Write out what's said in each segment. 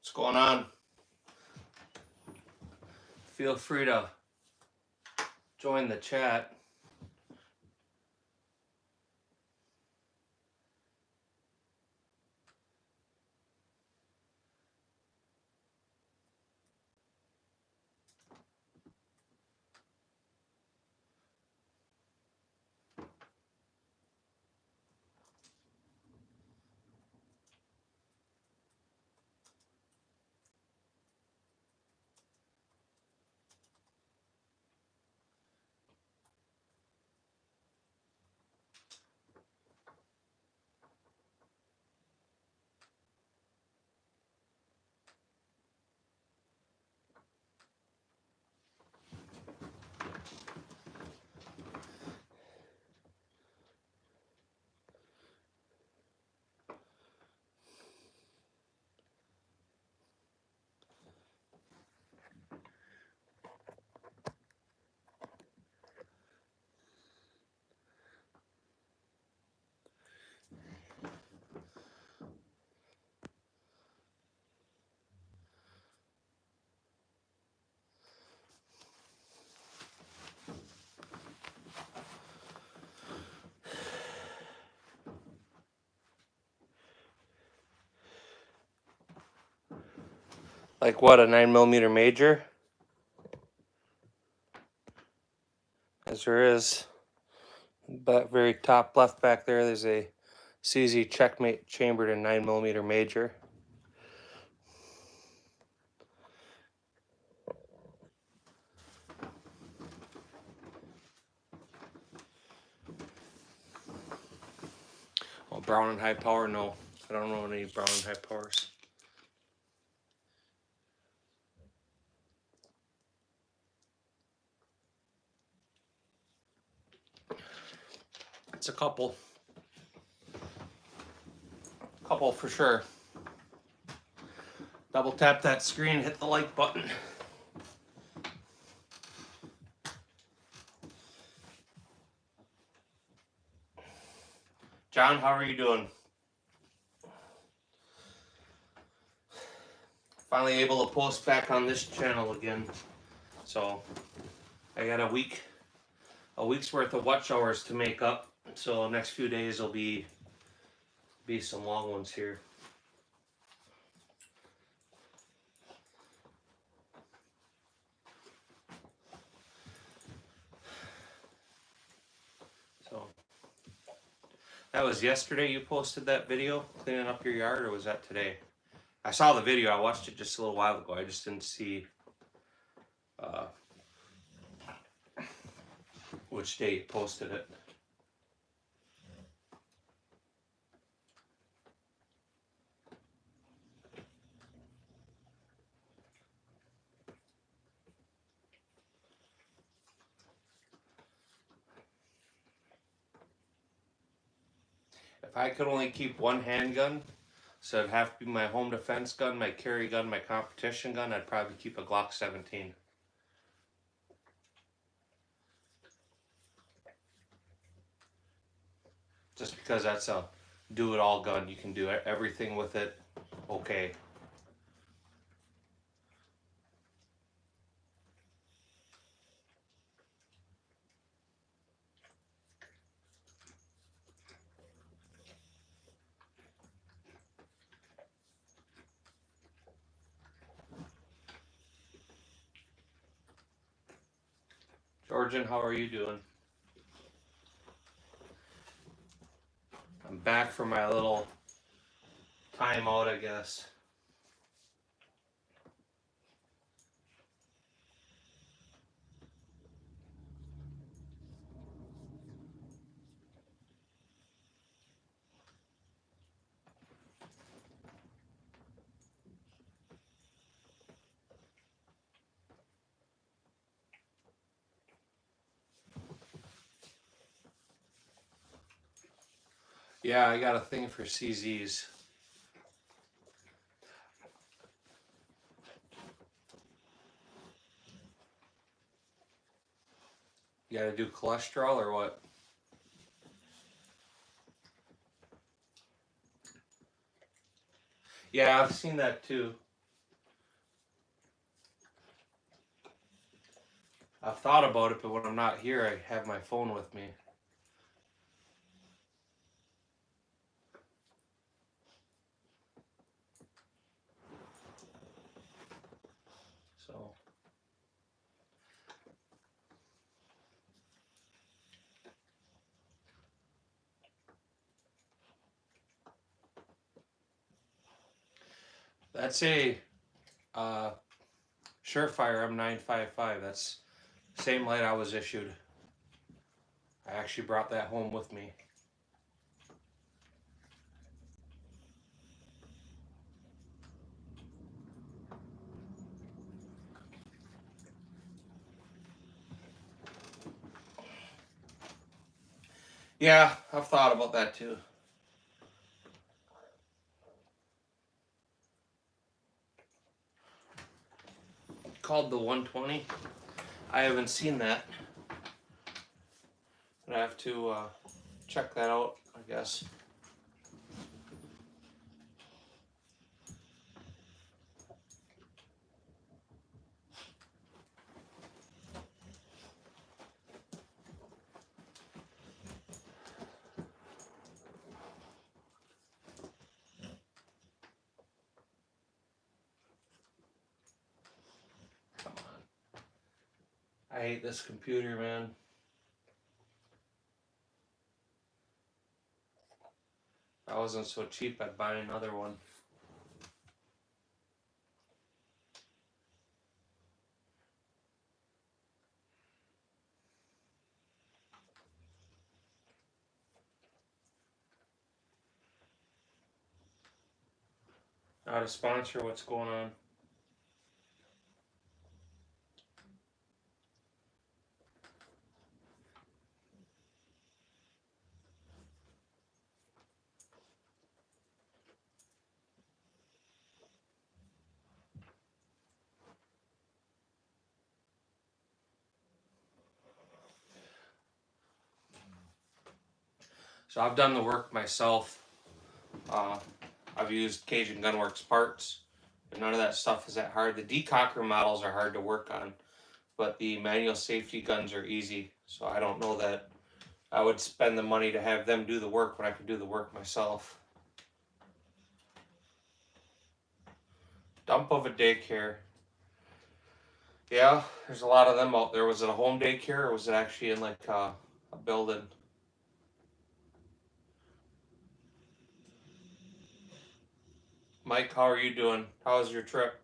What's going on? Feel free to join the chat. Like what, a 9mm major? As there is, but very top left back there's a CZ checkmate chambered in 9mm major. Oh, Brown and high power? No, I don't know any Brown and high powers. It's a couple for sure. Double tap that screen, hit the like button. John, how are you doing? Finally able to post back on this channel again. So I got a week's worth of watch hours to make up. So the next few days will be some long ones here. So that was yesterday you posted that video cleaning up your yard, or was that today? I saw the video, I watched it just a little while ago. I just didn't see which day you posted it. If I could only keep one handgun, so it'd have to be my home defense gun, my carry gun, my competition gun, I'd probably keep a Glock 17. Just because that's a do-it-all gun. You can do everything with it okay. Georgian, how are you doing? I'm back from my little timeout, I guess. Yeah, I got a thing for CZs. You gotta do cholesterol or what? Yeah, I've seen that too. I've thought about it, but when I'm not here, I have my phone with me. So. That's a Surefire M955. That's the same light I was issued. I actually brought that home with me. Yeah, I've thought about that too. Called the 120. I haven't seen that. I have to check that out, I guess. Come on. I hate this computer, man. If I wasn't so cheap, I'd buy another one. Not a sponsor, what's going on? So I've done the work myself. I've used Cajun Gunworks parts, but none of that stuff is that hard. The decocker models are hard to work on, but the manual safety guns are easy. So I don't know that I would spend the money to have them do the work when I could do the work myself. Dump of a daycare. Yeah, there's a lot of them out there. Was it a home daycare or was it actually in like a building? Mike, how are you doing? How was your trip?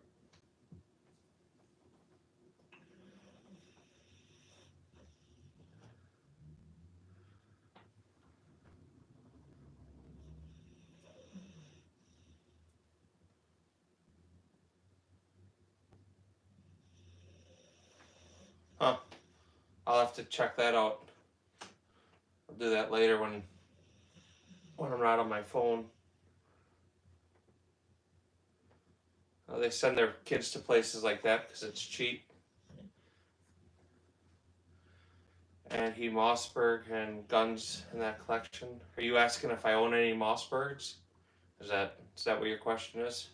Huh. I'll have to check that out. I'll do that later when I'm not on my phone. They send their kids to places like that because it's cheap. And he Mossberg and guns in that collection. Are you asking if I own any Mossbergs? Is that what your question is?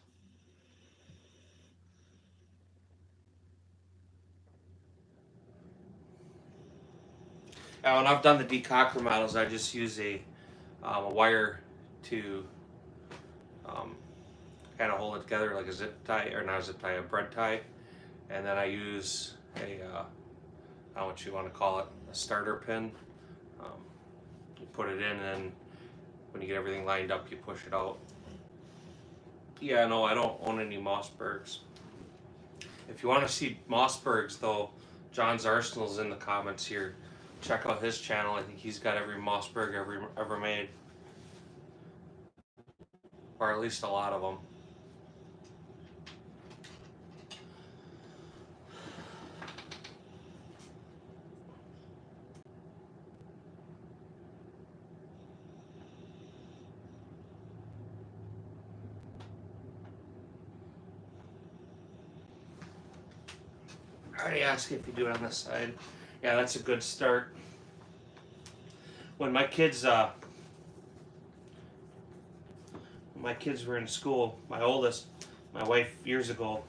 When I've done the decocker models, I just use a wire to kind of hold it together like a zip tie, or not a zip tie, a bread tie, and then I use a I don't know what you want to call it, a starter pin. You put it in, and then when you get everything lined up, you push it out. Yeah, no, I don't own any Mossbergs. If you want to see Mossbergs, though, John's Arsenal's in the comments here. Check out his channel. I think he's got every Mossberg ever made, or at least a lot of them. I already asked you if you do it on this side. Yeah, that's a good start. When my kids were in school, my wife years ago,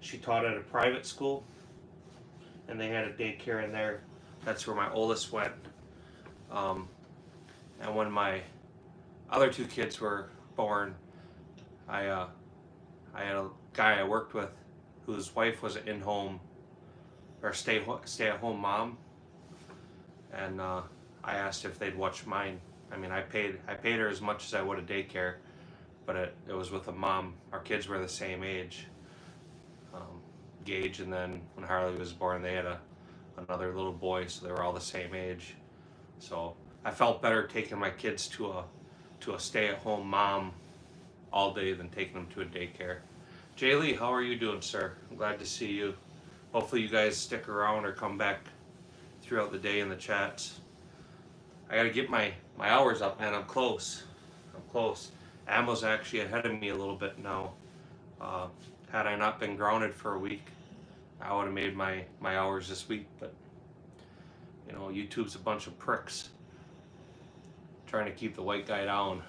she taught at a private school, and they had a daycare in there. That's where my oldest went. And when my other two kids were born, I had a guy I worked with whose wife was an in-home or stay-at-home mom, and I asked if they'd watch mine. I mean, I paid her as much as I would a daycare, but it was with a mom. Our kids were the same age, Gage, and then when Harley was born, they had another little boy, so they were all the same age. So I felt better taking my kids to a stay-at-home mom all day than taking them to a daycare. Jay Lee, how are you doing, sir? I'm glad to see you. Hopefully you guys stick around or come back throughout the day in the chats. I gotta get my hours up, man. I'm close. Ammo's actually ahead of me a little bit now. Had I not been grounded for a week, I would have made my hours this week, but you know, YouTube's a bunch of pricks trying to keep the white guy down.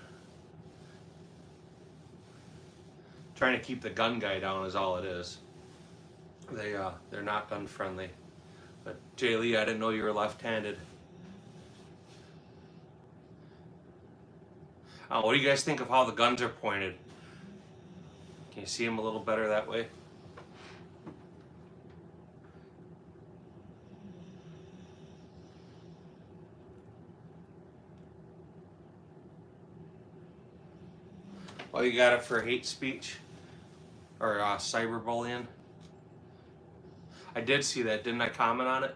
Trying to keep the gun guy down is all it is. They're not gun friendly. But Jay Lee, I didn't know you were left-handed. What do you guys think of how the guns are pointed? Can you see them a little better that way? Oh, you got it for hate speech or cyberbullying? I did see that. Didn't I comment on it?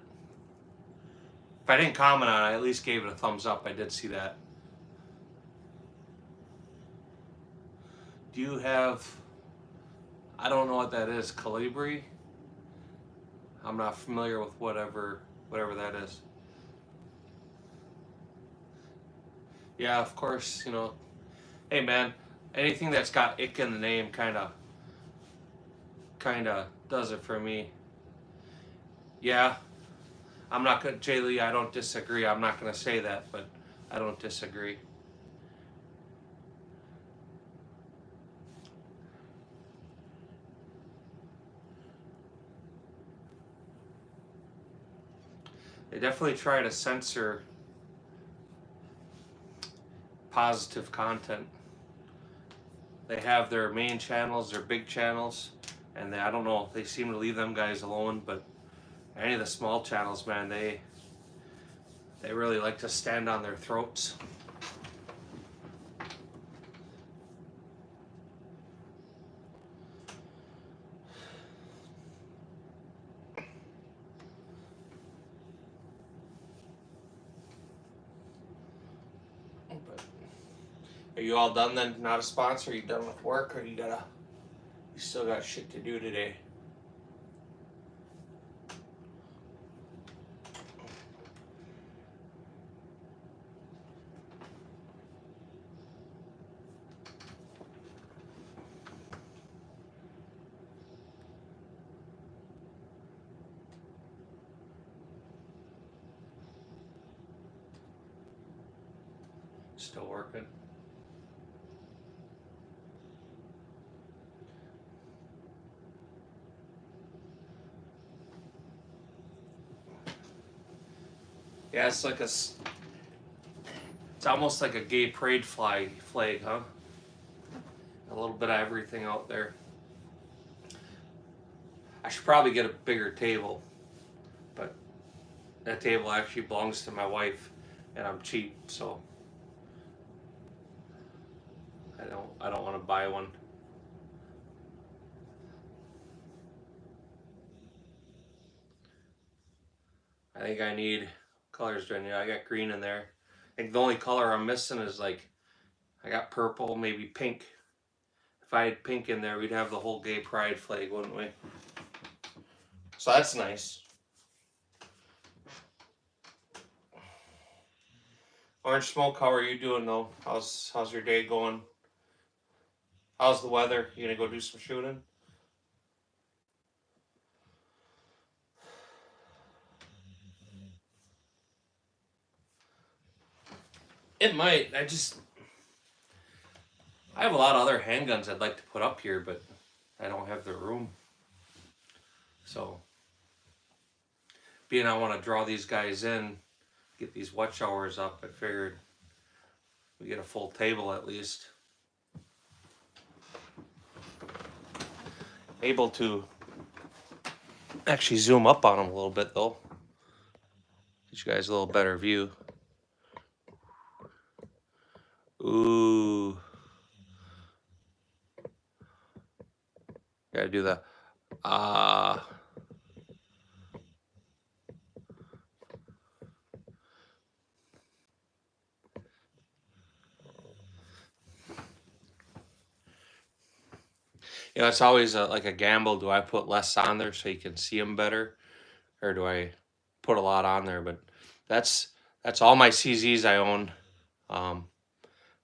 If I didn't comment on it, I at least gave it a thumbs up. I did see that. Do you have, I don't know what that is, Calibri? I'm not familiar with whatever that is. Yeah, of course, you know. Hey man, anything that's got ick in the name kinda does it for me. Yeah, I'm not gonna, Jay Lee, I don't disagree. I'm not gonna say that, but I don't disagree. They definitely try to censor positive content. They have their main channels, their big channels, and I don't know, they seem to leave them guys alone, but any of the small channels, man, they really like to stand on their throats. Are you all done then? Not a sponsor? Are you done with work, or you still got shit to do today? Still working? Yeah, it's almost like a gay parade flag, huh? A little bit of everything out there. I should probably get a bigger table, but that table actually belongs to my wife, and I'm cheap, so I don't want to buy one. I think I need colors down here. I got green in there. I think the only color I'm missing is like, I got purple, maybe pink. If I had pink in there, we'd have the whole gay pride flag, wouldn't we? So that's nice. Orange Smoke, how are you doing though? How's your day going? How's the weather? You gonna go do some shooting? It might. I have a lot of other handguns I'd like to put up here, but I don't have the room. So being I want to draw these guys in, get these watch hours up, I figured we get a full table at least. Able to actually zoom up on them a little bit though. Get you guys a little better view. Ooh. Gotta do the You know, it's always like a gamble. Do I put less on there so you can see them better, or do I put a lot on there? But that's all my CZs I own.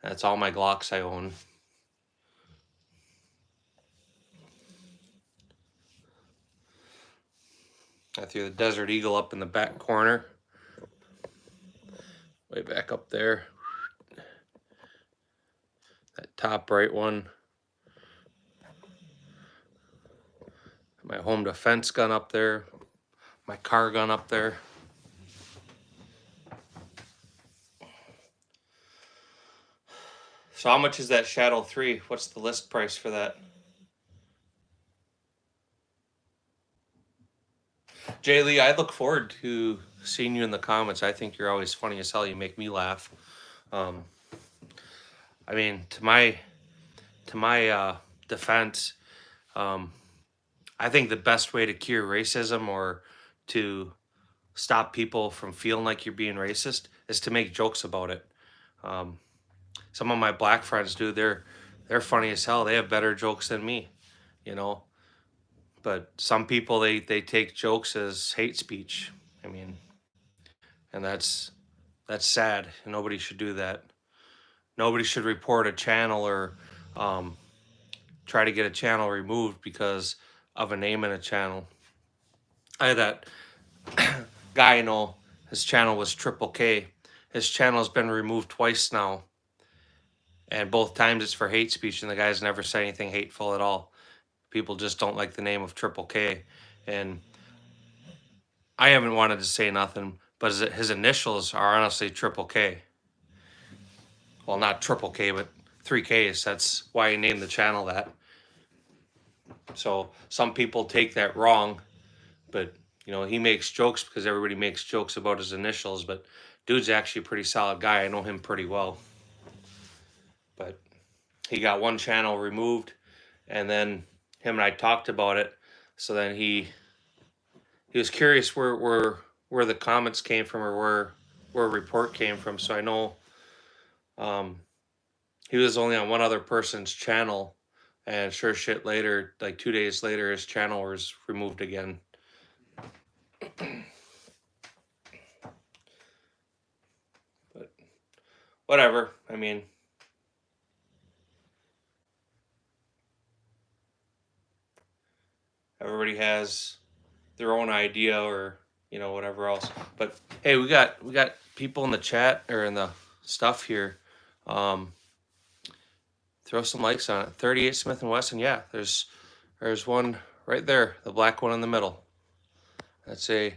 That's all my Glocks I own. I threw the Desert Eagle up in the back corner, way back up there. That top right one. My home defense gun up there. My car gun up there. So how much is that Shadow 3? What's the list price for that? Jay Lee, I look forward to seeing you in the comments. I think you're always funny as hell. You make me laugh. I mean, to my defense, I think the best way to cure racism or to stop people from feeling like you're being racist is to make jokes about it. Some of my black friends do. They're funny as hell. They have better jokes than me, you know. But some people they take jokes as hate speech. I mean, and that's sad. Nobody should do that. Nobody should report a channel or try to get a channel removed because of a name in a channel. I had that guy, you know, his channel was Triple K. His channel has been removed twice now. And both times it's for hate speech, and the guy's never said anything hateful at all. People just don't like the name of Triple K. And I haven't wanted to say nothing, but his initials are honestly Triple K. Well, not Triple K, but 3Ks. That's why he named the channel that. So some people take that wrong, but you know, he makes jokes because everybody makes jokes about his initials, but dude's actually a pretty solid guy. I know him pretty well. But he got one channel removed, and then him and I talked about it. So then he was curious where the comments came from or where a report came from. So I know he was only on one other person's channel, and sure shit later, like 2 days later, his channel was removed again. But whatever. I mean, everybody has their own idea or, you know, whatever else. But hey, we got people in the chat or in the stuff here. Throw some likes on it. 38 Smith & Wesson. Yeah, there's one right there, the black one in the middle. That's a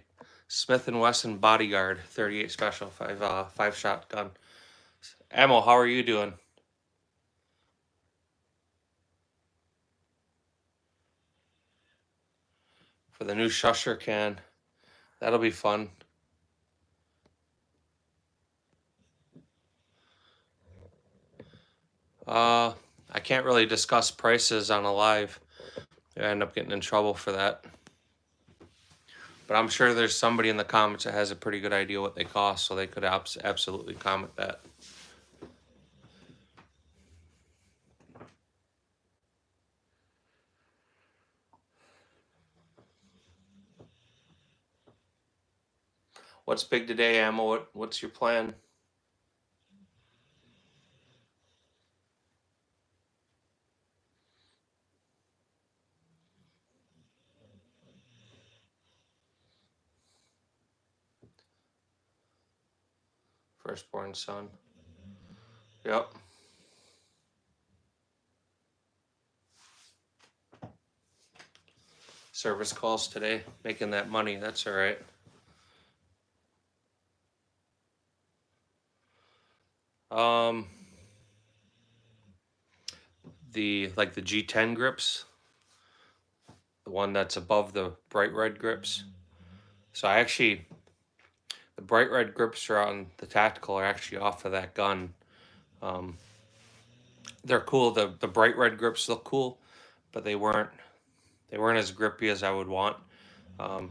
Smith & Wesson Bodyguard 38 Special 5-shot gun. Ammo, how are you doing? For the new Shusher can. That'll be fun. I can't really discuss prices on a live. I end up getting in trouble for that. But I'm sure there's somebody in the comments that has a pretty good idea what they cost, so they could absolutely comment that. What's big today, Ammo? What's your plan? Firstborn son. Yep. Service calls today, making that money. That's all right. Like the G10 grips, the one that's above the bright red grips. So the bright red grips are on the tactical are actually off of that gun. They're cool. The bright red grips look cool, but they weren't as grippy as I would want.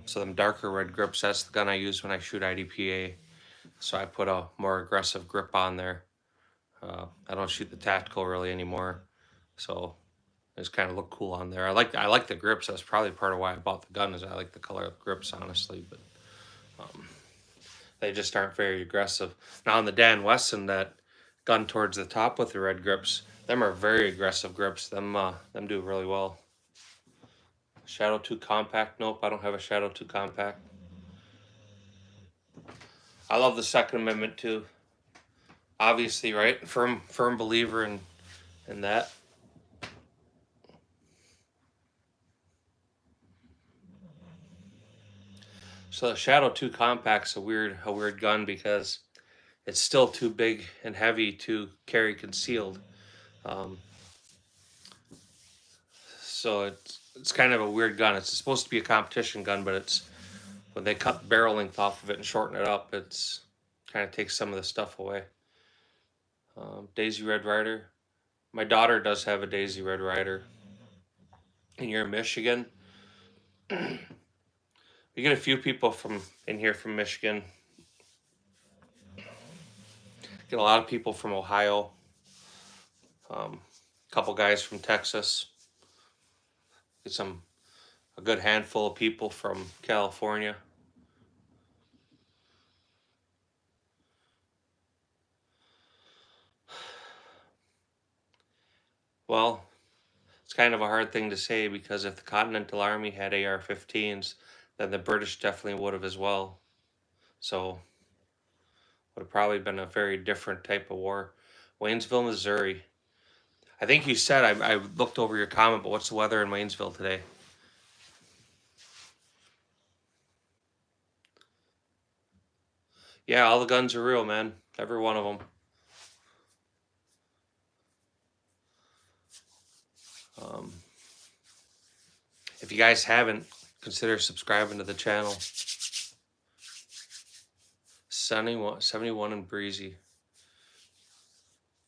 So them darker red grips, that's the gun I use when I shoot IDPA. So I put a more aggressive grip on there. I don't shoot the tactical really anymore, so it just kind of look cool on there. I like the grips. That's probably part of why I bought the gun, is I like the color of grips, honestly. But they just aren't very aggressive. Now on the Dan Wesson, that gun towards the top with the red grips, them are very aggressive grips. Them do really well. Shadow 2 compact. Nope, I don't have a Shadow 2 compact. I love the Second Amendment too. Obviously, right? Firm believer in that. So the Shadow 2 compact's a weird gun because it's still too big and heavy to carry concealed. So it's kind of a weird gun. It's supposed to be a competition gun, but it's when they cut the barrel length off of it and shorten it up, it's kind of takes some of the stuff away. Daisy Red Ryder. My daughter does have a Daisy Red Ryder. And you're in Michigan. We get a few people from Michigan. Get a lot of people from Ohio. A couple guys from Texas. Get a good handful of people from California. Well, it's kind of a hard thing to say because if the Continental Army had AR-15s, then the British definitely would have as well. So would have probably been a very different type of war. Waynesville, Missouri. I think you said, I looked over your comment, but what's the weather in Waynesville today? Yeah, all the guns are real, man. Every one of them. If you guys haven't, consider subscribing to the channel. 71 and breezy.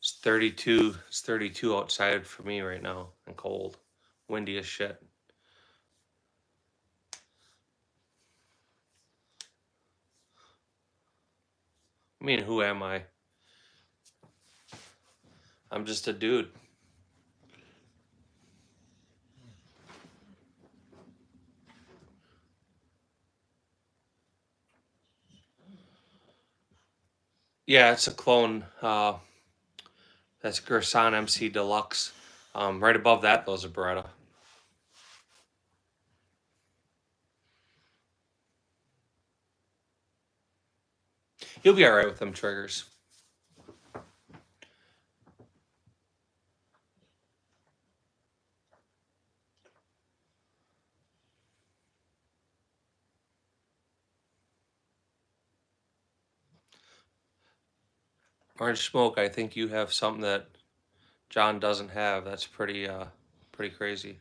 It's 32. It's 32 outside for me right now and cold. Windy as shit. I mean, who am I? I'm just a dude. Yeah, it's a clone. That's Gerson MC Deluxe. Right above that, those are Beretta. You'll be all right with them triggers. Orange Smoke, I think you have something that John doesn't have. That's pretty crazy.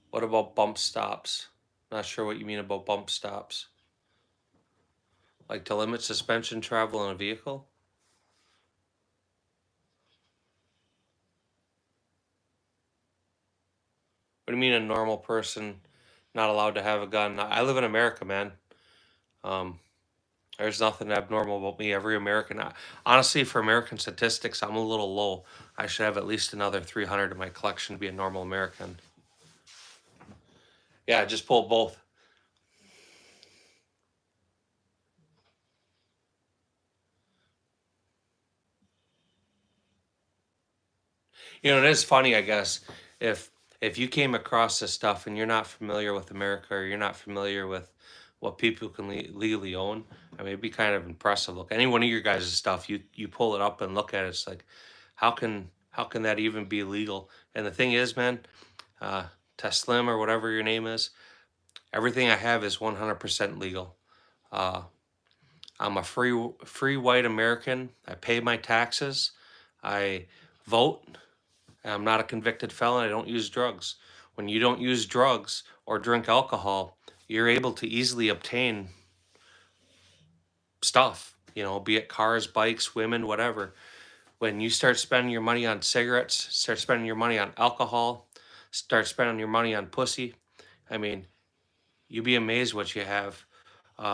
What about bump stops? Not sure what you mean about bump stops. Like to limit suspension travel in a vehicle? What do you mean a normal person not allowed to have a gun? I live in America, man. There's nothing abnormal about me. Every American, honestly, for American statistics, I'm a little low. I should have at least another 300 in my collection to be a normal American. Yeah, just pull both. You know, it is funny, I guess, if you came across this stuff and you're not familiar with America or you're not familiar with what people can legally own, I mean, it'd be kind of impressive. Look, any one of your guys' stuff, you pull it up and look at it, it's like, how can that even be legal? And the thing is, man, Teslim or whatever your name is, everything I have is 100% legal. I'm a free white American. I pay my taxes. I vote. I'm not a convicted felon. I don't use drugs. When you don't use drugs or drink alcohol, you're able to easily obtain stuff, you know, be it cars, bikes, women, whatever. When you start spending your money on cigarettes, start spending your money on alcohol, start spending your money on pussy, I mean, you'd be amazed what you have.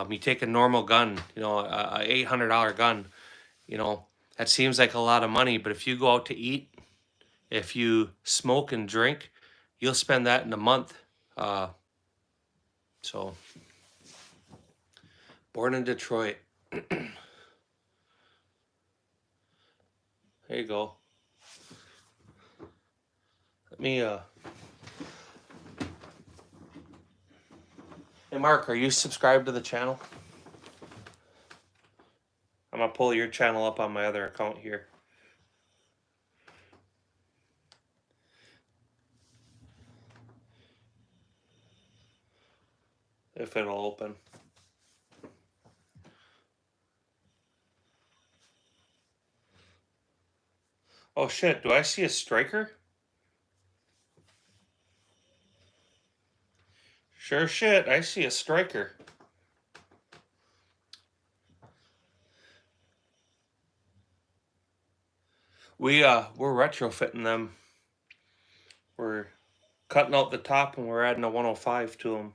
You take a normal gun, you know, a $800 gun, you know, that seems like a lot of money, but if you go out to eat, if you smoke and drink, you'll spend that in a month. So, born in Detroit. There you go. Let me, Hey Mark, are you subscribed to the channel? I'm gonna pull your channel up on my other account here. If it'll open. Oh shit, do I see a striker? Sure shit, I see a striker. We're retrofitting them. We're cutting out the top and we're adding a 105 to them.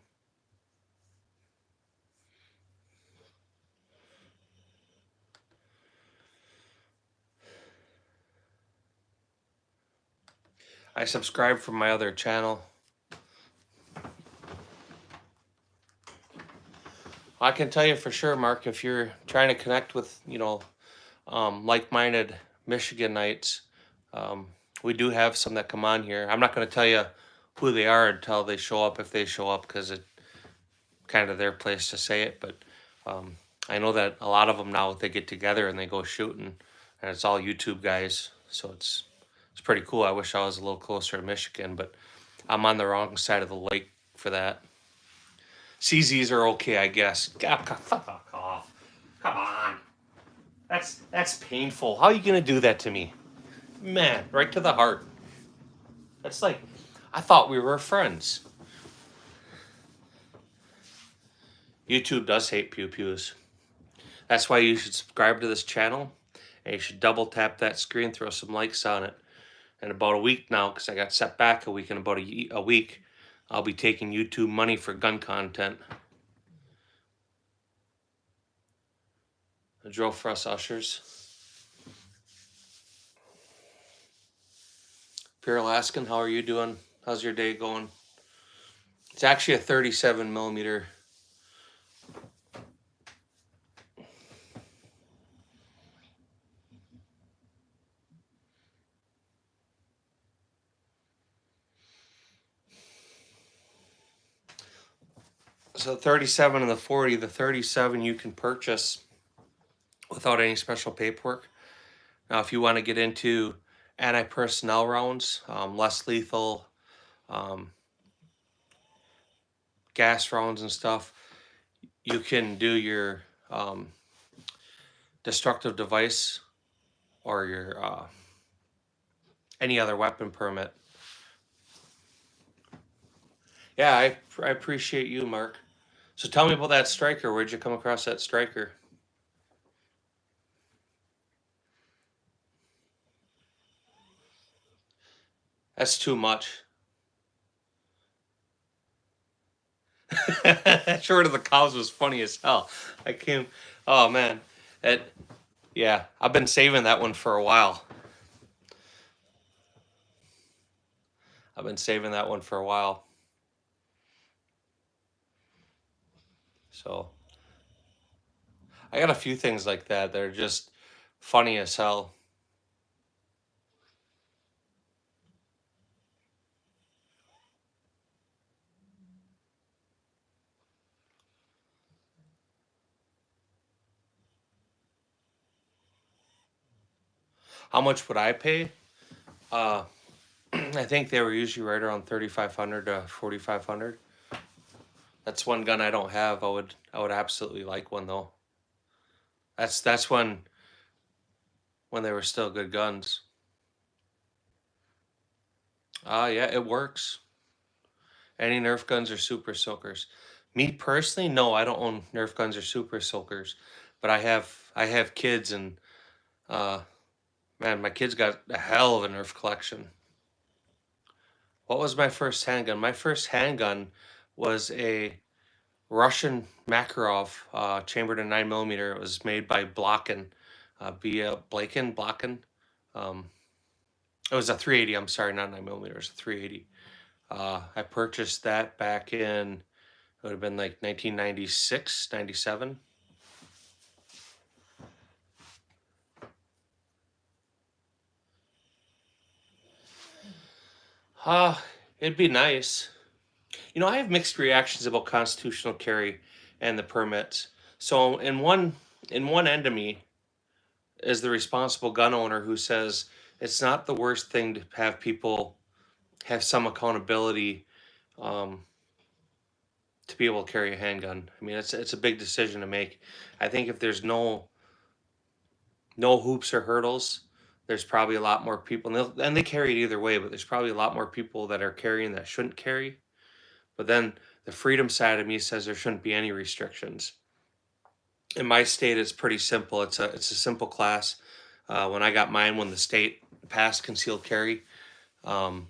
I subscribe from my other channel. I can tell you for sure, Mark, if you're trying to connect with, you know, like-minded Michiganites, we do have some that come on here. I'm not going to tell you who they are until they show up, if they show up, because it's kind of their place to say it. But I know that a lot of them now, they get together and they go shooting, and it's all YouTube guys. So it's pretty cool. I wish I was a little closer to Michigan, but I'm on the wrong side of the lake for that. CZs are okay, I guess. Fuck off. Come on. That's painful. How are you gonna do that to me? Man, right to the heart. That's like, I thought we were friends. YouTube does hate pew-pews. That's why you should subscribe to this channel, and you should double tap that screen, throw some likes on it. In about a week now, because I got set back a week, in about a week, I'll be taking YouTube money for gun content. A drill for us ushers. Pure Alaskan, how are you doing? How's your day going? It's actually a 37 millimeter. So 37 and the 40, the 37 you can purchase without any special paperwork. Now, if you want to get into anti-personnel rounds, less lethal, gas rounds and stuff, you can do your destructive device or your any other weapon permit. Yeah, I appreciate you, Mark. So tell me about that striker. Where'd you come across that striker? That's too much. Short of the cows was funny as hell. Oh man, yeah, I've been saving that one for a while. So I got a few things like that are just funny as hell. How much would I pay? I think they were usually right around 3,500 to 4,500. That's one gun I don't have. I would absolutely like one though. That's when they were still good guns. Yeah, it works. Any Nerf guns or Super Soakers? Me personally, no, I don't own Nerf guns or Super Soakers, but I have kids, and man, my kids got a hell of a Nerf collection. What was my first handgun? My first handgun was a Russian Makarov, chambered in 9mm. It was made by Blocken, Blocken. Um, it was a 380. I'm sorry, not 9mm. It was a 380. I purchased that back in, it would have been like 1996, 97. It'd be nice. You know, I have mixed reactions about constitutional carry and the permits. So in one end of me is the responsible gun owner who says it's not the worst thing to have people have some accountability, um, to be able to carry a handgun. I mean, it's a big decision to make. I think if there's no hoops or hurdles, there's probably a lot more people, and they carry it either way. But there's probably a lot more people that are carrying that shouldn't carry. But then the freedom side of me says there shouldn't be any restrictions. In my state, it's pretty simple. It's a simple class. When I got mine, when the state passed concealed carry, um,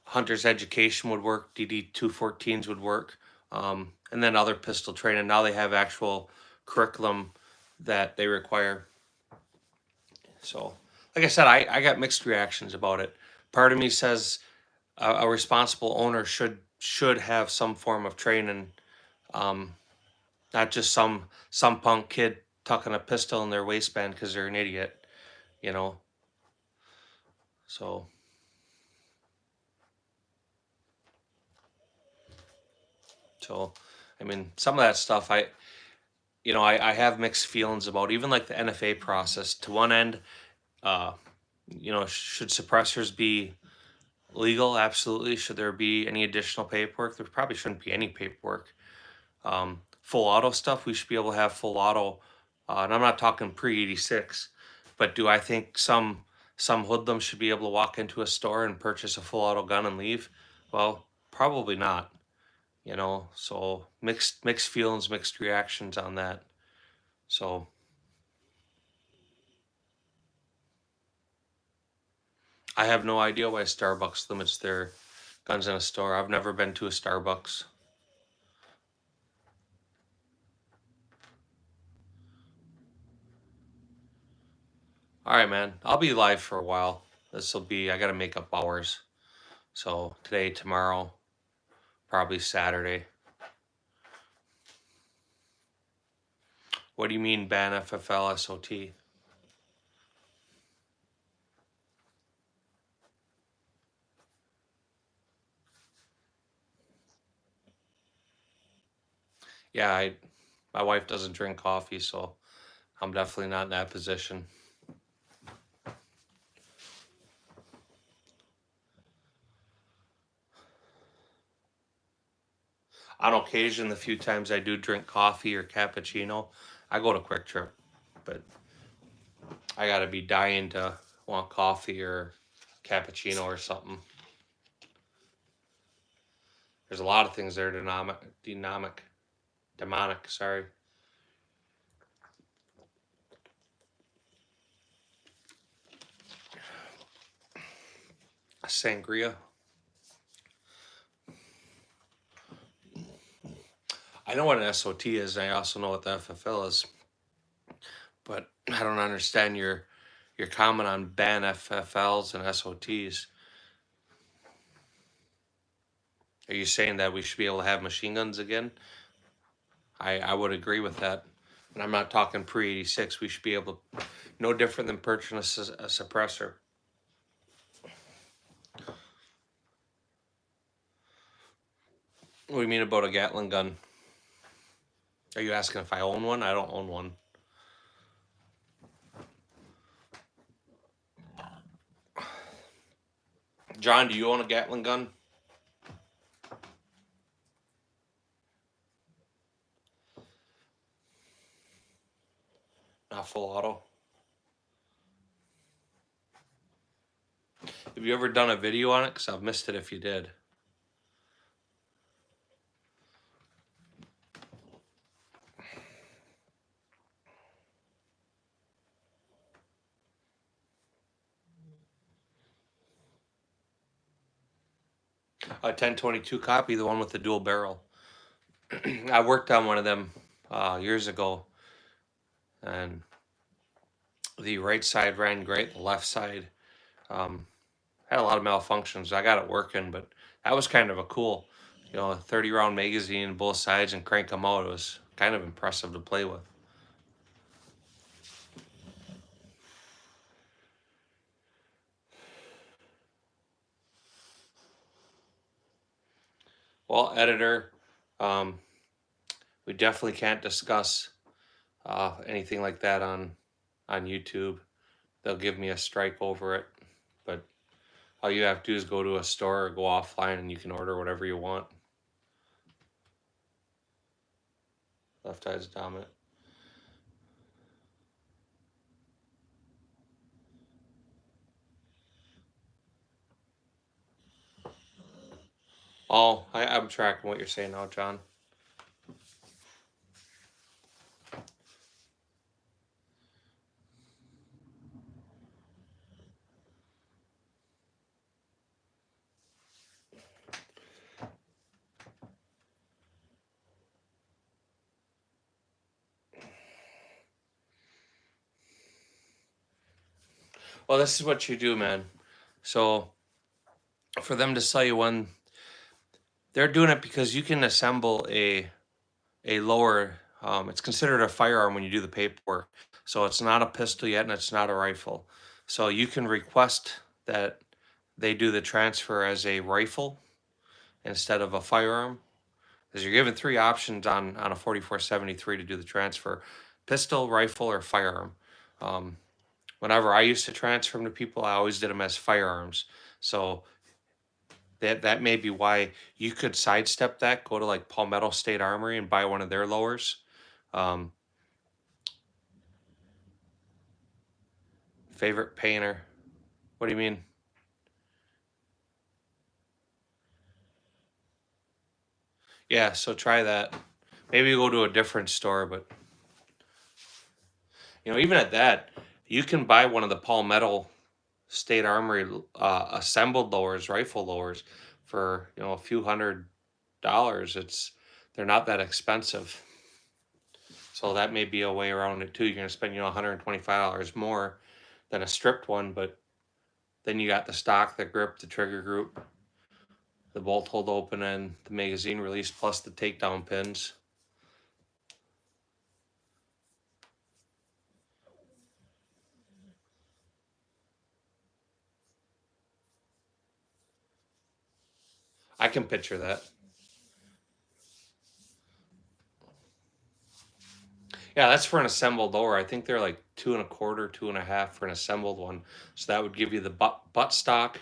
hunter's education would work, DD 214s would work, and then other pistol training. Now they have actual curriculum that they require. So, like I said, I got mixed reactions about it. Part of me says a responsible owner should have some form of training, not just some punk kid tucking a pistol in their waistband because they're an idiot, you know. So I mean, some of that stuff I have mixed feelings about. Even like the NFA process. To one end, should suppressors be legal? Absolutely. Should there be any additional paperwork? There probably shouldn't be any paperwork. Full auto stuff, we should be able to have full auto. And I'm not talking pre-86, but do I think some hoodlums should be able to walk into a store and purchase a full auto gun and leave? Well, probably not. So mixed feelings, mixed reactions on that. So I have no idea why Starbucks limits their guns in a store. I've never been to a Starbucks. All right, man. I'll be live for a while. I got to make up hours. So today, tomorrow, probably Saturday. What do you mean ban FFL SOT? Yeah, my wife doesn't drink coffee, so I'm definitely not in that position. On occasion, the few times I do drink coffee or cappuccino, I go to Quick Trip, but I gotta be dying to want coffee or cappuccino or something. There's a lot of things that are demonic, sorry. Sangria. I know what an SOT is, and I also know what the FFL is, but I don't understand your comment on ban FFLs and SOTs. Are you saying that we should be able to have machine guns again? I would agree with that. And I'm not talking pre-86. We should be able to, no different than purchasing a suppressor. What do you mean about a Gatling gun? Are you asking if I own one? I don't own one. John, do you own a Gatling gun? Not full auto. Have you ever done a video on it? Because I've missed it if you did. A 1022 copy, the one with the dual barrel. I worked on one of them years ago, and the right side ran great. The left side had a lot of malfunctions. I got it working, but that was kind of a cool, a 30 round magazine on both sides and crank them out. It was kind of impressive to play with. Well, editor, we definitely can't discuss anything like that on YouTube. They'll give me a strike over it, but all you have to do is go to a store or go offline and you can order whatever you want. Left eye's dominant. Oh, I'm tracking what you're saying now, John. Well, this is what you do, man. So for them to sell you one, they're doing it because you can assemble a lower. It's considered a firearm when you do the paperwork. So it's not a pistol yet, and it's not a rifle. So you can request that they do the transfer as a rifle instead of a firearm, because you're given three options on a 4473 to do the transfer: pistol, rifle, or firearm. Whenever I used to transfer them to people, I always did them as firearms. So that may be why you could sidestep that, go to like Palmetto State Armory and buy one of their lowers. Favorite painter? What do you mean? Yeah, so try that. Maybe you go to a different store, but even at that, you can buy one of the Palmetto State Armory assembled lowers, rifle lowers, for a few $100s. They're not that expensive, so that may be a way around it too. You're gonna spend $125 more than a stripped one, but then you got the stock, the grip, the trigger group, the bolt hold open, and the magazine release, plus the takedown pins. I can picture that. Yeah, that's for an assembled lower. I think they're like 2.25, 2.5 for an assembled one. So that would give you the butt stock,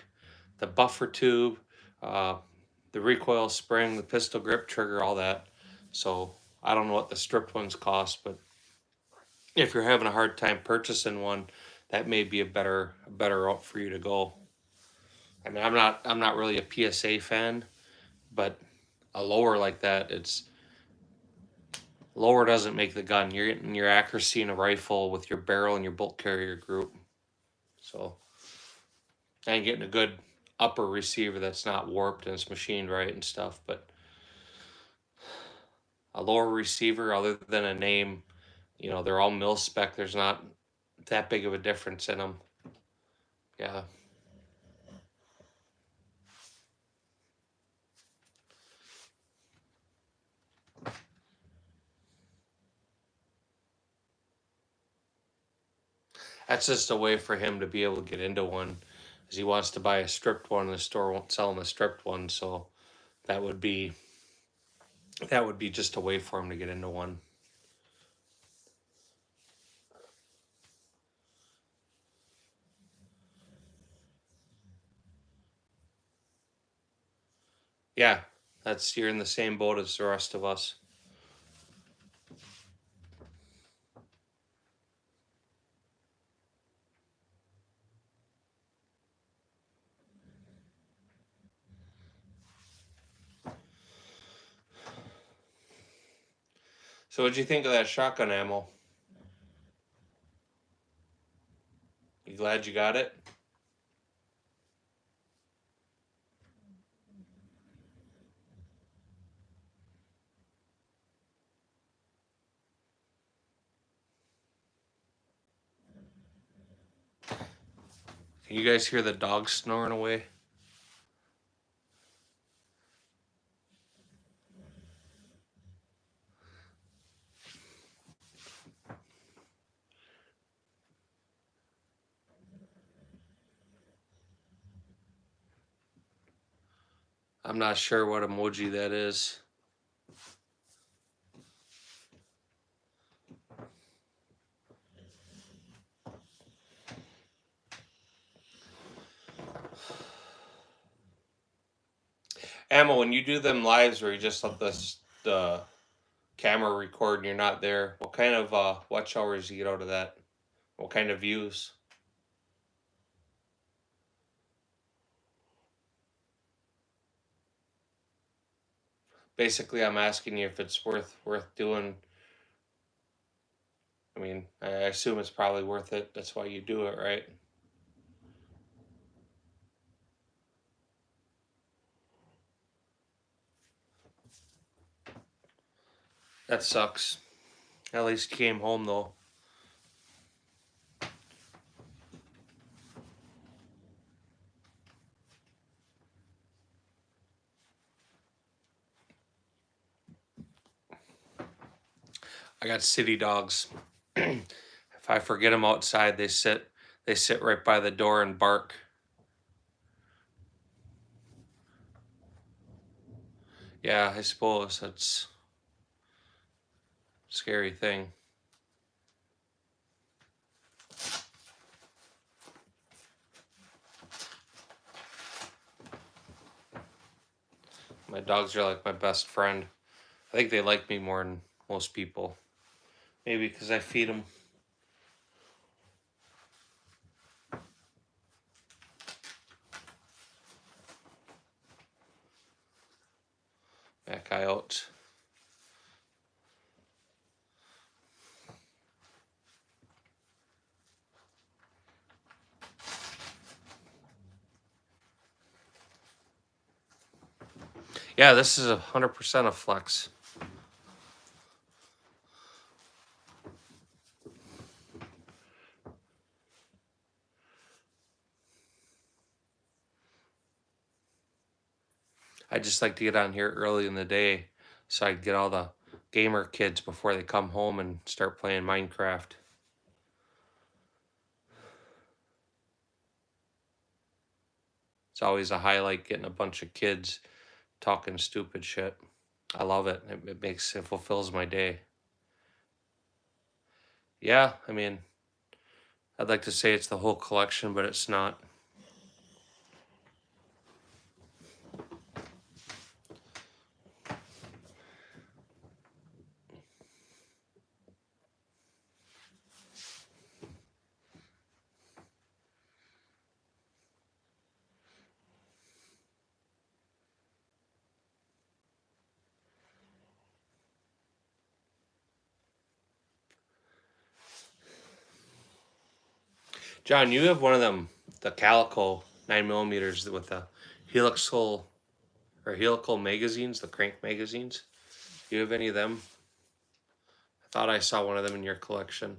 the buffer tube, the recoil spring, the pistol grip, trigger, all that. So I don't know what the stripped ones cost, but if you're having a hard time purchasing one, that may be a better route for you to go. I mean, I'm not really a PSA fan, but a lower like that, lower doesn't make the gun. You're getting your accuracy in a rifle with your barrel and your bolt carrier group. So, and getting a good upper receiver that's not warped and it's machined right and stuff. But a lower receiver, other than a name, they're all mil spec. There's not that big of a difference in them. Yeah. That's just a way for him to be able to get into one, because he wants to buy a stripped one and the store won't sell him a stripped one. So that would be just a way for him to get into one. Yeah, you're in the same boat as the rest of us. So what'd you think of that shotgun ammo? You glad you got it? Can you guys hear the dogs snoring away? I'm not sure what emoji that is. Ammo, when you do them lives where you just let the camera record and you're not there, what kind of watch hours do you get out of that? What kind of views? Basically, I'm asking you if it's worth doing. I mean, I assume it's probably worth it. That's why you do it, right? That sucks. At least you came home though. I got city dogs. If I forget them outside, they sit right by the door and bark. Yeah, I suppose that's a scary thing. My dogs are like my best friend. I think they like me more than most people. Maybe because I feed them. That guy out. Yeah, this is 100% a flex. I just like to get on here early in the day so I can get all the gamer kids before they come home and start playing Minecraft. It's always a highlight getting a bunch of kids talking stupid shit. I love it. It fulfills my day. Yeah, I mean, I'd like to say it's the whole collection, but it's not. John, you have one of them, the Calico 9mm with the helical magazines, the crank magazines. Do you have any of them? I thought I saw one of them in your collection.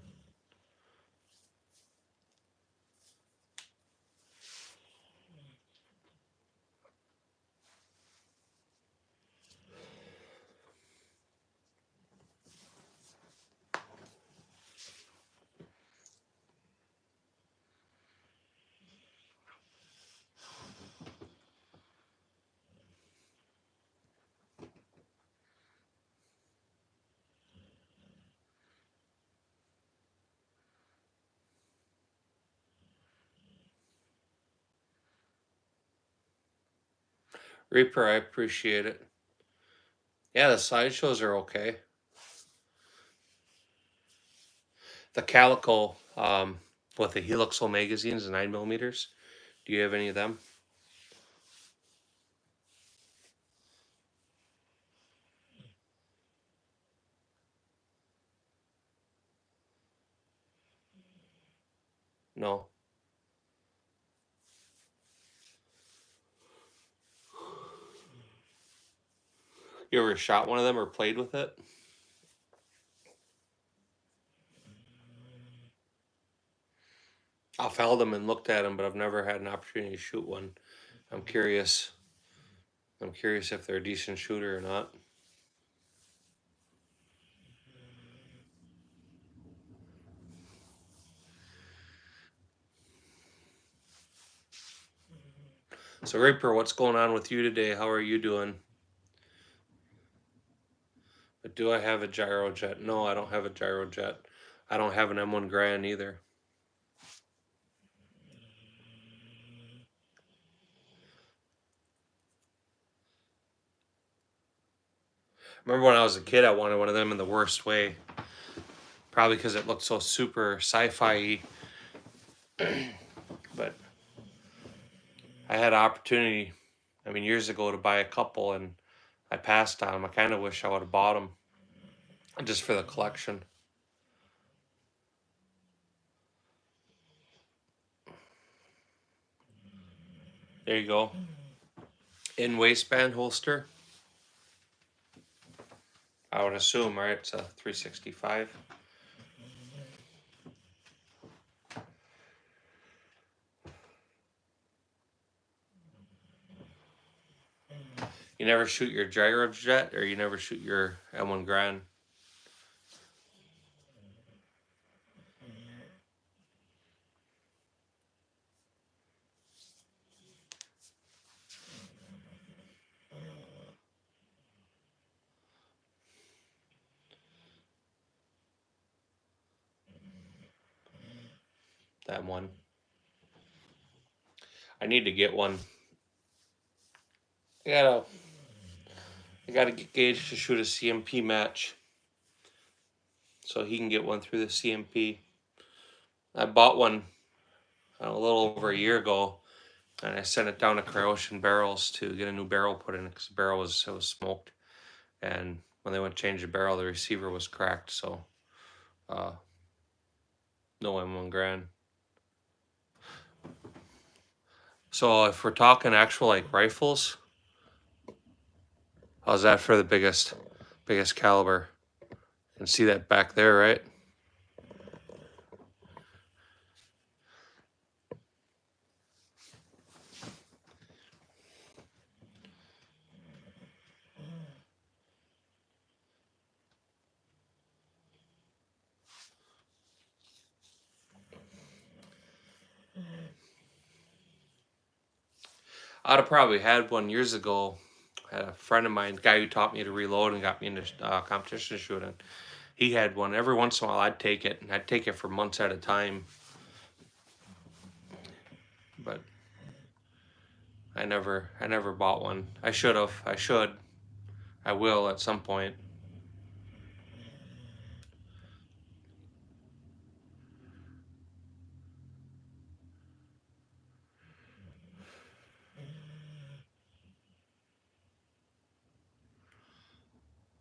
Reaper, I appreciate it. Yeah, the sideshows are okay. The Calico with the helical magazines, the 9mm. Do you have any of them? No. You ever shot one of them or played with it? I've held them and looked at them, but I've never had an opportunity to shoot one. I'm curious. I'm curious if they're a decent shooter or not. So Reaper, what's going on with you today? How are you doing? But do I have a gyro jet? No, I don't have a gyro jet. I don't have an M1 Grand either. Remember when I was a kid, I wanted one of them in the worst way. Probably because it looked so super sci-fi-y. But I had an opportunity, I mean, years ago to buy a couple, and I passed on them. I kind of wish I would have bought them just for the collection. There you go. In waistband holster. I would assume, right? It's a 365. You never shoot your gyro jet, or you never shoot your M1 Grand? That one. I need to get one. I gotta get Gage to shoot a CMP match, so he can get one through the CMP. I bought one a little over a year ago, and I sent it down to Croatian Barrels to get a new barrel put in it because the barrel was smoked. And when they went to change the barrel, the receiver was cracked. So, no M1 Grand. So if we're talking actual like rifles, how's that for the biggest caliber? You can see that back there, right? I'd have probably had one years ago. I had a friend of mine, guy who taught me to reload and got me into competition shooting. He had one. Every once in a while, I'd take it, and I'd take it for months at a time. But I never bought one. I should have. I should. I will at some point.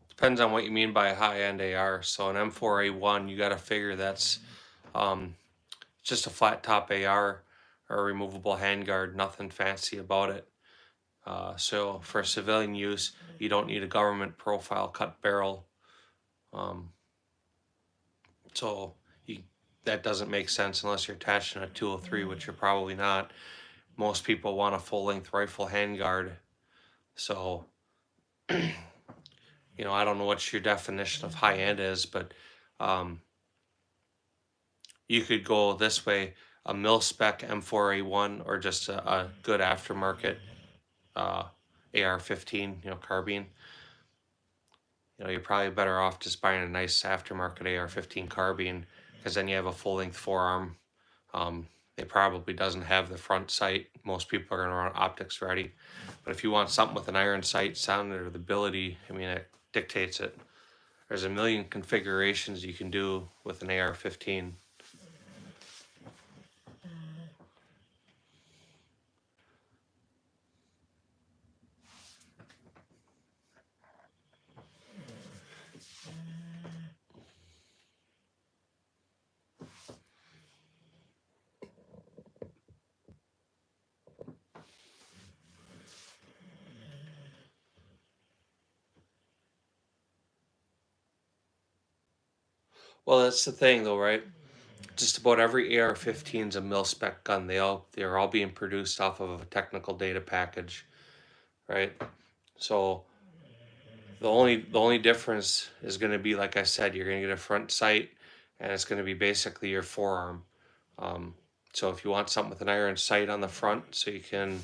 Depends on what you mean by a high-end AR. So an M4A1, you got to figure that's just a flat top AR or a removable handguard, nothing fancy about it. So for civilian use, you don't need a government profile cut barrel. So that doesn't make sense unless you're attaching a 203, which you're probably not. Most people want a full-length rifle handguard. So, I don't know what your definition of high-end is, but you could go this way, a mil-spec M4A1 or just a good aftermarket AR-15, carbine. You're probably better off just buying a nice aftermarket AR-15 carbine, because then you have a full-length forearm. It probably doesn't have the front sight. Most people are going to run optics ready. But if you want something with an iron sight, sound, or the ability, it dictates it. There's a million configurations you can do with an AR-15. Well, that's the thing, though, right? Just about every AR-15 is a mil-spec gun. They're all being produced off of a technical data package, right? So the only difference is going to be, like I said, you're going to get a front sight, and it's going to be basically your forearm. So if you want something with an iron sight on the front, so you can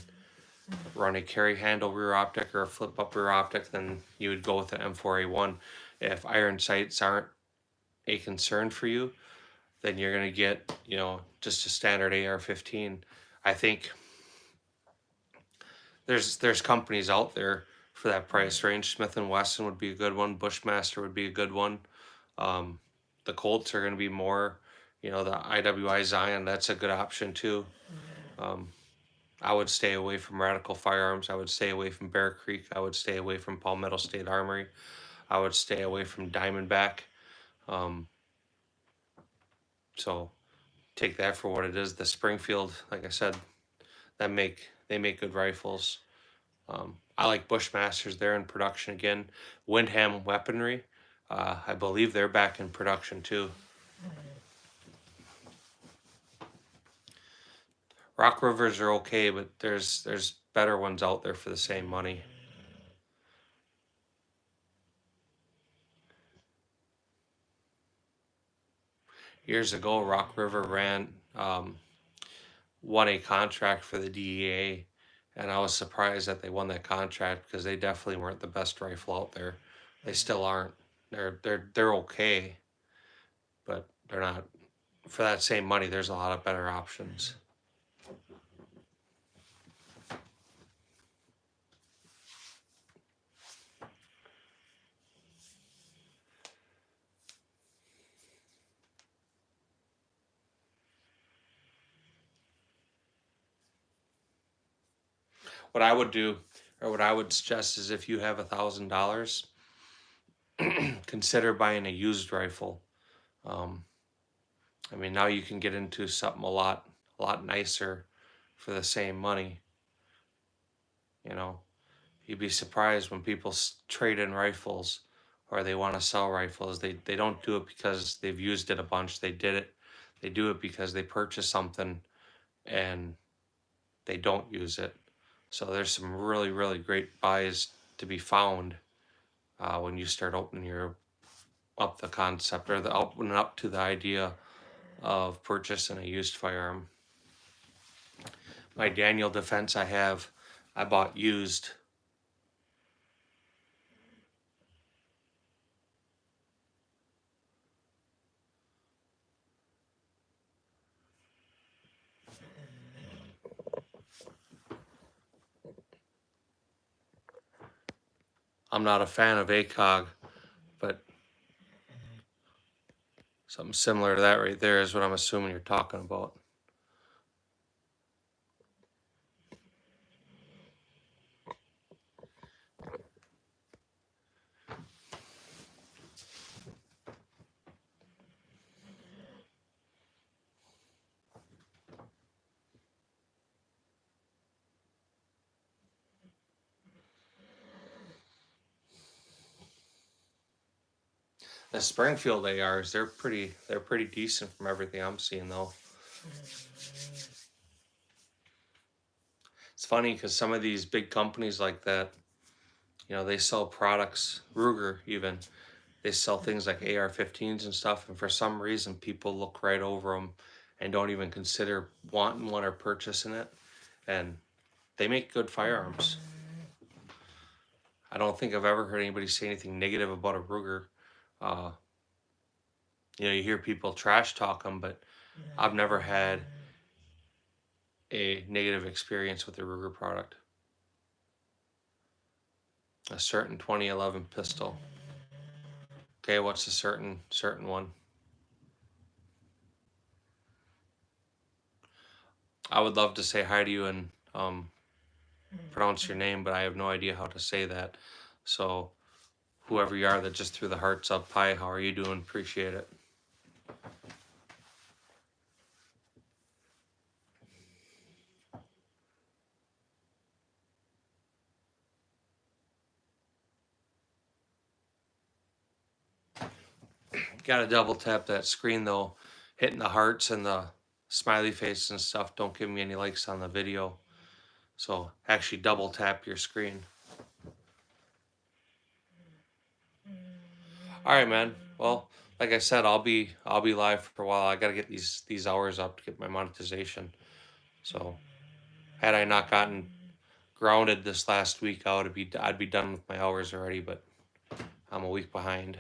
run a carry handle rear optic or a flip up rear optic, then you would go with the M4A1. If iron sights aren't a concern for you, then you're gonna get, just a standard AR-15. I think there's companies out there for that price range. Smith and Wesson would be a good one. Bushmaster would be a good one. Um, the Colts are gonna be more, the IWI Zion. That's a good option too. I would stay away from Radical Firearms. I would stay away from Bear Creek. I would stay away from Palmetto State Armory. I would stay away from Diamondback. Um, so take that for what it is. The Springfield, like I said, they make good rifles. I like Bushmasters. They're in production again. Windham Weaponry, I believe they're back in production too. Rock Rivers are okay, but there's better ones out there for the same money. Years ago, Rock River won a contract for the DEA, and I was surprised that they won that contract because they definitely weren't the best rifle out there. They still aren't. They're okay, but they're not. For that same money, there's a lot of better options. What I would do, or what I would suggest, is if you have $1,000, consider buying a used rifle. I mean, now you can get into something a lot nicer for the same money. You'd be surprised when people trade in rifles or they want to sell rifles. They don't do it because they've used it a bunch. They do it because they purchased something and they don't use it. So there's some really, really great buys to be found when you start opening up the concept, or opening up to the idea of purchasing a used firearm. My Daniel Defense I bought used. I'm not a fan of ACOG, but something similar to that right there is what I'm assuming you're talking about. The Springfield ARs, they're pretty decent from everything I'm seeing though. It's funny because some of these big companies like that, they sell products, Ruger even, they sell things like AR-15s and stuff, and for some reason people look right over them and don't even consider wanting one or purchasing it, and they make good firearms. I don't think I've ever heard anybody say anything negative about a Ruger. You hear people trash talk them, but I've never had a negative experience with the Ruger product. A certain 2011 pistol. Okay, what's a certain one? I would love to say hi to you and pronounce your name, but I have no idea how to say that. So whoever you are that just threw the hearts up, hi, how are you doing? Appreciate it. Gotta double tap that screen though. Hitting the hearts and the smiley face and stuff don't give me any likes on the video. So actually double tap your screen. All right, man. Well, like I said, I'll be live for a while. I gotta get these hours up to get my monetization. So had I not gotten grounded this last week, I'd be done with my hours already, but I'm a week behind.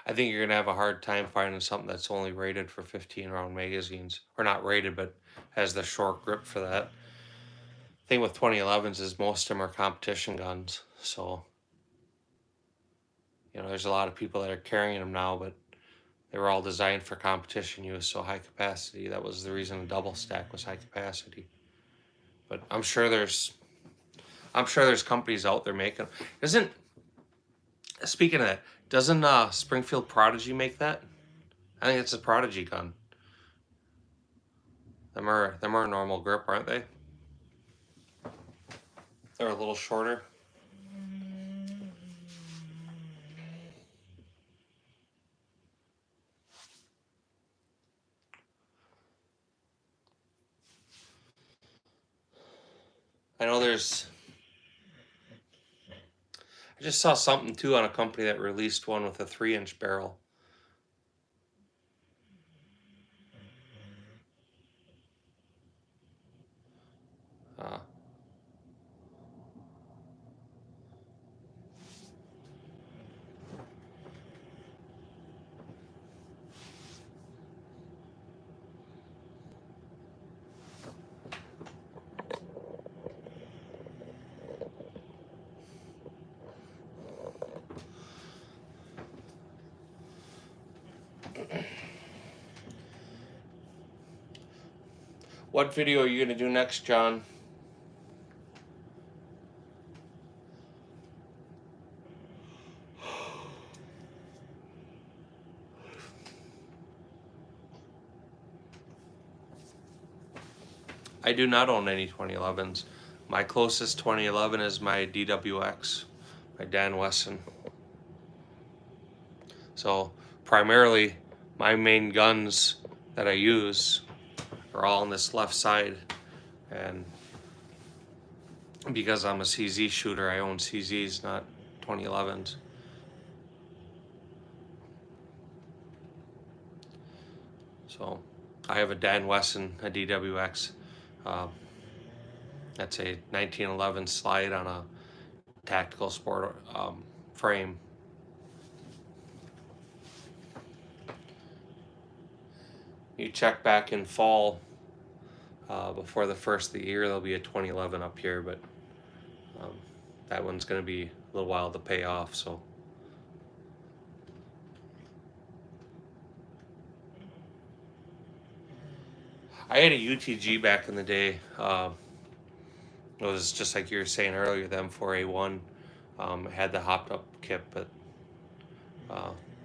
I think you're gonna have a hard time finding something that's only rated for 15 round magazines, or not rated, but has the short grip for that. Thing with 2011s is most of them are competition guns, so there's a lot of people that are carrying them now, but they were all designed for competition use, so high capacity. That was the reason a double stack was high capacity. But I'm sure there's companies out there making them. Speaking of that, doesn't Springfield Prodigy make that? I think it's a Prodigy gun. Them are normal grip, aren't they? They're a little shorter. I know there's. I just saw something too on a company that released one with a 3-inch barrel. What video are you gonna do next, John? I do not own any 2011s. My closest 2011 is my DWX, my Dan Wesson. So primarily, my main guns that I use are all on this left side, and because I'm a CZ shooter, I own CZs, not 2011s. So I have a Dan Wesson, a DWX. That's a 1911 slide on a tactical sport frame. You check back in fall, before the first of the year, there'll be a 2011 up here, but that one's going to be a little while to pay off. So I had a UTG back in the day. It was just like you were saying earlier, the M4A1. It had the hopped up kit, but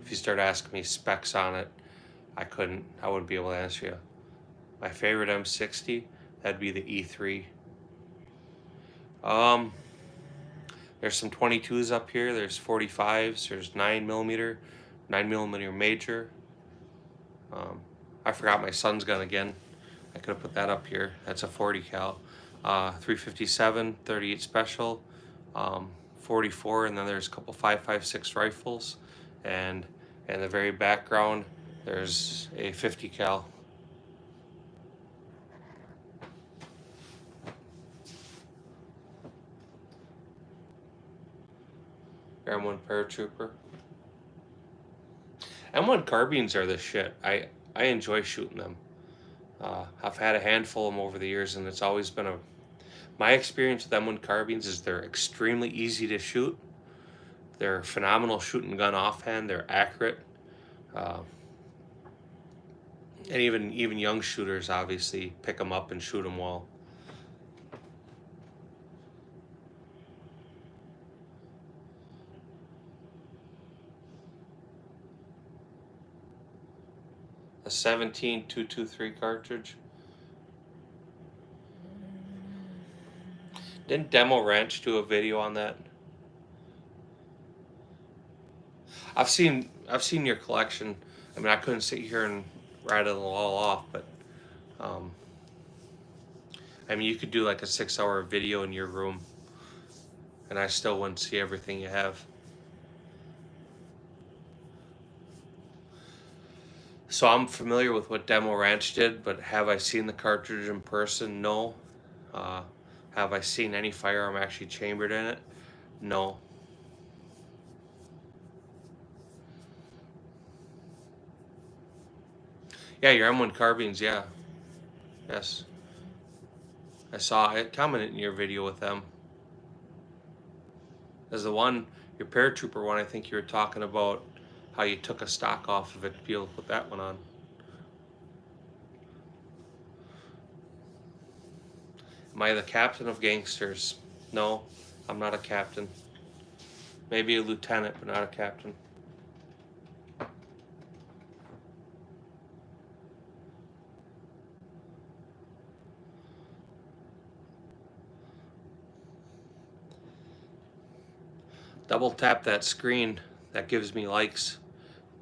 if you start asking me specs on it, I wouldn't be able to answer you. My favorite M60, that'd be the E3. There's some 22s up here. There's 45s. There's 9mm, 9mm major. I forgot my son's gun again. I could have put that up here. That's a 40 cal. 357, 38 special, 44, and then there's a couple 5.56 rifles, and in the very background there's a 50 cal. M1 paratrooper. M1 carbines are the shit. I enjoy shooting them. I've had a handful of them over the years, and it's always been my experience with M1 carbines is they're extremely easy to shoot. They're phenomenal shooting gun offhand. They're accurate. And even young shooters obviously pick them up and shoot them well. 17223 cartridge. Didn't Demo Ranch do a video on that? I've seen your collection. I mean, I couldn't sit here and rattle it all off, but I mean, you could do like a 6-hour video in your room, and I still wouldn't see everything you have. So I'm familiar with what Demo Ranch did, but have I seen the cartridge in person? No. Have I seen any firearm actually chambered in it? No. Yeah, your M1 carbines, yeah. Yes. I saw it. Commented in your video with them. There's the one, your paratrooper one, I think you were talking about how you took a stock off of it to be able to put that one on. Am I the captain of gangsters? No, I'm not a captain. Maybe a lieutenant, but not a captain. Double tap that screen. That gives me likes.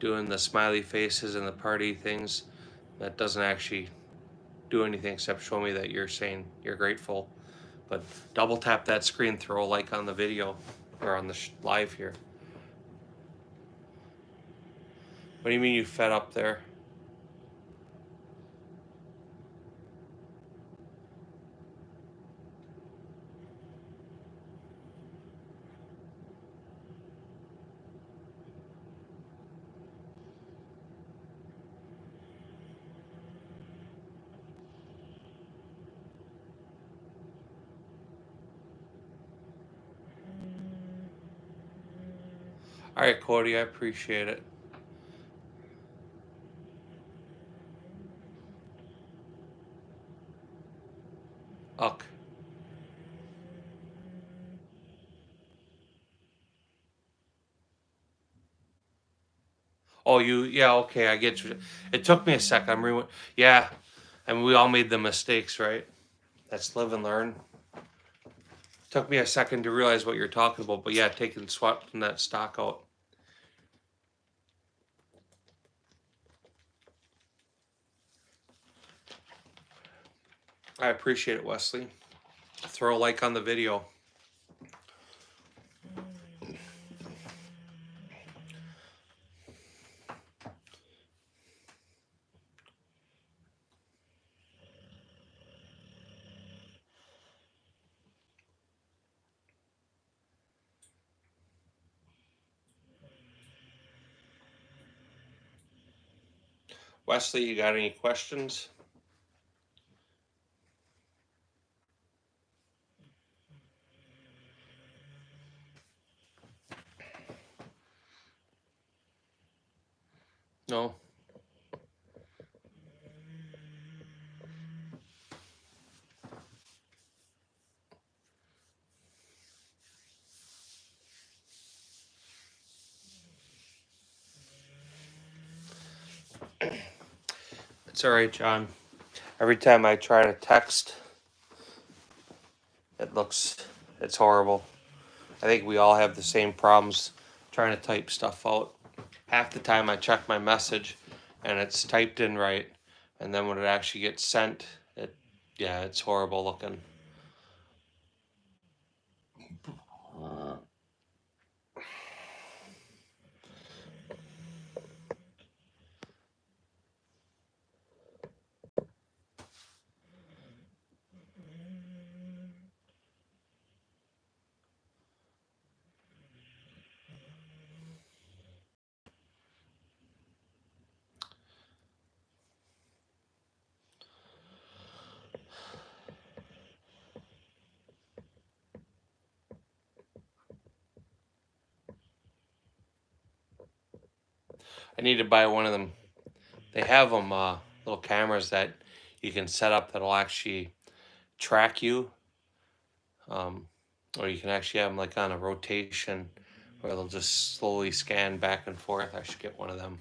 Doing the smiley faces and the party things. That doesn't actually do anything except show me that you're saying you're grateful. But double tap that screen, throw a like on the video or on the live here. What do you mean you fed up there? All right, Cody, I appreciate it. Uck. Oh, yeah, okay, I get you. It took me a second. Yeah, I mean, we all made the mistakes, right? That's live and learn. Took me a second to realize what you're talking about, but yeah, swapping that stock out. I appreciate it, Wesley. Throw a like on the video. Wesley, you got any questions? No? It's all right, John. Every time I try to text, it's horrible. I think we all have the same problems trying to type stuff out. Half the time I check my message and it's typed in right, and then when it actually gets sent, it's horrible looking. I need to buy one of them. They have them little cameras that you can set up that'll actually track you, or you can actually have them like on a rotation where they'll just slowly scan back and forth. I should get one of them.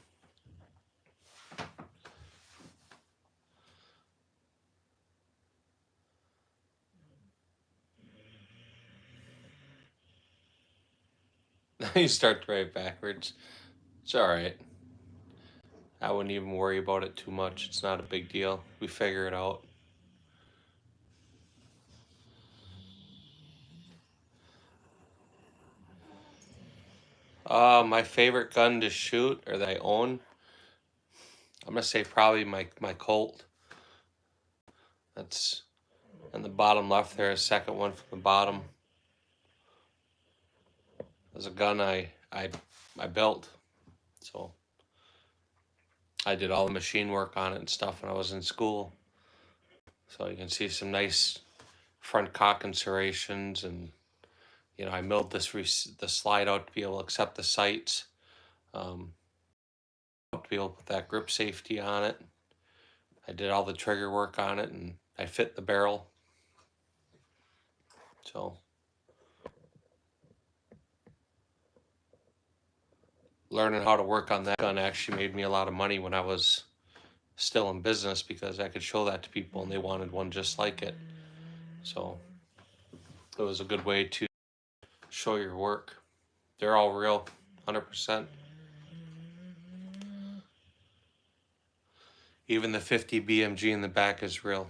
You start right backwards. It's all right. I wouldn't even worry about it too much. It's not a big deal. We figure it out. My favorite gun to shoot or that I own, I'm gonna say probably my Colt. That's in the bottom left there, a second one from the bottom. There's a gun I built. So I did all the machine work on it and stuff when I was in school. So you can see some nice front cock serrations, and you know I milled the slide out to be able to accept the sights, to be able to put that grip safety on it. I did all the trigger work on it, and I fit the barrel. So learning how to work on that gun actually made me a lot of money when I was still in business, because I could show that to people and they wanted one just like it. So it was a good way to show your work. They're all real, 100%. Even the 50 BMG in the back is real.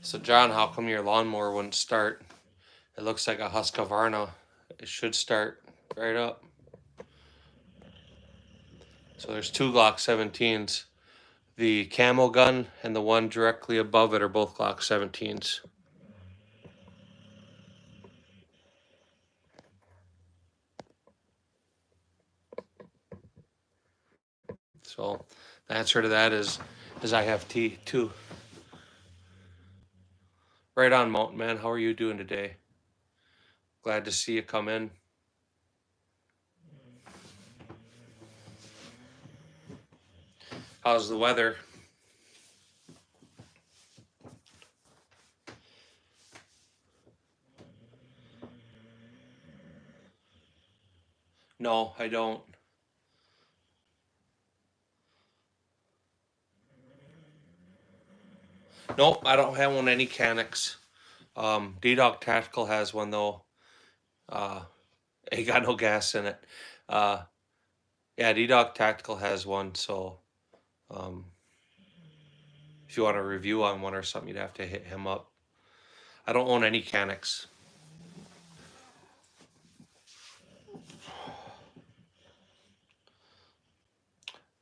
So John, how come your lawnmower wouldn't start? It looks like a Husqvarna. It should start right up. So there's two Glock 17s. The camo gun and the one directly above it are both Glock 17s. So the answer to that is I have T too. Right on, Mountain Man. How are you doing today? Glad to see you come in. How's the weather? No, I don't. Nope, I don't have one any Canics. D-Dog Tactical has one though. It got no gas in it. Yeah, D-Dog Tactical has one, so if you want a review on one or something, you'd have to hit him up. I don't own any Canics.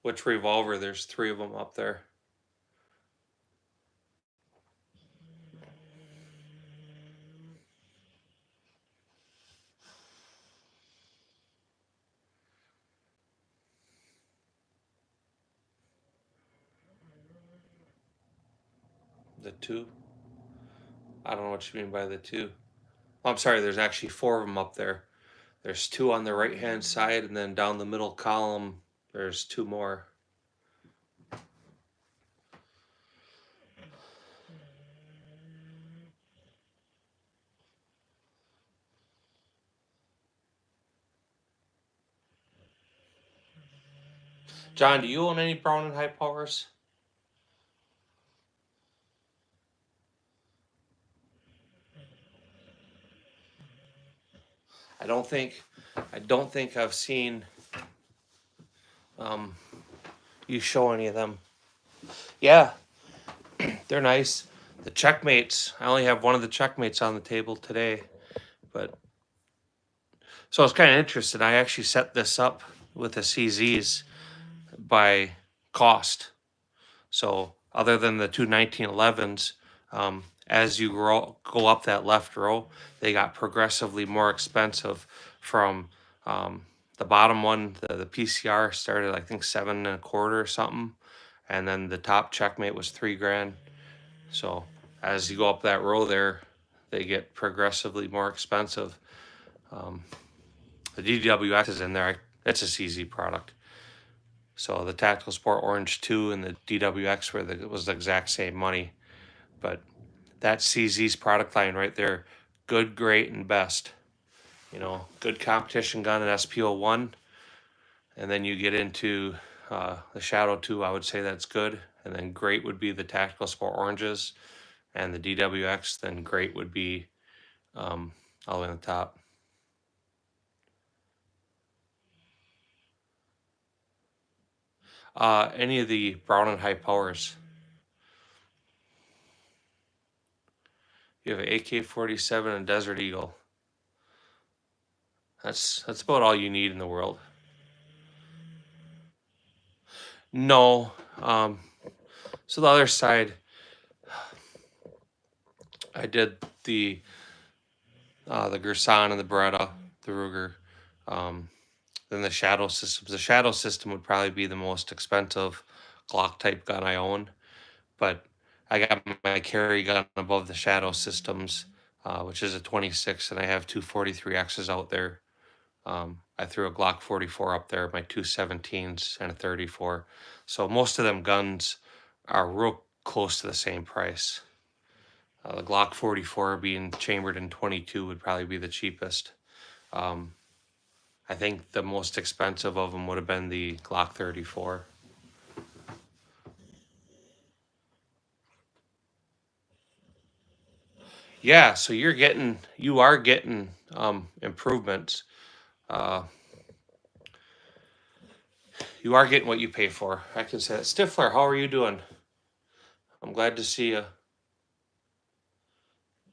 Which revolver? There's 3 of them up there. The 2? I don't know what you mean by the 2. Oh, I'm sorry, there's actually 4 of them up there. There's 2 on the right-hand side, and then down the middle column, there's 2 more. John, do you own any Brown and High Powers? I don't think I've seen you show any of them. Yeah, they're nice. The checkmates, I only have one of the checkmates on the table today, but so I was kind of interested. I actually set this up with the CZs by cost. So other than the two 1911s, as you go up that left row, they got progressively more expensive from the bottom one. The PCR started, I think, 7.25 or something, and then the top checkmate was $3,000. So as you go up that row there, they get progressively more expensive. The DWX is in there. It's a CZ product. So the Tactical Sport Orange 2 and the DWX was the exact same money. But that CZ's product line right there, good, great, and best. You know, good competition gun at SPO1. And then you get into the Shadow 2, I would say that's good. And then great would be the Tactical Sport Oranges and the DWX. Then great would be all the way on the top. Any of the Brown and High Powers. You have an AK-47 and Desert Eagle. That's about all you need in the world. No. So the other side, I did the Gersan and the Beretta, the Ruger, then the Shadow systems. The Shadow system would probably be the most expensive Glock type gun I own, but I got my carry gun above the Shadow systems, which is a 26, and I have two 43Xs out there. I threw a Glock 44 up there, my two 17s and a 34. So most of them guns are real close to the same price. The Glock 44 being chambered in 22 would probably be the cheapest. I think the most expensive of them would have been the Glock 34. Yeah, so you are getting improvements. You are getting what you pay for. I can say that. Stifler, how are you doing? I'm glad to see you.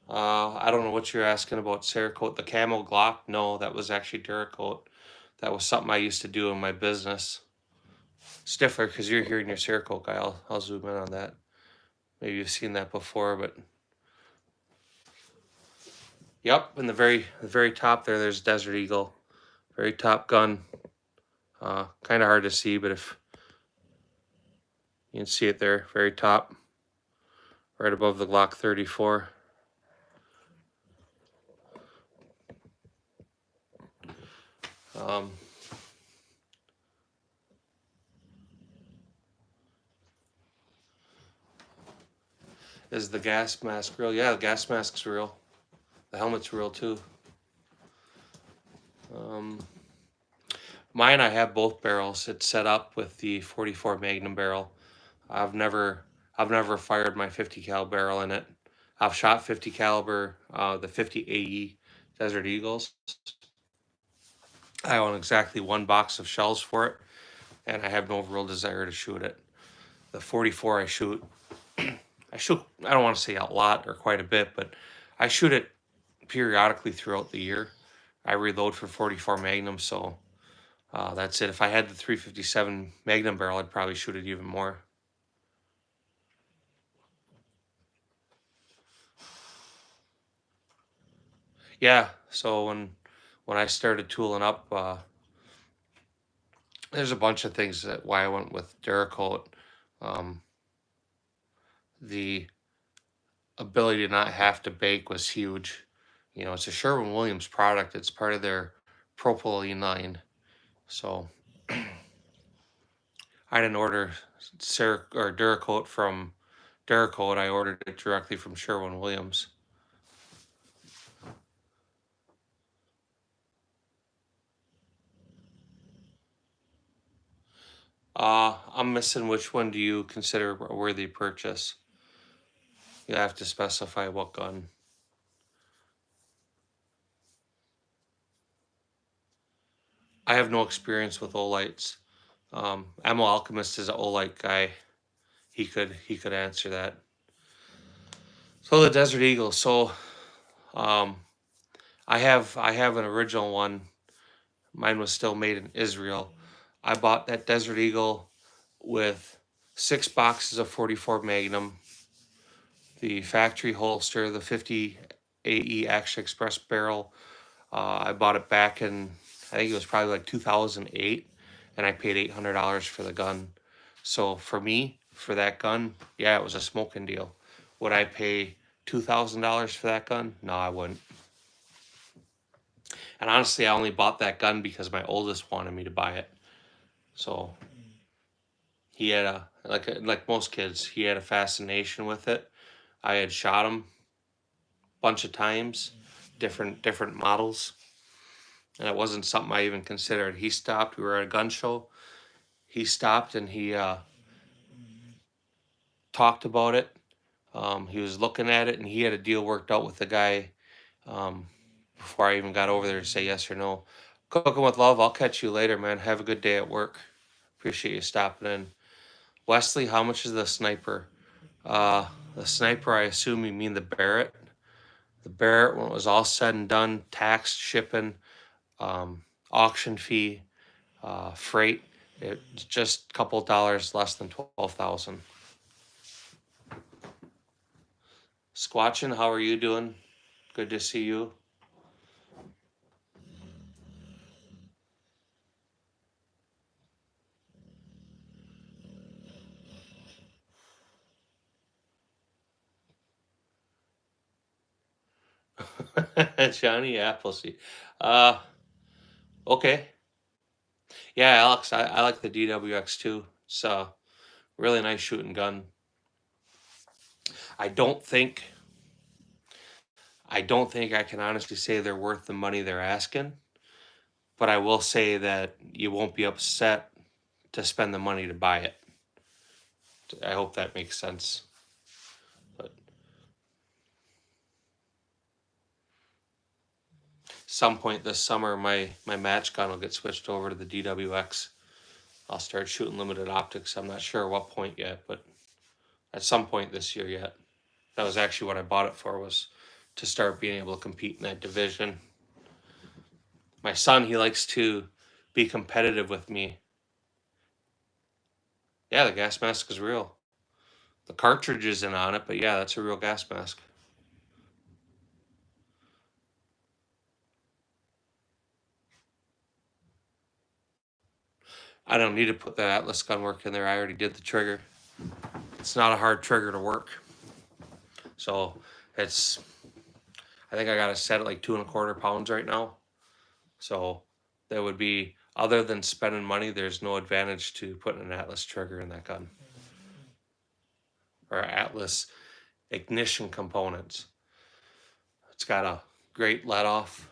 I don't know what you're asking about Cerakote. The Camo Glock? No, that was actually Duracoat. That was something I used to do in my business. Stifler, because you're here in your Cerakote guy. I'll zoom in on that. Maybe you've seen that before, but yep, in the very top there's Desert Eagle, very top gun. Kind of hard to see, but if you can see it there, very top, right above the Glock 34. Is the gas mask real? Yeah, the gas mask's real. The helmet's real too. Mine, I have both barrels. It's set up with the 44 Magnum barrel. I've never fired my 50 cal barrel in it. I've shot 50 caliber, the 50 AE Desert Eagles. I own exactly one box of shells for it, and I have no real desire to shoot it. The 44 I shoot, I don't want to say a lot or quite a bit, but I shoot it periodically throughout the year. I reload for 44 Magnum, so that's it. If I had the 357 Magnum barrel, I'd probably shoot it even more. Yeah, so when I started tooling up, there's a bunch of things that why I went with Duracoat. The ability to not have to bake was huge. You know, it's a Sherwin-Williams product. It's part of their propylene line. So I didn't order Duracoat from Duracoat. I ordered it directly from Sherwin-Williams. I'm missing which one do you consider a worthy purchase? You have to specify what gun. I have no experience with Olights. Ammo Alchemist is an Olight guy. He could answer that. So the Desert Eagle. So I have an original one. Mine was still made in Israel. I bought that Desert Eagle with 6 boxes of 44 Magnum, the factory holster, the 50 AE Action Express barrel. I bought it back in, I think it was probably like 2008, and I paid $800 for the gun. So for me, for that gun, yeah, it was a smoking deal. Would I pay $2,000 for that gun? No, I wouldn't. And honestly, I only bought that gun because my oldest wanted me to buy it. So he had a like most kids, he had a fascination with it. I had shot him a bunch of times, different models, and it wasn't something I even considered. He stopped. We were at a gun show. He stopped and he talked about it. He was looking at it, and he had a deal worked out with the guy um, before I even got over there to say yes or no. Cooking with love. I'll catch you later, man. Have a good day at work. Appreciate you stopping in. Wesley, how much is the sniper? The sniper, I assume you mean the Barrett. The Barrett, when it was all said and done, tax, shipping, auction fee, freight, it's just a couple dollars less than 12,000. Squatchin, how are you doing? Good to see you. Johnny Appleseed. Uh, okay. Yeah, Alex, I like the DWX too. It's a really nice shooting gun. I don't think I don't think I can honestly say they're worth the money they're asking, but I will say that you won't be upset to spend the money to buy it. I hope that makes sense. But some point this summer, my match gun will get switched over to the DWX. I'll start shooting limited optics. I'm not sure what point yet, but at some point this year yet. That was actually what I bought it for, was to start being able to compete in that division. My son, he likes to be competitive with me. Yeah, the gas mask is real. The cartridge isn't on it, but yeah, that's a real gas mask. I don't need to put that Atlas gun work in there. I already did the trigger. It's not a hard trigger to work. So it's, I think I got it set at like 2.25 pounds right now. So that would be, other than spending money, there's no advantage to putting an Atlas trigger in that gun. Or Atlas ignition components. It's got a great let off.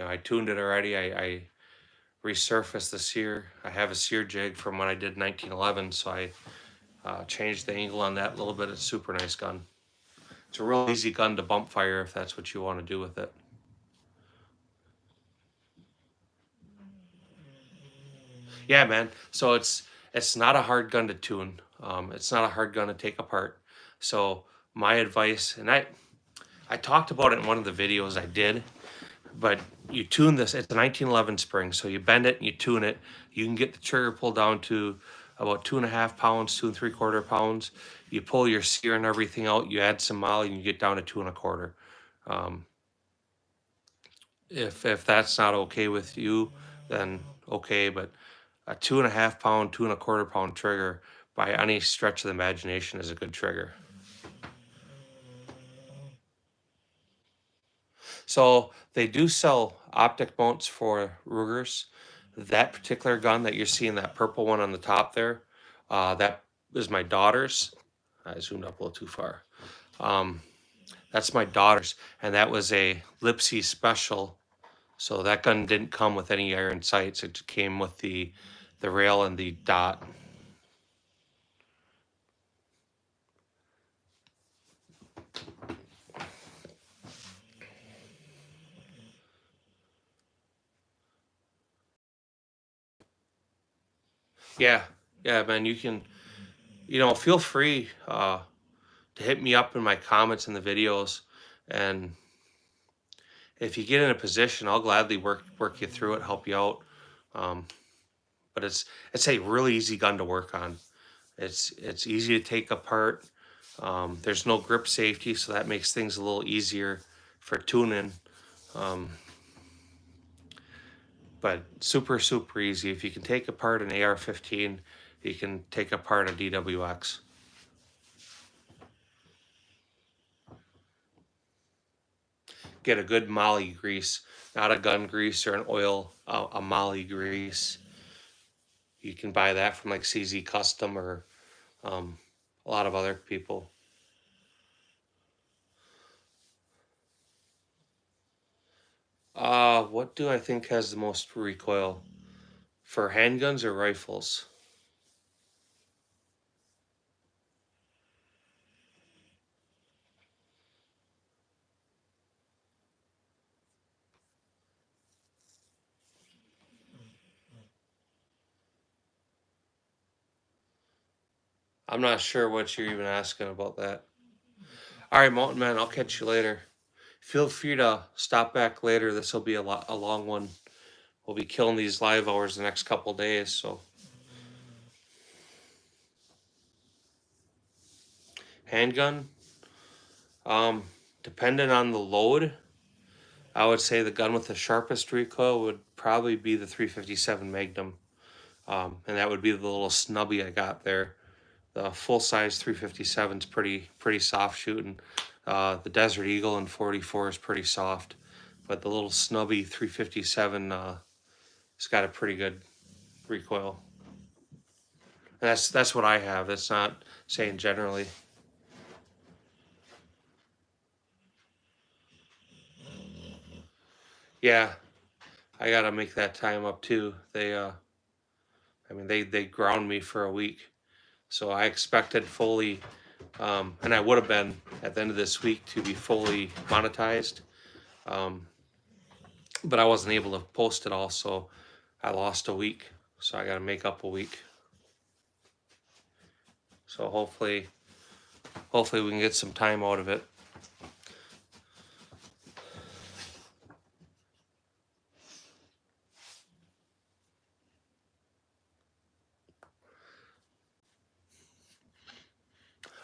I tuned it already. I resurfaced the sear. I have a sear jig from when I did 1911, so I changed the angle on that a little bit. It's a super nice gun. It's a real easy gun to bump fire if that's what you want to do with it. Yeah, man. So it's not a hard gun to tune. It's not a hard gun to take apart. So my advice, and I talked about it in one of the videos I did, but you tune this. It's a 1911 spring, so you bend it and you tune it. You can get the trigger pulled down to about 2.5 pounds, 2.75 pounds. You pull your sear and everything out. You add some molly, and you get down to 2.25. If that's not okay with you, then okay. But a 2.5 pound, 2.25 pound trigger, by any stretch of the imagination, is a good trigger. So they do sell optic mounts for Rugers. That particular gun that you're seeing, that purple one on the top there, that is my daughter's. I zoomed up a little too far. That's my daughter's, and that was a Lipsy special. So that gun didn't come with any iron sights. It came with the rail and the dot. Yeah, yeah, man. You can, feel free to hit me up in my comments in the videos, and if you get in a position, I'll gladly work you through it, help you out. But it's a really easy gun to work on. It's easy to take apart. There's no grip safety, so that makes things a little easier for tuning. But super easy. If you can take apart an AR-15, you can take apart a DWX. get a good molly grease, not a gun grease or an oil, a molly grease. You can buy that from like CZ Custom or a lot of other people. What do I think has the most recoil? For handguns or rifles? I'm not sure what you're even asking about that. All right, Mountain Man, I'll catch you later. Feel free to stop back later. This will be a long one. We'll be killing these live hours the next couple days, so. Handgun, depending on the load, I would say the gun with the sharpest recoil would probably be the 357 Magnum. And that would be the little snubby I got there. The full size 357 is pretty soft shooting. The Desert Eagle in 44 is pretty soft, but the little snubby 357 it's got a pretty good recoil. And that's what I have. That's not saying generally. Yeah, I gotta make that time up too. They ground me for a week, so I expected fully, and I would have been at the end of this week to be fully monetized, but I wasn't able to post it all, so I lost a week. So I gotta make up a week. So hopefully we can get some time out of it.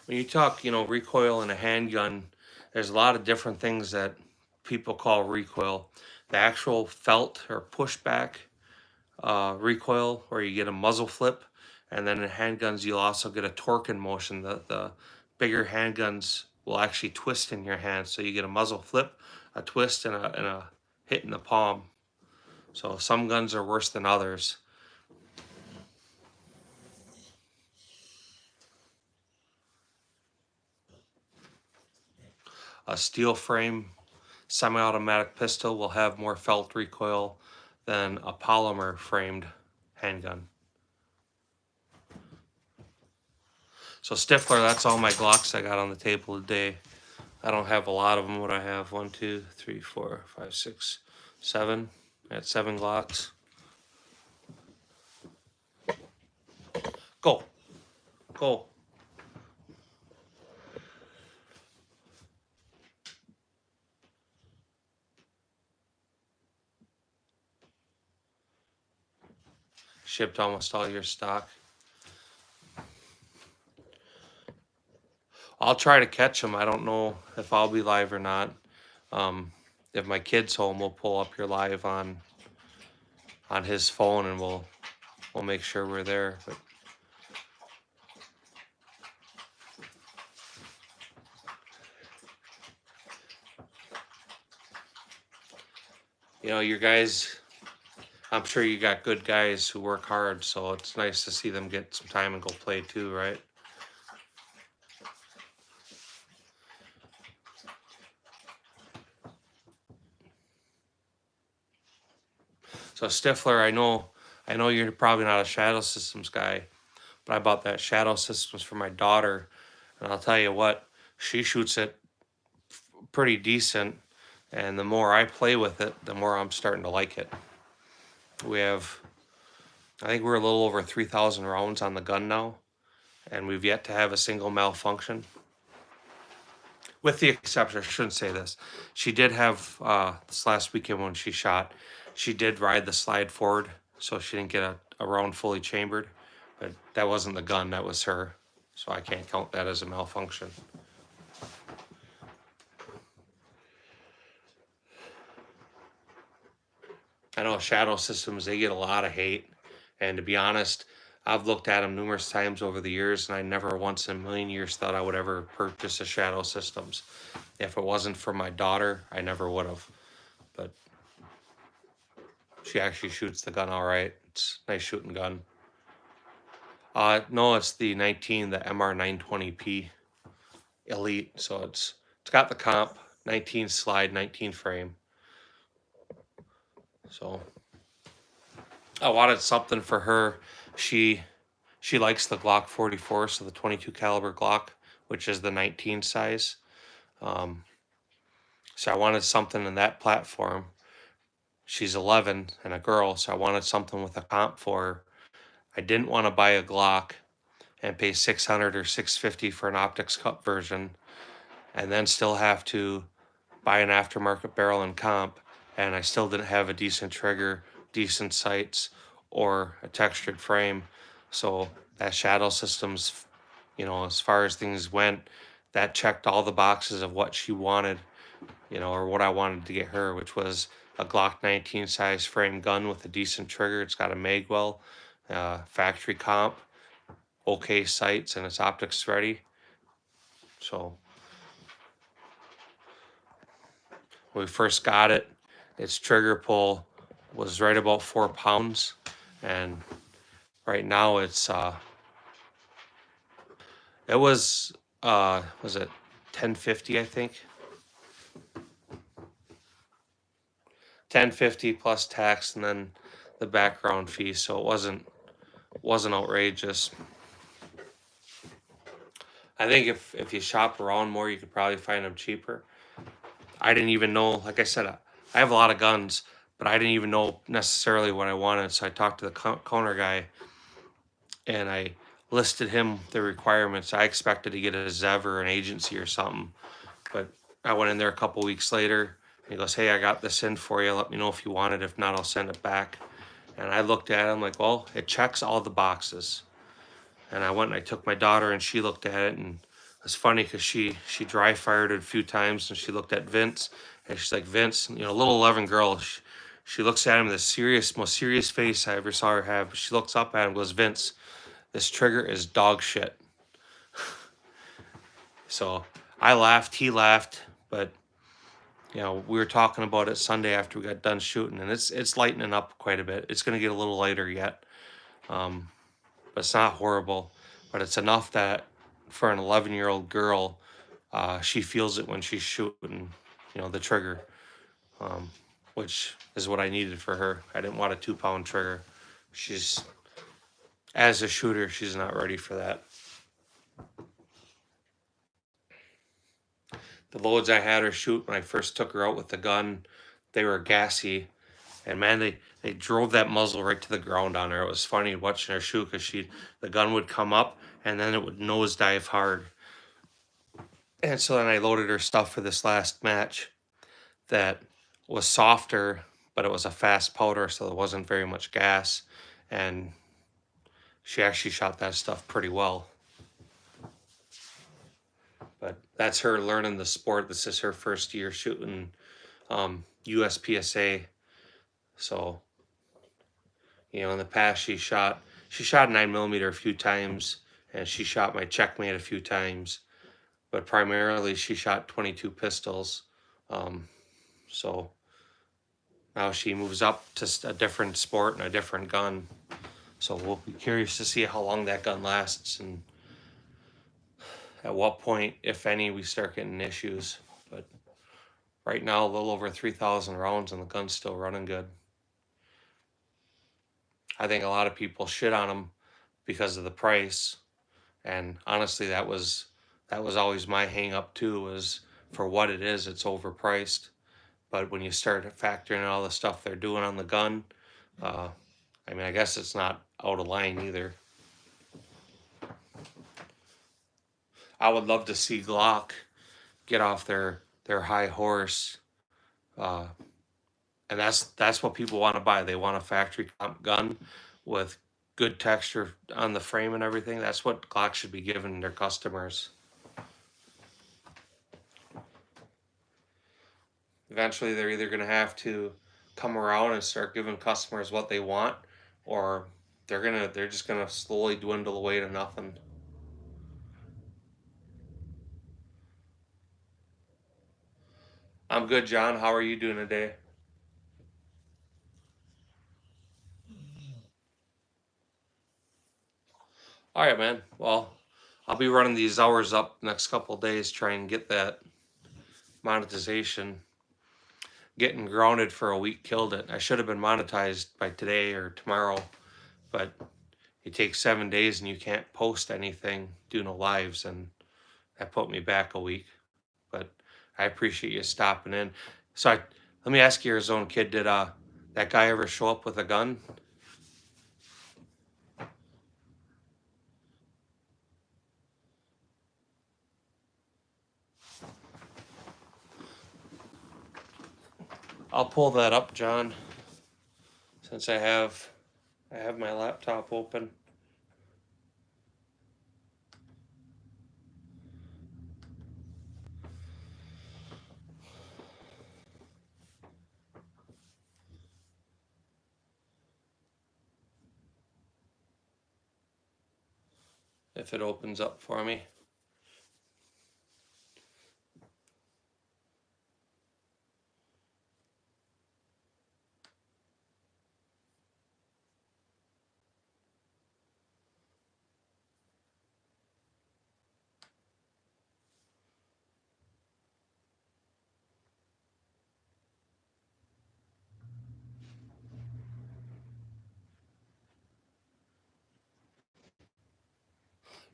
When you talk, recoil in a handgun, there's a lot of different things that people call recoil. The actual felt or pushback recoil, where you get a muzzle flip, and then in handguns you'll also get a torquing motion. The bigger handguns will actually twist in your hand, so you get a muzzle flip, a twist, and a hit in the palm. So some guns are worse than others. A steel frame semi-automatic pistol will have more felt recoil than a polymer framed handgun. So Stifler, that's all my Glocks I got on the table today. I don't have a lot of them. What I have, 1, 2, 3, 4, 5, 6, 7. I had 7 Glocks. Go. Go. Shipped almost all your stock. I'll try to catch them. I don't know if I'll be live or not. If my kid's home, we'll pull up your live on his phone, and we'll make sure we're there. But your guys, I'm sure you got good guys who work hard, so it's nice to see them get some time and go play too, right? So Stifler, I know you're probably not a Shadow Systems guy, but I bought that Shadow Systems for my daughter, and I'll tell you what, she shoots it pretty decent, and the more I play with it, the more I'm starting to like it. I think we're a little over 3,000 rounds on the gun now, and we've yet to have a single malfunction. With the exception, I shouldn't say this. She did have, this last weekend when she shot, she did ride the slide forward, so she didn't get a round fully chambered. But that wasn't the gun, that was her. So I can't count that as a malfunction. I know Shadow Systems, they get a lot of hate. And to be honest, I've looked at them numerous times over the years, and I never once in a million years thought I would ever purchase a Shadow Systems. If it wasn't for my daughter, I never would have. But she actually shoots the gun all right. It's a nice shooting gun. No, it's the MR 920p Elite. So it's got the comp, 19 slide, 19 frame. So I wanted something for her. She likes the Glock 44, so the 22 caliber Glock, which is the 19 size. So I wanted something in that platform. She's 11 and a girl, so I wanted something with a comp for her. I didn't want to buy a Glock and pay 600 or 650 for an optics cut version, and then still have to buy an aftermarket barrel and comp, and I still didn't have a decent trigger, decent sights, or a textured frame. So that Shadow Systems, you know, as far as things went, that checked all the boxes of what she wanted, you know, or what I wanted to get her, which was a Glock 19 size frame gun with a decent trigger. It's got a magwell, factory comp, okay sights, and it's optics ready. So when we first got it, its trigger pull was right about 4 pounds, and right now it's it was it 1050, I think. 1050 plus tax and then the background fee, so it wasn't outrageous. I think if you shop around more, you could probably find them cheaper. I didn't even know, like I said, I have a lot of guns, but I didn't even know necessarily what I wanted. So I talked to the counter guy, and I listed him the requirements. I expected to get a ZEV or an agency or something, but I went in there a couple weeks later. And he goes, "Hey, I got this in for you. Let me know if you want it. If not, I'll send it back." And I looked at it. I'm like, "Well, it checks all the boxes." And I went and I took my daughter, and she looked at it, and it's funny because she dry fired it a few times, and she looked at Vince, and she's like, "Vince, you know, little 11 girl." She looks at him with the most serious face I ever saw her have. She looks up at him and goes, "Vince, this trigger is dog shit." So I laughed, he laughed, but you know, we were talking about it Sunday after we got done shooting, and it's lightening up quite a bit. It's going to get a little lighter yet, but it's not horrible. But it's enough that for an 11-year-old girl, she feels it when she's shooting, you know, the trigger, which is what I needed for her. I didn't want a 2-pound trigger. As a shooter, she's not ready for that. The loads I had her shoot when I first took her out with the gun, they were gassy, and man, they drove that muzzle right to the ground on her. It was funny watching her shoot because the gun would come up and then it would nosedive hard. And so then I loaded her stuff for this last match that was softer, but it was a fast powder, so there wasn't very much gas, and she actually shot that stuff pretty well. But that's her learning the sport. This is her first year shooting USPSA. So, you know, in the past she shot 9mm a few times, and she shot my checkmate a few times, but primarily she shot 22 pistols. So now she moves up to a different sport and a different gun. So we'll be curious to see how long that gun lasts and at what point, if any, we start getting issues. But right now, a little over 3,000 rounds and the gun's still running good. I think a lot of people shit on them because of the price. And honestly, that was always my hang up too, was for what it is, it's overpriced. But when you start factoring in all the stuff they're doing on the gun, I mean, I guess it's not out of line either. I would love to see Glock get off their high horse, and that's what people want to buy. They want a factory comp gun with good texture on the frame and everything. That's what Glock should be giving their customers. Eventually, they're either going to have to come around and start giving customers what they want, or they're just gonna slowly dwindle away to nothing. I'm good, John. How are you doing today? All right, man. Well, I'll be running these hours up next couple of days, trying to get that monetization. Getting grounded for a week killed it. I should have been monetized by today or tomorrow, but it takes 7 days and you can't post anything, do no lives, and that put me back a week. But I appreciate you stopping in. So let me ask you, Arizona kid, did that guy ever show up with a gun? I'll pull that up, John, since I have my laptop open. If it opens up for me.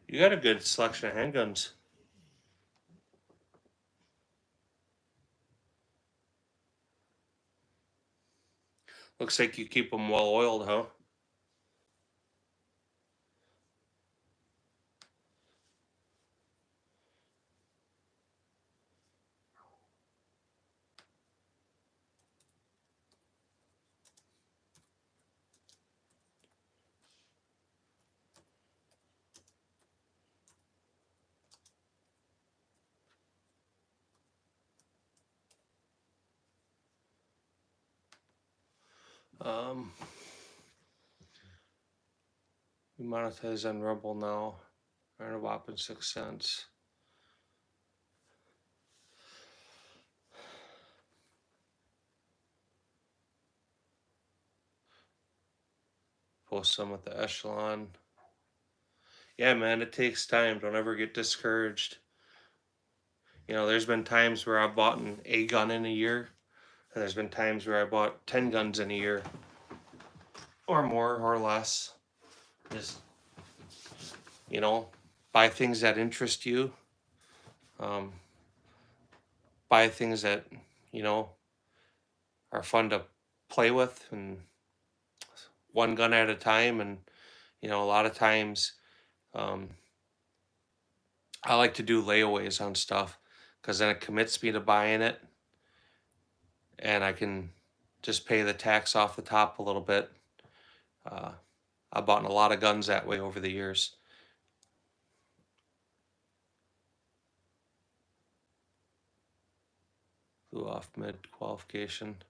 You got a good selection of handguns. Looks like you keep them well oiled, huh? We monetize on Rumble now. Earn a whopping 6 cents. Post some with the echelon. Yeah, man, it takes time. Don't ever get discouraged. You know, there's been times where I've bought a gun in a year, and there's been times where I bought 10 guns in a year, or more or less. Just, you know, buy things that interest you. Buy things that, you know, are fun to play with, and one gun at a time. And, you know, a lot of times, I like to do layaways on stuff because then it commits me to buying it, and I can just pay the tax off the top a little bit. I've bought a lot of guns that way over the years. Flew off mid qualification.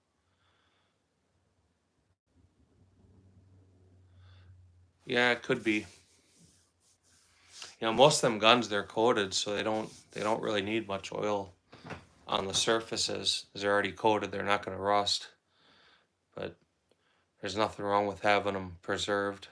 Yeah, it could be. You know, most of them guns, they're coated, so they don't really need much oil on the surfaces. They're already coated, they're not going to rust. But there's nothing wrong with having them preserved.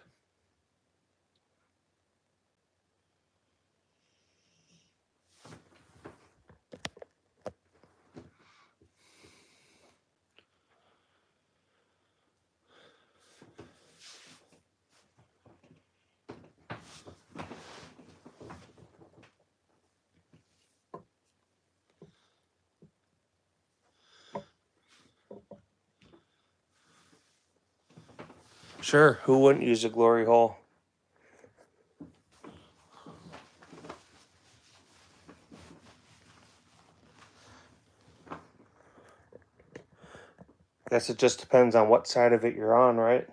Sure, who wouldn't use a glory hole? Guess it just depends on what side of it you're on, right?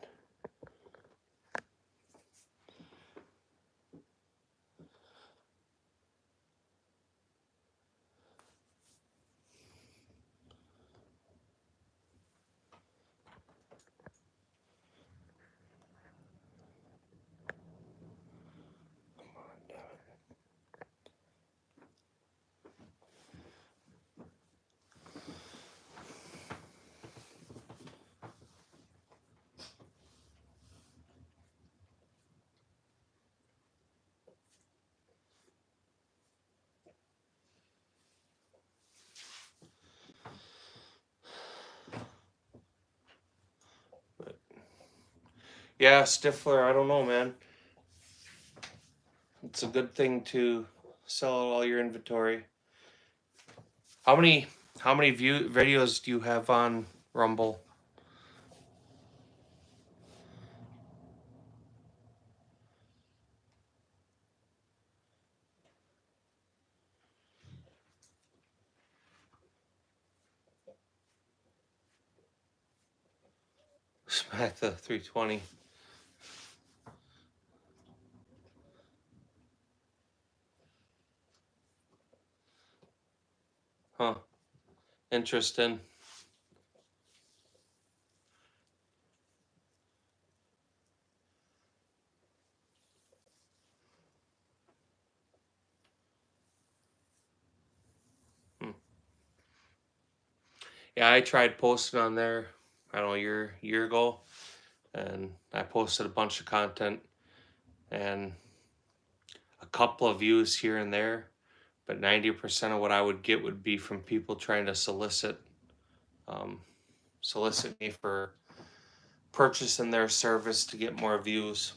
Yeah, Stifler, I don't know, man. It's a good thing to sell all your inventory. How many videos do you have on Rumble? Smack the 320. Huh. Interesting. Hmm. Yeah, I tried posting on there, I don't know, year ago, and I posted a bunch of content and a couple of views here and there, but 90% of what I would get would be from people trying to solicit me for purchasing their service to get more views.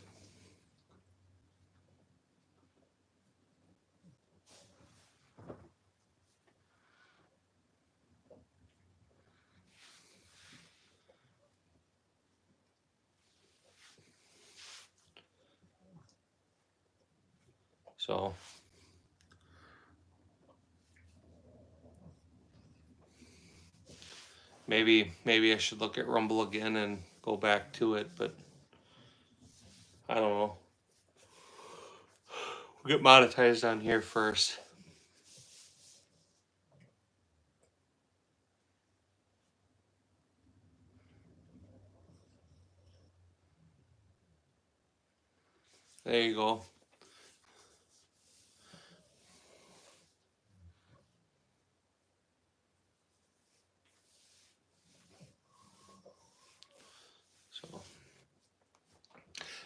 So maybe I should look at Rumble again and go back to it, but I don't know. We'll get monetized on here first. There you go.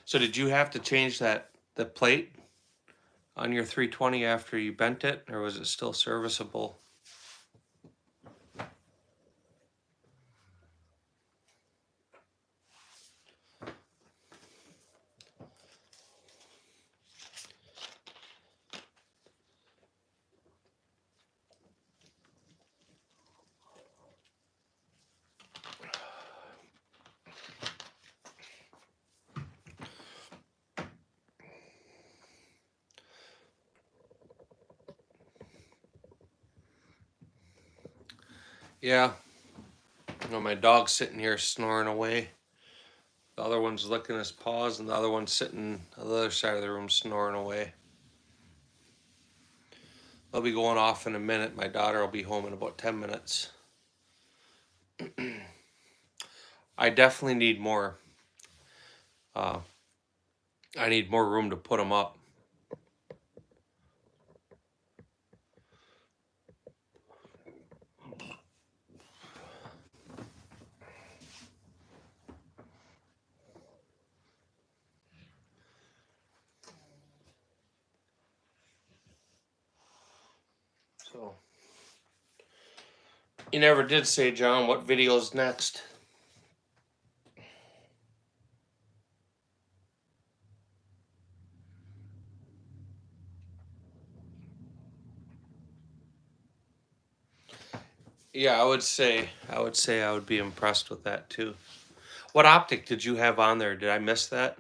So did you have to change the plate on your 320 after you bent it, or was it still serviceable? Yeah. You know, my dog's sitting here snoring away. The other one's licking his paws, and the other one's sitting on the other side of the room snoring away. They'll be going off in a minute. My daughter will be home in about 10 minutes. I definitely need more. I need more room to put them up. So, you never did say, John, what video's next? Yeah, I would say I would be impressed with that too. What optic did you have on there? Did I miss that?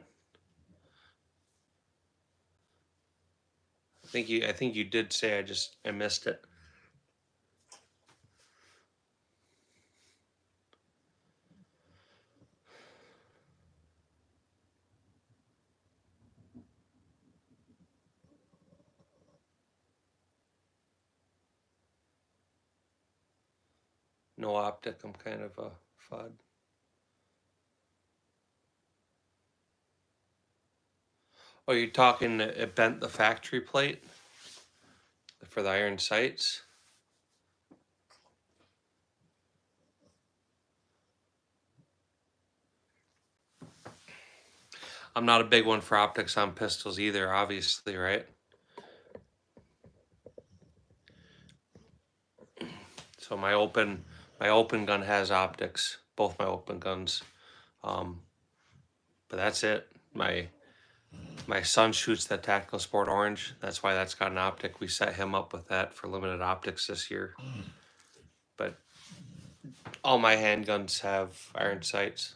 I think you did say, I missed it. No optic. I'm kind of a FUD. Oh, you're talking it bent the factory plate for the iron sights? I'm not a big one for optics on pistols either, obviously, right? So my open gun has optics, both my open guns. But that's it. My son shoots that Tactical Sport Orange. That's why that's got an optic. We set him up with that for limited optics this year. But all my handguns have iron sights.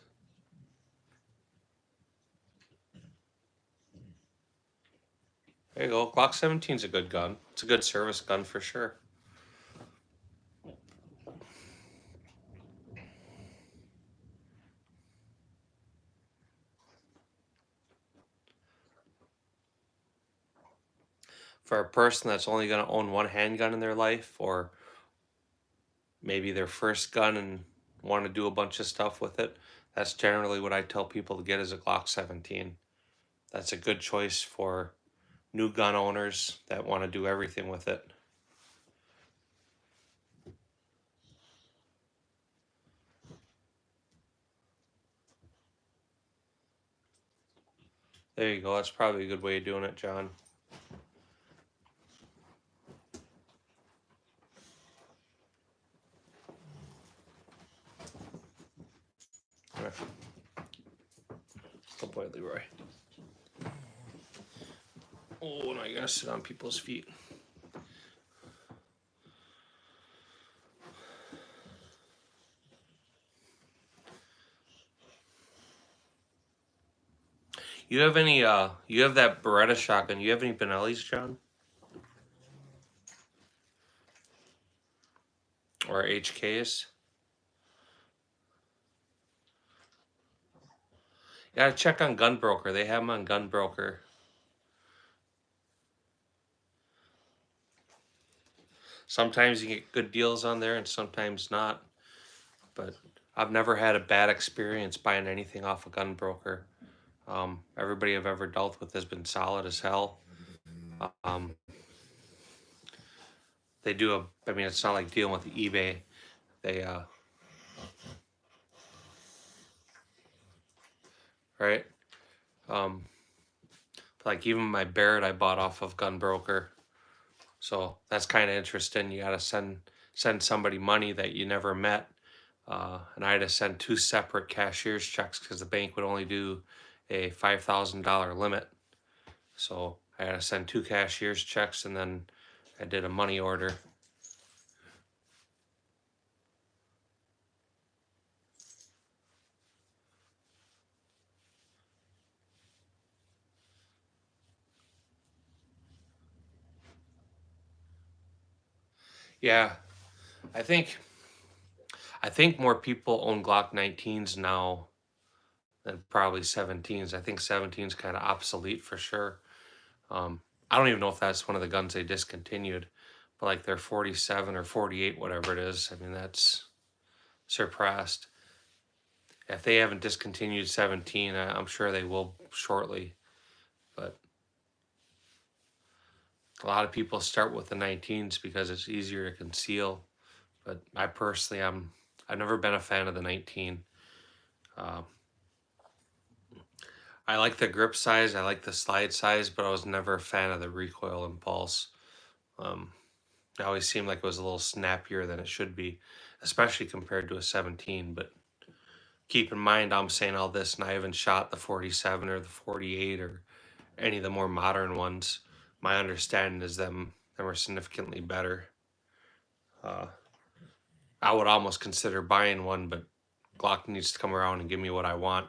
There you go. Glock 17 is a good gun. It's a good service gun for sure. For a person that's only going to own one handgun in their life, or maybe their first gun and want to do a bunch of stuff with it, that's generally what I tell people to get is a Glock 17. That's a good choice for new gun owners that want to do everything with it. There you go. That's probably a good way of doing it, John. Good boy, Leroy. Oh, now you're gonna sit on people's feet. You have any, you have that Beretta shotgun. You have any Benellis, John? Or HKs? You gotta check on Gunbroker. They have them on Gunbroker. Sometimes you get good deals on there and sometimes not. But I've never had a bad experience buying anything off a Gunbroker. Everybody I've ever dealt with has been solid as hell. They do I mean, it's not like dealing with eBay. They, right? Like even my Barrett I bought off of Gunbroker. So that's kind of interesting. You gotta send somebody money that you never met. And I had to send 2 separate cashier's checks because the bank would only do a $5,000 limit. So I had to send 2 cashier's checks and then I did a money order. Yeah, I think more people own Glock 19s now than probably 17s. I think 17's kind of obsolete for sure. I don't even know if that's one of the guns they discontinued, but like their 47 or 48, whatever it is, I mean, that's surpassed. If they haven't discontinued 17, I'm sure they will shortly. But a lot of people start with the 19s because it's easier to conceal. But I personally, I've never been a fan of the 19. I like the grip size, I like the slide size, but I was never a fan of the recoil impulse. It always seemed like it was a little snappier than it should be, especially compared to a 17. But keep in mind, I'm saying all this and I haven't shot the 47 or the 48 or any of the more modern ones. My understanding is them are significantly better. I would almost consider buying one, but Glock needs to come around and give me what I want.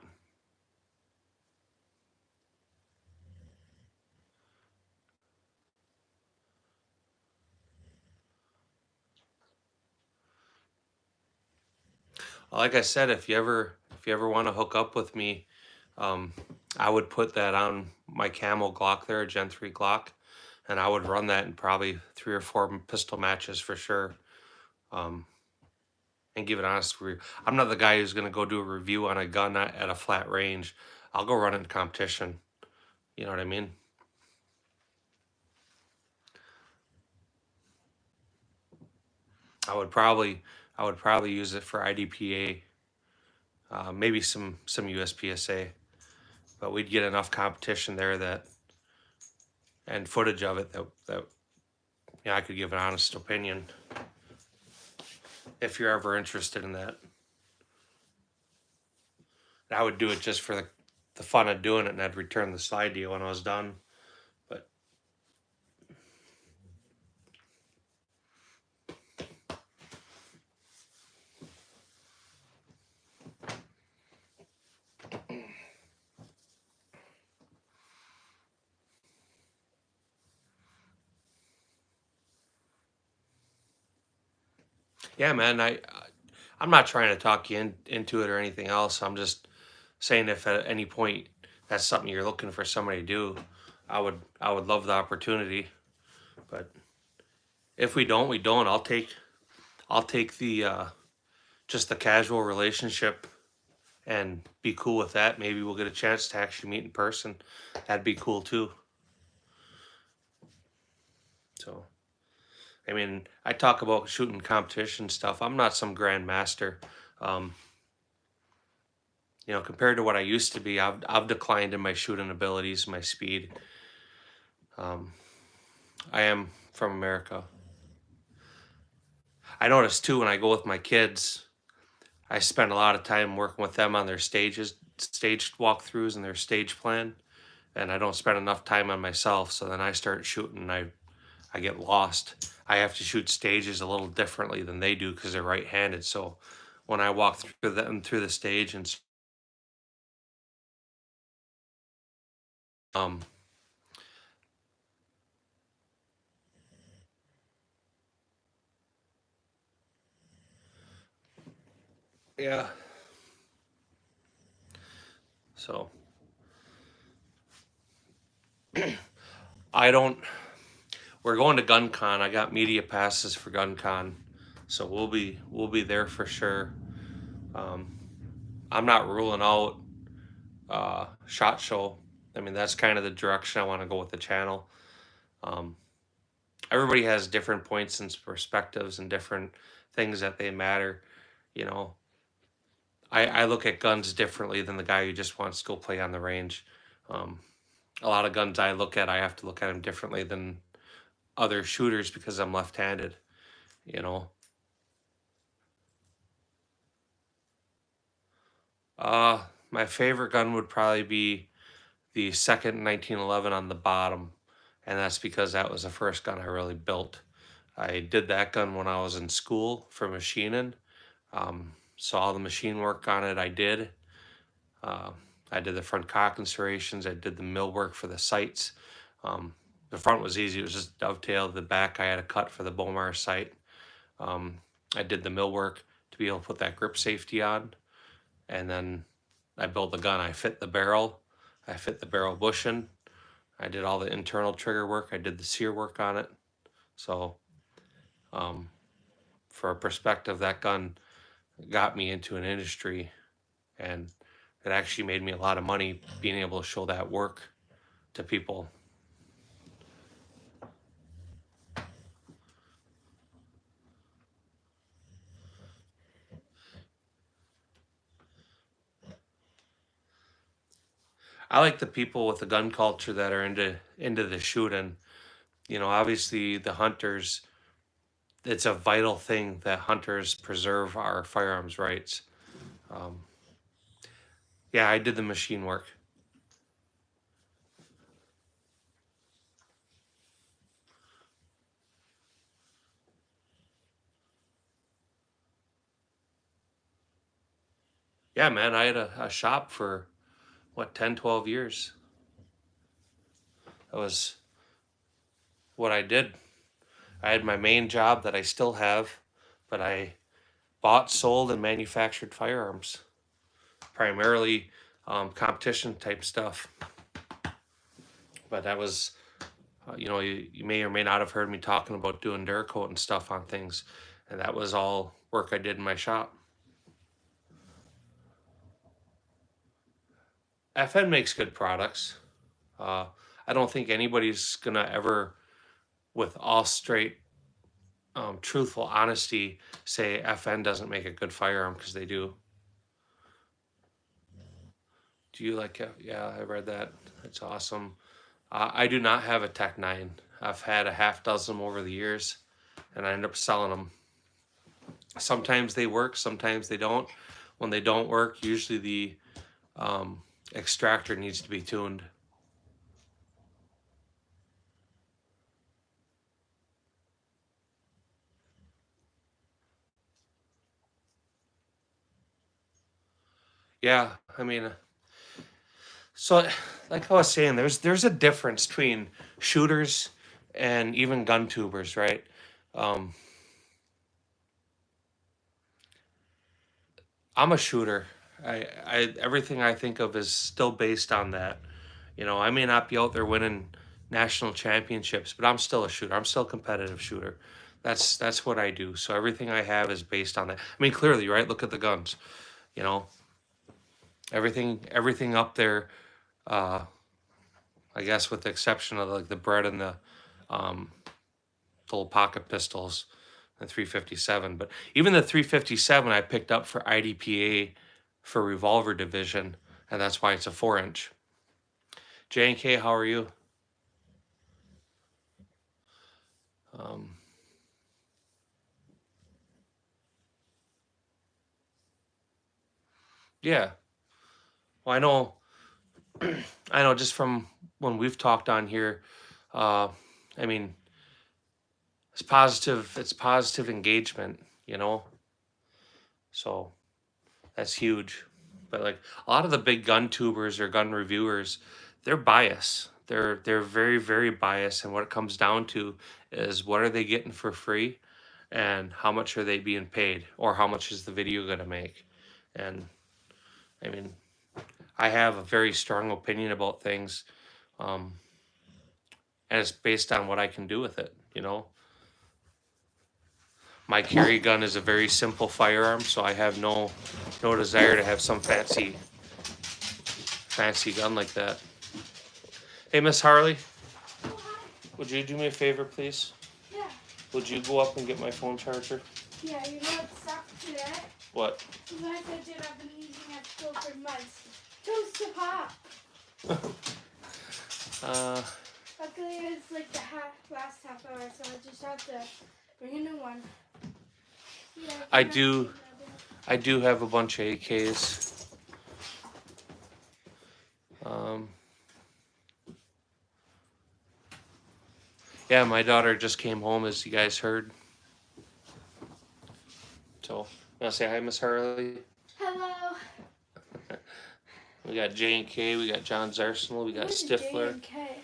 Like I said, if you ever want to hook up with me, I would put that on my Camel Glock there, a Gen 3 Glock, and I would run that in probably 3 or 4 pistol matches for sure. And give an honest review. I'm not the guy who's gonna go do a review on a gun at a flat range. I'll go run in competition. You know what I mean? I would probably use it for IDPA, maybe some USPSA, but we'd get enough competition there and footage of it that I could give an honest opinion if you're ever interested in that. I would do it just for the fun of doing it, and I'd return the slide to you when I was done. But yeah, man, I'm not trying to talk you into it or anything else. I'm just saying if at any point that's something you're looking for somebody to do, I would love the opportunity. But if we don't, we don't. I'll take the just the casual relationship and be cool with that. Maybe we'll get a chance to actually meet in person. That'd be cool too. So, I mean, I talk about shooting competition stuff. I'm not some grandmaster. Um, compared to what I used to be, I've declined in my shooting abilities, my speed. Um, I am from America. I notice too when I go with my kids, I spend a lot of time working with them on their stage walkthroughs and their stage plan, and I don't spend enough time on myself. So then I start shooting, and I get lost. I have to shoot stages a little differently than they do because they're right-handed. So when I walk through them through the stage and um yeah, so I don't. We're going to GunCon. I got media passes for GunCon, so we'll be there for sure. Um, I'm not ruling out SHOT Show. I mean, that's kind of the direction I want to go with the channel. Um, Everybody has different points and perspectives and different things that they matter. You know, I look at guns differently than the guy who just wants to go play on the range. Um, a lot of guns I look at, I have to look at them differently than other shooters because I'm left-handed. You know, my favorite gun would probably be the second 1911 on the bottom, and that's because that was the first gun I really built. I did that gun when I was in school for machining. So all the machine work on it I did. Uh, I did the front cock serrations. I did the mill work for the sights. Um, the front was easy. It was just dovetail. The back I had a cut for the Bomar sight. Um, I did the mill work to be able to put that grip safety on. And then I built the gun. I fit the barrel. I fit the barrel bushing. I did all the internal trigger work. I did the sear work on it. So um, for a perspective, that gun got me into an industry, and it actually made me a lot of money being able to show that work to people. I like the people with the gun culture that are into the shooting. Obviously the hunters, it's a vital thing that hunters preserve our firearms rights. Um, yeah, I did the machine work. Yeah, man, I had a shop for what, 10, 12 years. That was what I did. I had my main job that I still have, but I bought, sold, and manufactured firearms, primarily competition type stuff. But that was, you may or may not have heard me talking about doing Duracoat and stuff on things, and that was all work I did in my shop. FN makes good products. I don't think anybody's gonna ever, with all straight, truthful honesty, say FN doesn't make a good firearm, because they do. Do you like it? Yeah, I read that. It's awesome. I do not have a Tech 9. I've had a half dozen over the years, and I end up selling them. Sometimes they work, sometimes they don't. When they don't work, usually the extractor needs to be tuned. Yeah, I mean, so like I was saying, there's a difference between shooters and even gun tubers, right? Um, I'm a shooter. I everything I think of is still based on that. You know, I may not be out there winning national championships, but I'm still a shooter. I'm still a competitive shooter. That's what I do. So everything I have is based on that. I mean, clearly, right? Look at the guns. You know, everything up there. Uh, I guess with the exception of like the bread and um, the little pocket pistols, the 357. But even the 357, I picked up for IDPA for revolver division, and that's why it's a 4-inch. J&K, how are you? Um, yeah. Well, I know. I know just from when we've talked on here. Uh, I mean, it's positive. It's positive engagement. You know, so that's huge. But like a lot of the big gun tubers or gun reviewers, they're biased. They're very very biased, and what it comes down to is what are they getting for free, and how much are they being paid, or how much is the video going to make, and I mean, I have a very strong opinion about things, um, and it's based on what I can do with it. You know, my carry gun is a very simple firearm, so I have no desire to have some fancy gun like that. Hey, Miss Harley, would you do me a favor, please? Yeah. Would you go up and get my phone charger? Yeah, you know what sucks today? What? The knife I did, I've been using that still for months. Toast to pop. Luckily, it's like the last half hour, so I just have to bring a new one. Yeah, I do have a bunch of AKs. Yeah, my daughter just came home, as you guys heard. So, you want to say hi, Miss Harley? Hello. We got J&K, we got John's Arsenal, we got Who's Stifler. J&K?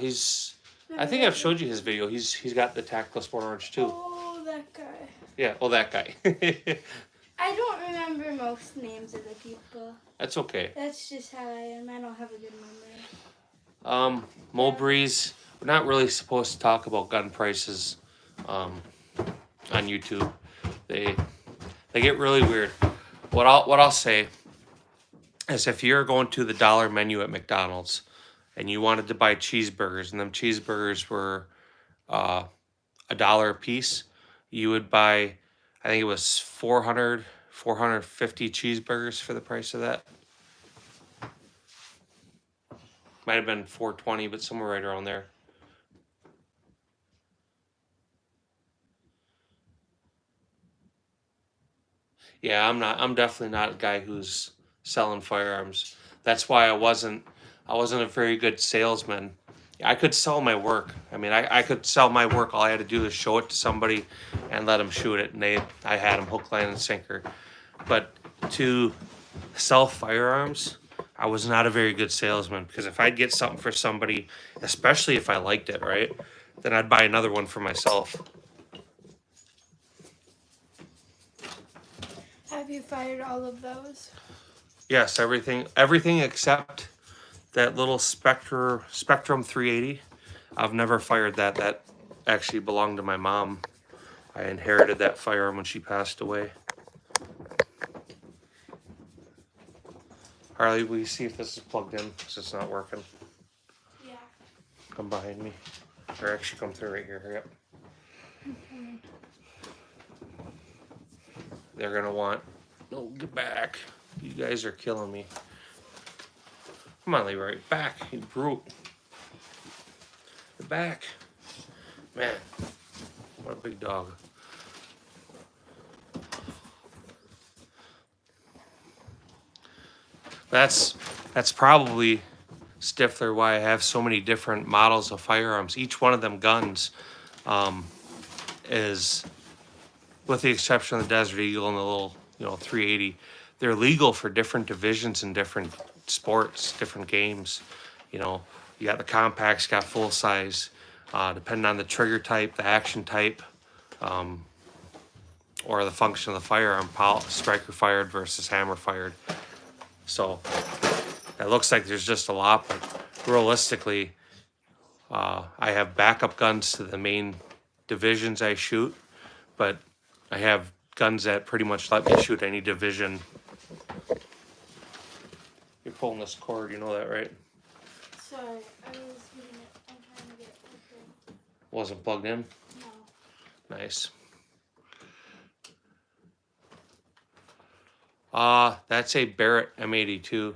He's. I think I've showed you his video. He's got the tactical sport orange too. Oh, that guy. Yeah, oh that guy. I don't remember most names of the people. That's okay. That's just how I am. I don't have a good memory. Mulberries. We're not really supposed to talk about gun prices on YouTube. They get really weird. What I'll say is if you're going to the dollar menu at McDonald's and you wanted to buy cheeseburgers, and them cheeseburgers were $1 a piece, you would buy, I think it was 450 cheeseburgers for the price of that. Might have been 420, but somewhere right around there. Yeah, I'm definitely not a guy who's selling firearms. That's why I wasn't a very good salesman. I could sell my work. I mean, I could sell my work. All I had to do is show it to somebody and let them shoot it, and I had them hook, line, and sinker. But to sell firearms, I was not a very good salesman, because if I'd get something for somebody, especially if I liked it, right, then I'd buy another one for myself. Have you fired all of those? Yes, everything except that little Spectrum 380. I've never fired that. That actually belonged to my mom. I inherited that firearm when she passed away. Harley, will you see if this is plugged in? Because it's not working. Yeah. Come behind me. Or actually come through right here. Hurry up. Okay. They're going to want... No, get back. You guys are killing me. Come on, Leroy. Back, you brute. The back. Man, what a big dog. That's That's probably, Stifler, why I have so many different models of firearms. Each one of them guns is, with the exception of the Desert Eagle and the little, 380, they're legal for different divisions and different sports, different games. You got the compacts, got full size, depending on the trigger type, the action type, or the function of the firearm, striker fired versus hammer fired. So it looks like there's just a lot, but realistically, I have backup guns to the main divisions I shoot, but I have guns that pretty much let me shoot any division. You're pulling this cord, you know that, right? Sorry, I was getting it. I'm trying to get it plugged in. Wasn't plugged in? No. Nice. That's a Barrett M82.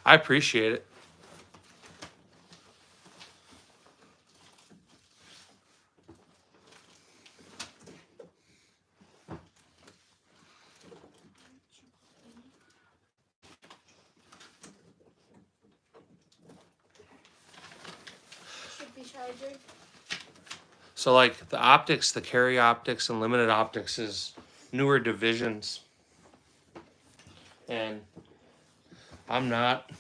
I appreciate it. Should be charging. So like the optics, the carry optics and limited optics is newer divisions. And I'm not,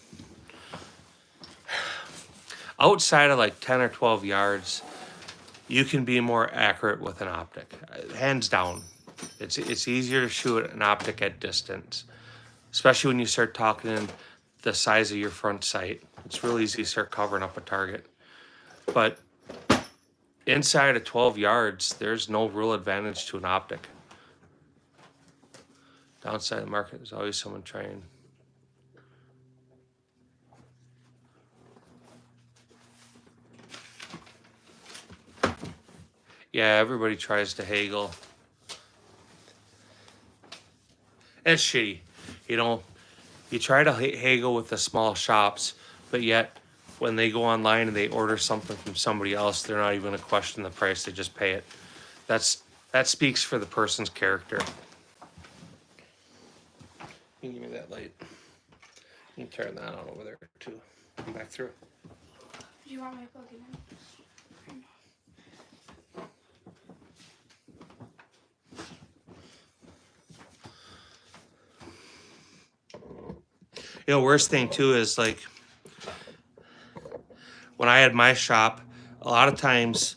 outside of like 10 or 12 yards, you can be more accurate with an optic, hands down. It's easier to shoot an optic at distance, especially when you start talking in the size of your front sight. It's real easy to start covering up a target. But inside of 12 yards, there's no real advantage to an optic. Downside of the market, there's always someone trying. Yeah, everybody tries to haggle. It's shitty. You try to haggle with the small shops, but yet when they go online and they order something from somebody else, they're not even going to question the price. They just pay it. That speaks for the person's character. You can give me that light. You can turn that on over there too. Come back through. Do you want me to plug it in? Worst thing too is like when I had my shop, a lot of times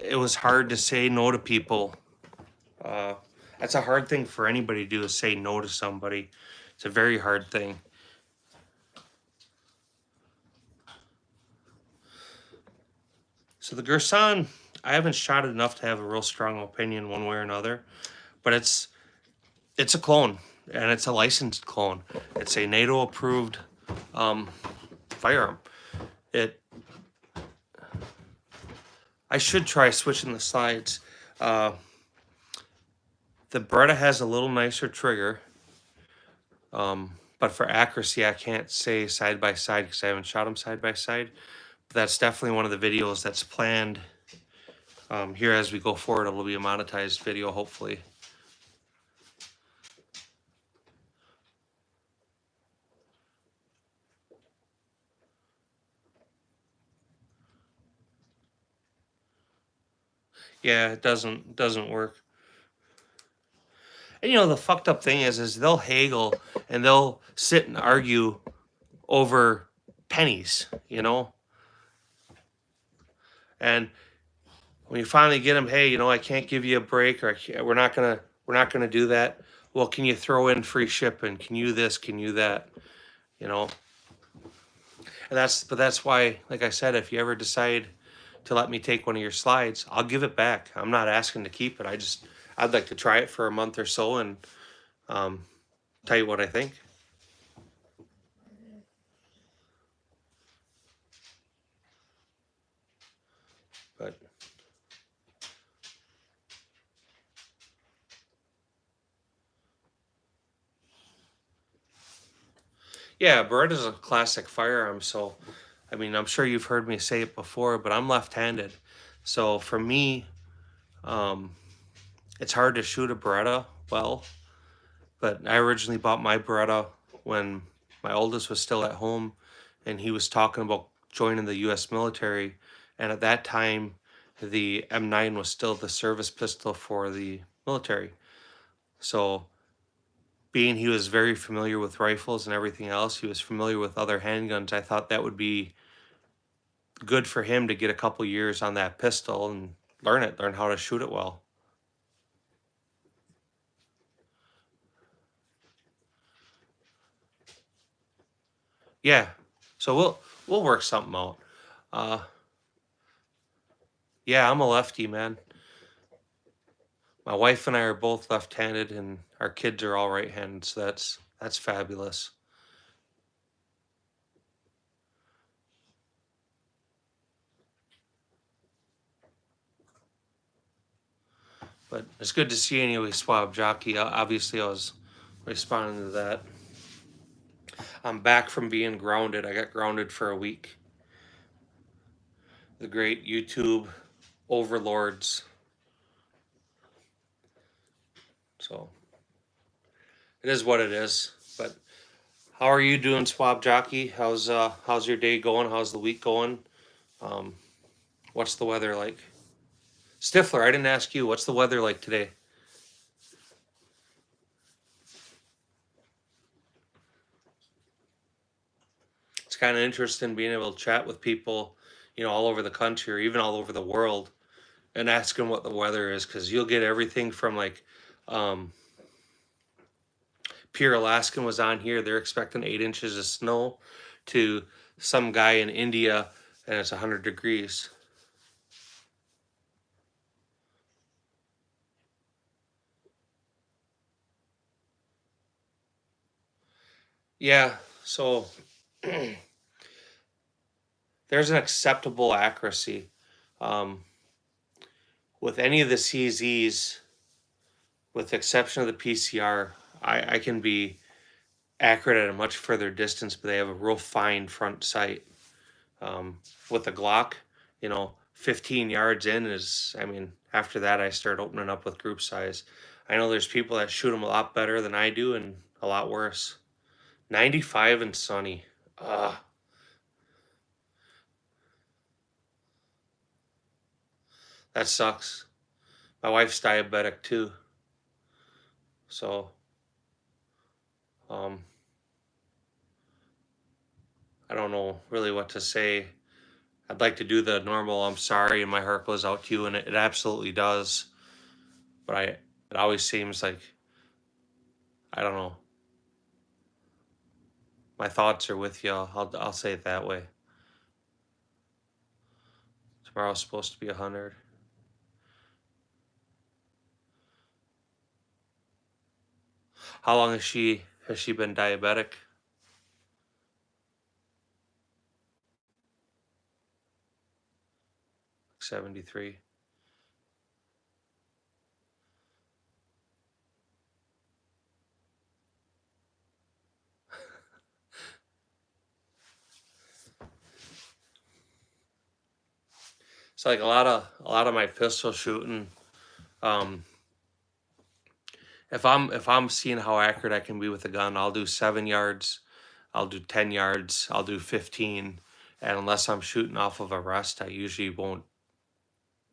it was hard to say no to people. That's a hard thing for anybody to do, is say no to somebody. It's a very hard thing. So the Gerson, I haven't shot it enough to have a real strong opinion one way or another, but it's a clone, and it's a licensed clone. It's a NATO approved firearm. I should try switching the slides. The Beretta has a little nicer trigger, but for accuracy, I can't say side by side because I haven't shot them side by side. But that's definitely one of the videos that's planned here as we go forward. It'll be a monetized video, hopefully. Yeah, it doesn't work. And the fucked up thing is they'll haggle and they'll sit and argue over pennies, And when you finally get them, hey, I can't give you a break, or we're not gonna do that. Well, can you throw in free shipping? Can you this? Can you that? And that's why, like I said, if you ever decide to let me take one of your slides, I'll give it back. I'm not asking to keep it. I'd like to try it for a month or so and tell you what I think. But yeah, Beretta's a classic firearm, so I'm sure you've heard me say it before, but I'm left-handed. So for me, it's hard to shoot a Beretta well, But I originally bought my Beretta when my oldest was still at home, and he was talking about joining the U.S. military. And at that time, the M9 was still the service pistol for the military. So, being he was very familiar with rifles and everything else, he was familiar with other handguns. I thought that would be good for him to get a couple years on that pistol and learn how to shoot it well. Yeah, so we'll work something out. Uh, yeah, I'm a lefty, man. My wife and I are both left-handed, and our kids are all right-handed. So that's fabulous. But it's good to see anyway, Swab Jockey. Obviously, I was responding to that. I'm back from being grounded. I got grounded for a week. The great YouTube overlords. So it is what it is. But how are you doing, Swab Jockey? How's your day going? How's the week going? What's the weather like? Stifler, I didn't ask you. What's the weather like today? It's kind of interesting being able to chat with people, all over the country or even all over the world, and ask them what the weather is, because you'll get everything from like, Pure Alaskan was on here. They're expecting 8 inches of snow, to some guy in India, and it's 100 degrees. Yeah, so there's an acceptable accuracy. With any of the CZs, with the exception of the PCR, I can be accurate at a much further distance, but they have a real fine front sight. With the Glock, 15 yards in is, after that I start opening up with group size. I know there's people that shoot them a lot better than I do and a lot worse. 95 and sunny. That sucks. My wife's diabetic too. So, I don't know really what to say. I'd like to do the normal "I'm sorry" and my heart goes out to you, and it absolutely does. But it always seems like, I don't know. My thoughts are with you. I'll say it that way. Tomorrow's supposed to be 100. How long has she been diabetic? 73. It's like a lot of my pistol shooting. If I'm seeing how accurate I can be with a gun, I'll do 7 yards, I'll do 10 yards, I'll do 15, and unless I'm shooting off of a rest, I usually won't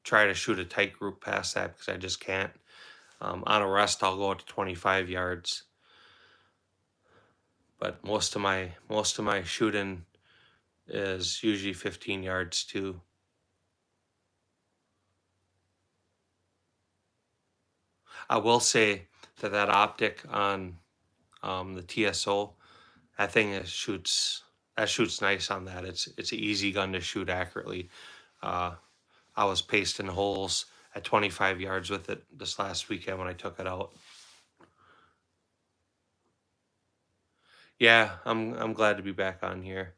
try to shoot a tight group past that, because I just can't. On a rest, I'll go out to 25 yards. But most of my shooting is usually 15 yards too. I will say that optic on the TSO, that thing shoots nice on that. It's an easy gun to shoot accurately. I was pasting holes at 25 yards with it this last weekend when I took it out. Yeah, I'm glad to be back on here.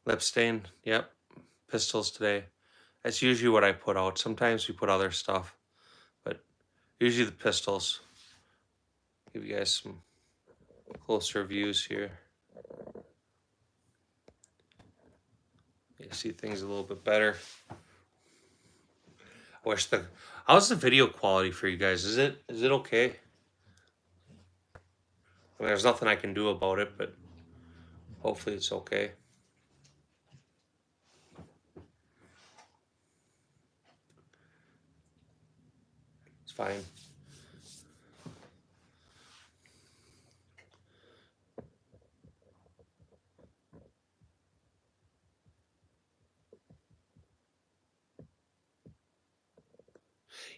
Lip stain, yep. Pistols today. That's usually what I put out. Sometimes we put other stuff, but usually the pistols. Give you guys some closer views here. You see things a little bit better. Wish the how's the video quality for you guys? Is it okay? I mean, there's nothing I can do about it, but hopefully it's okay. It's fine.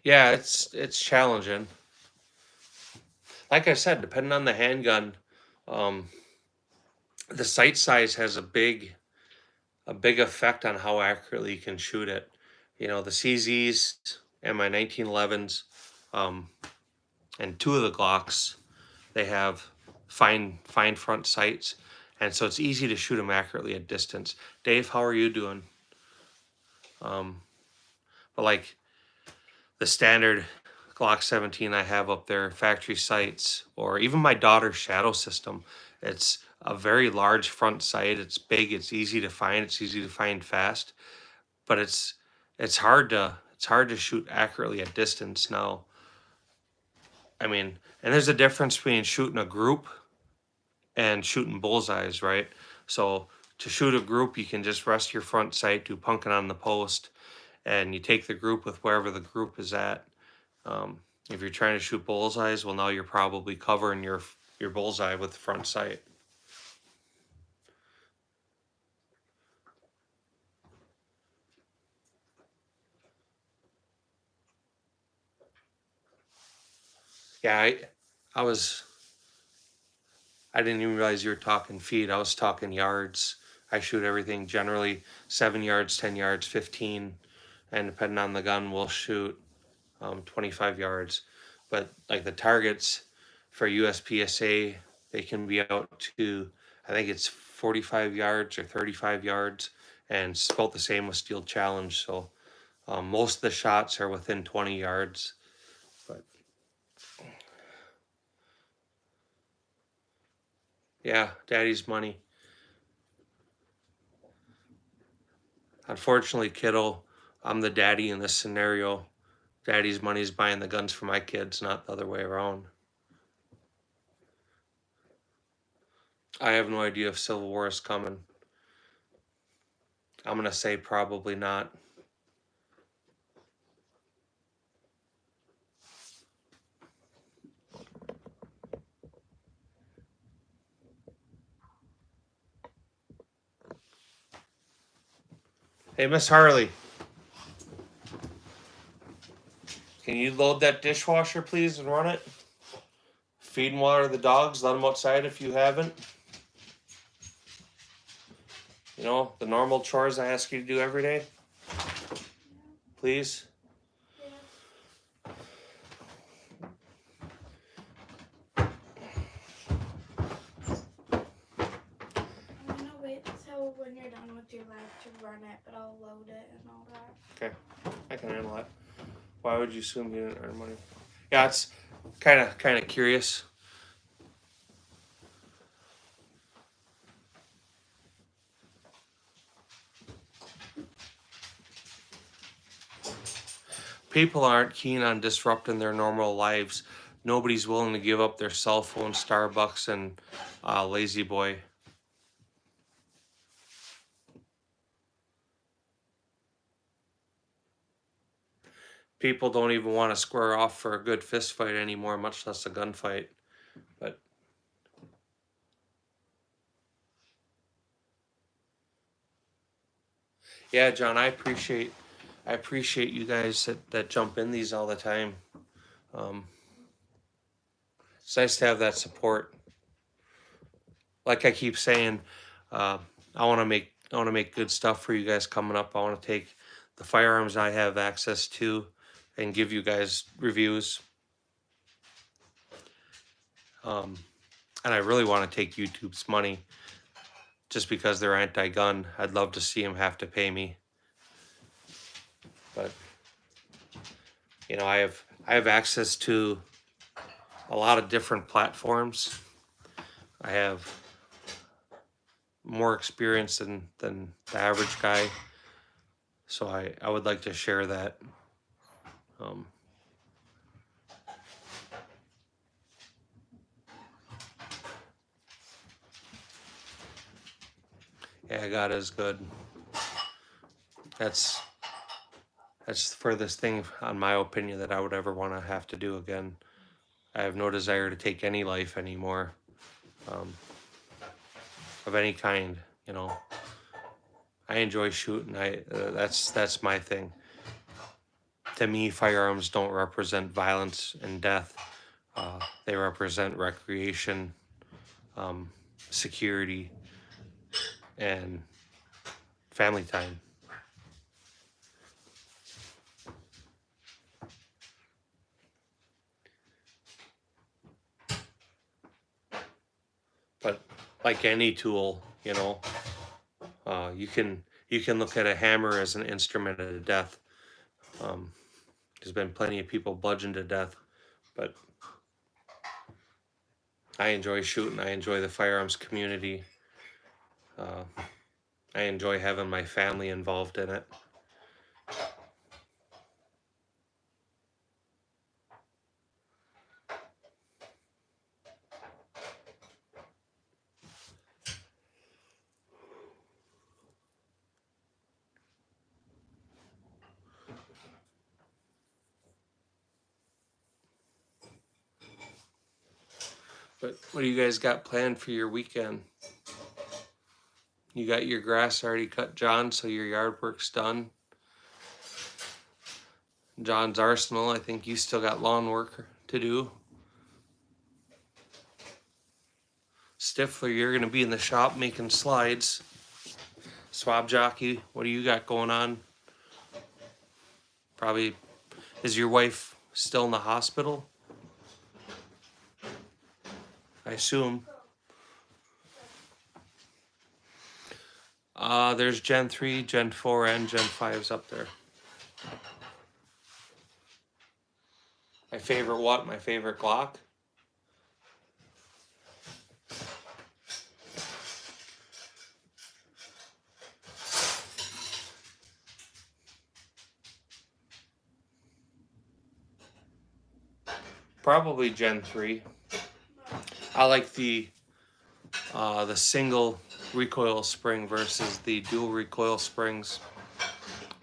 Yeah, it's challenging. Like I said, depending on the handgun, um, the sight size has a big effect on how accurately you can shoot it. You know, the CZs and my 1911s, um, and two of the Glocks, they have fine front sights, and so it's easy to shoot them accurately at distance. Dave, how are you doing? But like the standard Glock 17 I have up there, factory sights, or even my daughter's shadow system, it's a very large front sight. It's big. It's easy to find. It's easy to find fast, but it's hard to shoot accurately at distance now. I mean, and there's a difference between shooting a group and shooting bullseyes, right? So to shoot a group, you can just rest your front sight, do punking on the post, and you take the group with wherever the group is at. If you're trying to shoot bullseyes, well, now you're probably covering your bullseye with the front sight. Yeah, I didn't even realize you were talking feet. I was talking yards. I shoot everything generally 7 yards, 10 yards, 15, and depending on the gun, we'll shoot 25 yards. But like the targets for USPSA, they can be out to, I think it's 45 yards or 35 yards, and it's about the same with Steel Challenge. So most of the shots are within 20 yards. But yeah, daddy's money. Unfortunately, kiddo, I'm the daddy in this scenario. Daddy's money is buying the guns for my kids, not the other way around. I have no idea if Civil War is coming. I'm gonna say probably not. Hey, Miss Harley, can you load that dishwasher, please, and run it? Feed and water the dogs. Let them outside if you haven't. You know, the normal chores I ask you to do every day. Please. Yeah. I'm gonna wait till when you're done with your live to run it, but I'll load it and all that. Okay, I can handle that. Why would you assume you didn't earn money? Yeah, it's kind of curious. People aren't keen on disrupting their normal lives. Nobody's willing to give up their cell phone, Starbucks, and Lazy Boy. People don't even want to square off for a good fist fight anymore, much less a gunfight. But yeah, John, I appreciate you guys that jump in these all the time. It's nice to have that support. Like I keep saying, I want to make good stuff for you guys coming up. I want to take the firearms I have access to and give you guys reviews. And I really want to take YouTube's money just because they're anti-gun. I'd love to see them have to pay me. But you know, I have access to a lot of different platforms. I have more experience than the average guy. So I would like to share that. Yeah, God is good. That's the furthest thing, on my opinion, that I would ever want to have to do again. I have no desire to take any life anymore, of any kind. You know, I enjoy shooting. That's my thing. To me, firearms don't represent violence and death. They represent recreation, security, and family time. But like any tool, you know, you can look at a hammer as an instrument of death. There's been plenty of people bludgeoned to death, but I enjoy shooting. I enjoy the firearms community. I enjoy having my family involved in it. But what do you guys got planned for your weekend? You got your grass already cut, John, so your yard work's done. John's arsenal, I think you still got lawn work to do. Stifler, you're going to be in the shop making slides. Swab Jockey, what do you got going on? Probably, is your wife still in the hospital? I assume. There's Gen 3, Gen 4, and Gen 5s up there. My favorite what? My favorite Glock? Probably Gen 3. I like the single recoil spring versus the dual recoil springs.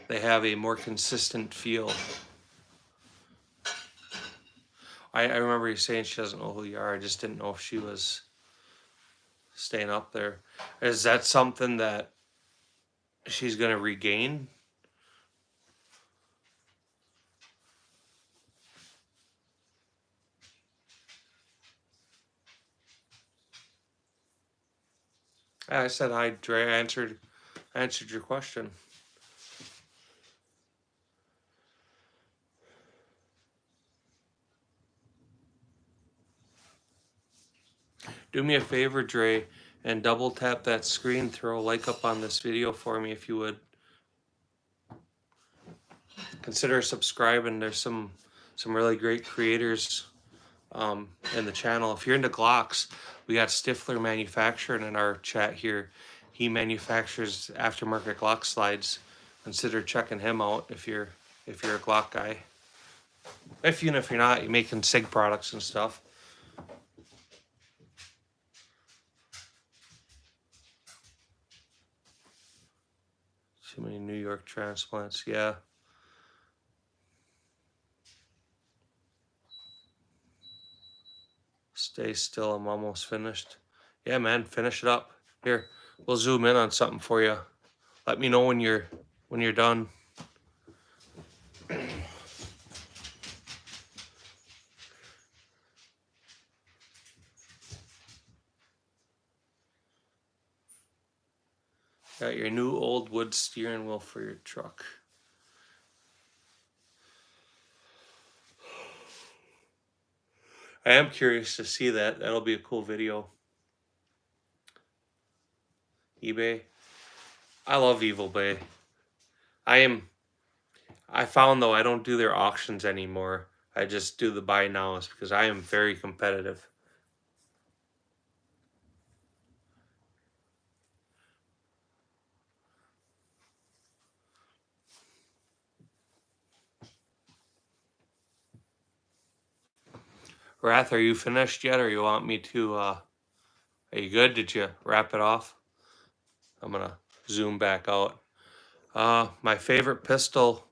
They have a more consistent feel. I remember you saying she doesn't know who you are. I just didn't know if she was staying up there. Is that something that she's going to regain? I said hi, Dre. I answered your question. Do me a favor, Dre, and double tap that screen. Throw a like up on this video for me if you would. Consider subscribing. There's some really great creators in the channel. If you're into Glocks, we got Stifler manufacturing in our chat here. He manufactures aftermarket Glock slides. Consider checking him out if you're a Glock guy. Even if you're not, you're making SIG products and stuff. Too many New York transplants, yeah. Stay still, I'm almost finished. Yeah, man, finish it up. Here, we'll zoom in on something for you. Let me know when you're done. Got your new old wood steering wheel for your truck. I am curious to see that. That'll be a cool video. eBay. I love Evil Bay. I found though I don't do their auctions anymore. I just do the buy nows because I am very competitive. Wrath, are you finished yet, or you want me to, are you good? Did you wrap it off? I'm gonna zoom back out. My favorite pistol,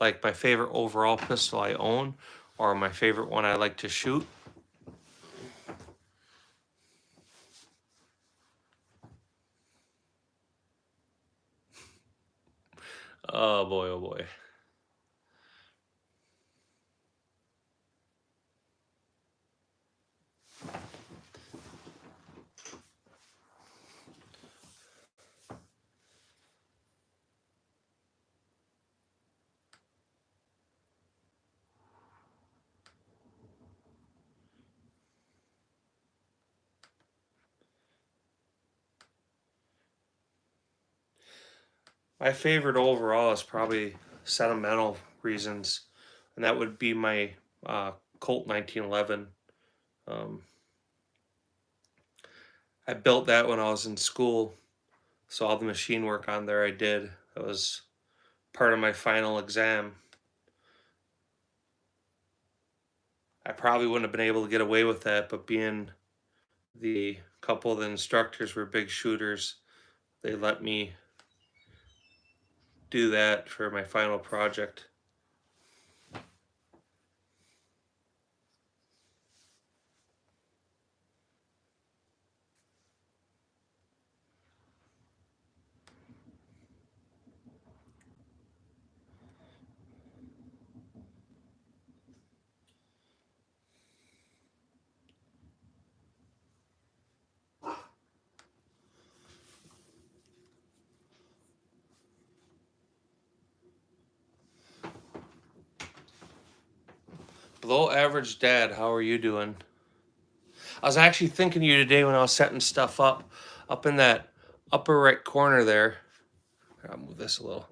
like my favorite overall pistol I own, or my favorite one I like to shoot. Oh boy, oh boy. My favorite overall is probably sentimental reasons, and that would be my Colt 1911. I built that when I was in school, so all the machine work on there I did. It was part of my final exam. I probably wouldn't have been able to get away with that, but being the couple of the instructors were big shooters, they let me do that for my final project. Below average dad, how are you doing? I was actually thinking of you today when I was setting stuff up in that upper right corner there. I'll move this a little.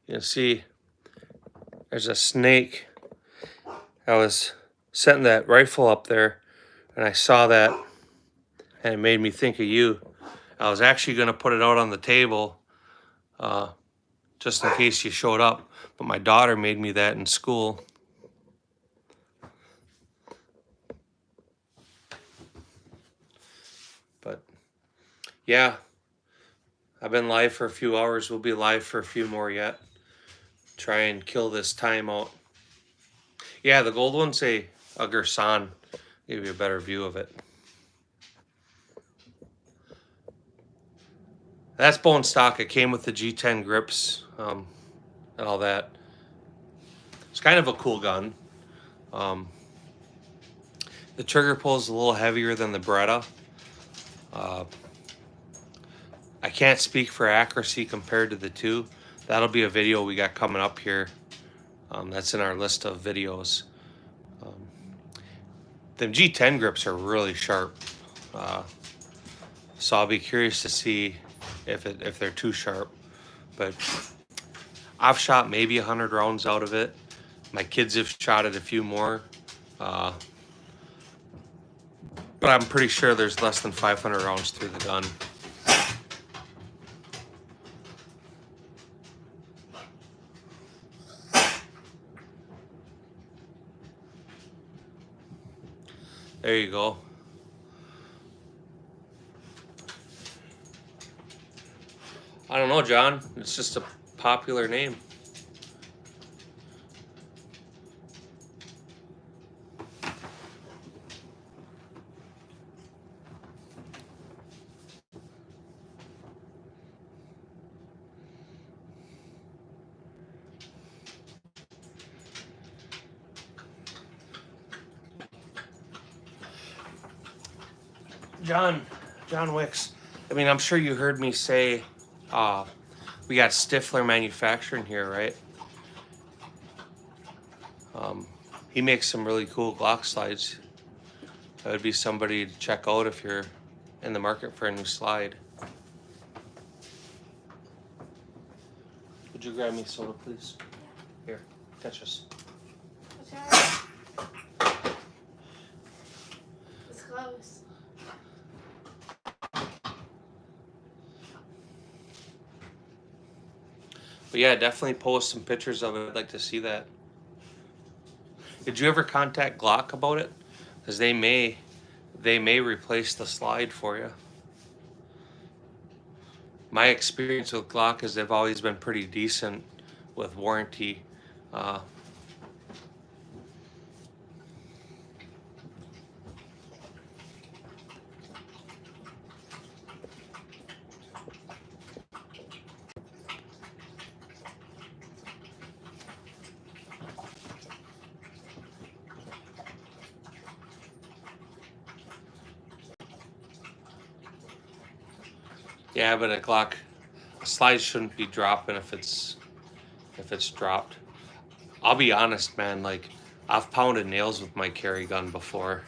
You can see there's a snake. I was setting that rifle up there and I saw that and it made me think of you. I was actually going to put it out on the table just in case you showed up, but my daughter made me that in school. But yeah, I've been live for a few hours. We'll be live for a few more yet. Try and kill this time out. Yeah, the gold one's a Gersan. Give you a better view of it. That's bone stock. It came with the G10 grips and all that. It's kind of a cool gun. The trigger pull is a little heavier than the Beretta. I can't speak for accuracy compared to the two. That'll be a video we got coming up here. That's in our list of videos. The G10 grips are really sharp. So I'll be curious to see if they're too sharp. But I've shot maybe 100 rounds out of it. My kids have shot it a few more. But I'm pretty sure there's less than 500 rounds through the gun. There you go. I don't know, John. It's just a popular name. John Wicks. I mean, I'm sure you heard me say we got Stifler Manufacturing here, right? He makes some really cool Glock slides. That would be somebody to check out if you're in the market for a new slide. Would you grab me soda, please? Here, catch us. Okay. It's close. But yeah, definitely post some pictures of it. I'd like to see that. Did you ever contact Glock about it? because they may replace the slide for you. My experience with Glock is they've always been pretty decent with warranty. Yeah, but a Glock slide shouldn't be dropping if it's dropped. I'll be honest, man. Like, I've pounded nails with my carry gun before.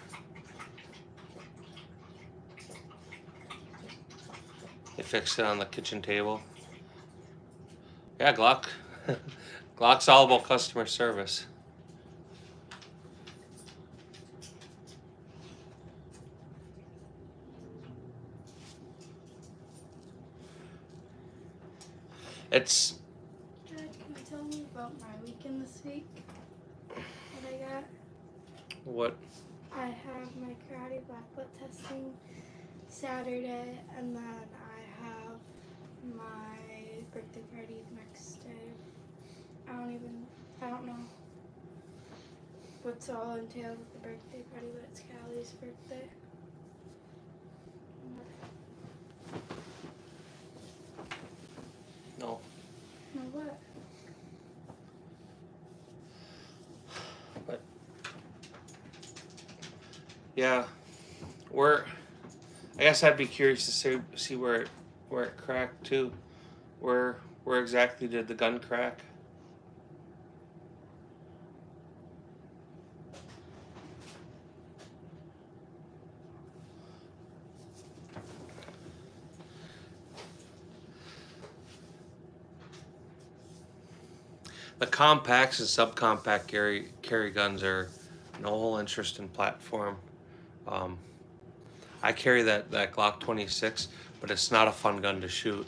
They fixed it on the kitchen table. Yeah, Glock. Glock's all about customer service. It's. Dad, can you tell me about my weekend this week? What I got? What? I have my karate black belt testing Saturday, and then I have my birthday party the next day. I don't know what's all entailed with the birthday party, but it's Callie's birthday. No. No, what? But yeah, I guess I'd be curious to see where it cracked too. Where exactly did the gun crack? The compacts and subcompact carry guns are no whole interesting platform. I carry that Glock 26, but it's not a fun gun to shoot.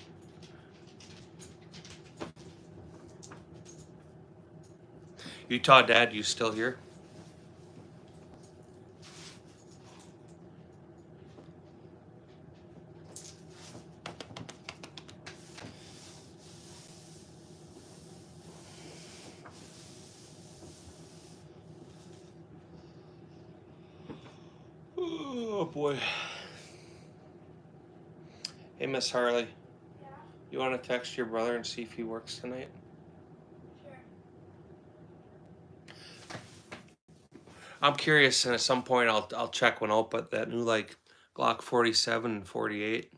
Utah Dad, you still here? Oh boy. Hey, Miss Harley. Yeah, You want to text your brother and see if he works tonight? sure. I'm curious, and at some point I'll check one out. But that new like Glock 47 and 48,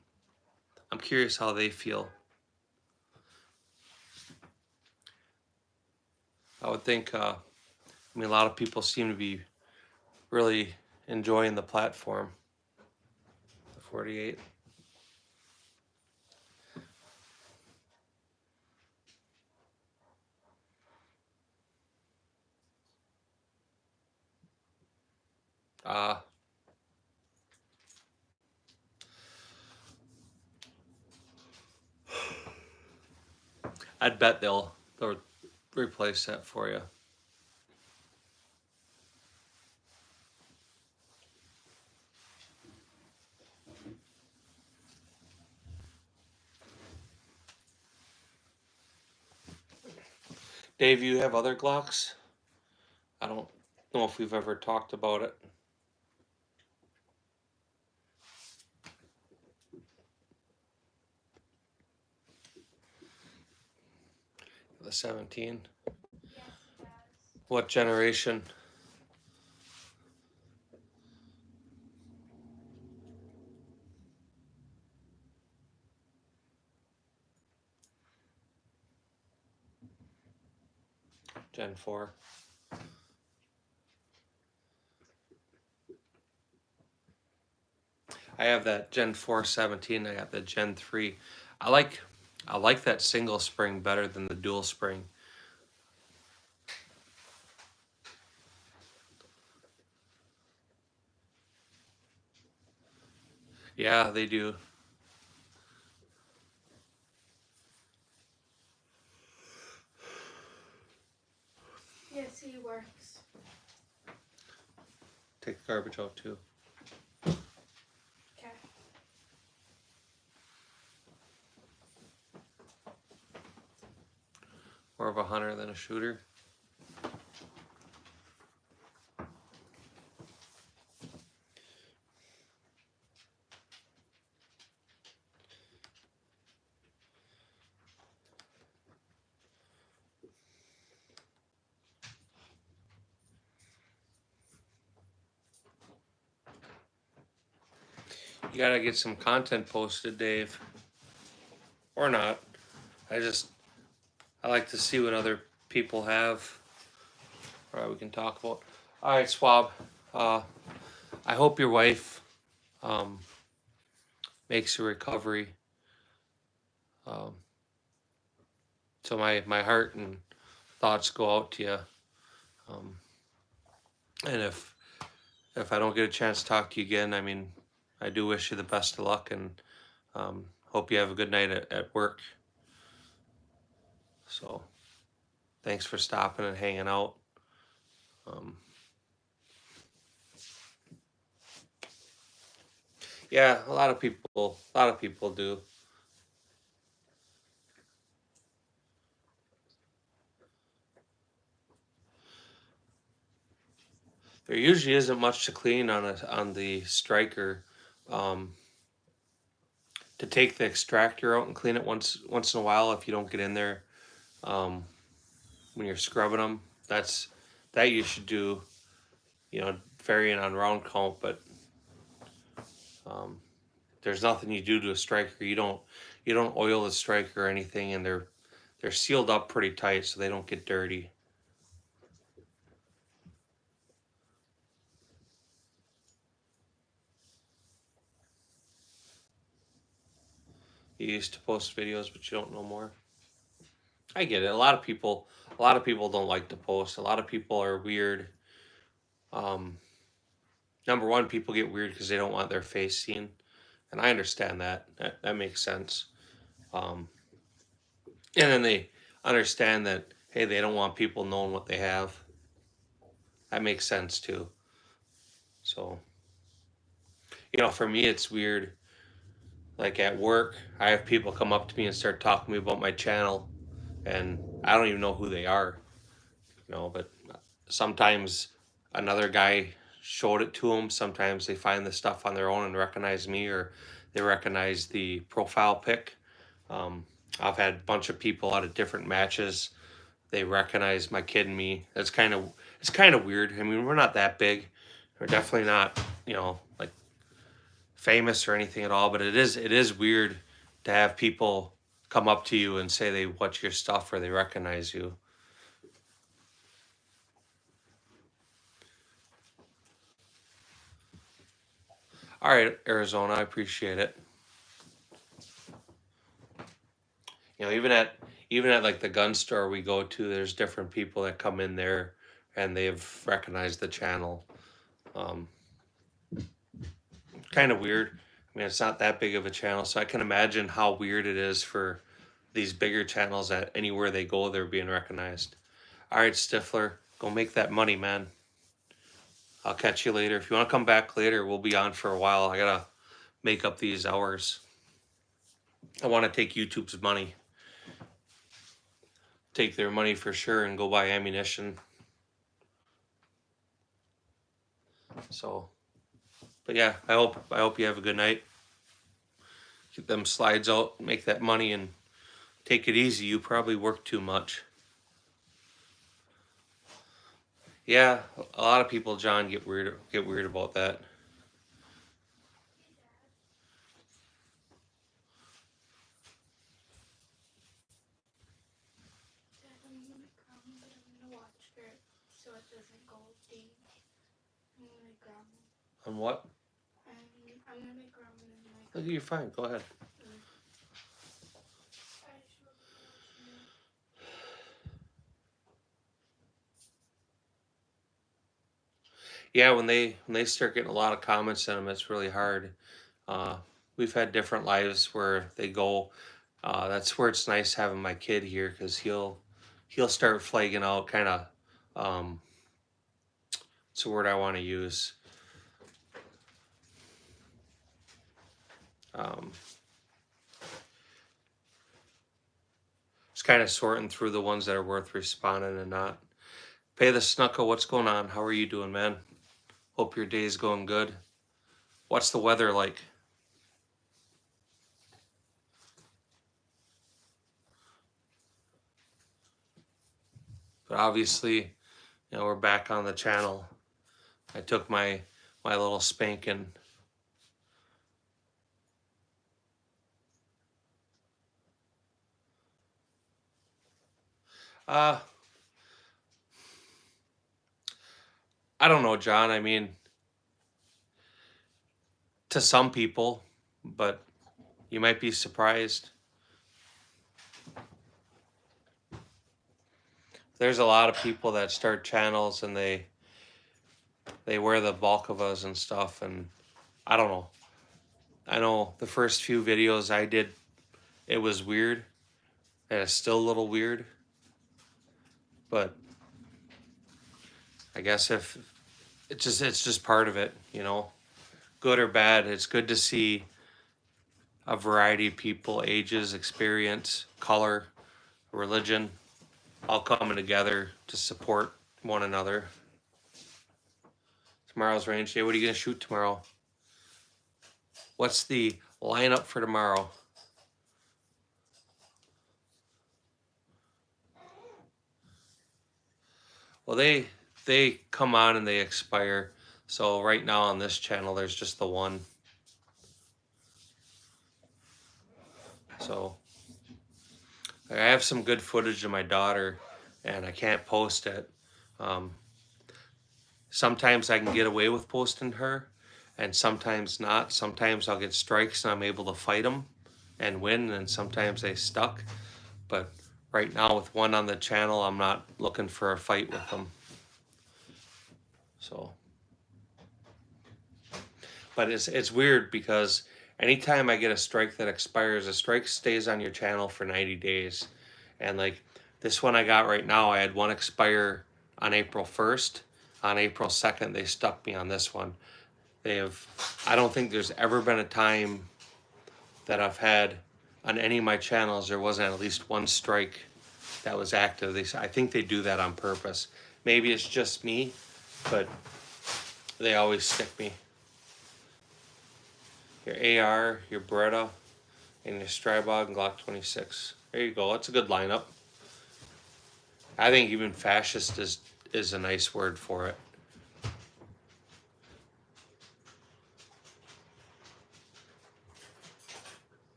I'm curious how they feel. I would think. I mean, a lot of people seem to be really enjoying the platform. The 48. I'd bet they'll replace that for you. Dave, you have other Glocks? I don't know if we've ever talked about it. The 17. Yes, it does. What generation? Gen 4. I have that Gen 4 17. I got the Gen 3. I like that single spring better than the dual spring. Yeah, they do. Yes, he works. take the garbage out too. Okay. More of a hunter than a shooter. You gotta get some content posted, Dave. Or not. I like to see what other people have. Alright, we can talk about. Alright, Swab. I hope your wife makes a recovery. So my heart and thoughts go out to you. And if I don't get a chance to talk to you again, I mean, I do wish you the best of luck, and hope you have a good night at work. So, thanks for stopping and hanging out. Yeah, a lot of people do. There usually isn't much to clean on the striker. To take the extractor out and clean it once in a while if you don't get in there when you're scrubbing them. That you should do, varying on round count, but there's nothing you do to a striker. You don't oil the striker or anything, and they're sealed up pretty tight so they don't get dirty. You used to post videos, but you don't know more. I get it. A lot of people don't like to post. A lot of people are weird. Number one, people get weird because they don't want their face seen, and I understand that. That makes sense. And then they understand that, hey, they don't want people knowing what they have. That makes sense too. So, for me, it's weird. Like at work, I have people come up to me and start talking to me about my channel, and I don't even know who they are, but sometimes another guy showed it to them. Sometimes they find the stuff on their own and recognize me, or they recognize the profile pic. I've had a bunch of people out of different matches. They recognize my kid and me. It's kind of weird. I mean, we're not that big. We're definitely not, like famous or anything at all, but it is weird to have people come up to you and say they watch your stuff or they recognize you. All right, Arizona, I appreciate it. Even at like the gun store we go to, there's different people that come in there and they've recognized the channel. Kind of weird. I mean, it's not that big of a channel, so I can imagine how weird it is for these bigger channels that anywhere they go, they're being recognized. All right, Stifler, go make that money, man. I'll catch you later. If you want to come back later, we'll be on for a while. I gotta make up these hours. I want to take YouTube's money. Take their money for sure and go buy ammunition. So, but yeah, I hope you have a good night. Get them slides out, make that money, and take it easy. You probably work too much. Yeah, a lot of people, John, get weird about that. Dad, I'm gonna ground him, but I'm gonna watch for it so it doesn't go ding. I'm gonna ground him. On what? I'm gonna ground him in my. Look, you're fine. Go ahead. Yeah, when they start getting a lot of comments in them, it's really hard. We've had different lives where they go. That's where it's nice having my kid here, because he'll start flagging out, kind of. What's the word I want to use? Just kind of sorting through the ones that are worth responding and not. Pay the Snucko, what's going on? How are you doing, man? Hope your day's going good. What's the weather like? But obviously, you know, we're back on the channel. I took my little spanking. I don't know, John. I mean, to some people, but you might be surprised. There's a lot of people that start channels and they wear the bulk of us and stuff, and I don't know. I know the first few videos I did, it was weird, and it's still a little weird, but I guess if it's just part of it, you know, good or bad. It's good to see a variety of people, ages, experience, color, religion, all coming together to support one another. Tomorrow's range day. What are you gonna shoot tomorrow? What's the lineup for tomorrow? Well, they come on and they expire. So right now on this channel, there's just the one. So I have some good footage of my daughter, and I can't post it. Sometimes I can get away with posting her, and sometimes not. Sometimes I'll get strikes and I'm able to fight them and win, and sometimes they stuck. But right now with one on the channel, I'm not looking for a fight with them. So, but it's weird because anytime I get a strike that expires, a strike stays on your channel for 90 days. And like this one I got right now, I had one expire on April 1st. On April 2nd, they stuck me on this one. I don't think there's ever been a time that I've had on any of my channels there wasn't at least one strike that was active. I think they do that on purpose. Maybe it's just me, but they always stick me. Your AR, your Beretta, and your Strybog and Glock 26. There you go. That's a good lineup. I think even fascist is a nice word for it.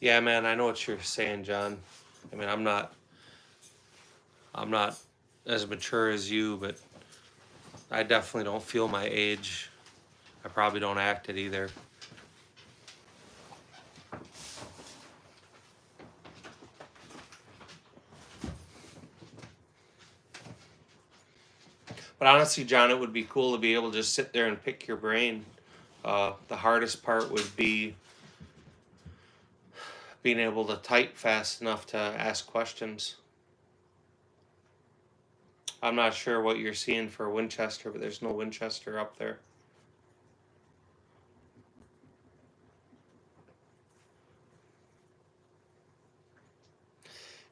Yeah, man, I know what you're saying, John. I mean, I'm not as mature as you, but I definitely don't feel my age. I probably don't act it either. But honestly, John, it would be cool to be able to just sit there and pick your brain. The hardest part would be being able to type fast enough to ask questions. I'm not sure what you're seeing for Winchester, but there's no Winchester up there.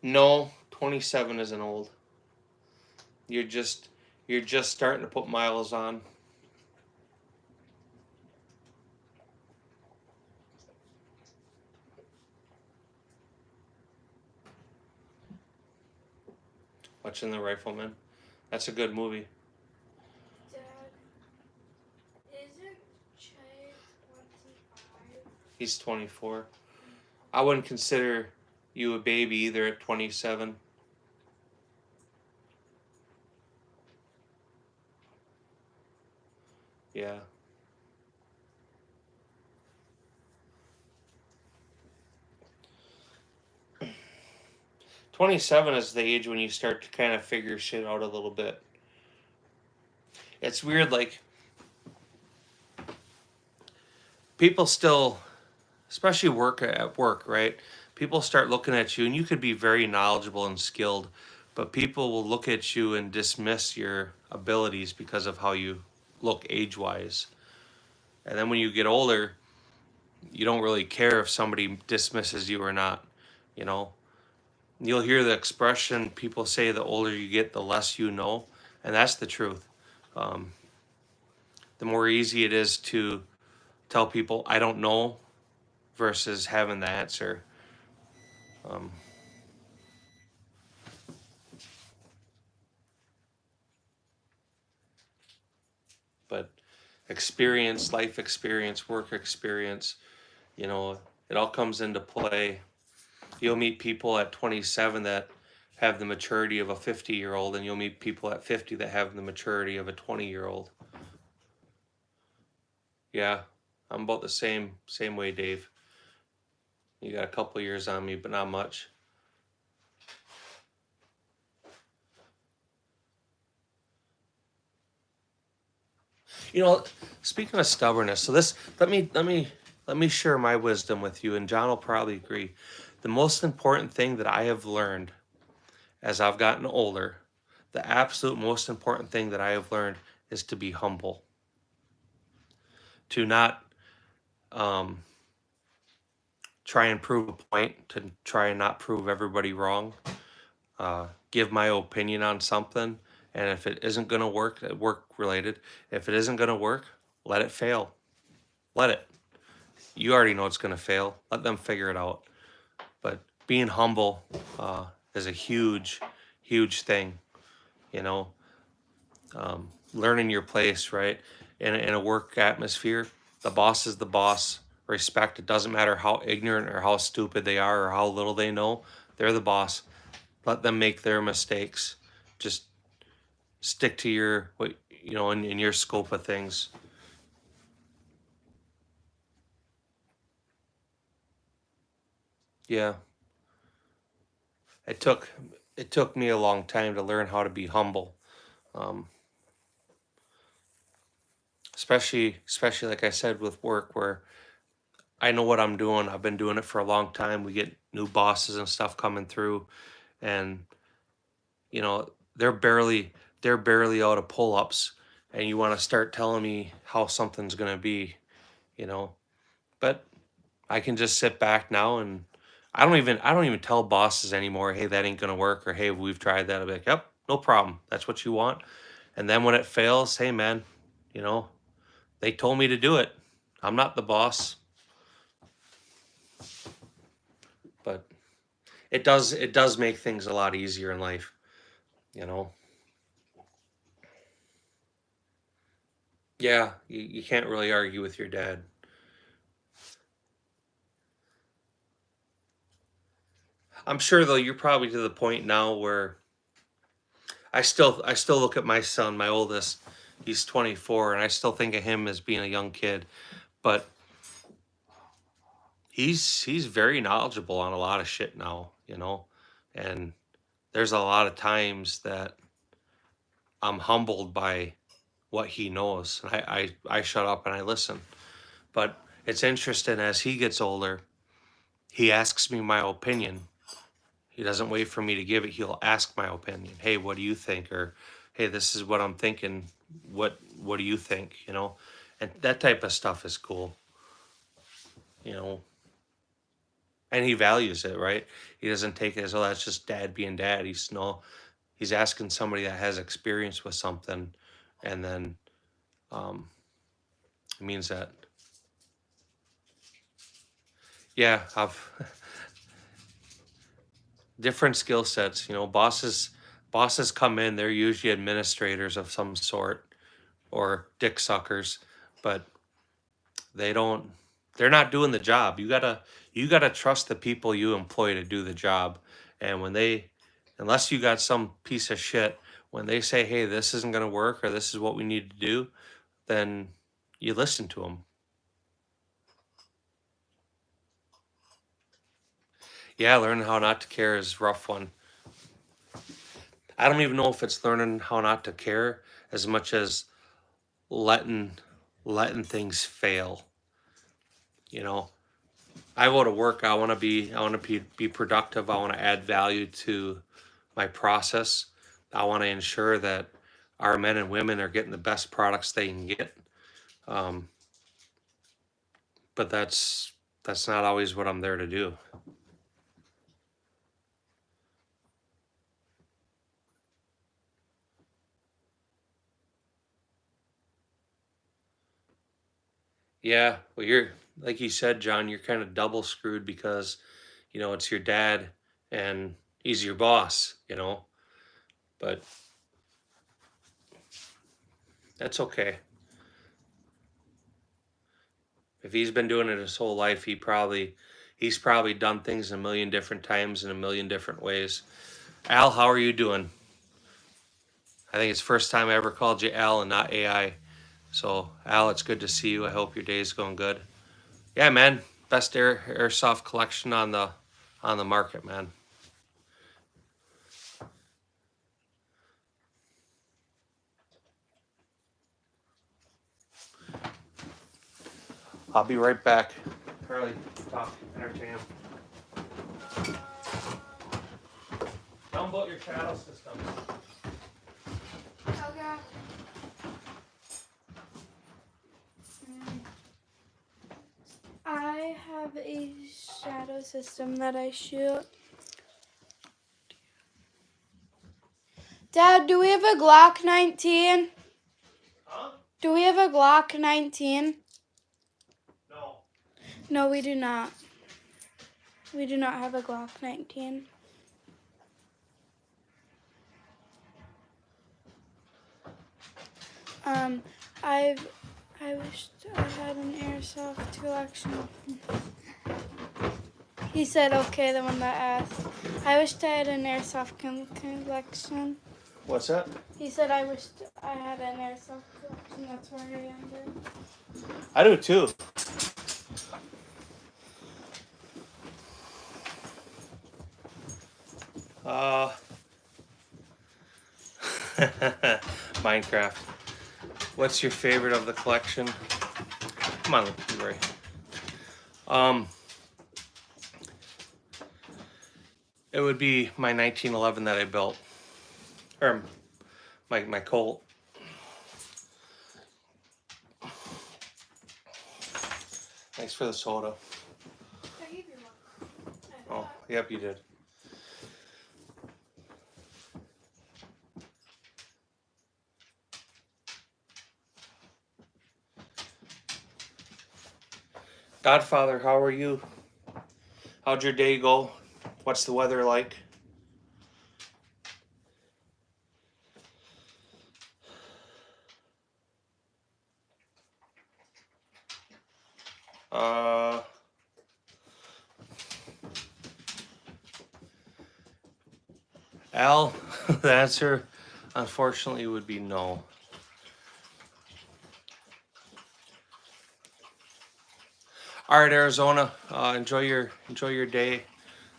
No, 27 isn't old. You're just starting to put miles on. Watching The Rifleman. That's a good movie. Dad, isn't Che 25? He's 24. I wouldn't consider you a baby either at 27. Yeah. "27 is the age when you start to kind of figure shit out a little bit. It's weird, like, people still, especially at work, right? People start looking at you, and you could be very knowledgeable and skilled, but people will look at you and dismiss your abilities because of how you look age-wise. And then when you get older, you don't really care if somebody dismisses you or not, you know. You'll hear the expression, people say the older you get, the less you know, and that's the truth. Um, the more easy it is to tell people I don't know versus having the answer. Um, but experience, life experience, work experience, you know, it all comes into play. You'll meet people at 27 that have the maturity of a 50-year-old, and you'll meet people at 50 that have the maturity of a 20-year-old. Yeah, I'm about the same way, Dave. You got a couple years on me, but not much. You know, speaking of stubbornness, so this let me share my wisdom with you, and John will probably agree. The most important thing that I have learned as I've gotten older, the absolute most important thing that I have learned is to be humble. To not try and prove a point, to try and not prove everybody wrong. Give my opinion on something, and if it isn't going to work, work related, if it isn't going to work, let it fail. Let it. You already know it's going to fail. Let them figure it out. But being humble is a huge, huge thing. You know, learning your place, right? In a work atmosphere, the boss is the boss. Respect. It doesn't matter how ignorant or how stupid they are or how little they know. They're the boss. Let them make their mistakes. Just stick to your, what you know, in your scope of things. Yeah, it took it took me a long time to learn how to be humble. Um, especially like I said with work, where I know what I'm doing. I've been doing it for a long time. We get new bosses and stuff coming through, and you know they're barely out of pull-ups, and you want to start telling me how something's gonna be, you know. But I can just sit back now, and I don't even tell bosses anymore, hey, that ain't gonna work, or hey, we've tried that. I'll be like, yep, no problem. That's what you want. And then when it fails, hey man, you know, they told me to do it. I'm not the boss. But it does make things a lot easier in life, you know. Yeah, you can't really argue with your dad. I'm sure though you're probably to the point now where I still look at my son, my oldest. He's 24, and I still think of him as being a young kid, but he's very knowledgeable on a lot of shit now, you know. And there's a lot of times that I'm humbled by what he knows. And I shut up and I listen. But it's interesting, as he gets older, he asks me my opinion. He doesn't wait for me to give it. He'll ask my opinion. Hey, what do you think? Or hey, this is what I'm thinking. What do you think? You know, and that type of stuff is cool. You know, and he values it, right? He doesn't take it as, oh, that's just dad being dad. He's no, he's asking somebody that has experience with something, and then um, it means that, yeah, I've different skill sets. You know, bosses come in. They're usually administrators of some sort or dick suckers, but they don't. They're not doing the job. You gotta trust the people you employ to do the job, and when they, unless you got some piece of shit, when they say, hey, this isn't gonna work or this is what we need to do, then you listen to them. Yeah, learning how not to care is a rough one. I don't even know if it's learning how not to care as much as letting letting things fail. You know, I go to work. I want to be productive. I want to add value to my process. I want to ensure that our men and women are getting the best products they can get. Um, but that's not always what I'm there to do. Yeah, well, you're like you said, John, you're kind of double screwed because, you know, it's your dad and he's your boss, you know, but that's okay. If he's been doing it his whole life, he's probably done things a million different times in a million different ways. Al, how are you doing? I think it's the first time I ever called you Al and not AI. So, Al, it's good to see you. I hope your day's going good. Yeah, man, best airsoft collection on the market, man. I'll be right back. Carly, talk, entertain him. Tell him about your shadow systems. Okay. I have a shadow system that I shoot. Dad, do we have a Glock 19? Huh? Do we have a Glock 19? No. No, we do not. We do not have a Glock 19. I wished I had an airsoft collection. He said, okay, the one that asked. I wished I had an airsoft collection. What's that? He said, I wished I had an airsoft collection. That's where I ended. I do too. Minecraft. What's your favorite of the collection? Come on, Ray. It would be my 1911 that I built, or my Colt. Thanks for the soda. I gave you one. Oh, yep, you did. Godfather, how are you? How'd your day go? What's the weather like? Al, the answer unfortunately would be no. All right, Arizona, enjoy your day.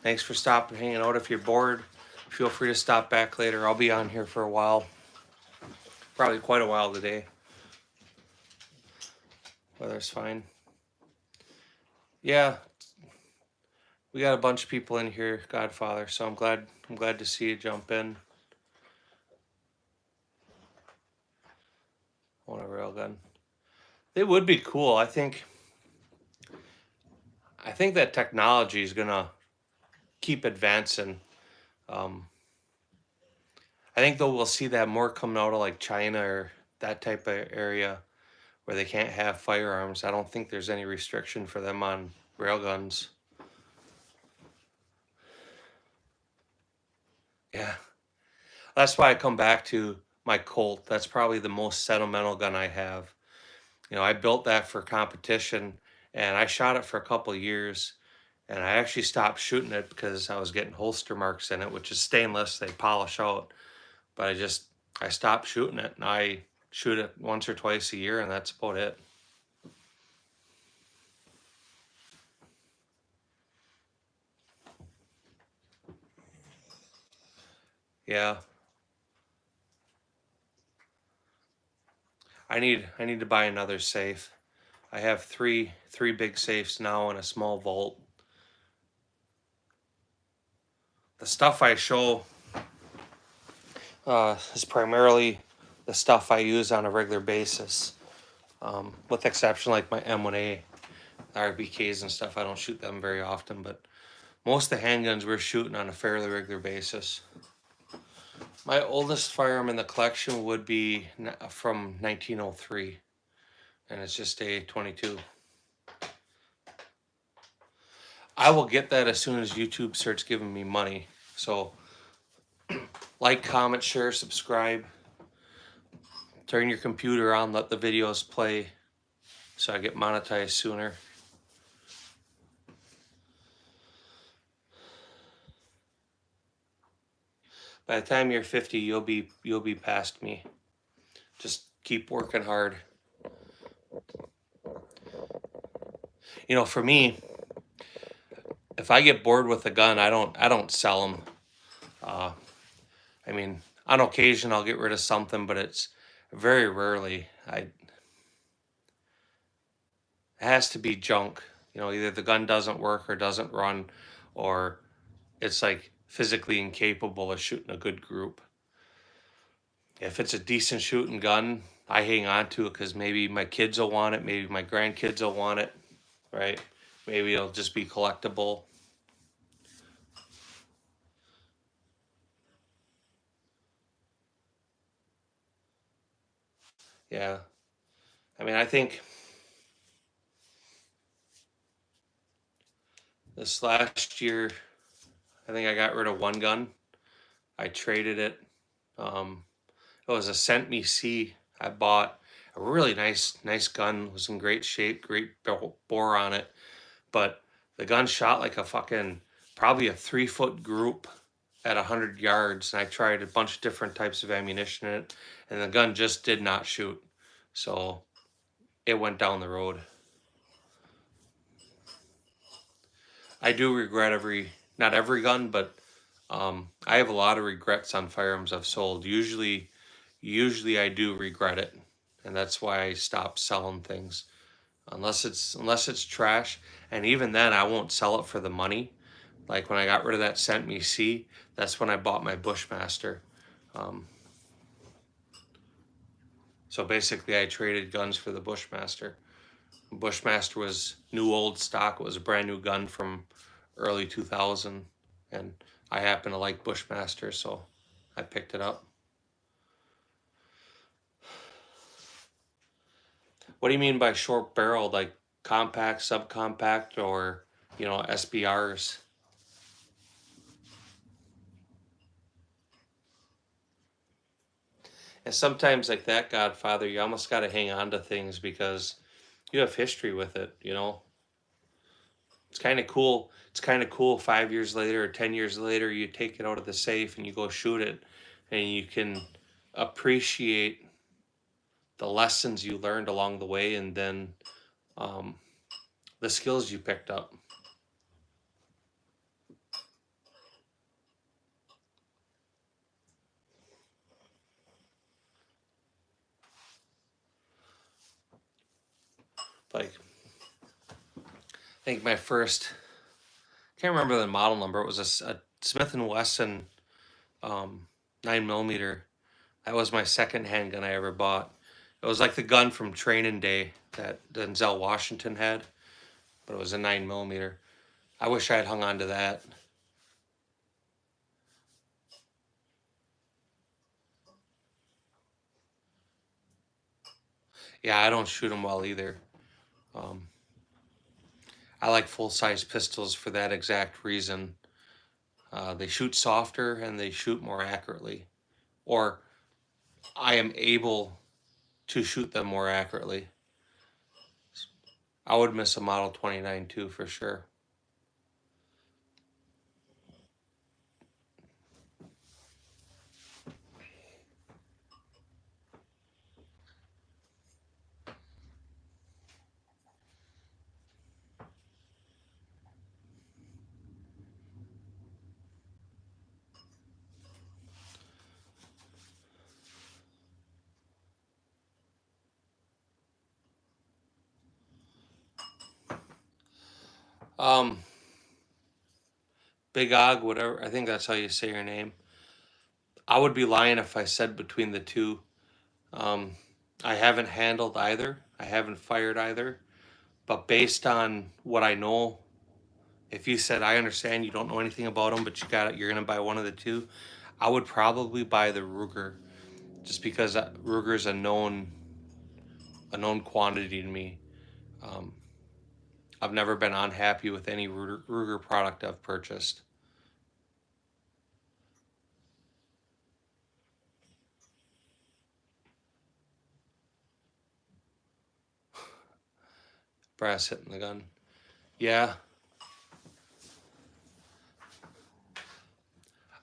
Thanks for stopping, hanging out. If you're bored, feel free to stop back later. I'll be on here for a while, probably quite a while today. Weather's fine. Yeah, we got a bunch of people in here, Godfather. So I'm glad to see you jump in. I want a railgun. It would be cool. I think that technology is gonna keep advancing. I think though we'll see that more coming out of like China or that type of area where they can't have firearms. I don't think there's any restriction for them on railguns. Yeah, that's why I come back to my Colt. That's probably the most sentimental gun I have. You know, I built that for competition and I shot it for a couple of years and I actually stopped shooting it because I was getting holster marks in it, which is stainless, they polish out. But I stopped shooting it and I shoot it once or twice a year and that's about it. Yeah. I need to buy another safe. I have three big safes now and a small vault. The stuff I show is primarily the stuff I use on a regular basis, with exception like my M1A. RBKs and stuff, I don't shoot them very often, but most of the handguns we're shooting on a fairly regular basis. My oldest firearm in the collection would be from 1903, and it's just a 22. I will get that as soon as YouTube starts giving me money. So like, comment, share, subscribe. Turn your computer on, let the videos play so I get monetized sooner. By the time you're 50, you'll be past me. Just keep working hard. You know, for me, if I get bored with a gun, I don't sell them. I mean, on occasion I'll get rid of something, but it's very rarely. It has to be junk. You know, either the gun doesn't work or doesn't run, or it's like physically incapable of shooting a good group. If it's a decent shooting gun, I hang on to it because maybe my kids will want it, maybe my grandkids will want it, right? Maybe it'll just be collectible. Yeah. I mean, I think this last year, I think I got rid of one gun. I traded it. It was a Sent Me C. I bought a really nice gun. It was in great shape, great bore on it. But the gun shot like a fucking, probably a 3-foot group at 100 yards. And I tried a bunch of different types of ammunition in it, and the gun just did not shoot. So it went down the road. I do regret not every gun, but I have a lot of regrets on firearms I've sold. Usually I do regret it, and that's why I stopped selling things. Unless it's trash, and even then I won't sell it for the money. Like when I got rid of that Sent Me C, that's when I bought my Bushmaster. So basically I traded guns for the Bushmaster. Bushmaster was new old stock. It was a brand new gun from early 2000, and I happen to like Bushmaster, so I picked it up. What do you mean by short barreled? Like compact, subcompact, or, you know, SBRs? And sometimes like that, Godfather, you almost got to hang on to things because you have history with it, you know? It's kind of cool. It's kind of cool 5 years later or 10 years later, you take it out of the safe and you go shoot it, and you can appreciate the lessons you learned along the way, and then the skills you picked up. Like, I think my first, can't remember the model number. It was a Smith & Wesson 9mm. That was my second handgun I ever bought. It was like the gun from Training Day that Denzel Washington had, but it was a 9mm. I wish I had hung on to that. Yeah, I don't shoot them well either. I like full-size pistols for that exact reason. They shoot softer and they shoot more accurately. Or I am able to shoot them more accurately. I would miss a Model 29 too, for sure. Big Og, whatever, I think that's how you say your name. I would be lying if I said between the two. I haven't handled either. I haven't fired either. But based on what I know, if you said, I understand you don't know anything about them, but you're gonna buy one of the two, I would probably buy the Ruger, just because Ruger's a known quantity to me. Um, I've never been unhappy with any Ruger product I've purchased. Brass hitting the gun. Yeah.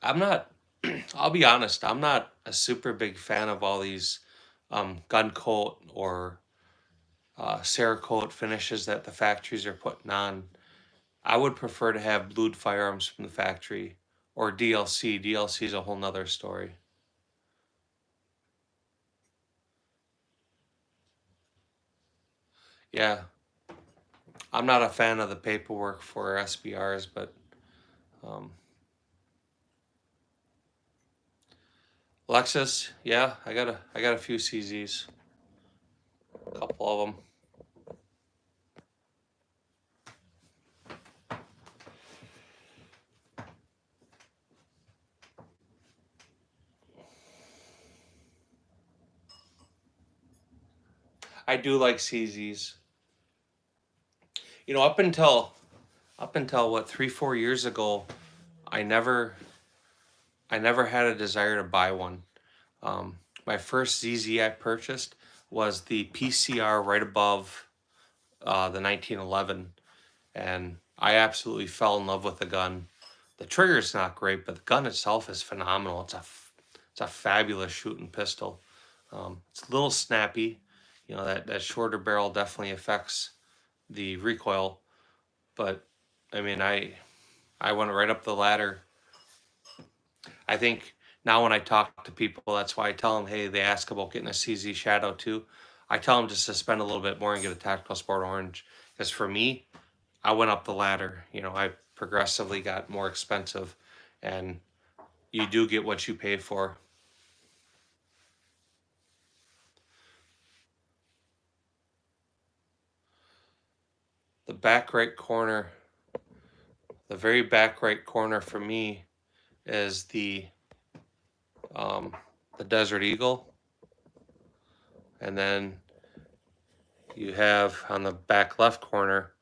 I'm not, I'll be honest, I'm not a super big fan of all these gun coat or Cerakote finishes that the factories are putting on. I would prefer to have blued firearms from the factory, or DLC. DLC is a whole nother story. Yeah, I'm not a fan of the paperwork for SBRs, but um, Lexus, yeah, I got a few CZs, a couple of them. I do like CZs. You know, up until what, 3-4 years ago, I never had a desire to buy one. My first ZZ I purchased was the PCR right above the 1911, and I absolutely fell in love with the gun. The trigger's not great, but the gun itself is phenomenal. It's a fabulous shooting pistol. It's a little snappy. You know, that shorter barrel definitely affects the recoil, but I mean, I went right up the ladder. I think now when I talk to people, that's why I tell them, hey, they ask about getting a CZ Shadow too. I tell them just to spend a little bit more and get a Tactical Sport Orange. Because for me, I went up the ladder. You know, I progressively got more expensive, and you do get what you pay for. The back right corner, the very back right corner for me is the Desert Eagle, and then you have on the back left corner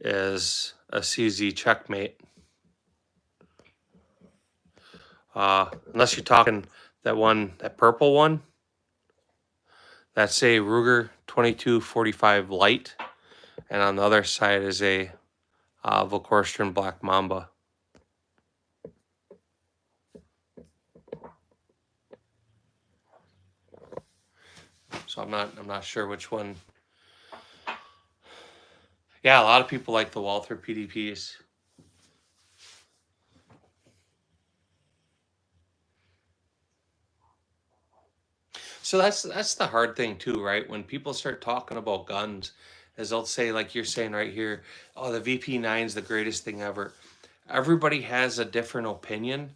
is a CZ Checkmate. Unless you're talking that purple one, that's a Ruger 2245 Light, and on the other side is a Volkorstern Black Mamba. So I'm not sure which one. Yeah, a lot of people like the Walther PDPs. So that's the hard thing too, right? When people start talking about guns, is they'll say, like you're saying right here, oh, the VP9 is the greatest thing ever. Everybody has a different opinion,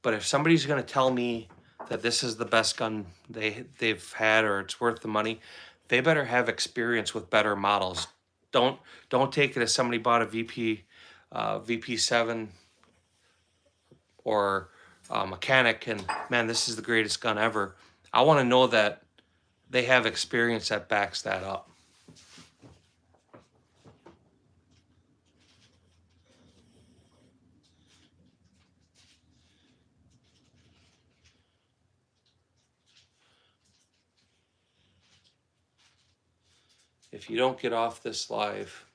but if somebody's going to tell me that this is the best gun they've had, or it's worth the money, they better have experience with better models. Don't take it as somebody bought a VP7 or Mechanic and, man, this is the greatest gun ever. I want to know that they have experience that backs that up. If you don't get off this live,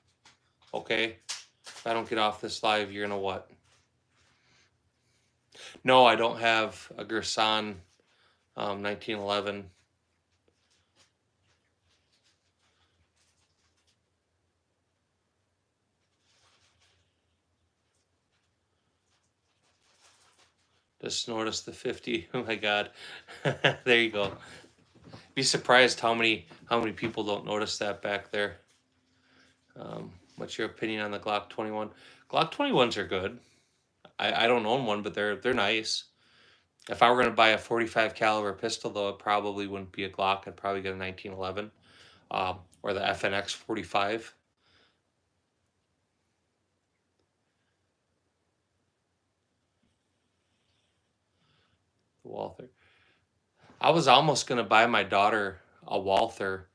okay? If I don't get off this live, you're gonna what? No, I don't have a Gersan 1911. Just noticed the 50. Oh my God. There you go. Be surprised how many people don't notice that back there. What's your opinion on the Glock 21? Glock 21s are good. I don't own one, but they're nice. If I were going to buy a 45 caliber pistol, though, it probably wouldn't be a Glock. I'd probably get a 1911. or the FNX 45. The Walther. I was almost going to buy my daughter a Walther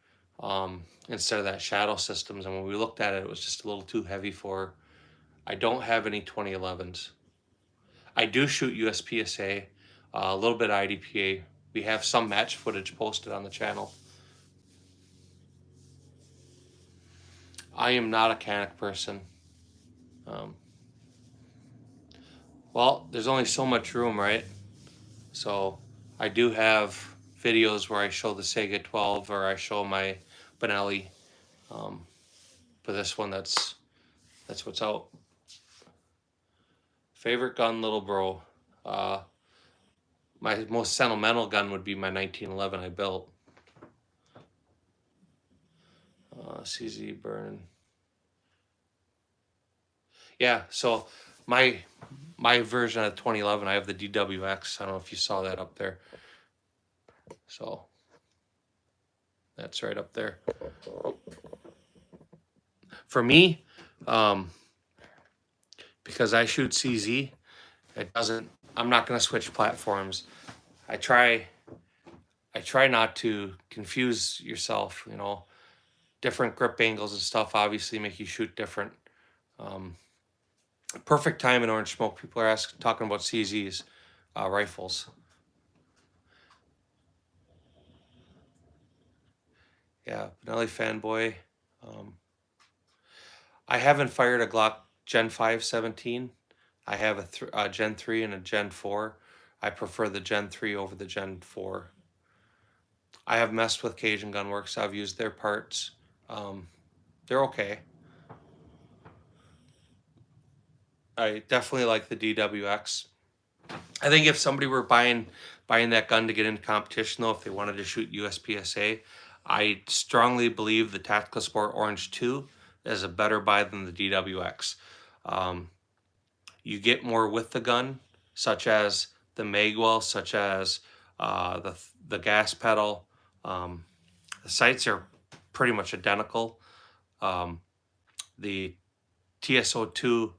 instead of that Shadow Systems, and when we looked at it, it was just a little too heavy for her. I don't have any 2011s. I do shoot USPSA, a little bit of IDPA. We have some match footage posted on the channel. I am not a Canik person. Well, there's only so much room, right? So I do have videos where I show the Sega 12 or I show my Benelli. For this one, that's what's out. Favorite gun, little bro. My most sentimental gun would be my 1911 I built. CZ burn. Yeah, so my version of 2011, I have the DWX. I don't know if you saw that up there. So that's right up there. For me, because I shoot CZ, I'm not going to switch platforms. I try not to confuse yourself, you know. Different grip angles and stuff obviously make you shoot different. Perfect time in Orange Smoke. People are talking about CZs, rifles. Yeah, Benelli fanboy. I haven't fired a Glock Gen 5 17. I have a Gen 3 and a Gen 4. I prefer the Gen 3 over the Gen 4. I have messed with Cajun Gunworks. I've used their parts. They're okay. I definitely like the DWX. I think if somebody were buying that gun to get into competition, though, if they wanted to shoot USPSA, I strongly believe the Tactical Sport Orange 2 is a better buy than the DWX. You get more with the gun, such as the magwell, such as the gas pedal. The sights are pretty much identical. The TSO2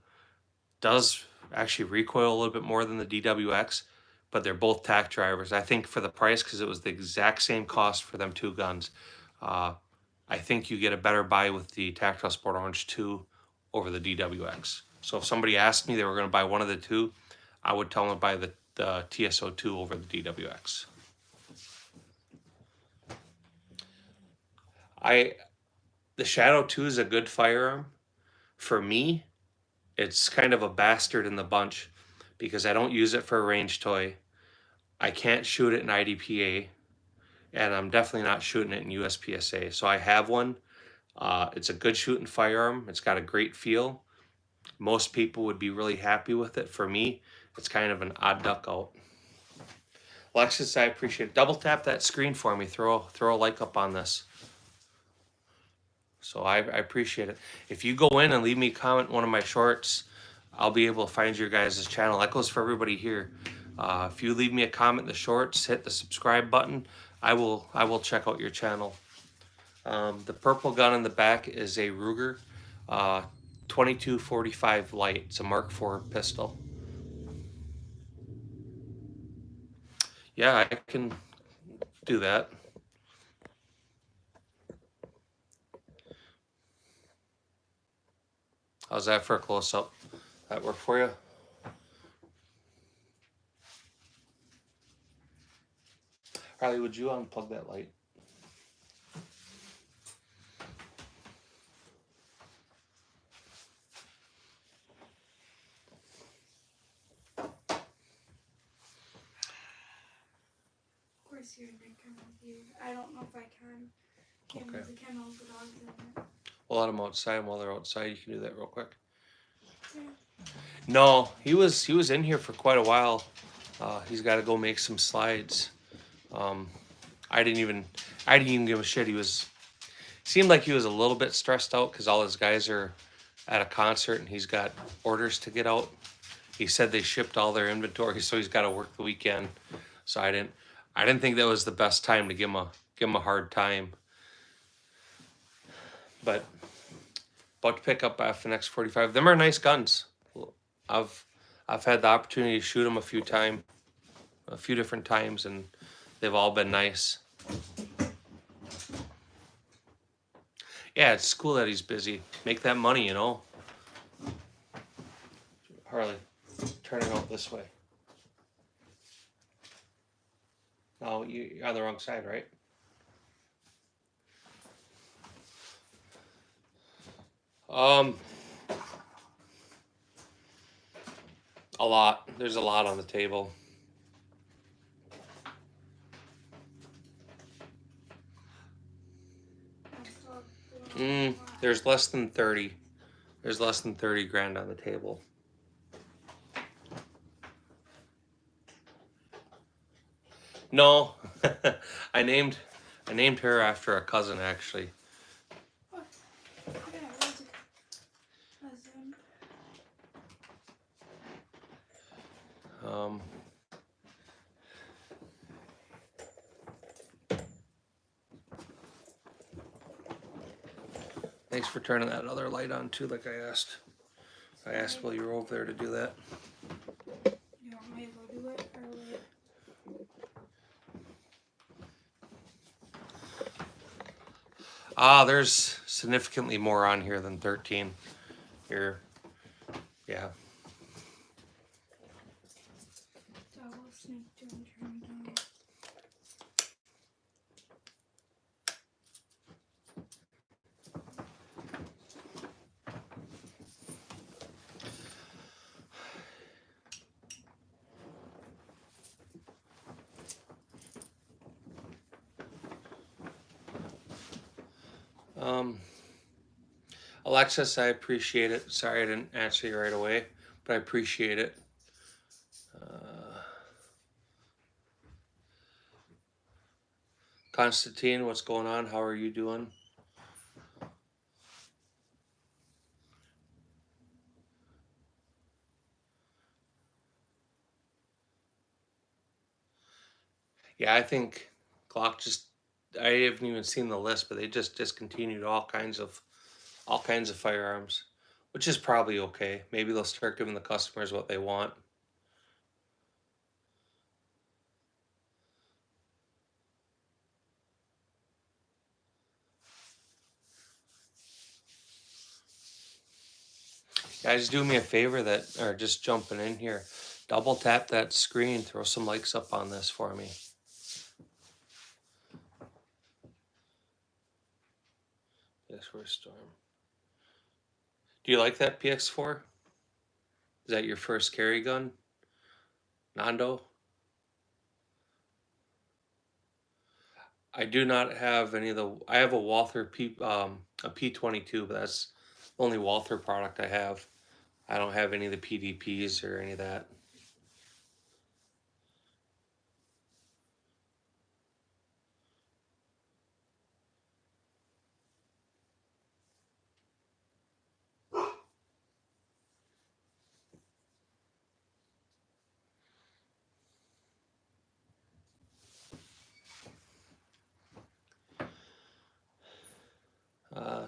does actually recoil a little bit more than the DWX, but they're both tack drivers. I think for the price, because it was the exact same cost for them two guns, I think you get a better buy with the Tactical Sport Orange 2 over the DWX. So if somebody asked me they were going to buy one of the two, I would tell them to buy the TSO2 over the DWX. The Shadow 2 is a good firearm. For me, it's kind of a bastard in the bunch because I don't use it for a range toy. I can't shoot it in IDPA, and I'm definitely not shooting it in USPSA. So I have one. It's a good shooting firearm. It's got a great feel. Most people would be really happy with it. For me, it's kind of an odd duck out. Alexis, I appreciate it. Double tap that screen for me. Throw a like up on this. So I appreciate it. If you go in and leave me a comment in one of my shorts, I'll be able to find your guys' channel. That goes for everybody here. If you leave me a comment in the shorts, hit the subscribe button, I will check out your channel. The purple gun in the back is a Ruger 2245 Light. It's a Mark IV pistol. Yeah, I can do that. How's that for a close-up? That work for you? Riley, would you unplug that light? Of course you're in the kennel with you. I don't know if I can. Can't move the kennel with the dogs in it. We'll let them outside, and while they're outside, you can do that real quick. Yeah. No, he was in here for quite a while. He's got to go make some slides. I didn't even give a shit. Seemed like he was a little bit stressed out because all his guys are at a concert and he's got orders to get out. He said they shipped all their inventory, so he's got to work the weekend. So I didn't think that was the best time to give him a hard time. but about to pick up FNX 45. Them are nice guns. I've had the opportunity to shoot them a few different times, and they've all been nice. Yeah, it's cool that he's busy. Make that money, you know. Harley, turning out this way. No, you're on the wrong side, right? A lot. There's a lot on the table. There's less than 30. There's less than 30 grand on the table. No, I named her after a cousin, actually. What? Yeah, where's a cousin? Thanks for turning that other light on too, like I asked. I asked while you were over there to do that. You want me to go do it or wait? There's significantly more on here than 13. Here, yeah. Double sneak down, turn down. Alexis, I appreciate it. Sorry I didn't answer you right away, but I appreciate it. Constantine, what's going on? How are you doing? Yeah, I think Glock I haven't even seen the list, but they just discontinued all kinds of firearms, which is probably okay. Maybe they'll start giving the customers what they want. Guys, do me a favor or just jumping in here. Double tap that screen, throw some likes up on this for me. PX4 Storm. Do you like that PX4? Is that your first carry gun? Nando? I do not have any of I have a Walther a P22, but that's the only Walther product I have. I don't have any of the PDPs or any of that.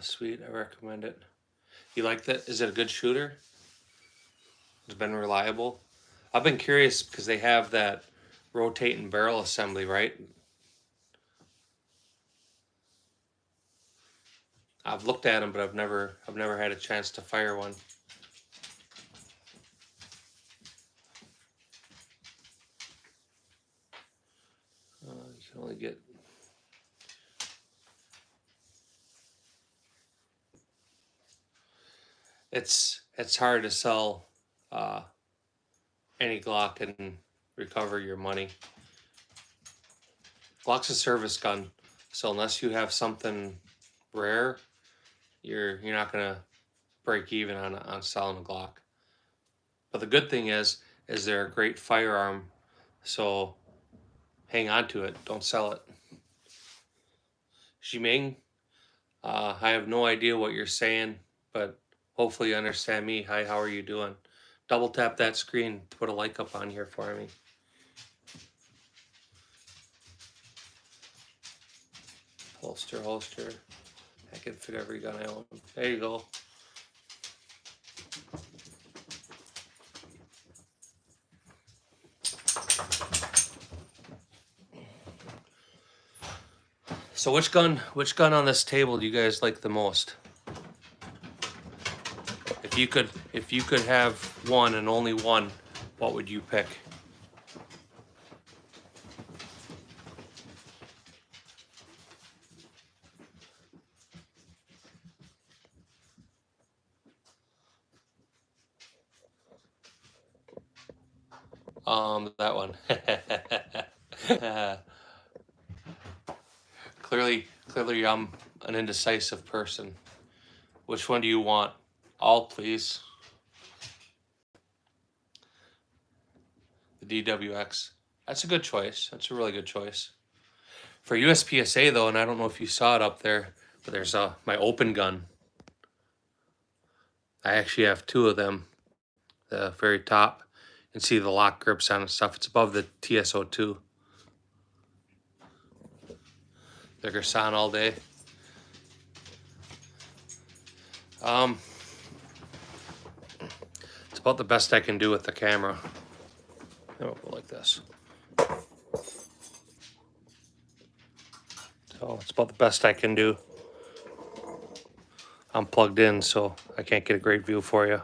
Sweet, I recommend it. You like that? Is it a good shooter? It's been reliable. I've been curious because they have that rotating barrel assembly, right? I've looked at them, but I've never had a chance to fire one. You can only get. It's hard to sell any Glock and recover your money. Glock's a service gun, so unless you have something rare, you're not gonna break even on selling a Glock. But the good thing is they're a great firearm, so hang on to it. Don't sell it. Ximing, I have no idea what you're saying, but hopefully you understand me. Hi, how are you doing? Double tap that screen to put a like up on here for me. Holster. I can fit every gun I own. There you go. So which gun on this table do you guys like the most? If you could have one and only one, what would you pick? That one. Clearly I'm an indecisive person. Which one do you want? All, please. The DWX. That's a good choice. That's a really good choice. For USPSA though, and I don't know if you saw it up there, but there's my open gun. I actually have two of them. The very top. You can see the lock grips on and stuff. It's above the TSO2. They're Gersan all day. It's about the best I can do with the camera. I'll go like this. So it's about the best I can do. I'm plugged in, so I can't get a great view for you.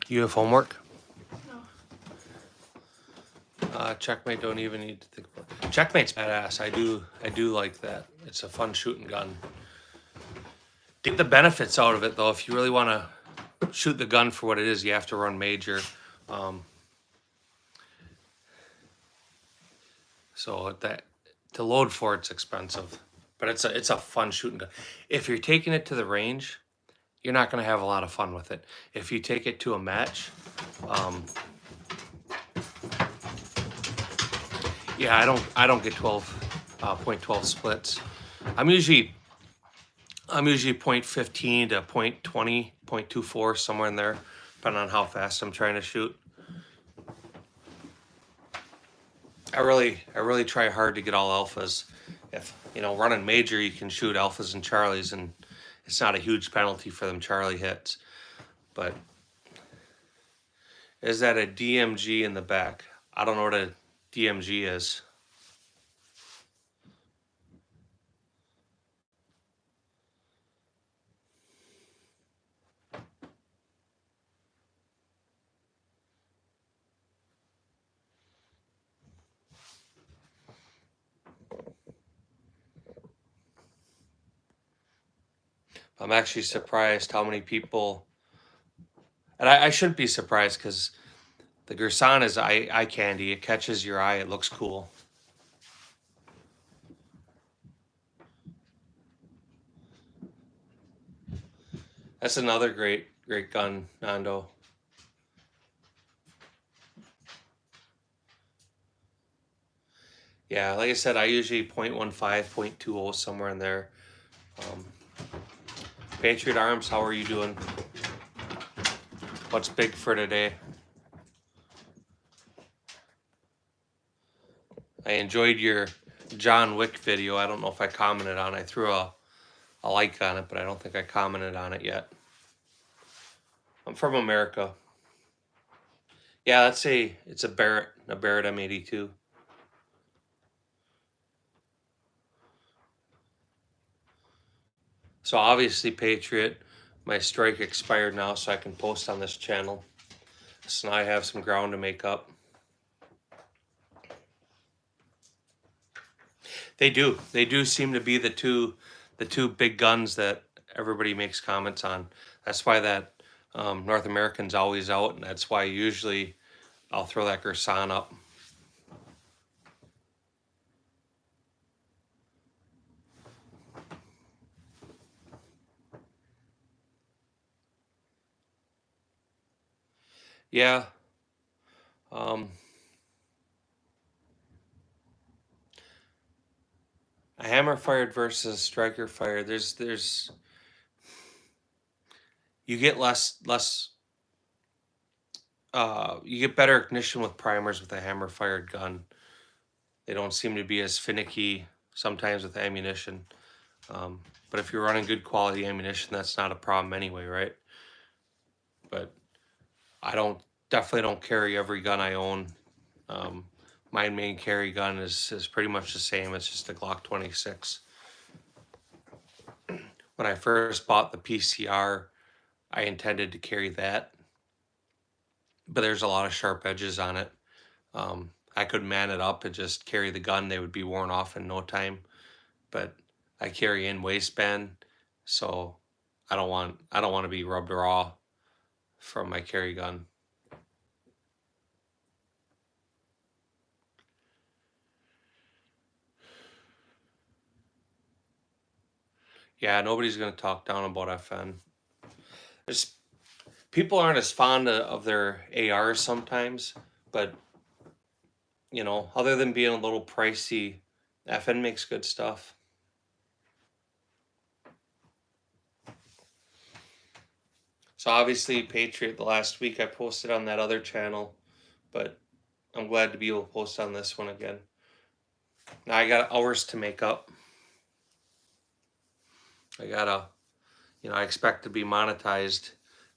You have homework? No. Checkmate don't even need to think about it. Checkmate's badass. I do like that. It's a fun shooting gun. Get the benefits out of it though. If you really want to shoot the gun for what it is, you have to run major. So that to load for it's expensive, but it's a fun shooting gun. If you're taking it to the range, you're not going to have a lot of fun with it. If you take it to a match, yeah, I don't get 0.12 splits. I'm usually 0.15 to 0.20, 0.24, somewhere in there, depending on how fast I'm trying to shoot. I really try hard to get all alphas. If running major, you can shoot alphas and charlies, and it's not a huge penalty for them Charlie hits. But is that a DMG in the back? I don't know what a DMG is. I'm actually surprised how many people, and I shouldn't be surprised because the Gersan is eye candy. It catches your eye. It looks cool. That's another great gun, Nando. Yeah, like I said, I usually 0.15, 0.20, somewhere in there. Patriot Arms, how are you doing? What's big for today? I enjoyed your John Wick video. I don't know if I commented on it. I threw a like on it, but I don't think I commented on it yet. I'm from America. Yeah, it's a Barrett M82. So obviously Patriot, my strike expired now, so I can post on this channel. So now I have some ground to make up. They do seem to be the two big guns that everybody makes comments on. That's why that North American's always out, and that's why usually I'll throw that Gersan up. Yeah. A hammer fired versus striker fired. There's you get you get better ignition with primers with a hammer fired gun. They don't seem to be as finicky sometimes with ammunition. But if you're running good quality ammunition, that's not a problem anyway, right? But I definitely don't carry every gun I own. My main carry gun is pretty much the same. It's just a Glock 26. When I first bought the PCR, I intended to carry that, but there's a lot of sharp edges on it. I could man it up and just carry the gun. They would be worn off in no time, but I carry in waistband, so I don't want to be rubbed raw from my carry gun. Yeah, nobody's gonna talk down about FN. There's people aren't as fond of their ARs sometimes, but you know, other than being a little pricey, FN makes good stuff. So obviously Patriot the last week I posted on that other channel, but I'm glad to be able to post on this one again. Now I got hours to make up. I expect to be monetized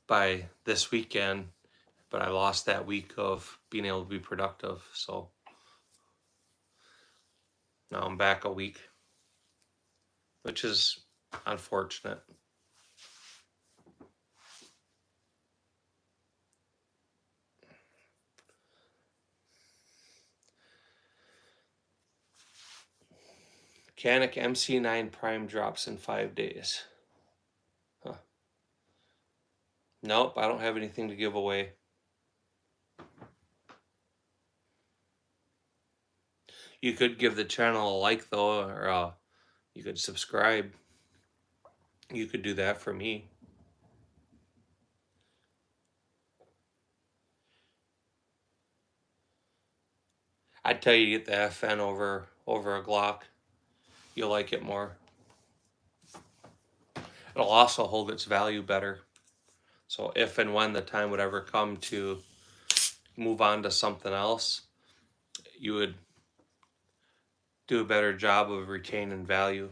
by this weekend, but I lost that week of being able to be productive. So now I'm back a week, which is unfortunate. Mechanic MC9 Prime drops in 5 days. Huh. Nope, I don't have anything to give away. You could give the channel a like though, or you could subscribe. You could do that for me. I'd tell you to get the FN over a Glock. You'll like it more. It'll also hold its value better. So if and when the time would ever come to move on to something else, you would do a better job of retaining value.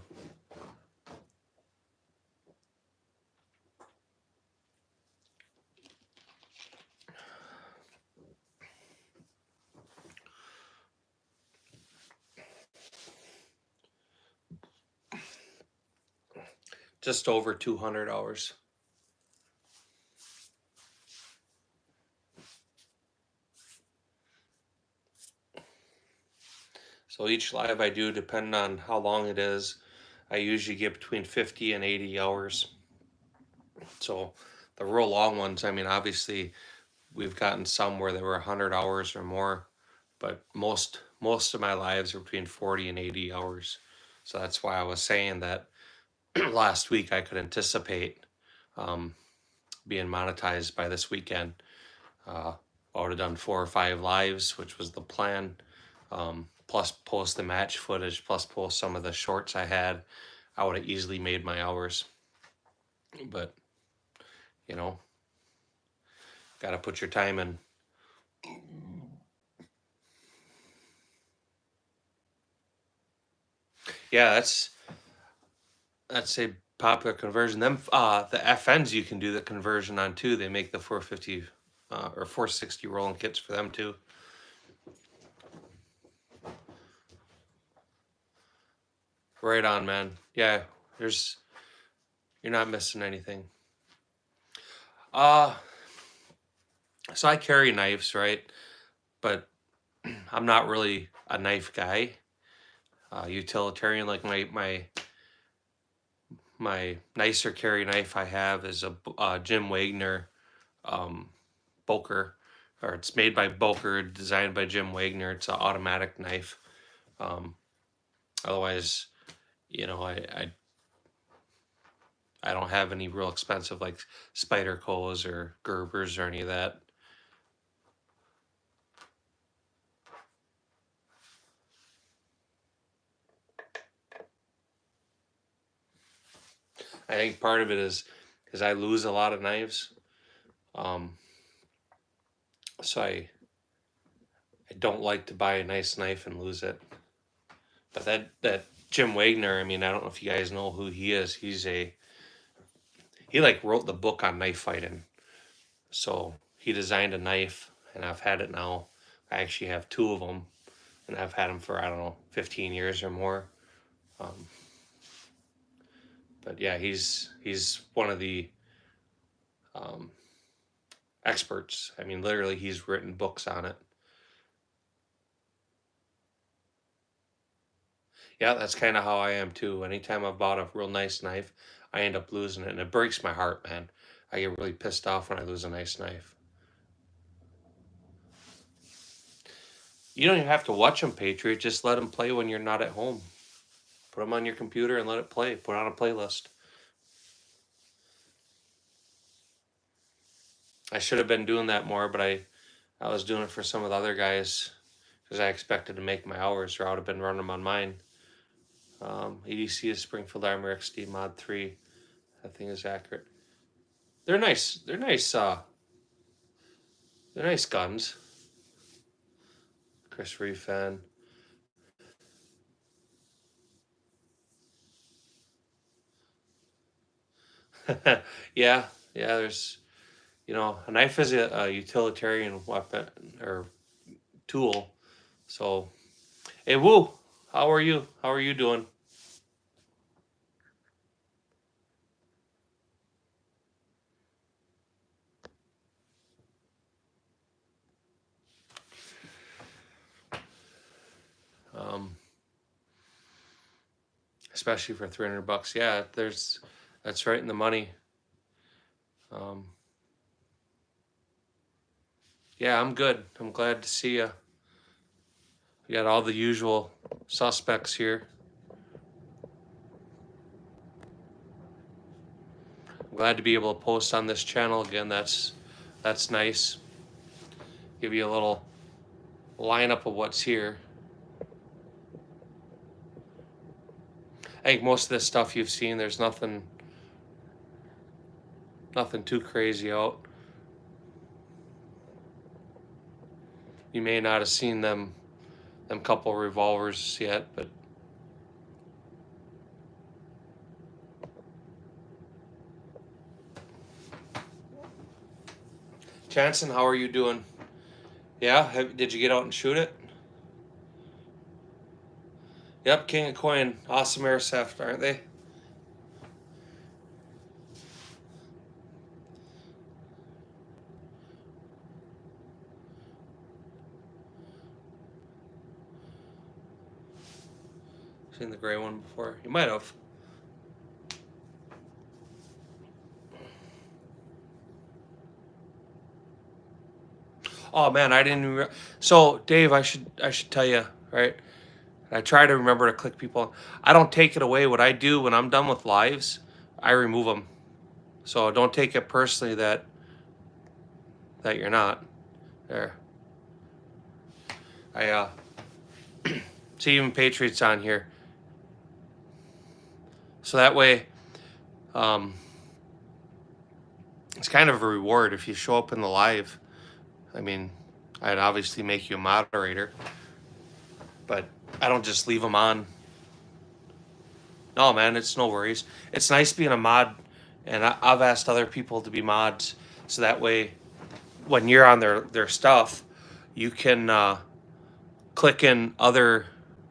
Just over 200 hours. So each live I do, depending on how long it is, I usually get between 50 and 80 hours. So the real long ones, I mean, obviously we've gotten some where they were 100 hours or more, but most of my lives are between 40 and 80 hours. So that's why I was saying that last week I could anticipate being monetized by this weekend. I would have done 4 or 5 lives, which was the plan, plus post the match footage, plus post some of the shorts I had. I would have easily made my hours. But, you know, got to put your time in. Yeah, that's a popular conversion. Them the FNs you can do the conversion on too. They make the 450 or 460 rolling kits for them too. Right on, man. Yeah, you're not missing anything. So I carry knives, right? But I'm not really a knife guy. Utilitarian, like my nicer carry knife I have is a Jim Wagner Boker, or it's made by Boker, designed by Jim Wagner. It's an automatic knife. Otherwise, you know, I don't have any real expensive like Spyderco's or Gerber's or any of that. I think part of it is because I lose a lot of knives. So I don't like to buy a nice knife and lose it. But that Jim Wagner, I mean, I don't know if you guys know who he is. He like wrote the book on knife fighting. So he designed a knife, and I've had it now. I actually have 2 of them, and I've had them for, I don't know, 15 years or more. But yeah, he's one of the experts. I mean, literally, he's written books on it. Yeah, that's kind of how I am too. Anytime I've bought a real nice knife, I end up losing it, and it breaks my heart, man. I get really pissed off when I lose a nice knife. You don't even have to watch them, Patriot. Just let them play when you're not at home. Put them on your computer and let it play. Put it on a playlist. I should have been doing that more, but I was doing it for some of the other guys because I expected to make my hours, or I would have been running them on mine. EDC is Springfield Armor XD Mod 3. That thing is accurate. They're nice. They're nice. They're nice guns. Chris Reeve fan. Yeah. There's, a knife is a utilitarian weapon or tool. So, hey, Woo, how are you? How are you doing? Especially for $300. Yeah, that's right in the money. Yeah, I'm good. I'm glad to see you. We got all the usual suspects here. I'm glad to be able to post on this channel again. That's nice. Give you a little lineup of what's here. I think most of this stuff you've seen, there's nothing too crazy out. You may not have seen them couple revolvers yet, but Jansen, how are you doing? Yeah, did you get out and shoot it? Yep, King of Coin, awesome airsoft, aren't they? Seen the gray one before? You might have. Oh man, I didn't even. So Dave, I should tell you, right? I try to remember to click people. I don't take it away. What I do when I'm done with lives, I remove them. So don't take it personally that you're not there. I see even Patriots on here. So that way, it's kind of a reward if you show up in the live. I mean, I'd obviously make you a moderator, but I don't just leave them on. No, man, it's no worries. It's nice being a mod, and I've asked other people to be mods, so that way, when you're on their stuff, you can click in other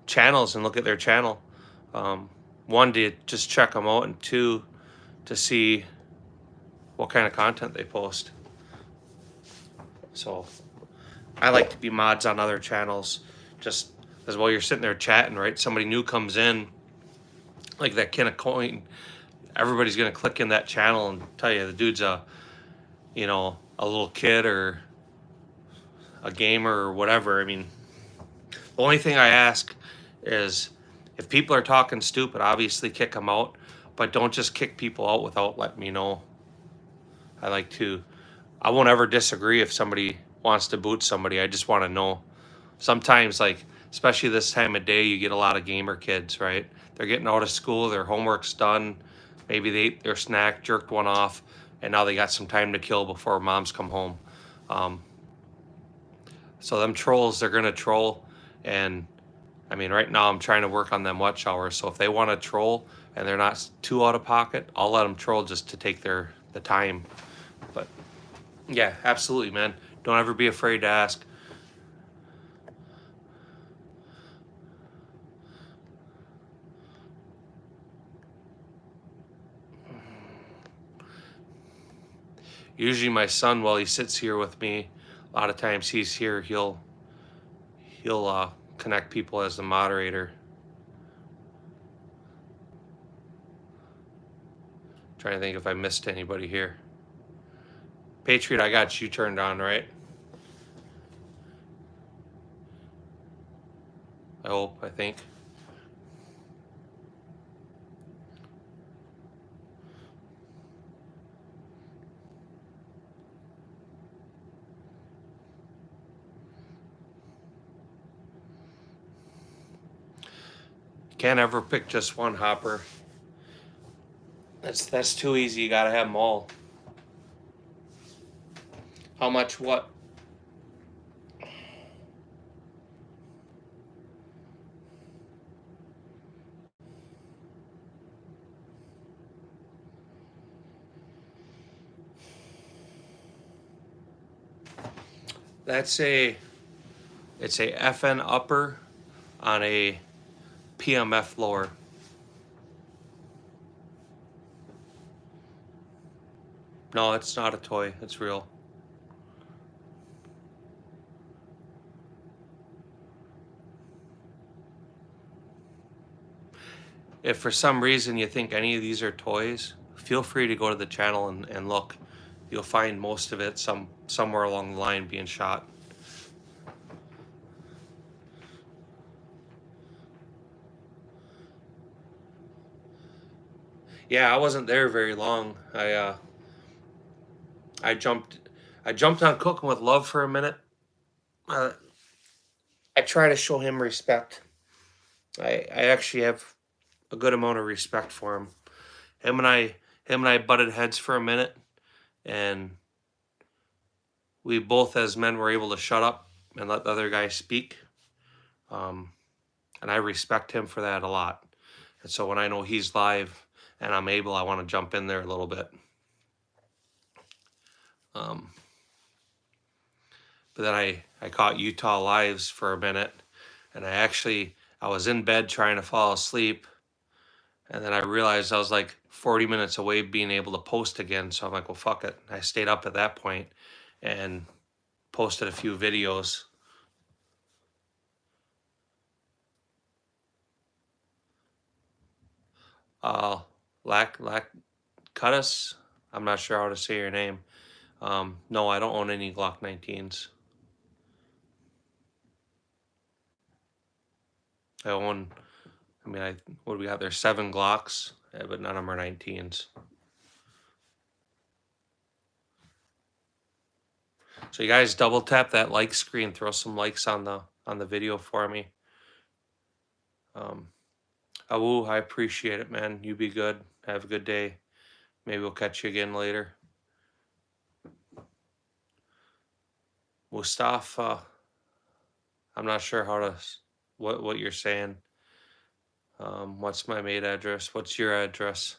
channels and look at their channel. 1, to just check them out, and 2, to see what kind of content they post. So I like to be mods on other channels, just as while you're sitting there chatting, right? Somebody new comes in, like that King of Coin, everybody's gonna click in that channel and tell you the dude's a little kid or a gamer or whatever. I mean, the only thing I ask is if people are talking stupid, obviously kick them out, but don't just kick people out without letting me know. I won't ever disagree if somebody wants to boot somebody. I just want to know. Sometimes, like, especially this time of day, you get a lot of gamer kids, right? They're getting out of school, their homework's done, Maybe they ate their snack, jerked one off, and now they got some time to kill before moms come home. So them trolls, they're gonna troll, and I mean, right now I'm trying to work on them watch hours. So if they want to troll and they're not too out of pocket, I'll let them troll just to take the time. But yeah, absolutely, man. Don't ever be afraid to ask. Usually my son, while he sits here with me, a lot of times he's here, he'll connect people as the moderator. Trying to think if I missed anybody here. Patriot, I got you turned on, right? I think. Can't ever pick just one, Hopper. That's too easy. You gotta have them all. How much what? It's a FN upper on a PMF lower. No, it's not a toy. It's real. If for some reason you think any of these are toys, feel free to go to the channel and look. You'll find most of it somewhere along the line being shot. Yeah, I wasn't there very long. I jumped on Cooking with Love for a minute. I try to show him respect. I actually have a good amount of respect for him. Him and I butted heads for a minute, and we both as men were able to shut up and let the other guy speak. And I respect him for that a lot. And so when I know he's live and I'm able, I want to jump in there a little bit. But then I caught Utah Lives for a minute, and I was in bed trying to fall asleep, and then I realized I was like 40 minutes away being able to post again. So I'm like, well, fuck it. I stayed up at that point and posted a few videos. Cutus, I'm not sure how to say your name. No, I don't own any Glock 19s. What do we got there? 7 Glocks, but none of them are 19s. So you guys double tap that like screen, throw some likes on the video for me. Awu, I appreciate it, man. You be good. Have a good day. Maybe we'll catch you again later. Mustafa, I'm not sure what you're saying. What's my maid address? What's your address?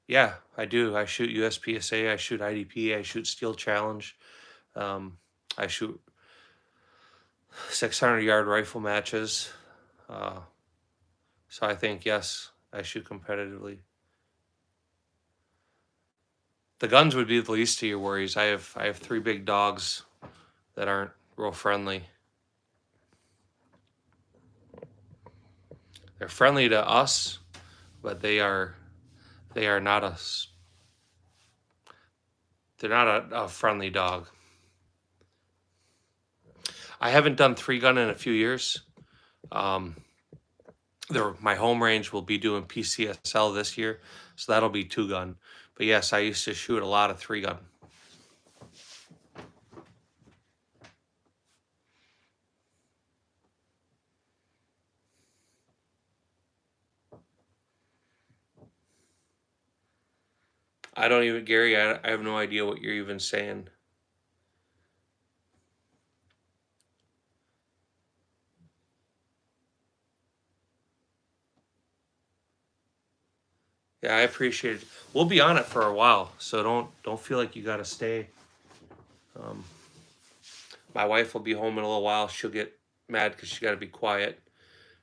Yeah, I do. I shoot USPSA, I shoot IDP, I shoot Steel Challenge. I shoot 600-yard rifle matches. So I think, yes, I shoot competitively. The guns would be the least of your worries. I have 3 big dogs that aren't real friendly. They're friendly to us, but they are not they're not a friendly dog. I haven't done 3-gun in a few years. my home range will be doing PCSL this year, so that'll be 2-gun. But yes, I used to shoot a lot of 3-gun. I don't even, Gary, I have no idea what you're even saying. Yeah, I appreciate it. We'll be on it for a while, so don't feel like you gotta stay. My wife will be home in a little while. She'll get mad because she gotta be quiet.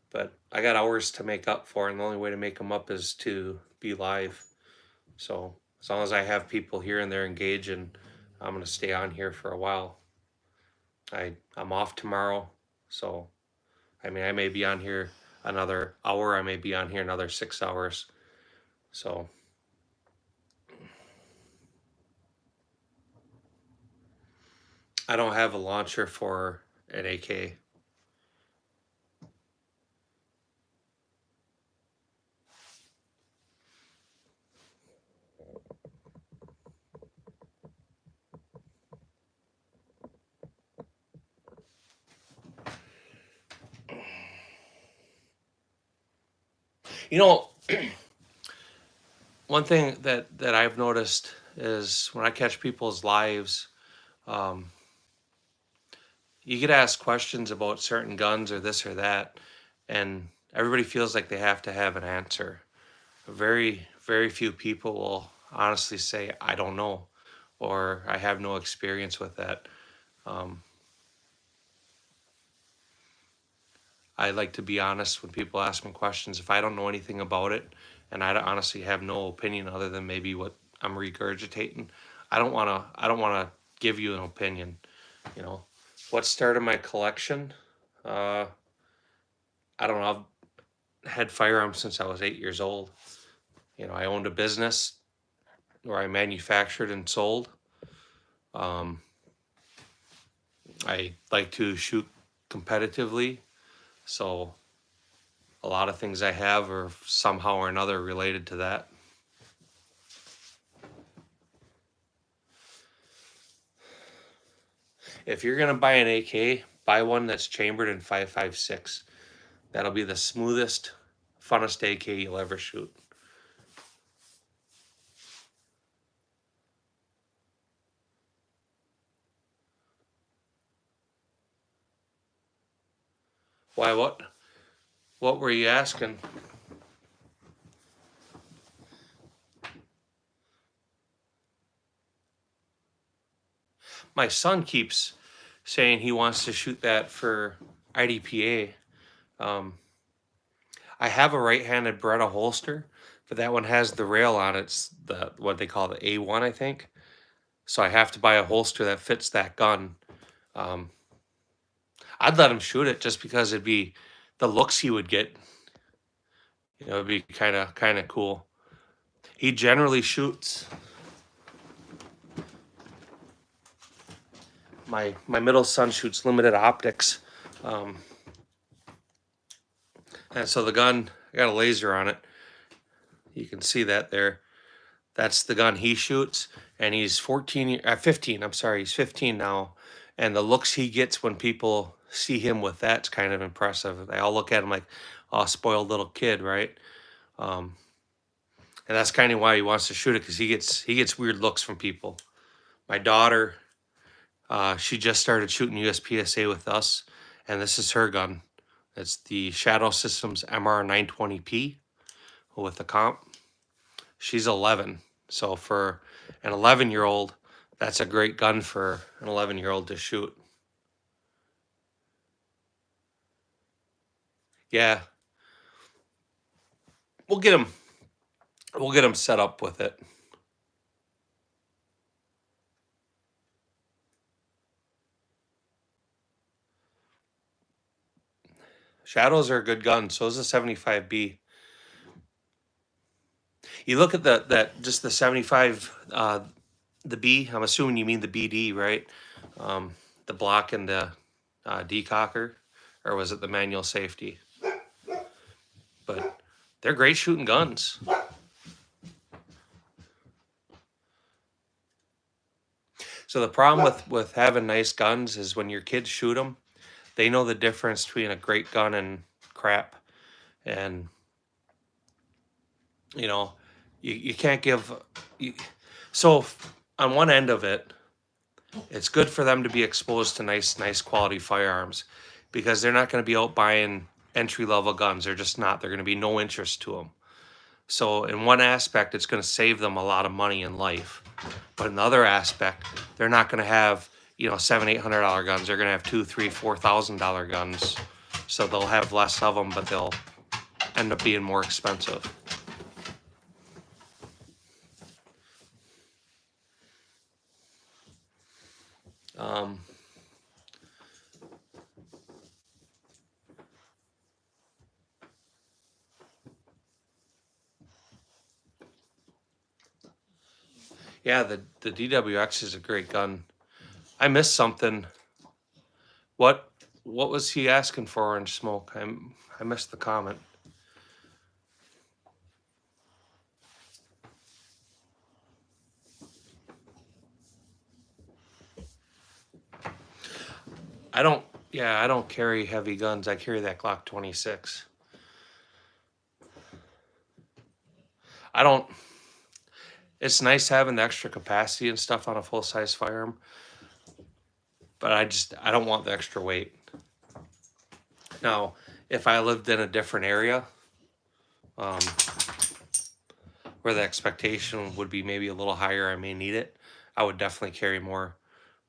But I got hours to make up for, and the only way to make them up is to be live. So as long as I have people here and they're engaging, I'm gonna stay on here for a while. I'm off tomorrow, so I mean I may be on here another hour. I may be on here another 6 hours. So I don't have a launcher for an AK. You know, one thing that I've noticed is when I catch people's lives, you get asked questions about certain guns or this or that, and everybody feels like they have to have an answer. Very, very few people will honestly say, I don't know, or I have no experience with that. I like to be honest when people ask me questions. If I don't know anything about it, and honestly have no opinion other than maybe what I'm regurgitating, I don't wanna give you an opinion, you know. What started my collection? Uh, I don't know. I've had firearms since I was 8 years old. You know, I owned a business where I manufactured and sold. Um, I like to shoot competitively, so a lot of things I have are somehow or another related to that. If you're gonna buy an AK, buy one that's chambered in 5.56. That'll be the smoothest, funnest AK you'll ever shoot. Why? What? What were you asking? My son keeps saying he wants to shoot that for IDPA. I have a right-handed Beretta holster, but that one has the rail on it. It's the what they call the A1, I think. So I have to buy a holster that fits that gun. Um, I'd let him shoot it just because it'd be the looks he would get. You know, it'd be kind of cool. He generally shoots. My middle son shoots limited optics, um, and so the gun, I got a laser on it. You can see that there. That's the gun he shoots, and he's 15. I'm sorry, he's 15 now, and the looks he gets when people see him with that's kind of impressive. They all look at him like, "Oh, spoiled little kid," right? Um, and that's kind of why he wants to shoot it because he gets weird looks from people. My daughter, she just started shooting USPSA with us, and this is her gun. It's the Shadow Systems MR920P with the comp. She's 11. So for an 11-year-old, that's a great gun for an 11-year-old to shoot. Yeah. We'll get him set up with it. Shadows are a good gun. So is the 75B. You look at just the 75, the B. I'm assuming you mean the BD, right? The block and the decocker, or was it the manual safety? but they're great shooting guns. So the problem with having nice guns is when your kids shoot them, they know the difference between a great gun and crap. And, you know, you can't give... So on one end of it, it's good for them to be exposed to nice quality firearms, because they're not going to be out buying entry-level guns. They're just not. They're going to be no interest to them. So in one aspect, it's going to save them a lot of money in life. But in the other aspect, they're not going to have, you know, $700-800 guns. They're going to have $2,000, $3,000, $4,000 guns. So they'll have less of them, but they'll end up being more expensive. Yeah, the DWX is a great gun. I missed something. What was he asking for, Orange Smoke? I missed the comment. I don't carry heavy guns. I carry that Glock 26. It's nice having the extra capacity and stuff on a full-size firearm, but I don't want the extra weight. Now, if I lived in a different area, where the expectation would be maybe a little higher, I may need it, I would definitely carry more.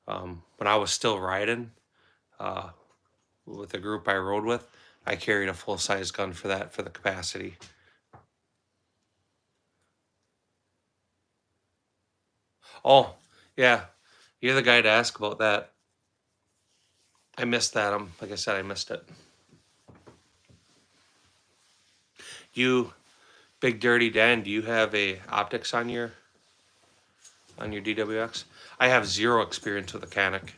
When I was still riding, with the group I rode with, I carried a full-size gun for the capacity. Oh, yeah, you're the guy to ask about that. I missed that. Like I said, I missed it. You, Big Dirty Dan, do you have a optics on your DWX? I have zero experience with a Canic.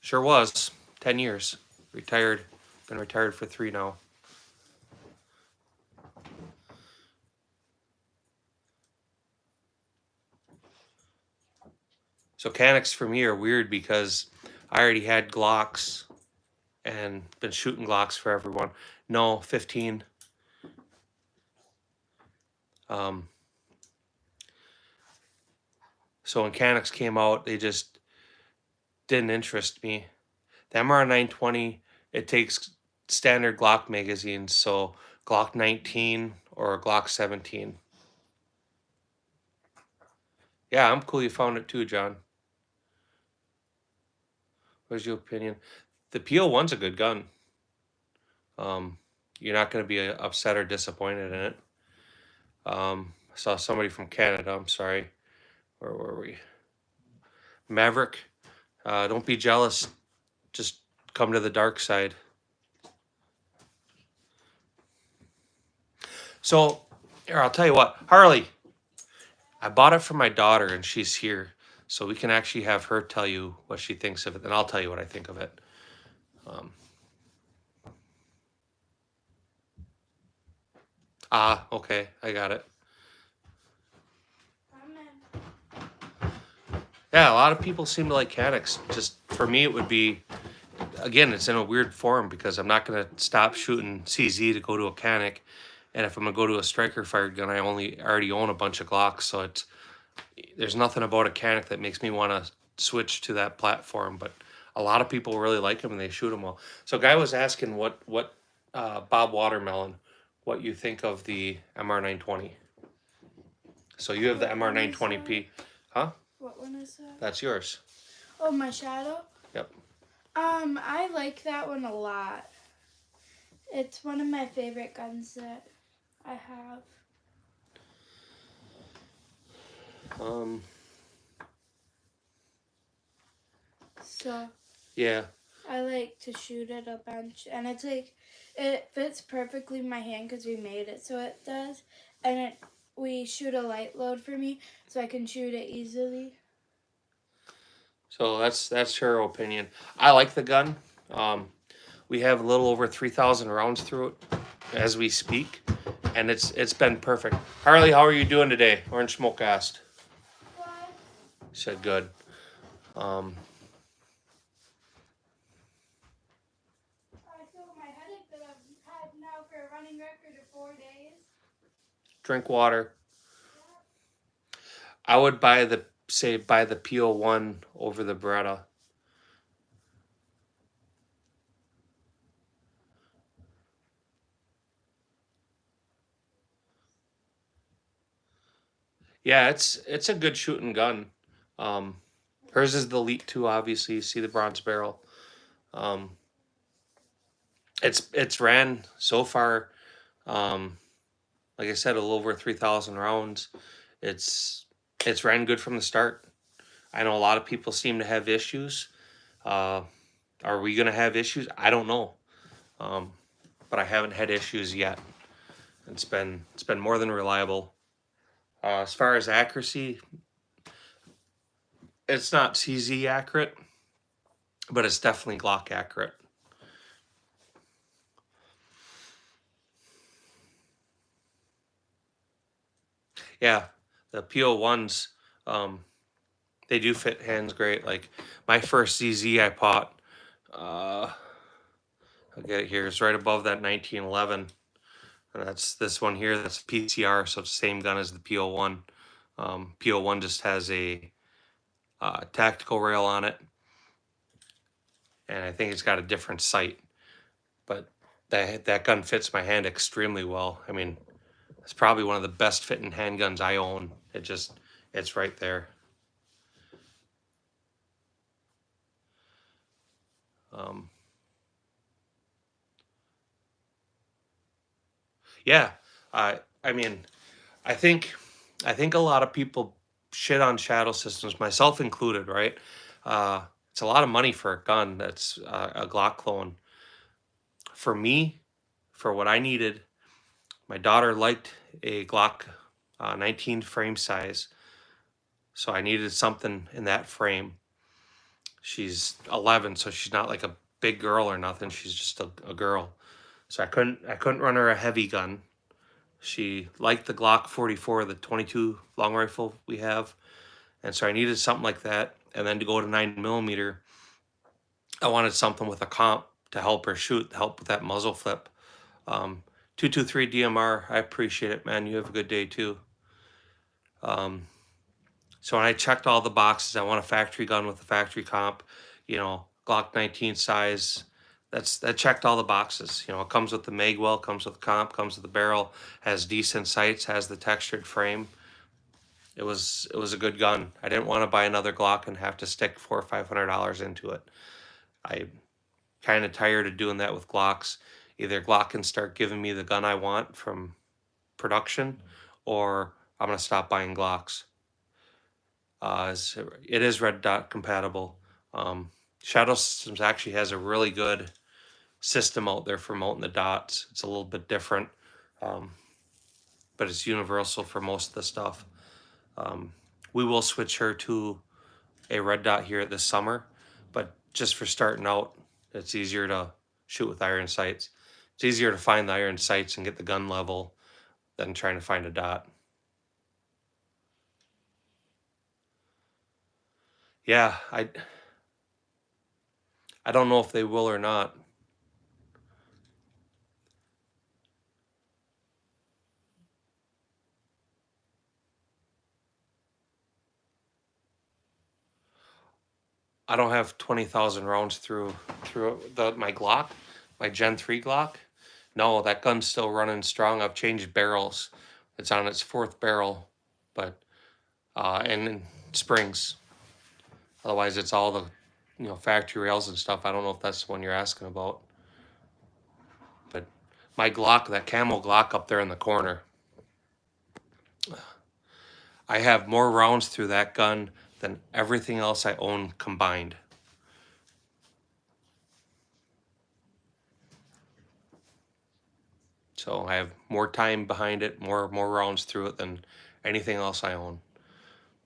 Sure was 10 years. Retired. Been retired for 3 now. So Canics for me are weird because I already had Glocks and been shooting Glocks for everyone. No, 15. So when Canics came out, they just didn't interest me. The MR920, it takes standard Glock magazines, so Glock 19 or Glock 17. Yeah, I'm cool you found it too, John. What's your opinion? The PO1's a good gun. You're not going to be upset or disappointed in it. I saw somebody from Canada. I'm sorry. Where were we? Maverick. Don't be jealous. Just come to the dark side. So, here, I'll tell you what. Harley, I bought it for my daughter, and she's here. So we can actually have her tell you what she thinks of it, and I'll tell you what I think of it. Okay, I got it. Yeah, a lot of people seem to like Canics. Just for me, it would be, again, it's in a weird form because I'm not going to stop shooting CZ to go to a Canic. And if I'm going to go to a striker fired gun, I already own a bunch of Glocks. So there's nothing about a Canic that makes me want to switch to that platform. But a lot of people really like them and they shoot them well. So a guy was asking what Bob Watermelon, what you think of the MR920. So you have the MR920P. Huh? What one is that? That's yours. Oh, my Shadow? Yep. I like that one a lot. It's one of my favorite guns that I have. So. Yeah. I like to shoot it a bunch, and it's like, it fits perfectly in my hand because we made it so it does, and we shoot a light load for me so I can shoot it easily. So that's her opinion. I like the gun. We have a little over 3,000 rounds through it. as we speak, and it's been perfect. Harley, how are you doing today? Orange Smoke asked. Good. Said good. I feel my headache that I've had now for a running record of 4 days. Drink water. I would buy the PO1 over the Beretta. Yeah, it's a good shooting gun. Hers is the Elite 2, obviously. You see the bronze barrel. It's ran so far, like I said, a little over 3,000 rounds. It's ran good from the start. I know a lot of people seem to have issues. Are we gonna have issues? I don't know, but I haven't had issues yet. It's been more than reliable. As far as accuracy, it's not CZ accurate, but it's definitely Glock accurate. Yeah, the PO1s, they do fit hands great. Like my first CZ I bought, I'll get it here. It's right above that 1911, and that's this one here. That's PCR, so it's the same gun as the PO1. PO1 just has a tactical rail on it, and I think it's got a different sight. But that gun fits my hand extremely well. I mean, it's probably one of the best fitting handguns I own. It's right there. Yeah, I mean, I think a lot of people shit on shadow systems, myself included. Right? It's a lot of money for a gun that's a Glock clone. For me, for what I needed, my daughter liked a Glock 19 frame size, so I needed something in that frame. She's 11, so she's not like a big girl or nothing. She's just a girl. So I couldn't run her a heavy gun. She liked the Glock 44, the 22 long rifle we have, and so I needed something like that. And then to go to 9mm, I wanted something with a comp to help her shoot, to help with that muzzle flip. 223 DMR, I appreciate it, man. You have a good day too. So when I checked all the boxes, I want a factory gun with a factory comp, Glock 19 size. That checked all the boxes. It comes with the magwell, comes with the comp, comes with the barrel, has decent sights, has the textured frame. It was a good gun. I didn't want to buy another Glock and have to stick $400 or $500 into it. I kind of tired of doing that with Glocks. Either Glock can start giving me the gun I want from production, or I'm gonna stop buying Glocks. It is red dot compatible. Shadow Systems actually has a really good system out there for mounting the dots. It's a little bit different, but it's universal for most of the stuff. We will switch her to a red dot here this summer, but just for starting out, it's easier to shoot with iron sights. It's easier to find the iron sights and get the gun level than trying to find a dot. Yeah, I don't know if they will or not. I don't have 20,000 rounds through my Glock, my Gen 3 Glock. No, that gun's still running strong. I've changed barrels. It's on its 4th barrel, but and springs. Otherwise, it's all the factory rails and stuff. I don't know if that's the one you're asking about. But my Glock, that camel Glock up there in the corner, I have more rounds through that gun than everything else I own combined. So I have more time behind it, more rounds through it than anything else I own.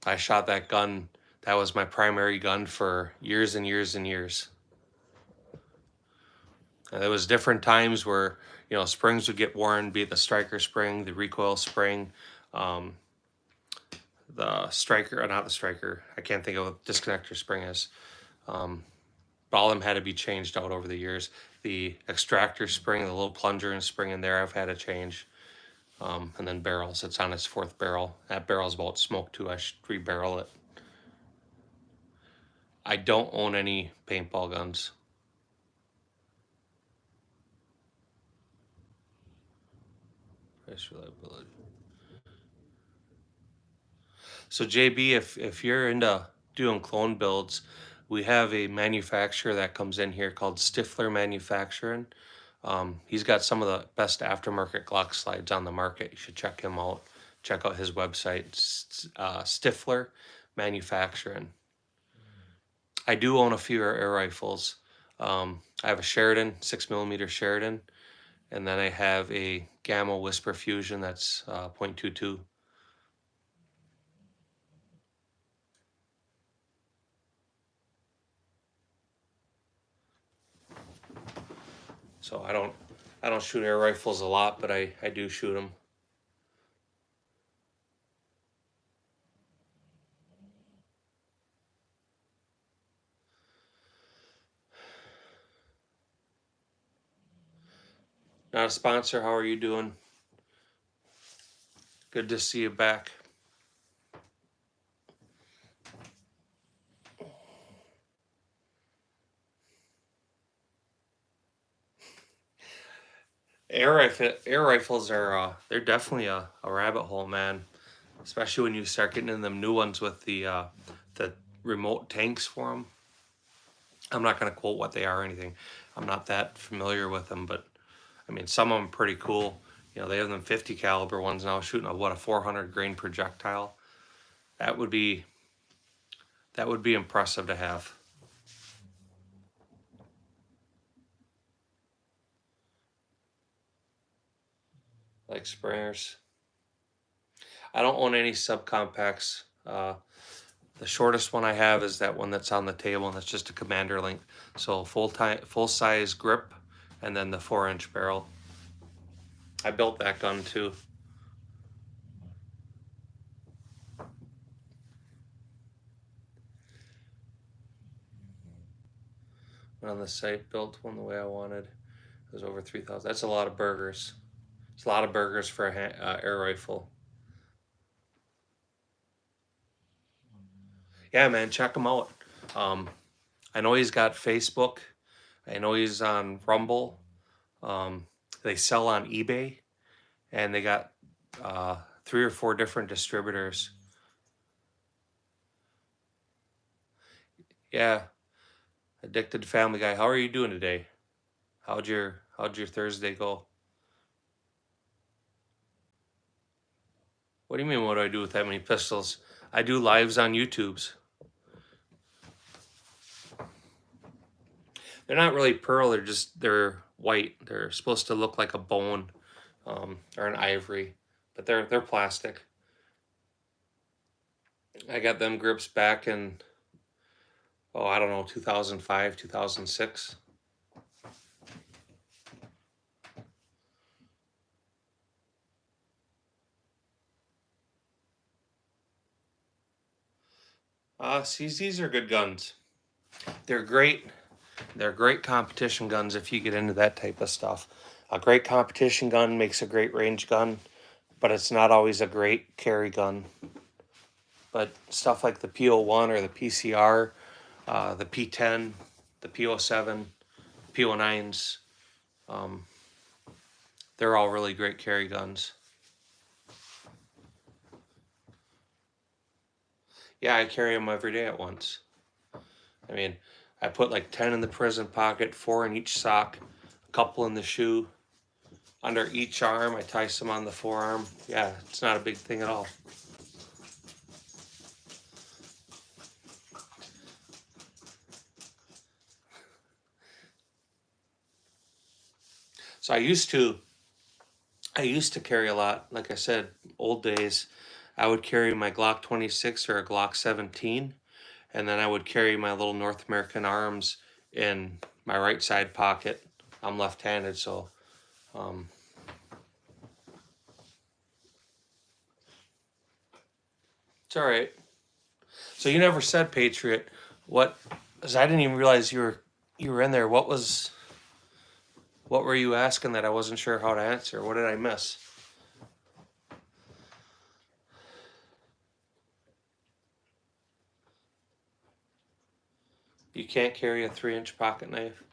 I shot that gun. That was my primary gun for years and years and years. And there was different times where, you know, springs would get worn, be it the striker spring, the recoil spring, um, the striker, not the striker, I can't think of what disconnector spring is. But all of them had to be changed out over the years. The extractor spring, the little plunger and spring in there, I've had to change. And then barrels, it's on its 4th barrel. That barrel's about smoke too, I should re-barrel it. I don't own any paintball guns. Price reliability. So JB, if you're into doing clone builds, we have a manufacturer that comes in here called Stifler Manufacturing. He's got some of the best aftermarket Glock slides on the market. You should check him out. Check out his website, Stifler Manufacturing. I do own a few air rifles. I have a Sheridan, 6mm Sheridan, and then I have a Gamma Whisper Fusion that's .22. So I don't shoot air rifles a lot, but I do shoot them. Not a sponsor. How are you doing? Good to see you back. Air rifles are they're definitely a rabbit hole, man. Especially when you start getting in them new ones with the remote tanks for them. I'm not gonna quote what they are or anything. I'm not that familiar with them, but I mean some of them are pretty cool. You know, they have them 50 caliber ones now shooting a 400 grain projectile. That would be impressive to have. Like springers. I don't own any subcompacts. The shortest one I have is that one that's on the table, and that's just a commander length. So full size grip, and then the 4-inch barrel. I built that gun too. Went on the site, built one the way I wanted. It was over 3,000. That's a lot of burgers. It's a lot of burgers for a air rifle. Yeah, man, check him out. I know he's got Facebook. I know he's on Rumble. They sell on eBay, and they got 3 or 4 different distributors. Yeah, Addicted Family Guy. How are you doing today? How'd your Thursday go? What do you mean? What do I do with that many pistols? I do lives on YouTube's. They're not really pearl. They're white. They're supposed to look like a bone, or an ivory, but they're plastic. I got them grips back in, I don't know, 2005, 2006. CZs are good guns. They're great. They're great competition guns if you get into that type of stuff. A great competition gun makes a great range gun, but it's not always a great carry gun. But stuff like the P01 or the PCR, the P10, the P07, P09s, they're all really great carry guns. Yeah, I carry them every day at once. I mean, I put like 10 in the prison pocket, 4 in each sock, a couple in the shoe. Under each arm, I tie some on the forearm. Yeah, it's not a big thing at all. So I used to carry a lot. Like I said, old days, I would carry my Glock 26 or a Glock 17, and then I would carry my little North American Arms in my right side pocket. I'm left-handed, so it's all right. So you never said Patriot. What? 'Cause I didn't even realize you were in there. What were you asking that I wasn't sure how to answer? What did I miss? You can't carry a 3-inch pocket knife.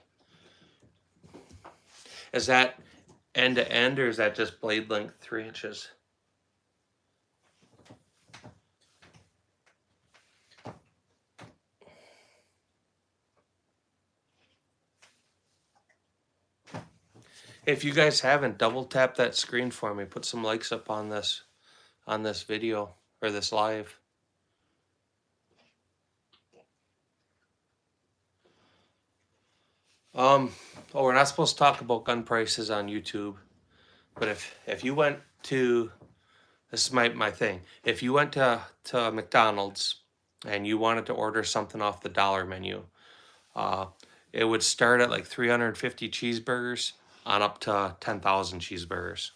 Is that end to end, or is that just blade length 3 inches? If you guys haven't, double tap that screen for me. Put some likes up on this video or this live. Oh, we're not supposed to talk about gun prices on YouTube, but if you went to, this is my thing. If you went to McDonald's and you wanted to order something off the dollar menu, it would start at like 350 cheeseburgers on up to 10,000 cheeseburgers.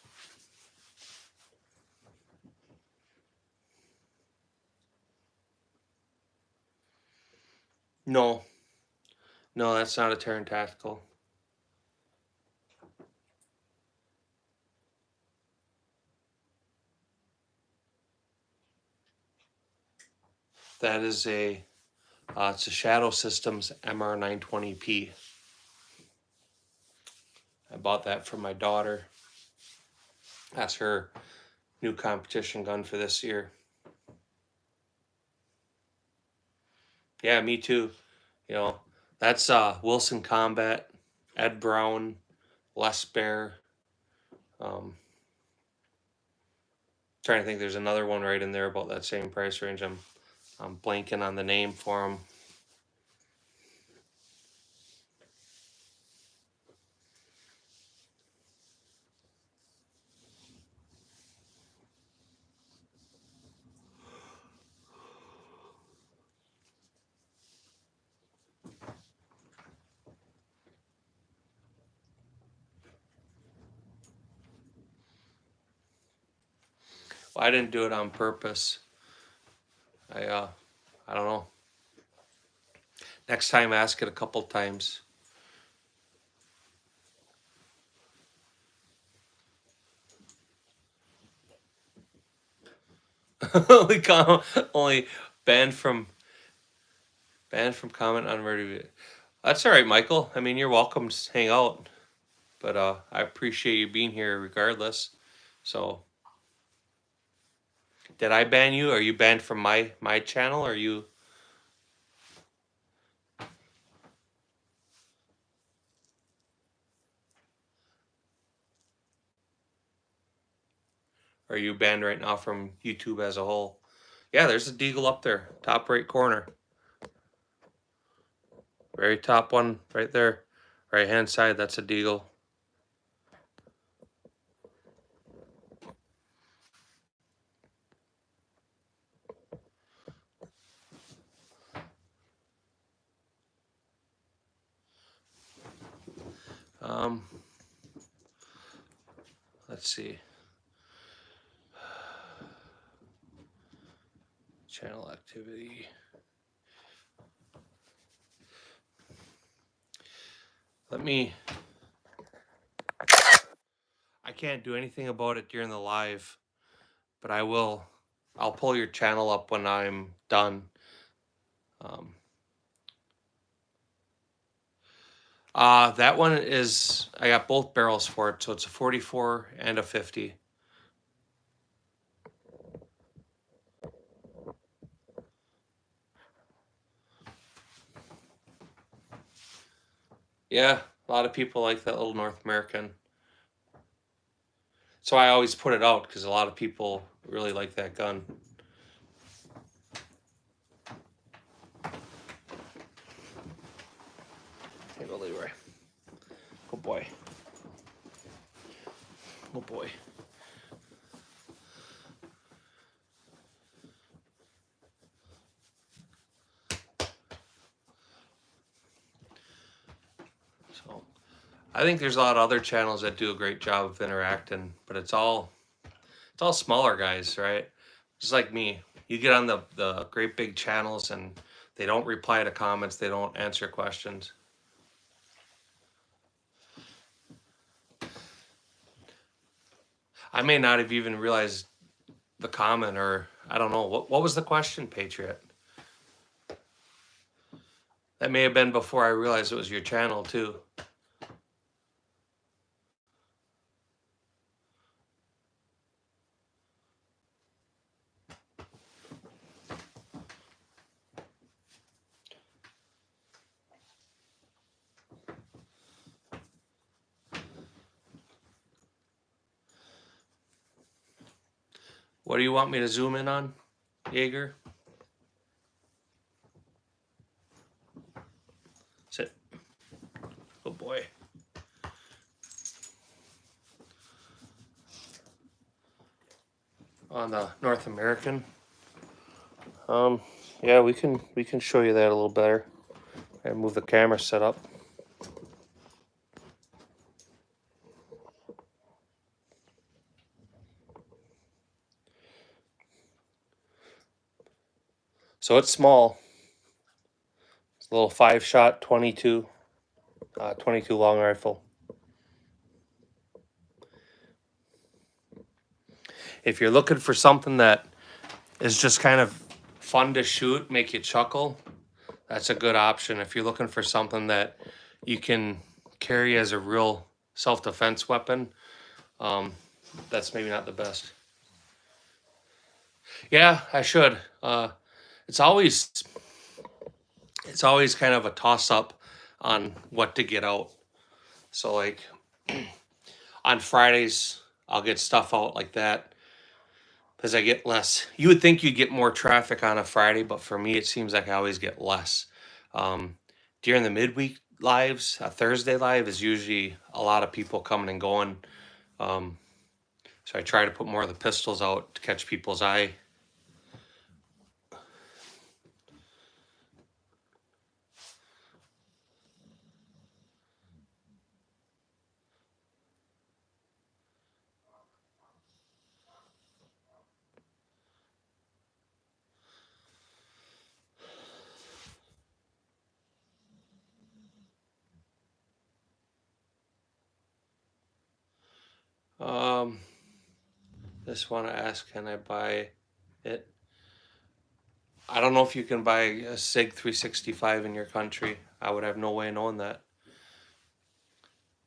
No, that's not a Terran Tactical. That is it's a Shadow Systems MR920P. I bought that for my daughter. That's her new competition gun for this year. Yeah, me too. You know, that's Wilson Combat, Ed Brown, Les Bear. Trying to think, there's another one right in there about that same price range. I'm blanking on the name for them. Well, I didn't do it on purpose. I don't know. Next time, ask it a couple times. only banned from comment on murder. That's all right, Michael. I mean, you're welcome to hang out, but I appreciate you being here regardless. So, did I ban you? Are you banned from my channel? Or you? Are you banned right now from YouTube as a whole? Yeah, there's a deagle up there, top right corner. Very top one right there. Right hand side, that's a deagle. Let's see. Channel activity. I can't do anything about it during the live, but I will. I'll pull your channel up when I'm done. That one is, I got both barrels for it, so it's a 44 and a 50. Yeah, a lot of people like that little North American. So I always put it out because a lot of people really like that gun. Hey, go Leroy. Good boy. Good boy. So I think there's a lot of other channels that do a great job of interacting, but it's all smaller guys, right? Just like me. You get on the great big channels and they don't reply to comments, they don't answer questions. I may not have even realized the comment, or I don't know. What was the question, Patriot? That may have been before I realized it was your channel too. What do you want me to zoom in on, Jaeger? Sit. Good boy. On the North American. Yeah, we can show you that a little better. And move the camera set up. So it's small. It's a little 5-shot 22 long rifle. If you're looking for something that is just kind of fun to shoot, make you chuckle, that's a good option. If you're looking for something that you can carry as a real self-defense weapon, that's maybe not the best. Yeah, I should. It's always kind of a toss-up on what to get out. So like on Fridays, I'll get stuff out like that because I get less. You would think you'd get more traffic on a Friday, but for me, it seems like I always get less. During the midweek lives, a Thursday live is usually a lot of people coming and going. So I try to put more of the pistols out to catch people's eye. Just want to ask, can I buy it? I don't know if you can buy a SIG 365 in your country. I would have no way of knowing that.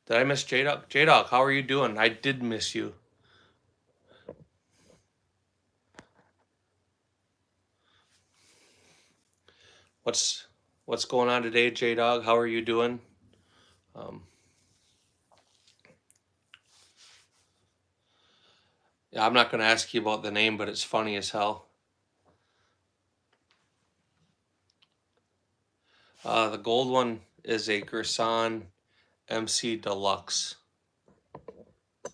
Did I miss J-Dog? J-Dog, how are you doing? I did miss you. What's going on today, J-Dog? How are you doing? Yeah, I'm not going to ask you about the name, but it's funny as hell. The gold one is a Gerson MC Deluxe.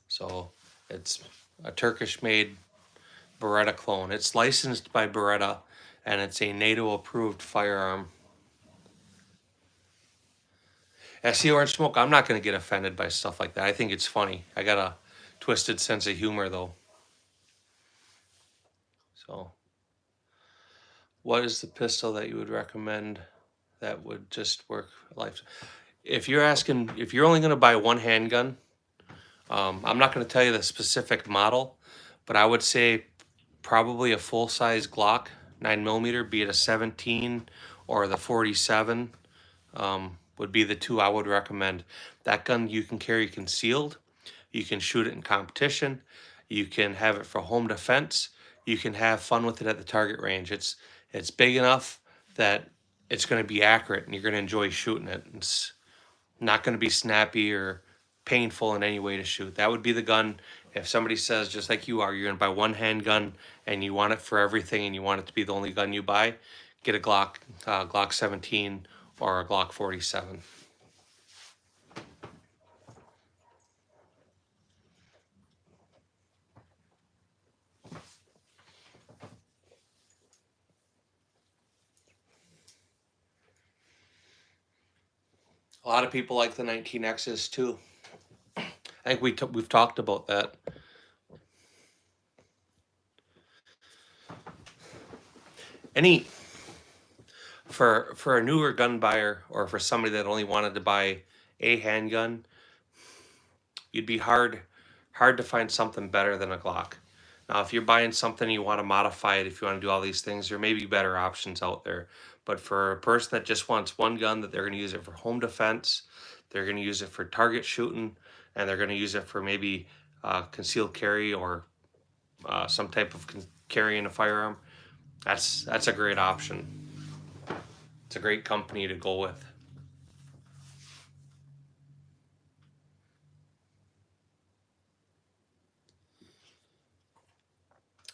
So it's a Turkish-made Beretta clone. It's licensed by Beretta, and it's a NATO-approved firearm. I see Orange Smoke. I'm not going to get offended by stuff like that. I think it's funny. I got a twisted sense of humor, though. So, what is the pistol that you would recommend that would just work life? If you're asking, if you're only going to buy one handgun, I'm not going to tell you the specific model, but I would say probably a full-size Glock 9mm, be it a 17 or the 47, would be the two I would recommend. That gun you can carry concealed. You can shoot it in competition. You can have it for home defense. You can have fun with it at the target range. It's big enough that it's going to be accurate and you're going to enjoy shooting it. It's not going to be snappy or painful in any way to shoot. That would be the gun. If somebody says, just like you are, you're going to buy one handgun and you want it for everything and you want it to be the only gun you buy, get a Glock 17 or a Glock 47. A lot of people like the 19Xs too. I think we've talked about that. Any for a newer gun buyer, or for somebody that only wanted to buy a handgun, you'd be hard to find something better than a Glock. Now, if you're buying something, you want to modify it, if you want to do all these things, there may be better options out there. But for a person that just wants one gun, that they're going to use it for home defense, they're going to use it for target shooting, and they're going to use it for maybe concealed carry, or some type of carrying a firearm, that's a great option. It's a great company to go with.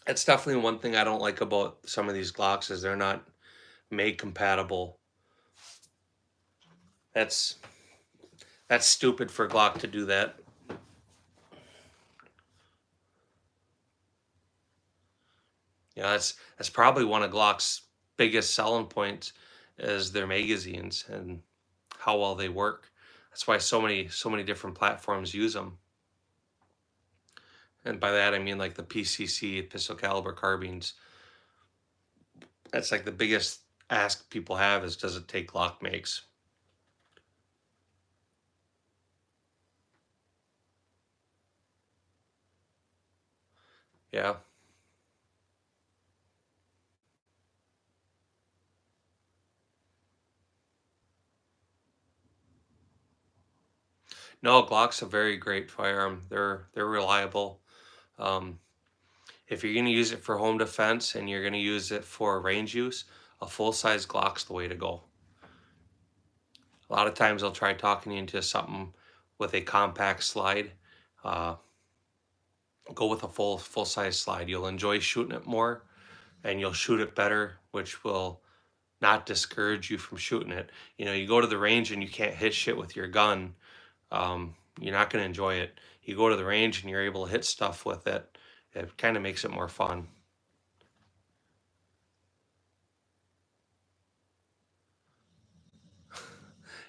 It's definitely one thing I don't like about some of these Glocks, is they're not made compatible. That's stupid for Glock to do that. Yeah, that's probably one of Glock's biggest selling points, is their magazines and how well they work. That's why so many different platforms use them. And by that I mean like the PCC, pistol caliber carbines. That's like the biggest ask people have, is does it take Glock makes? Yeah. No, Glock's a very great firearm. They're reliable. Um, if you're gonna use it for home defense and you're gonna use it for range use, a full size Glock's the way to go. A lot of times they'll try talking you into something with a compact slide. Uh, go with a full size slide. You'll enjoy shooting it more, and you'll shoot it better, which will not discourage you from shooting it. You know, you go to the range and you can't hit shit with your gun, you're not going to enjoy it. You go to the range and you're able to hit stuff with it. It kind of makes it more fun.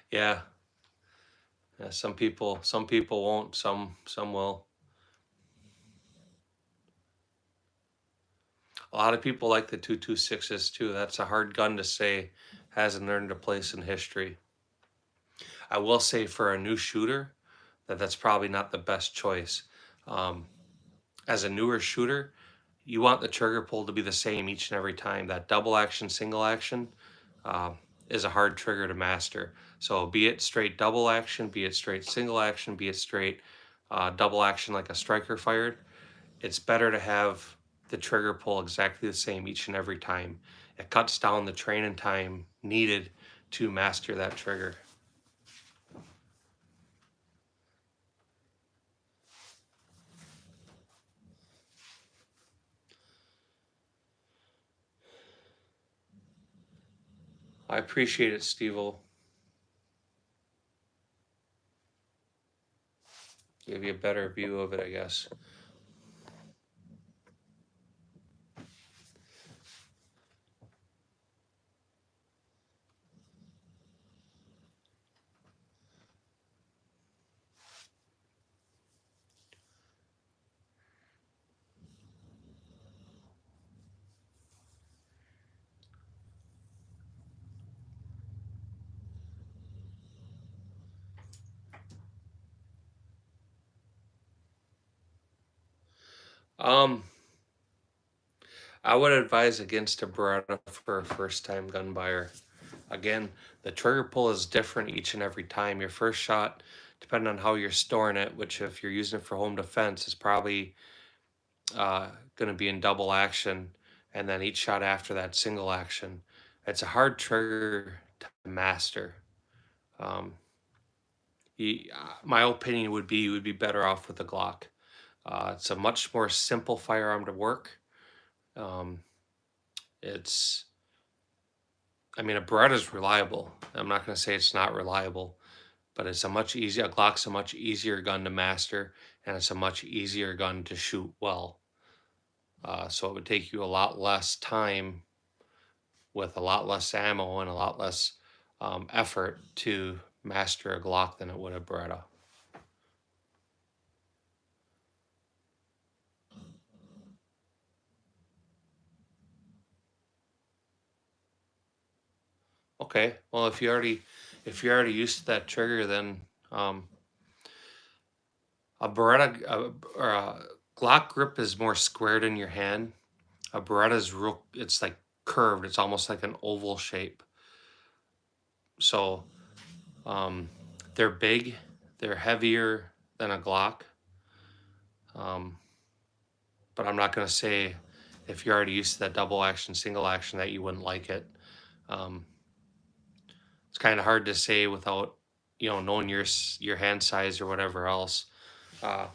Yeah. Yeah, some people won't, some will. A lot of people like the 226s too. That's a hard gun to say hasn't earned a place in history. I will say, for a new shooter, that's probably not the best choice. Um, as a newer shooter, you want the trigger pull to be the same each and every time. That double action, single action uh, is a hard trigger to master. So be it straight double action, be it straight single action, be it straight double action like a striker fired, it's better to have the trigger pull exactly the same each and every time. It cuts down the training time needed to master that trigger. I appreciate it, Steve-O. Give you a better view of it, I guess. Um, I would advise against a Beretta for a first-time gun buyer. Again, the trigger pull is different each and every time. Your first shot, depending on how you're storing it, which if you're using it for home defense, is probably going to be in double action, and then each shot after that single action. It's a hard trigger to master. Um, my opinion would be you would be better off with a Glock. It's a much more simple firearm to work. Um, it's, I mean, a Beretta's reliable. I'm not going to say it's not reliable, but it's a much easier. A Glock's a much easier gun to master, and it's a much easier gun to shoot well. So it would take you a lot less time with a lot less ammo and a lot less effort to master a Glock than it would a Beretta. Okay. Well, if you're already used to that trigger, then a Beretta or a Glock grip is more squared in your hand. A Beretta is real. It's like curved. It's almost like an oval shape. So they're big. They're heavier than a Glock. But I'm not going to say if you're already used to that double action, single action that you wouldn't like it. It's kind of hard to say without knowing your hand size or whatever else. I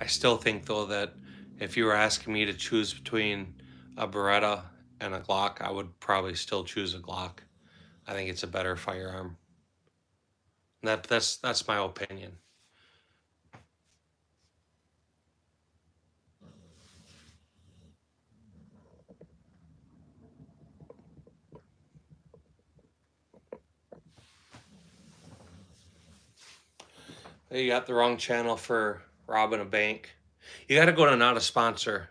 still think though that if you were asking me to choose between a Beretta and a Glock, I would probably still choose a Glock. I think it's a better firearm. That's my opinion. You got the wrong channel for robbing a bank. You got to go to not a sponsor.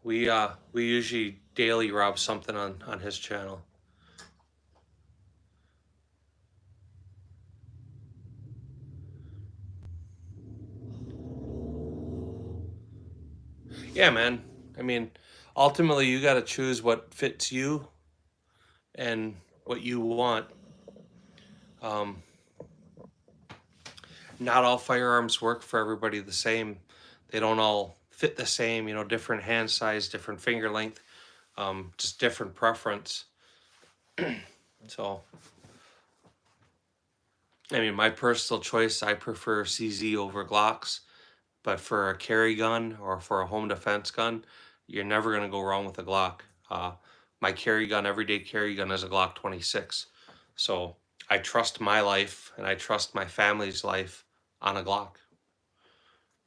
We usually daily rob something on his channel. Yeah, man. I mean, ultimately you got to choose what fits you and what you want. Not all firearms work for everybody the same. They don't all fit the same, different hand size, different finger length, just different preference. So, I mean, my personal choice, I prefer CZ over Glocks, but for a carry gun or for a home defense gun, you're never going to go wrong with a Glock. My carry gun, everyday carry gun, is a Glock 26. So I trust my life and I trust my family's life on a Glock.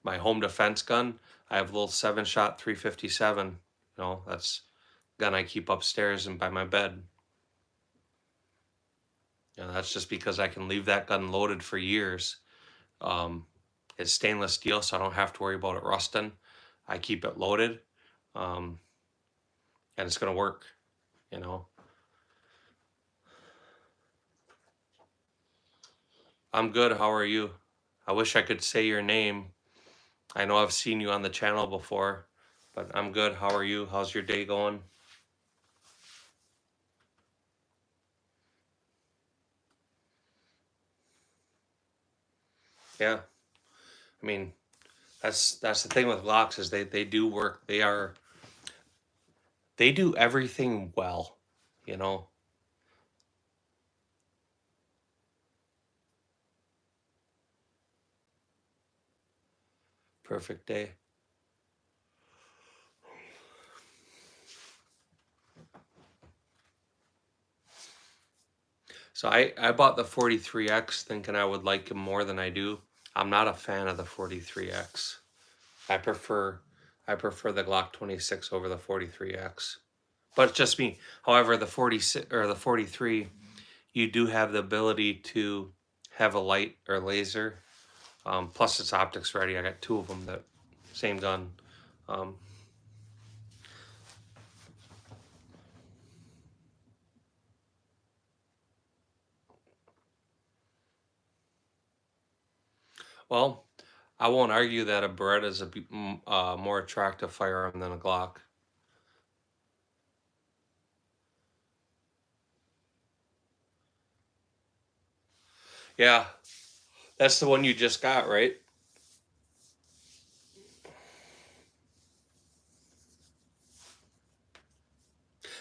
My home defense gun, I have a little 7-shot 357. That's gun I keep upstairs and by my bed. That's just because I can leave that gun loaded for years. It's stainless steel, so I don't have to worry about it rusting. I keep it loaded, and it's gonna work. I'm good. How are you? I wish I could say your name. I know I've seen you on the channel before, but I'm good. How are you? How's your day going? Yeah. I mean, that's the thing with Glocks is they do work. They do everything well, you know. Perfect day. So I bought the 43X thinking I would like him more than I do. I'm not a fan of the 43X. I prefer the Glock 26 over the 43X. But it's just me. However, the 46 or the 43, you do have the ability to have a light or laser. Plus it's optics ready. I got two of them, that same gun. Well, I won't argue that a Beretta is a more attractive firearm than a Glock. Yeah, that's the one you just got, right?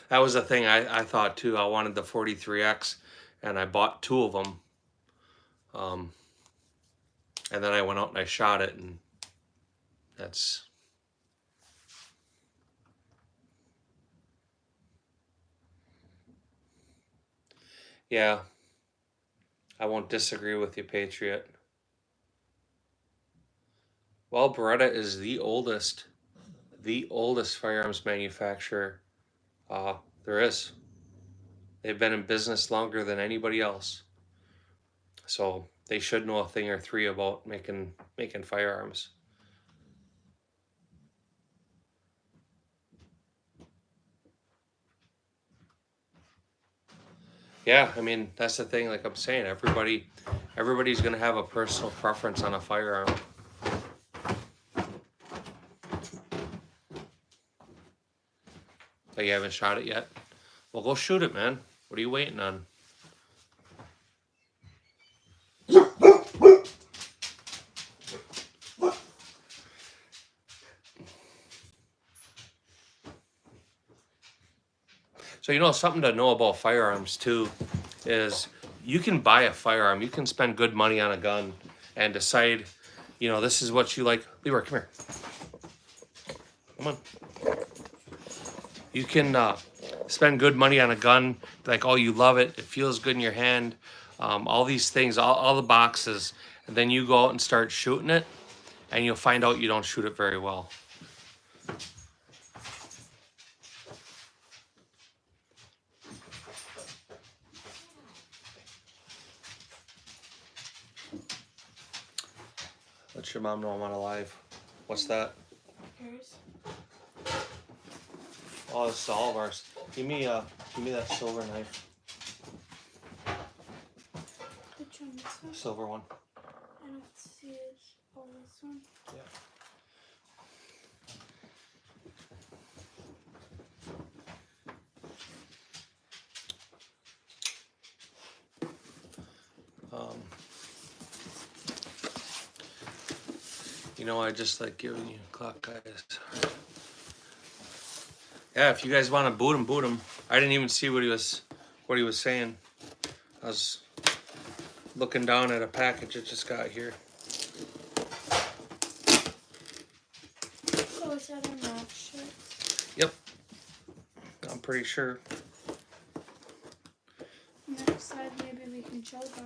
That was the thing I thought too. I wanted the 43X, and I bought two of them. And then I went out and I shot it, and that's... Yeah, I won't disagree with you, Patriot. Well, Beretta is the oldest firearms manufacturer there is. They've been in business longer than anybody else. So they should know a thing or three about making firearms. Yeah, I mean, that's the thing, like I'm saying, everybody's gonna have a personal preference on a firearm. But you haven't shot it yet? Well, go shoot it, man. What are you waiting on? So, you know, something to know about firearms too is you can buy a firearm, you can spend good money on a gun and decide, you know, this is what you like. Leroy, come here. Come on. You can spend good money on a gun, like, oh, you love it, it feels good in your hand, all these things, all the boxes, and then you go out and start shooting it, and you'll find out you don't shoot it very well. Let your mom know I'm on alive. What's that? Yours. Oh, it's all of ours. Give me that silver knife. Which one? This one? Silver one. I don't see it. Oh, this one? Yeah. You know, I just like giving you clock guys. Yeah, if you guys want to boot him, boot him. I didn't even see what he was saying. I was looking down at a package that just got here. Oh, is that a match shirt? Yep. I'm pretty sure. Next side, maybe we can show them.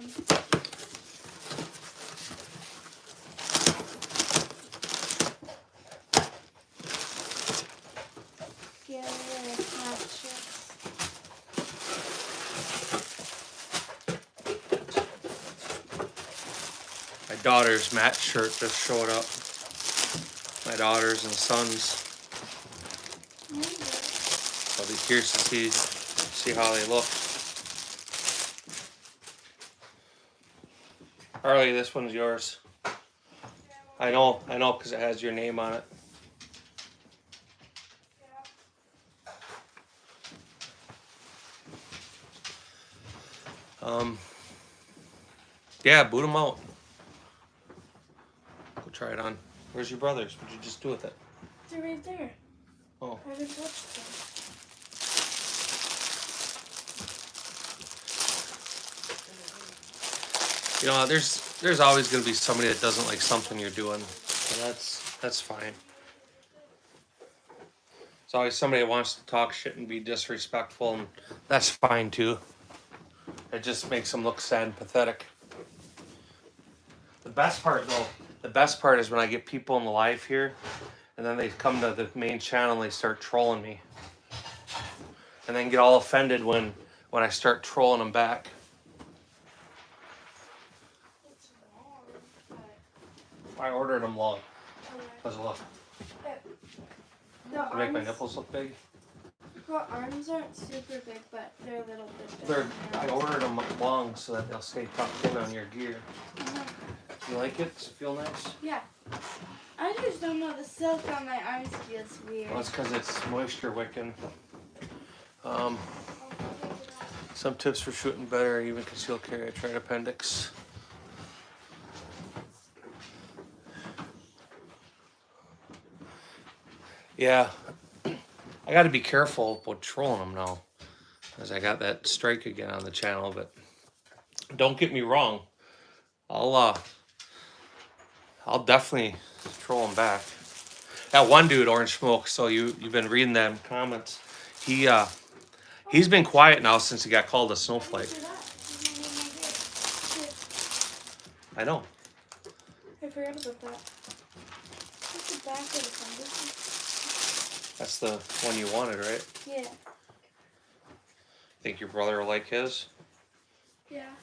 Yeah, they're match shirts. My daughter's match shirt just showed up. My daughters and sons. I'll be curious to see how they look. Harley, this one's yours. I know, because it has your name on it. Yeah, boot them out. Go try it on. Where's your brothers? What'd you just do with it? They're right there. Oh. I haven't touched them. You know, there's always going to be somebody that doesn't like something you're doing. So that's fine. There's always somebody that wants to talk shit and be disrespectful, and that's fine too. It just makes them look sad and pathetic. The best part is when I get people in the live here, and then they come to the main channel and they start trolling me, and then get all offended when I start trolling them back. It's long, but... I ordered them long. Let's look. The To make my arms, nipples look big. well, arms aren't super big, but they're a little bit big. I ordered them long so that they'll stay tucked in on your gear. You like it? Does it feel nice? Yeah. I just don't know, the silk on my arms feels weird. Well, it's because it's moisture wicking. Some tips for shooting better, even concealed carry. I tried appendix. Yeah, I got to be careful about trolling them now, because I got that strike again on the channel. But don't get me wrong, I'll definitely troll them back. That one dude, Orange Smoke. So you've been reading them comments. He's been quiet now since he got called a snowflake. I know. I forgot about that. What's the back of the phone? That's the one you wanted, right? Yeah. Think your brother will like his? Yeah.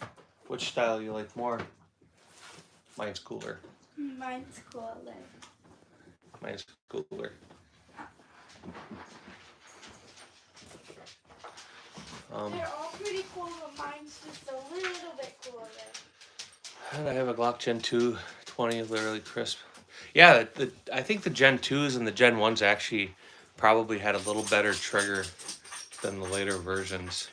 Which style you like more? Mine's cooler. Mine's cooler. Mine's cooler. They're all pretty cool, but mine's just a little bit cooler. And I have a Glock Gen 2 20, literally crisp. Yeah, I think the Gen 2s and the Gen 1s actually probably had a little better trigger than the later versions.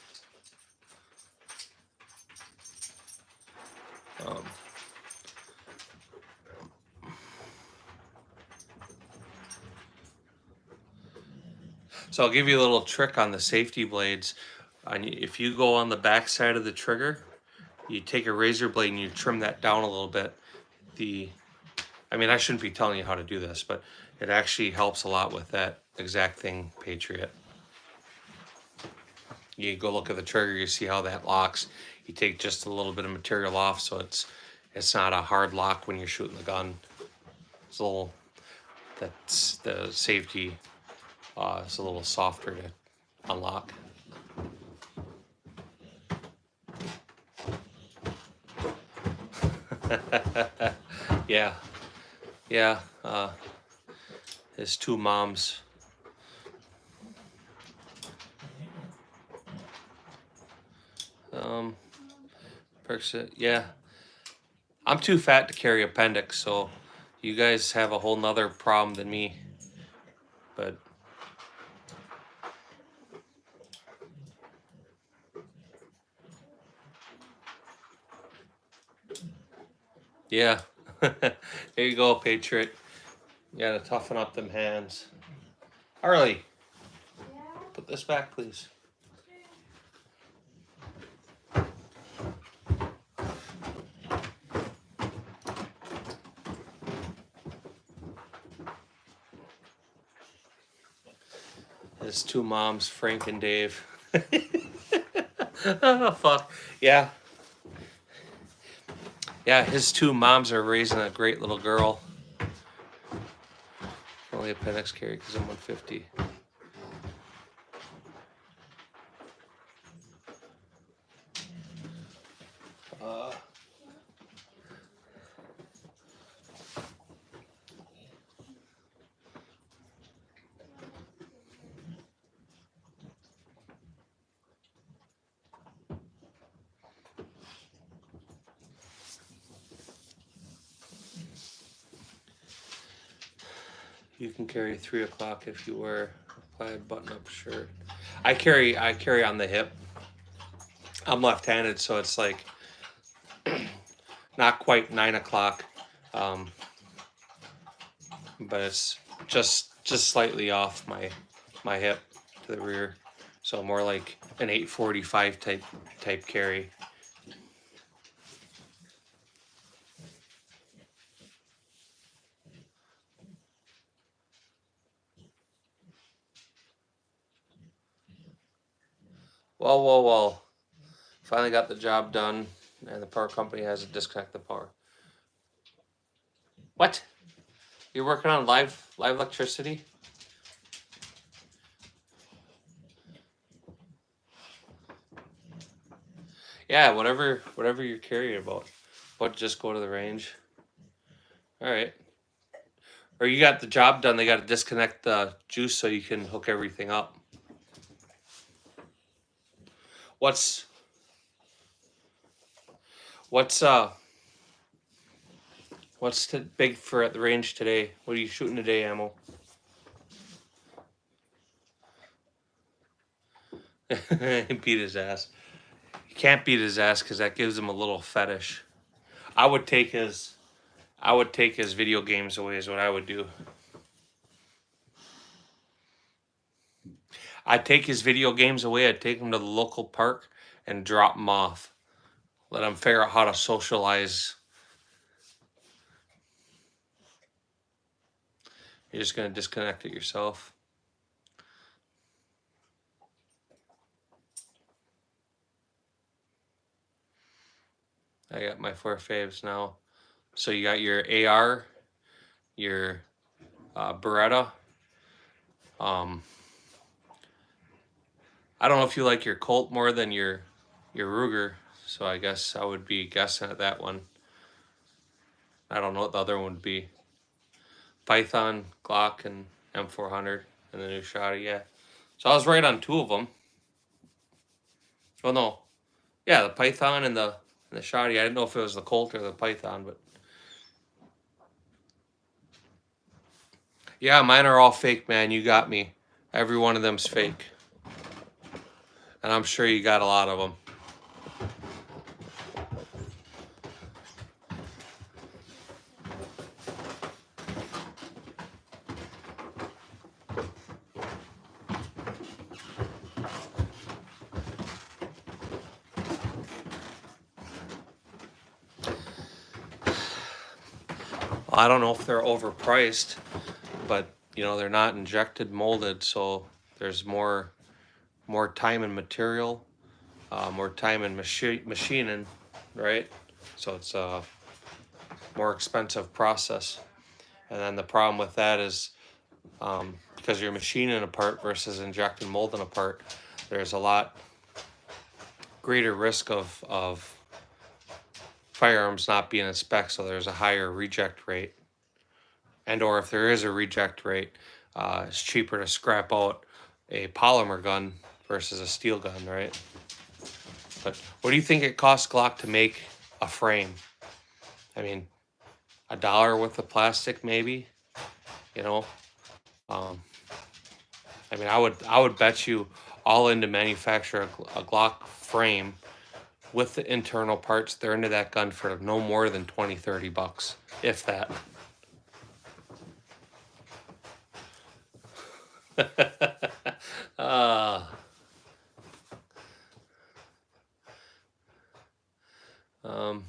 So I'll give you a little trick on the safety blades. If you go on the back side of the trigger, you take a razor blade and you trim that down a little bit. I mean, I shouldn't be telling you how to do this, but it actually helps a lot with that exact thing, Patriot. You go look at the trigger, you see how that locks. You take just a little bit of material off, so it's not a hard lock when you're shooting the gun. It's a little, that's the safety. It's a little softer to unlock. Yeah, yeah. His two moms. Percocet. Yeah, I'm too fat to carry appendix, so you guys have a whole nother problem than me. But yeah, there you go, Patriot. You gotta toughen up them hands. Harley, Yeah. put this back, please. His two moms, Frank and Dave. Oh, fuck. Yeah. Yeah, his two moms are raising a great little girl. Only appendix carry because I'm 150. You can carry 3 o'clock if you wear a plaid button-up shirt. I carry on the hip. I'm left-handed, so it's like not quite 9 o'clock, but it's just slightly off my hip to the rear, so more like an 845 type carry. Well. Finally got the job done, and the power company has to disconnect the power. What? You're working on live electricity? Yeah, whatever you're carrying about. But just go to the range. All right. Or you got the job done, they got to disconnect the juice so you can hook everything up. What's big for at the range today? What are you shooting today, ammo? Beat his ass. You can't beat his ass because that gives him a little fetish. I would take his video games away is what I would do. I'd take his video games away. I'd take him to the local park and drop him off. Let him figure out how to socialize. You're just going to disconnect it yourself. I got my 4 faves now. So you got your AR, your Beretta. I don't know if you like your Colt more than your Ruger, so I guess I would be guessing at that one. I don't know what the other one would be. Python, Glock, and M400, and the new Shotty, yeah. So I was right on 2 of them. Well, no. Yeah, the Python and the Shoddy. I didn't know if it was the Colt or the Python, but yeah, mine are all fake, man. You got me. Every one of them's fake, and I'm sure you got a lot of them. Well, I don't know if they're overpriced, but you know they're not injected molded, so there's more time and material, more time and machining, right? So it's a more expensive process. And then the problem with that is because you're machining a part versus injecting molding a part, there's a lot greater risk of firearms not being in spec, so there's a higher reject rate. And or if there is a reject rate, it's cheaper to scrap out a polymer gun versus a steel gun, right? But what do you think it costs Glock to make a frame? I mean, $1 worth of plastic, maybe. You know, um, I mean, I would bet you all in to manufacture a Glock frame with the internal parts. They're into that gun for no more than 20-30 bucks, if that. uh, um,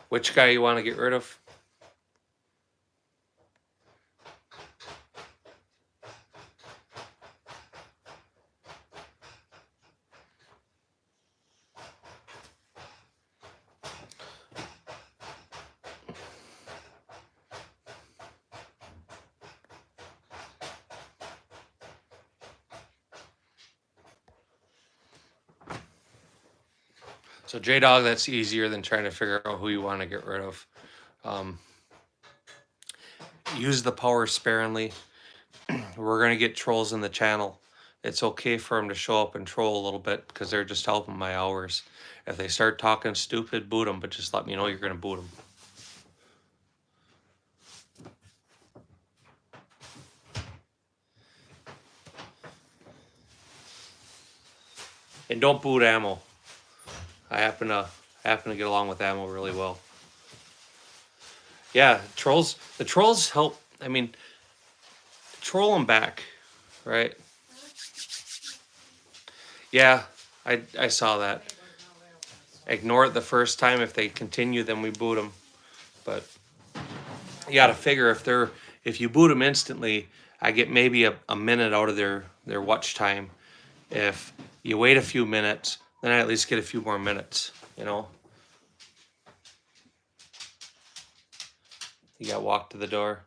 which guy you want to get rid of? So J-Dog, that's easier than trying to figure out who you want to get rid of. Use the power sparingly. We're going to get trolls in the channel. It's okay for them to show up and troll a little bit because they're just helping my hours. If they start talking stupid, boot them, but just let me know you're going to boot them. And don't boot ammo. I happen to get along with ammo really well. Yeah, trolls. The trolls help. I mean, troll them back, right? Yeah, I saw that. Ignore it the first time. If they continue, then we boot them. But you got to figure if you boot them instantly, I get maybe a minute out of their watch time. If you wait a few minutes, then I at least get a few more minutes, you know? You got walked to the door.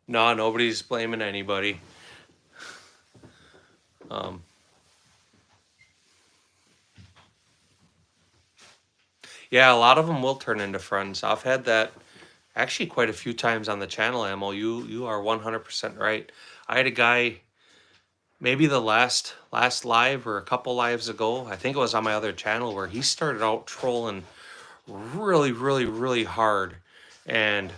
No, nobody's blaming anybody. Yeah, a lot of them will turn into friends. I've had that actually quite a few times on the channel, Ammo. You are 100% right. I had a guy, maybe the last live or a couple lives ago, I think it was on my other channel, where he started out trolling really, really, really hard. And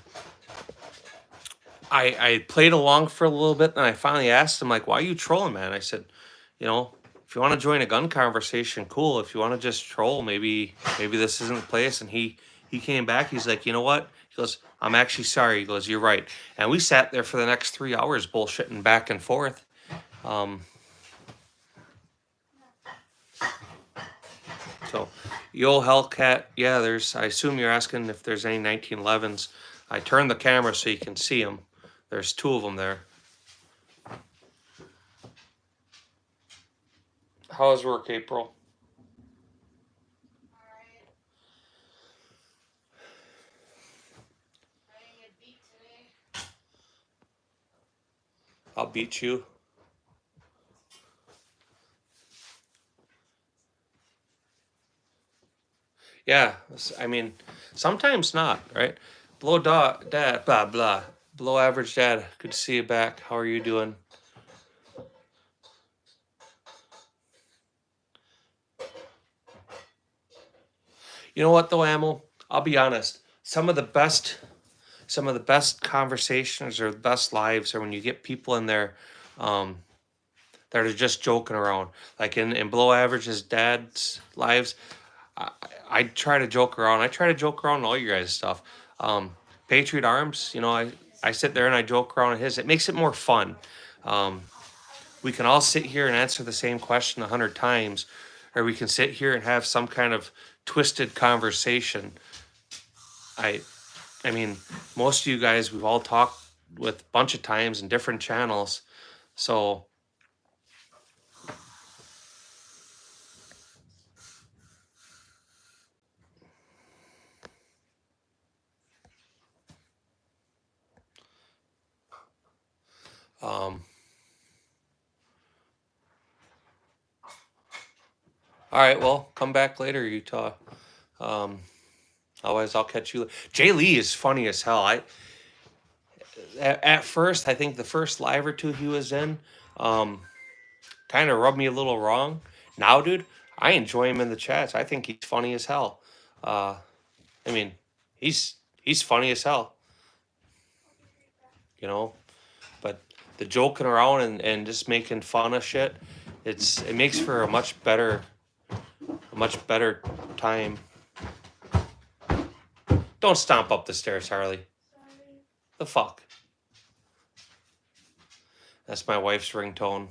I played along for a little bit, and I finally asked him, like, why are you trolling, man? I said, you know, if you want to join a gun conversation, cool. If you want to just troll, maybe this isn't the place. And he came back. He's like, you know what? He goes, I'm actually sorry. He goes, you're right. And we sat there for the next 3 hours bullshitting back and forth. So, yo, Hellcat, yeah, I assume you're asking if there's any 1911s. I turned the camera so you can see them. There's 2 of them there. How's work, April? I'll beat you. I mean, sometimes not, right? Dad, blah, blah. Below average dad, good to see you back. How are you doing? You know what though, Ammo? I'll be honest. Some of the best conversations or the best lives are when you get people in there um, that are just joking around. Like in below average's dad's lives, I, I try to joke around. I try to joke around all your guys' stuff. Patriot Arms, you know, I sit there and I joke around at his. It makes it more fun. Um, we can all sit here and answer the same question 100 times, or we can sit here and have some kind of twisted conversation. I I mean, most of you guys we've all talked with a bunch of times in different channels. So um all right, well, come back later, Utah. Um Otherwise I'll catch you. Jay Lee is funny as hell. At first, I think the first live or two he was in, um, kind of rubbed me a little wrong. Now, dude, I enjoy him in the chats. I think he's funny as hell. Uh, I mean, he's funny as hell, you know. But the joking around and just making fun of shit, it makes for a much better time. Don't stomp up the stairs, Harley. The fuck? That's my wife's ringtone.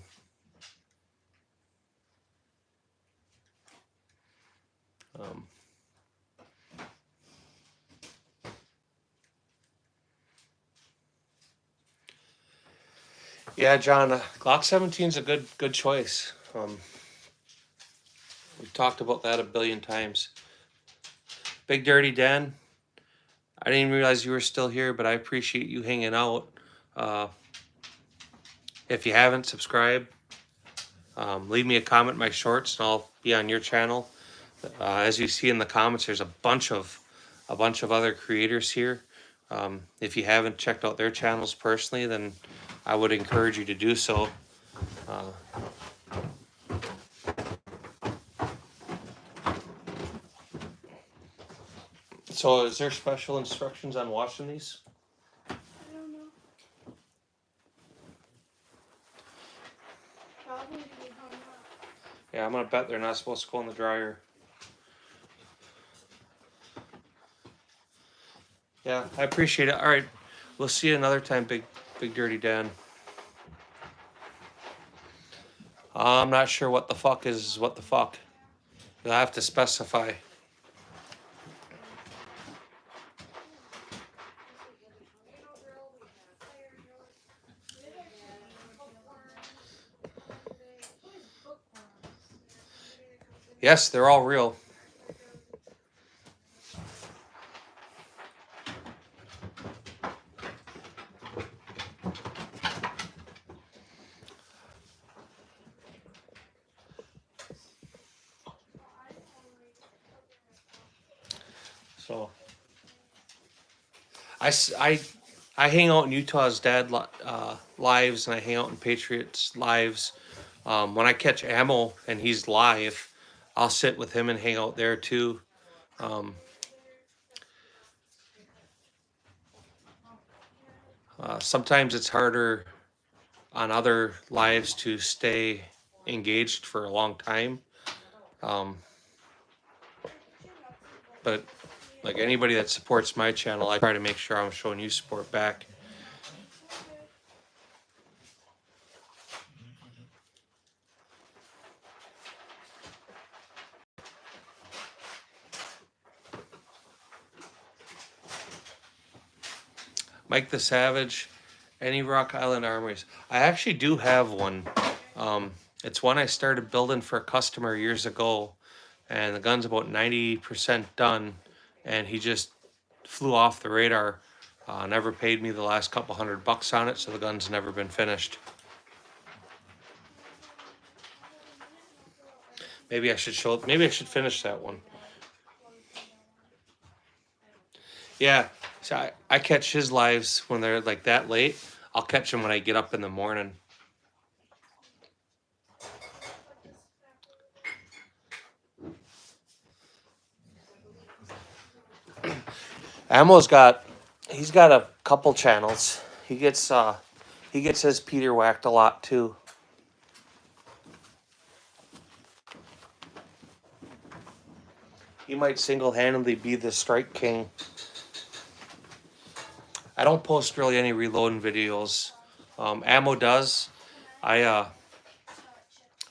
Yeah, John, Glock 17 is a good choice. We've talked about that a billion times. Big Dirty Dan, I didn't even realize you were still here, but I appreciate you hanging out. If you haven't subscribed, leave me a comment in my shorts, and I'll be on your channel. As you see in the comments, there's a bunch of other creators here. If you haven't checked out their channels personally, then I would encourage you to do so. So is there special instructions on washing these? I don't know. Probably be hung up. Yeah, I'm gonna bet they're not supposed to go in the dryer. Yeah, I appreciate it. All right, we'll see you another time, Big Dirty Dan. I'm not sure what the fuck is what the fuck. You'll have to specify. Yes, they're all real. So I hang out in Utah's dad lives, and I hang out in Patriots lives. When I catch Ammo and he's live, I'll sit with him and hang out there too. Sometimes it's harder on other lives to stay engaged for a long time. But like anybody that supports my channel, I try to make sure I'm showing you support back. Mike the Savage, any Rock Island Armories. I actually do have one. It's one I started building for a customer years ago, and the gun's about 90% done, and he just flew off the radar. Never paid me the last couple $100 on it, so the gun's never been finished. Maybe I should finish that one. Yeah, so I catch his lives when they're like that late. I'll catch them when I get up in the morning. He's got a couple channels. He gets his Peter whacked a lot too. He might single-handedly be the strike king. I don't post really any reloading videos. Ammo does. I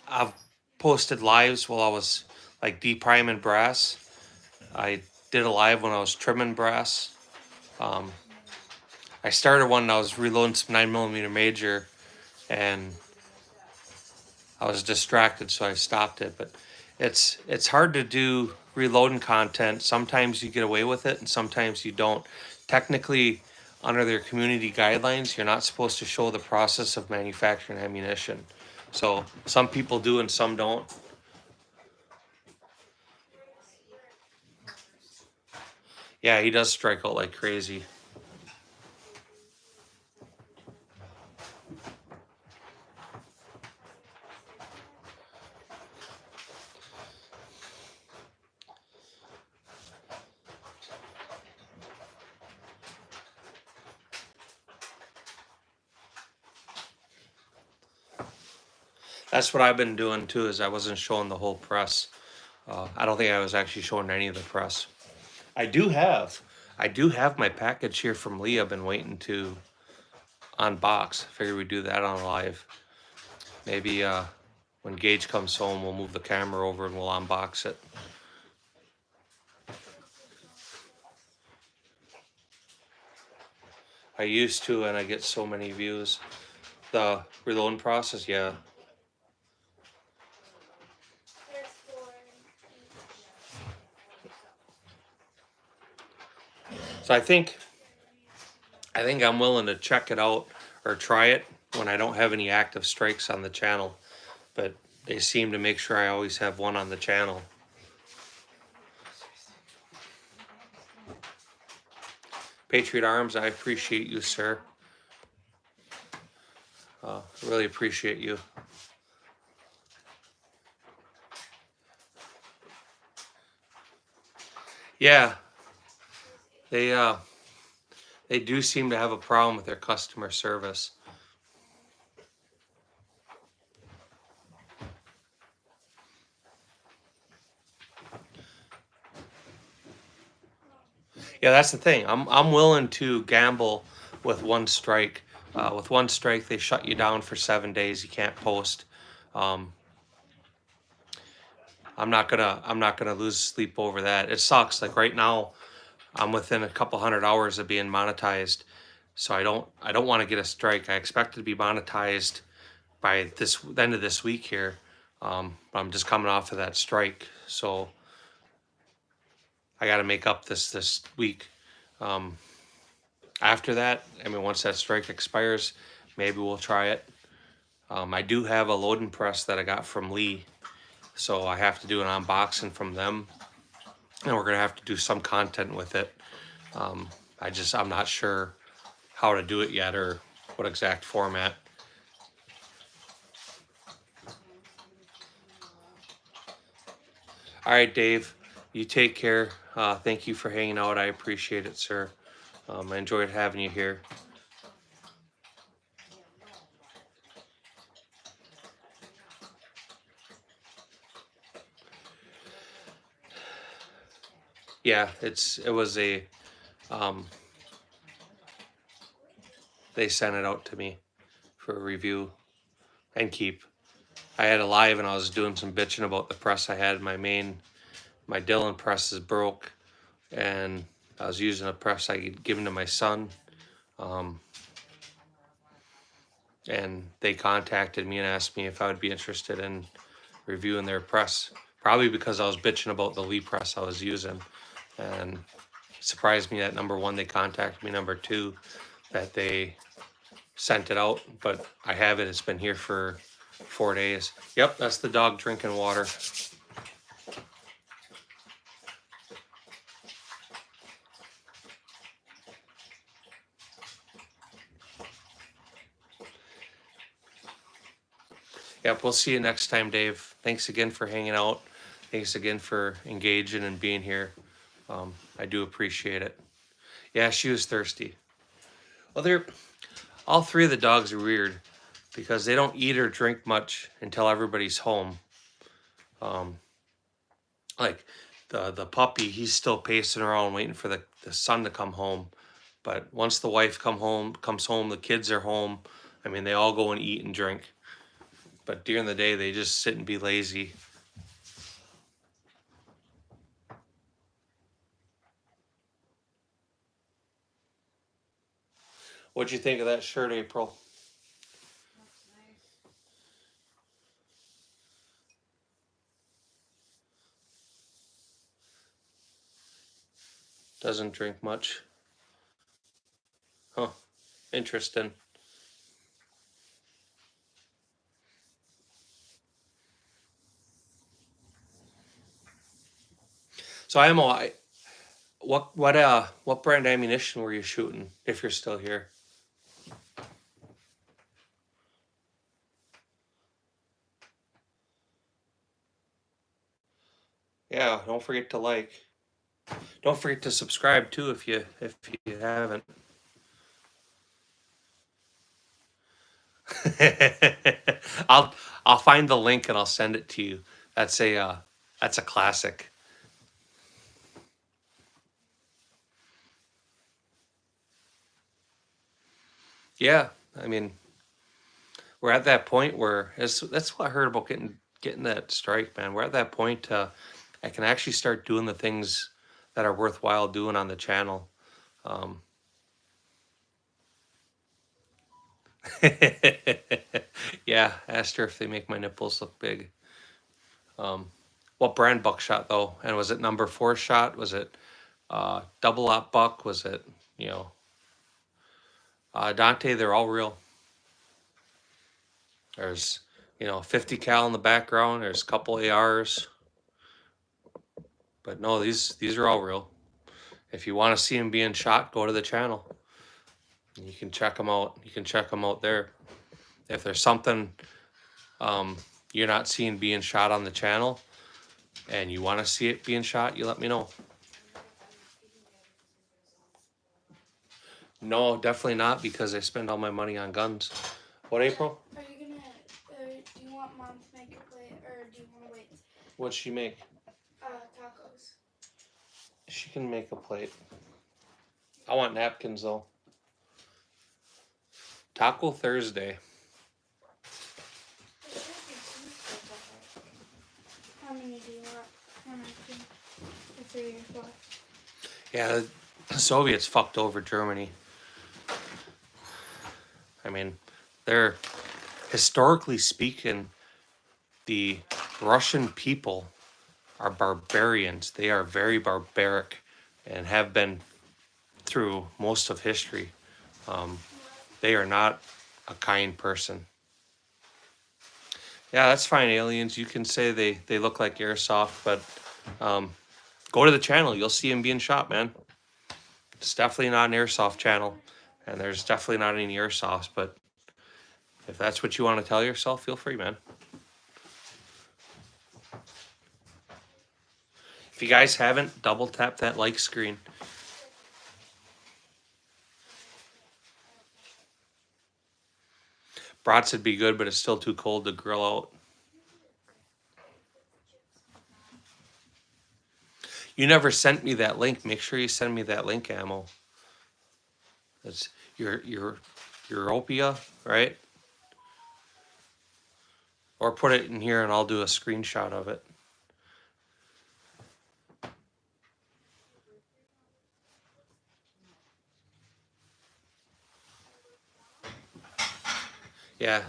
I've posted lives while I was like depriming brass. I did a live when I was trimming brass. Um, I started one and I was reloading some 9mm major, and I was distracted, so I stopped it. But it's hard to do reloading content. Sometimes you get away with it, and sometimes you don't. Technically, under their community guidelines, you're not supposed to show the process of manufacturing ammunition. So some people do and some don't. Yeah, he does strike out like crazy. That's what I've been doing too, is I wasn't showing the whole press. I don't think I was actually showing any of the press. I do have my package here from Lee. I've been waiting to unbox. Figure we'd do that on live. Maybe when Gage comes home, we'll move the camera over and we'll unbox it. I used to, and I get so many views. The reloading process, yeah. So I think I'm willing to check it out or try it when I don't have any active strikes on the channel. But they seem to make sure I always have one on the channel. Patriot Arms, I appreciate you, sir. Really appreciate you. Yeah, they do seem to have a problem with their customer service. Yeah, that's the thing. I'm willing to gamble with one strike. With one strike, they shut you down for 7 days. You can't post. Um, I'm not gonna lose sleep over that. It sucks. Like right now, I'm within a couple 100 hours of being monetized, so I don't want to get a strike. I expect it to be monetized by the end of this week here. I'm just coming off of that strike, so I got to make up this week. After that, I mean, once that strike expires, maybe we'll try it. I do have a loading press that I got from Lee, so I have to do an unboxing from them, and we're gonna have to do some content with it. I'm not sure how to do it yet or what exact format. All right, Dave, you take care. Thank you for hanging out. I appreciate it, sir. I enjoyed having you here. Yeah, it was a they sent it out to me for a review and keep. I had a live and I was doing some bitching about the press I had. My Dillon press is broke, and I was using a press I had given to my son. And they contacted me and asked me if I would be interested in reviewing their press. Probably because I was bitching about the Lee press I was using. And it surprised me that number one, they contacted me. Number two, that they sent it out. But I have it. It's been here for 4 days. Yep, that's the dog drinking water. Yep, we'll see you next time, Dave. Thanks again for hanging out. Thanks again for engaging and being here. I do appreciate it. Yeah, she was thirsty. Well, all three of the dogs are weird because they don't eat or drink much until everybody's home. Like the puppy, he's still pacing around waiting for the son to come home. But once the wife comes home, the kids are home. I mean, they all go and eat and drink. But during the day, they just sit and be lazy. What'd you think of that shirt, April? Looks nice. Doesn't drink much. Huh. Interesting. So what brand ammunition were you shooting if you're still here? Yeah, don't forget to like. Don't forget to subscribe too if you haven't. I'll find the link and I'll send it to you. That's a classic. Yeah, I mean, we're at that point where that's what I heard about getting that strike, man. We're at that point I can actually start doing the things that are worthwhile doing on the channel. Yeah, asked her if they make my nipples look big. What brand buckshot though? And was it number 4 shot? Was it double op buck? Was it, Dante? They're all real. There's 50 cal in the background. There's a couple ARs, but no, these are all real. If you want to see them being shot, go to the channel. You can check them out. You can check them out there. If there's something you're not seeing being shot on the channel, and you want to see it being shot, you let me know. No, definitely not, because I spend all my money on guns. What, April? Are you gonna? Do you want Mom to make a plate, or do you want to wait? What'd she make? Tacos. She can make a plate. I want napkins though. Taco Thursday. How many do you want? One or two? Or 3 or 4? Yeah, the Soviets fucked over Germany. I mean, they're historically speaking, the Russian people are barbarians. They are very barbaric and have been through most of history. They are not a kind person. Yeah, that's fine, aliens. You can say they look like airsoft, but go to the channel. You'll see them being shot, man. It's definitely not an airsoft channel, and there's definitely not any airsofts, but if that's what you want to tell yourself, feel free, man. If you guys haven't, double tap that like screen. Brats would be good, but it's still too cold to grill out. You never sent me that link. Make sure you send me that link, Ammo. That's your Europia, right? Or put it in here and I'll do a screenshot of it. Yeah.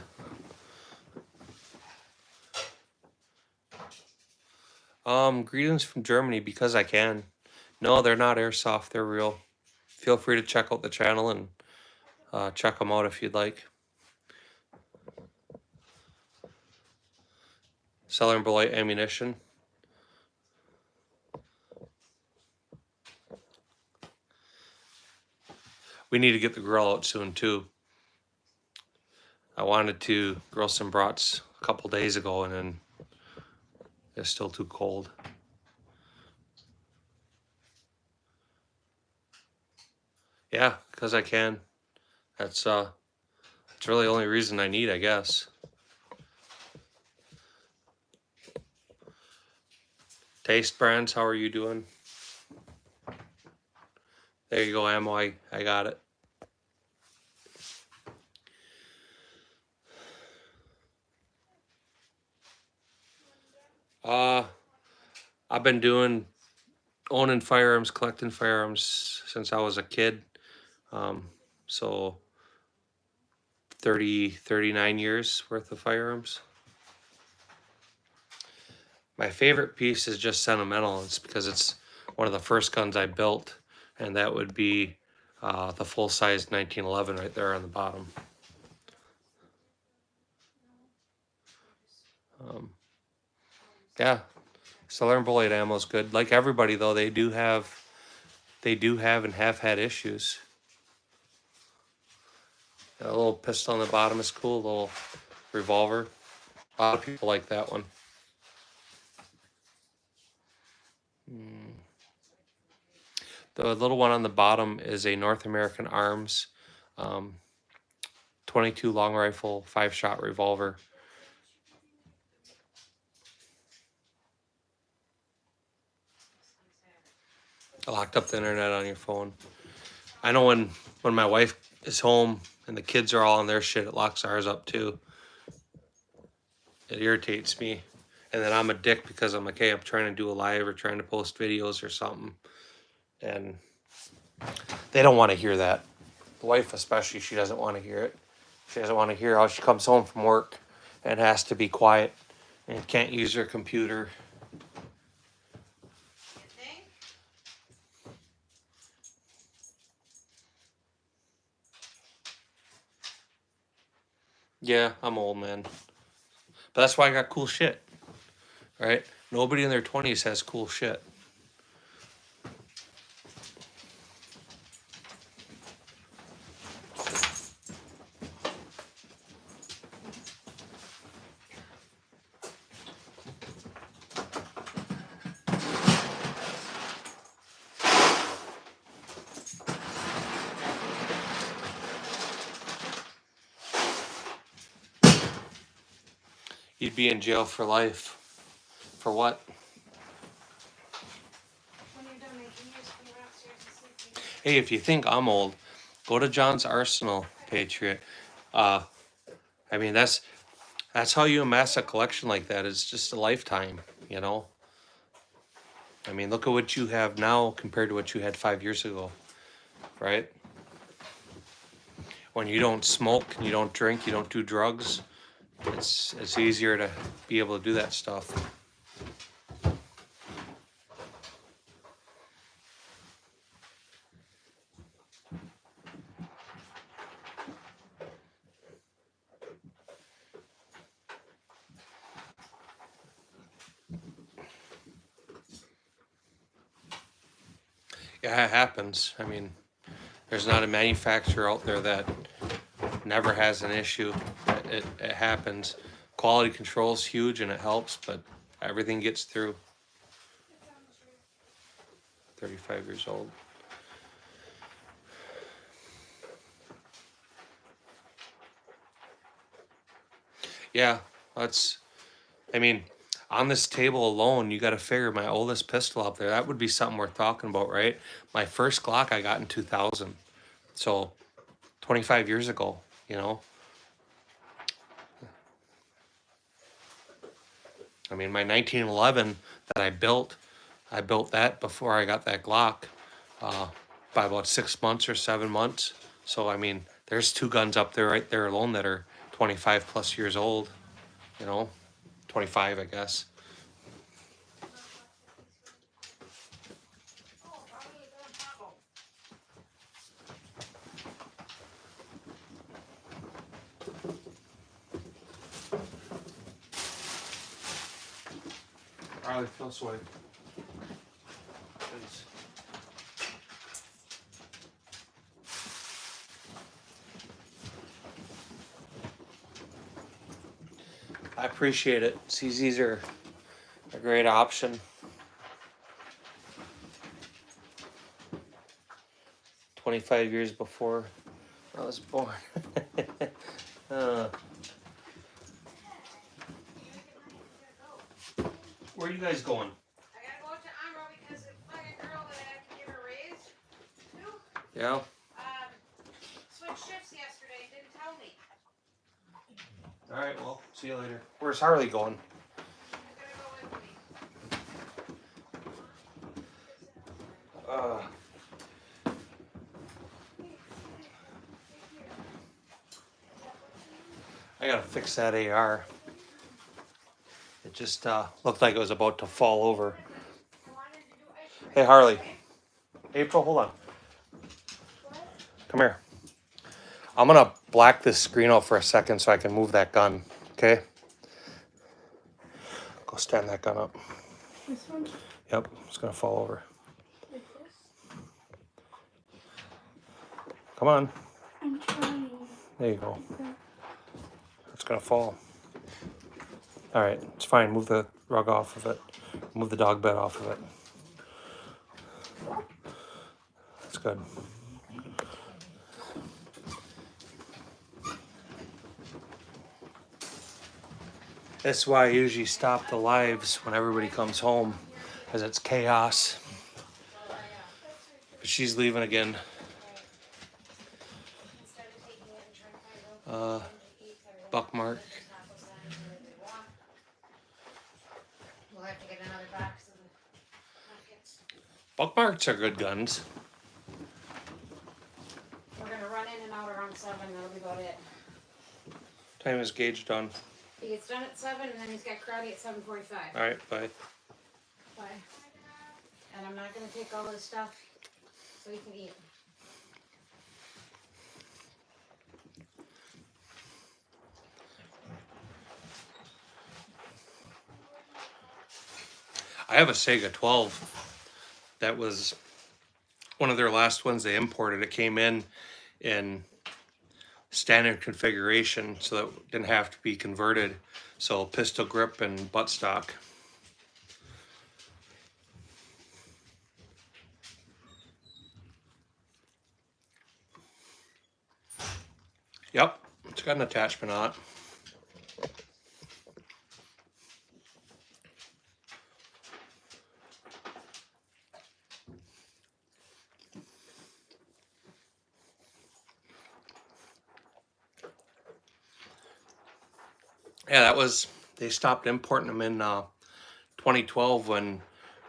Greetings from Germany, because I can. No, they're not airsoft. They're real. Feel free to check out the channel and check them out if you'd like. Southern Beloit ammunition. We need to get the grill out soon too. I wanted to grill some brats a couple days ago, and then it's still too cold. Yeah, because I can. That's really the only reason I need, I guess. Taste brands, how are you doing? There you go, ammo. I got it. I've been owning firearms, collecting firearms since I was a kid. So 39 years worth of firearms. My favorite piece is just sentimental. It's because it's one of the first guns I built, and that would be the full-size 1911 right there on the bottom. Yeah, Southern bullet ammo is good. Like everybody though, they do have and have had issues. A little pistol on the bottom is cool. A little revolver. A lot of people like that one. The little one on the bottom is a North American Arms 22 long rifle, 5-shot revolver. I locked up the internet on your phone. I know when my wife is home and the kids are all on their shit, it locks ours up too. It irritates me. And then I'm a dick because I'm like, hey, I'm trying to do a live or trying to post videos or something. And they don't want to hear that. The wife especially, she doesn't want to hear it. She doesn't want to hear how she comes home from work and has to be quiet and can't use her computer. You think? Yeah, I'm old, man. But that's why I got cool shit. Right? Nobody in their 20s has cool shit. You'd be in jail for life. For what? When you're done making yours, can you run upstairs and sleep? Hey, if you think I'm old, go to John's Arsenal, Patriot. I mean, that's how you amass a collection like that. It's just a lifetime, you know? I mean, look at what you have now compared to what you had 5 years ago, right? When you don't smoke, you don't drink, you don't do drugs, it's easier to be able to do that stuff. Yeah, it happens. I mean, there's not a manufacturer out there that never has an issue. It happens. Quality control is huge and it helps, but everything gets through. 35 years old. Yeah, I mean, on this table alone, you got to figure my oldest pistol up there. That would be something worth talking about, right? My first Glock I got in 2000. So 25 years ago, you know? I mean, my 1911 that I built that before I got that Glock by about 6 months or 7 months. So, I mean, there's two guns up there right there alone that are 25 plus years old, you know? 25, I guess. Riley, feel sweaty. Please. I appreciate it. CZs are a great option. 25 years before I was born. Where are you guys going? I gotta go to Amro because the fucking girl that I have to give her a raise to, Yeah. switched shifts yesterday and didn't tell me. All right. Well, see you later. Where's Harley going? She's gonna go with me. I gotta fix that AR. It just looked like it was about to fall over. Hey Harley. April, hold on. Come here. I'm gonna black this screen out for a second so I can move that gun. Okay? Go stand that gun up. This one? Yep, it's gonna fall over. Like this? Come on. I'm trying. There you go. Okay. It's gonna fall. All right, it's fine. Move the rug off of it. Move the dog bed off of it. That's good. That's why I usually stop the lives when everybody comes home, because it's chaos. But she's leaving again. Buckmark. We'll have to get another box of pumpkins. Buckmarks are good guns. We're gonna run in and out around 7, that'll be about it. Time is Gage done. He gets done at 7 and then he's got karate at 7:45. All right, bye. Bye. And I'm not gonna take all this stuff so he can eat. I have a Sega 12. That was one of their last ones they imported. It came in standard configuration, so that it didn't have to be converted. So pistol grip and buttstock. Yep, it's got an attachment on it. Yeah, that was, they stopped importing them in 2012 when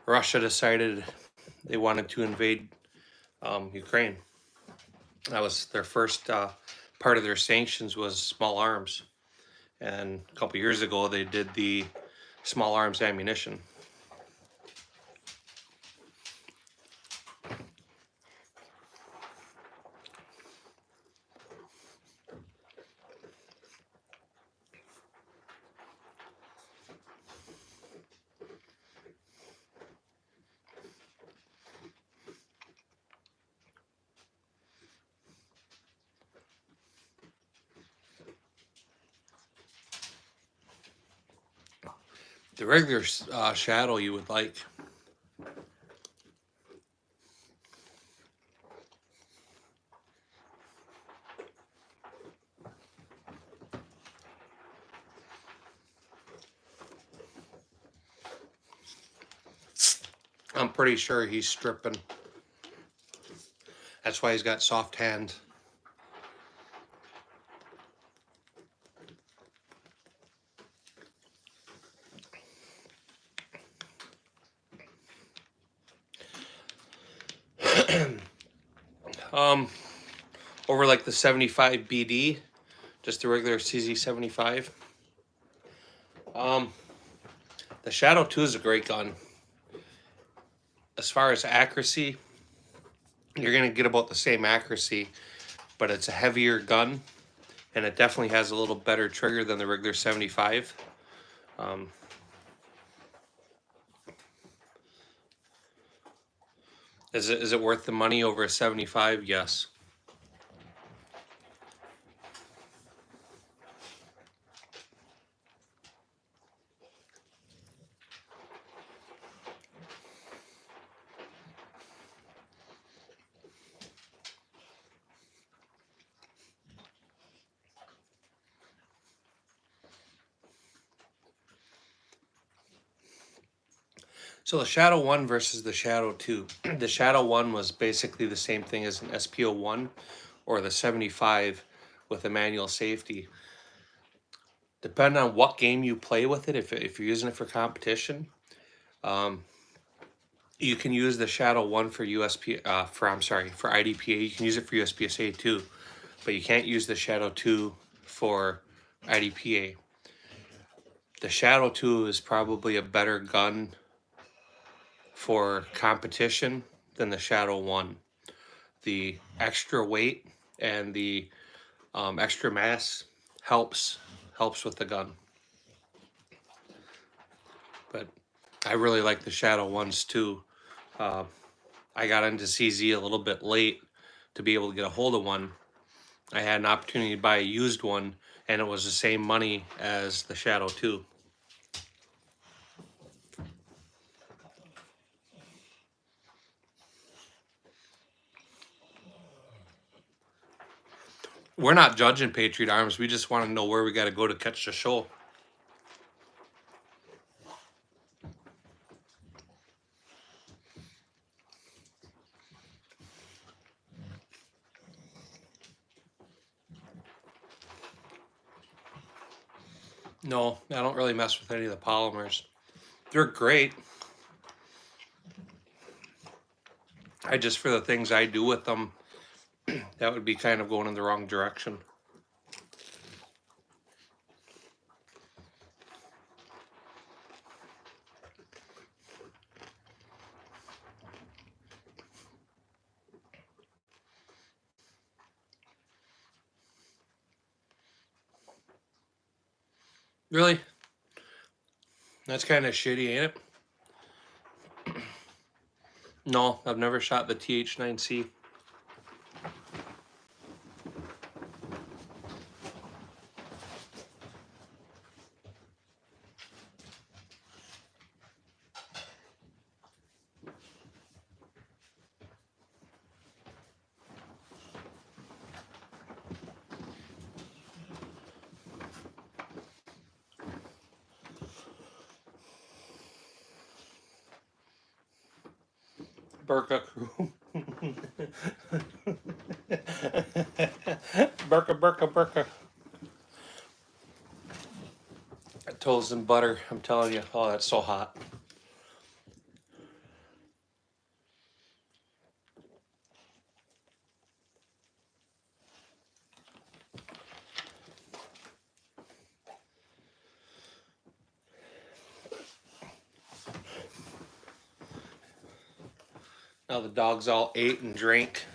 Russia decided they wanted to invade Ukraine. That was their first part of their sanctions was small arms. And a couple years ago, they did the small arms ammunition. The regular shadow you would like. I'm pretty sure he's stripping. That's why he's got soft hands. Over like the 75 BD, just the regular CZ 75. The Shadow 2 is a great gun. As far as accuracy, you're gonna get about the same accuracy, but it's a heavier gun, and it definitely has a little better trigger than the regular 75. Is it worth the money over a 75? Yes. So the Shadow 1 versus the Shadow 2. The Shadow 1 was basically the same thing as an SPO1 or the 75 with a manual safety. Depending on what game you play with it, if you're using it for competition, you can use the Shadow 1 for for IDPA. You can use it for USPSA too, but you can't use the Shadow 2 for IDPA. The Shadow 2 is probably a better gun for competition than the Shadow 1. The extra weight and the extra mass helps with the gun. But I really like the Shadow 1s too. I got into CZ a little bit late to be able to get a hold of one. I had an opportunity to buy a used one, and it was the same money as the Shadow 2. We're not judging Patriot Arms. We just want to know where we got to go to catch the show. No, I don't really mess with any of the polymers. They're great. I just, for the things I do with them, that would be kind of going in the wrong direction. Really? That's kind of shitty, ain't it? No, I've never shot the TH9C. Burka crew. Burka. Toast and butter, I'm telling you. Oh, that's so hot. Now the dogs all ate and drank.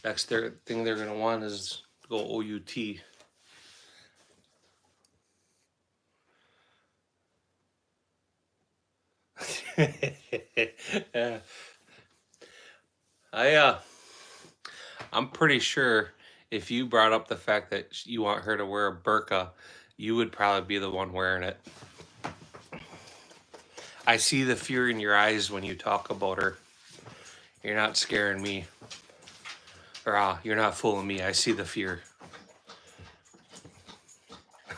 Next thing they're going to want is to go OUT. Yeah. I'm pretty sure if you brought up the fact that you want her to wear a burqa, you would probably be the one wearing it. I see the fear in your eyes when you talk about her. You're not scaring me. Or you're not fooling me. I see the fear.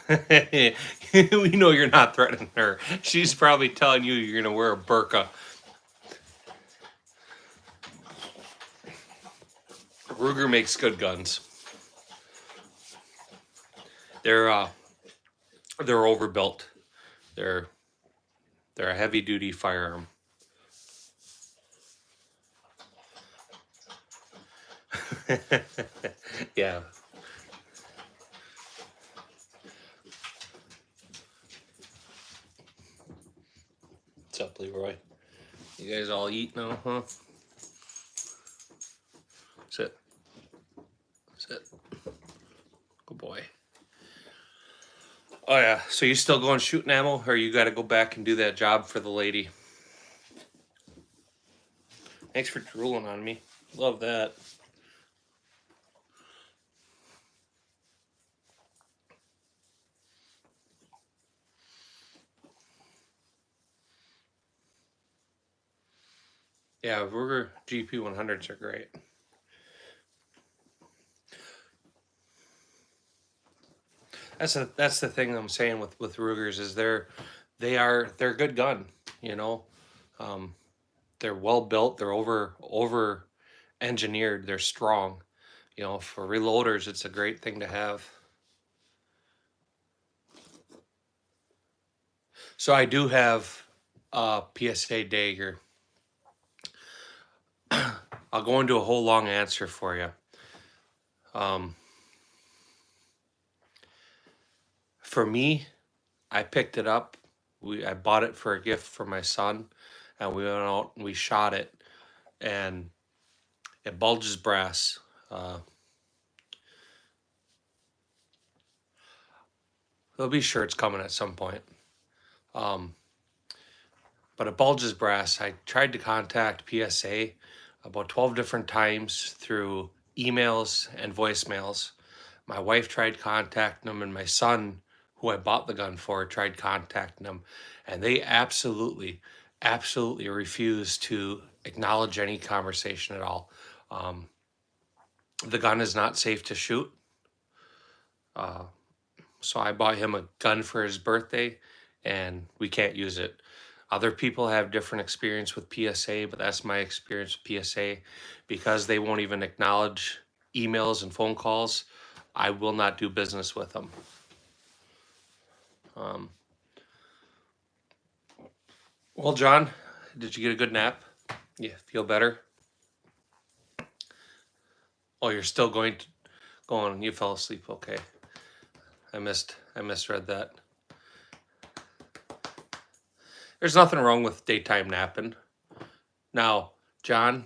We know you're not threatening her. She's probably telling you you're going to wear a burqa. Ruger makes good guns. They're overbuilt. They're a heavy duty firearm. Yeah. What's up, Leroy? You guys all eat now, huh? Sit. Good boy. Oh yeah, so you still going shooting ammo, or you got to go back and do that job for the lady? Thanks for drooling on me. Love that. Yeah, Ruger GP100s are great. That's the thing I'm saying with Rugers is they're a good gun, you know. They're well built, they're over engineered, they're strong. You know, for reloaders it's a great thing to have. So I do have a PSA dagger. I'll go into a whole long answer for you. For me, I picked it up. I bought it for a gift for my son, and we went out and we shot it, and it bulges brass. They'll be sure it's coming at some point. But it bulges brass. I tried to contact PSA about 12 different times through emails and voicemails. My wife tried contacting them, and my son, who I bought the gun for, tried contacting them, and they absolutely refused to acknowledge any conversation at all. The gun is not safe to shoot. So I bought him a gun for his birthday, and we can't use it. Other people have different experience with PSA, but that's my experience with PSA. Because they won't even acknowledge emails and phone calls, I will not do business with them. Well, John, did you get a good nap? You feel better? Oh, you're still going. You fell asleep. Okay. I misread that. There's nothing wrong with daytime napping. Now, John,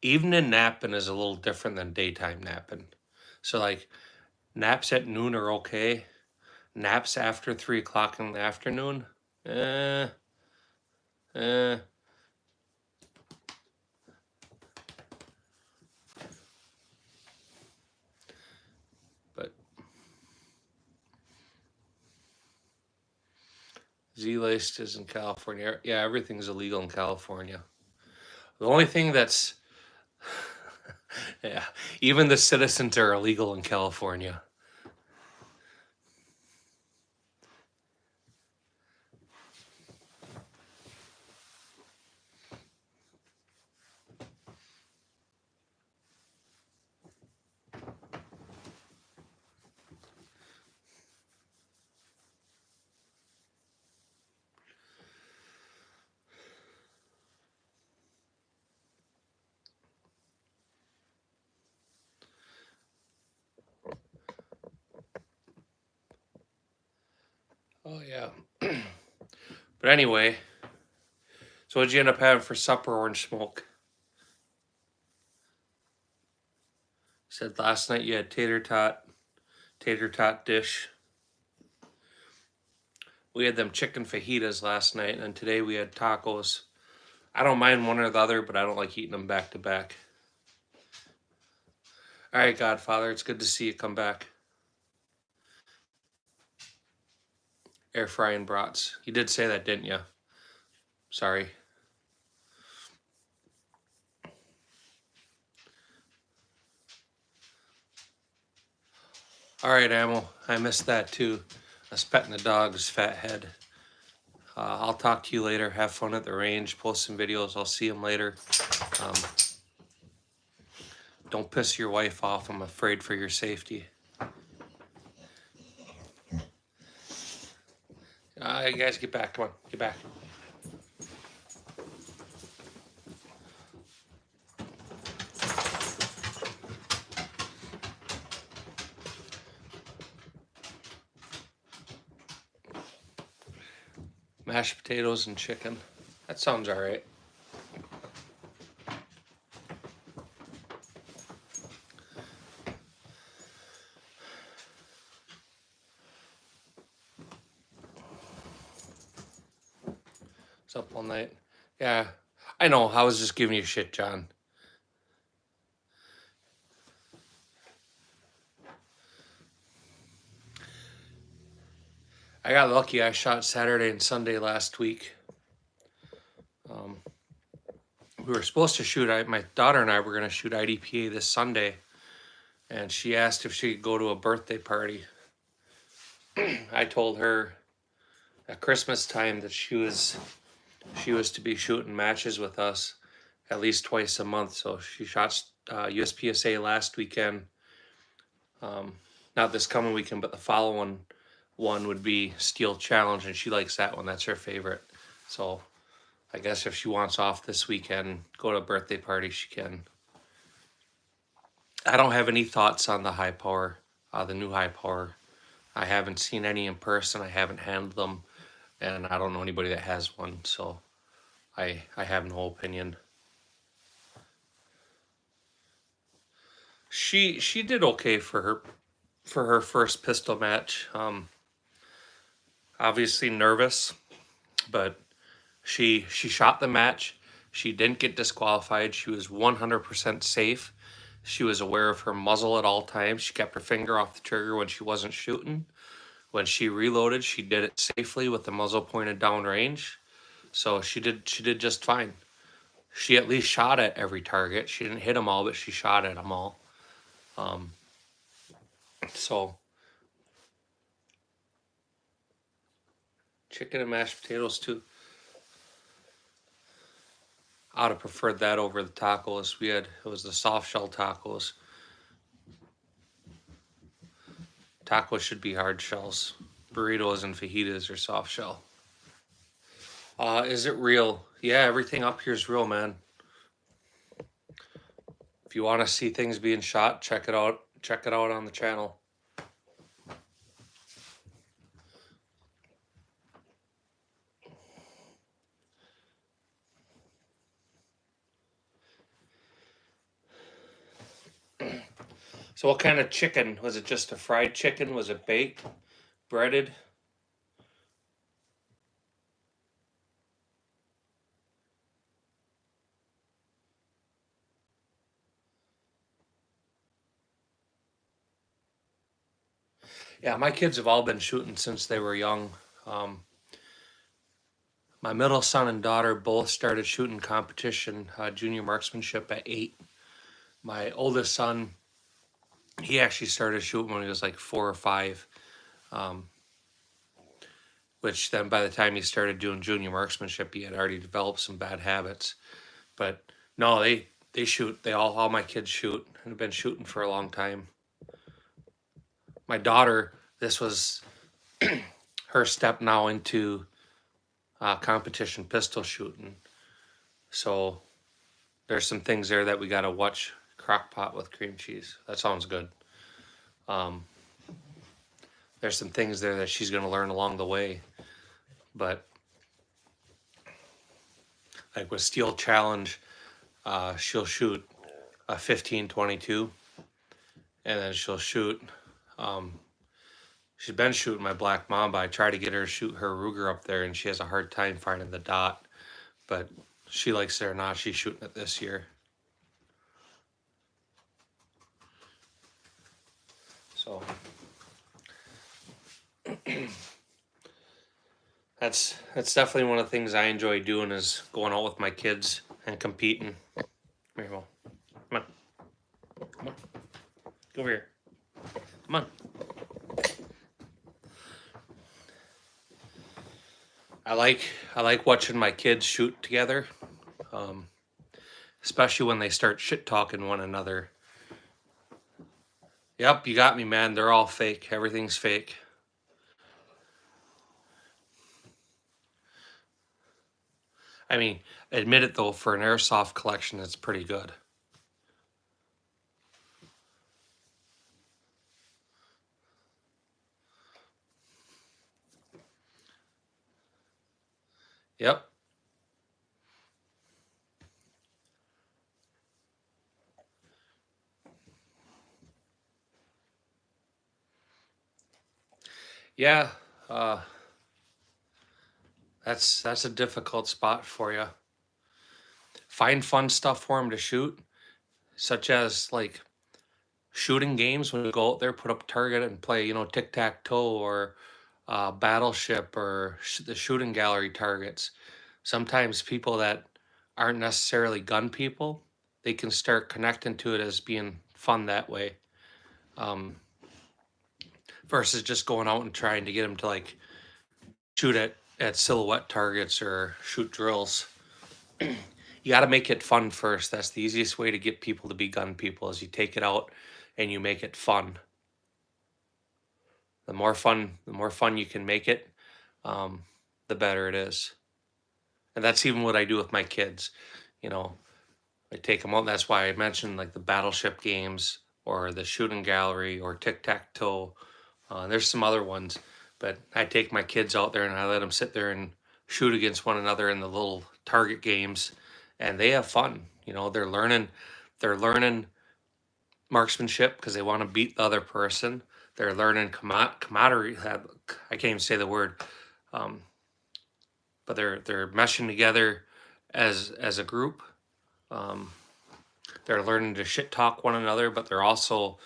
evening napping is a little different than daytime napping. So like naps at noon are okay. Naps after 3 o'clock in the afternoon, But Z-laced is in California. Yeah, everything's illegal in California. The only thing that's yeah, even the citizens are illegal in California. Oh yeah. But anyway, so what'd you end up having for supper, Orange Smoke? You said last night you had tater tot dish. We had them chicken fajitas last night, and today we had tacos. I don't mind one or the other, but I don't like eating them back to back. All right, Godfather, it's good to see you come back. Air frying brats. You did say that, didn't you? Sorry. All right, Ammo. I missed that too. I was petting the dog's fat head. I'll talk to you later. Have fun at the range. Post some videos. I'll see them later. Don't piss your wife off. I'm afraid for your safety. You guys get back. Come on. Get back. Mashed potatoes and chicken. That sounds all right. It's up all night. Yeah, I know. I was just giving you shit, John. I got lucky. I shot Saturday and Sunday last week. We were supposed to shoot. My daughter and I were going to shoot IDPA this Sunday, and she asked if she could go to a birthday party. I told her at Christmas time that she was to be shooting matches with us at least twice a month. So she shot USPSA last weekend. Not this coming weekend, but the following one would be Steel Challenge, and she likes that one. That's her favorite. So I guess if she wants off this weekend, go to a birthday party, she can. I don't have any thoughts on the high power, the new high power. I haven't seen any in person. I haven't handled them, and I don't know anybody that has one. So I have no opinion. She did okay for her first pistol match. Obviously nervous, but she shot the match. She didn't get disqualified. She was 100% safe. She was aware of her muzzle at all times. She kept her finger off the trigger when she wasn't shooting. When she reloaded, she did it safely with the muzzle pointed down range. So she did just fine. She at least shot at every target. She didn't hit them all, but she shot at them all. So chicken and mashed potatoes too. I would have preferred that over the tacos. It was the soft shell tacos. Tacos should be hard shells. Burritos and fajitas are soft shell. Is it real? Yeah, everything up here is real, man. If you want to see things being shot, check it out. Check it out on the channel. So what kind of chicken? Was it just a fried chicken? Was it baked? Breaded? Yeah, my kids have all been shooting since they were young. My middle son and daughter both started shooting competition, junior marksmanship at 8. My oldest son, he actually started shooting when he was like 4 or 5. Which then by the time he started doing junior marksmanship, he had already developed some bad habits. But no, they shoot. All my kids shoot and have been shooting for a long time. My daughter, this was her step now into competition pistol shooting. So there's some things there that we got to watch. Crock pot with cream cheese. That sounds good. There's some things there that she's going to learn along the way. But like with Steel Challenge, she'll shoot a 15-22, and then she'll shoot. She's been shooting my Black Mamba. I try to get her to shoot her Ruger up there, and she has a hard time finding the dot. But she likes it or not, she's shooting it this year. So that's definitely one of the things I enjoy doing, is going out with my kids and competing. Here, well, come on. Come on. Go over here. Come on. I like watching my kids shoot together, especially when they start shit talking one another. Yep, you got me, man. They're all fake. Everything's fake. I mean, admit it though, for an airsoft collection, it's pretty good. Yep. Yeah, that's a difficult spot for you. Find fun stuff for them to shoot, such as like shooting games. When you go out there, put up a target and play, tic-tac-toe or battleship or the shooting gallery targets. Sometimes people that aren't necessarily gun people, they can start connecting to it as being fun that way. versus just going out and trying to get them to like shoot at silhouette targets or shoot drills. You got to make it fun first. That's the easiest way to get people to be gun people is you take it out and you make it fun. The more fun you can make it, the better it is. And that's even what I do with my kids. You know, I take them out. That's why I mentioned like the battleship games or the shooting gallery or tic-tac-toe. There's some other ones, but I take my kids out there and I let them sit there and shoot against one another in the little target games, and they have fun. You know, they're learning marksmanship because they want to beat the other person. They're learning camaraderie. I can't even say the word, but they're meshing together as a group. They're learning to shit talk one another, but they're also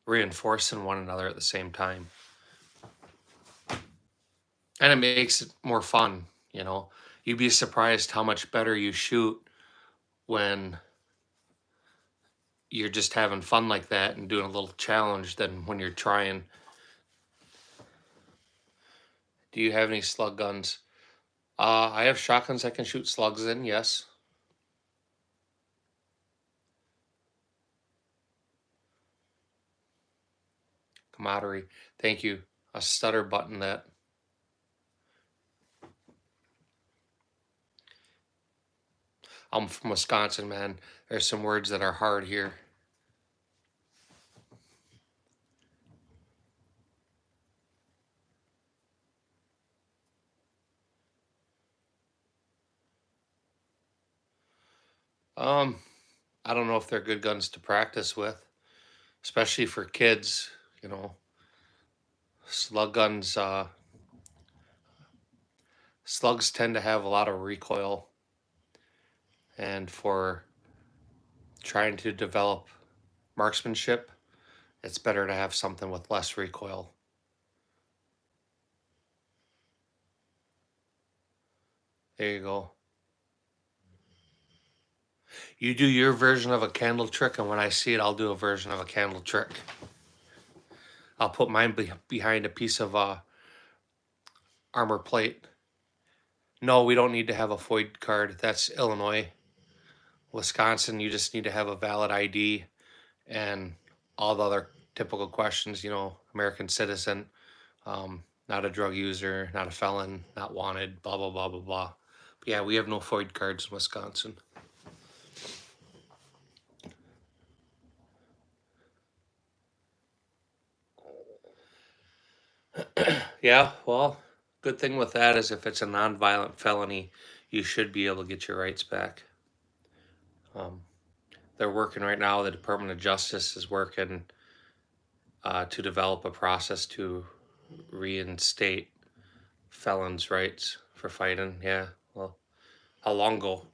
reinforcing one another at the same time. And it makes it more fun, you know. You'd be surprised how much better you shoot when you're just having fun like that and doing a little challenge than when you're trying. Do you have any slug guns? I have shotguns I can shoot slugs in, yes. Camaraderie. Thank you. A stutter button that. I'm from Wisconsin, man. There's some words that are hard here. I don't know if they're good guns to practice with, especially for kids, you know. Slug guns, slugs tend to have a lot of recoil, and for trying to develop marksmanship, it's better to have something with less recoil. There you go. You do your version of a candle trick, and when I see it, I'll do a version of a candle trick. I'll put mine behind a piece of armor plate. No, we don't need to have a FOID card. That's Illinois. Wisconsin, you just need to have a valid ID and all the other typical questions, you know, American citizen, not a drug user, not a felon, not wanted, blah, blah, blah, blah, blah. But yeah, we have no FOID cards in Wisconsin. Yeah, well, good thing with that is if it's a nonviolent felony, you should be able to get your rights back. They're working right now, the Department of Justice is working to develop a process to reinstate felons' rights for fighting. Yeah, well, how long ago?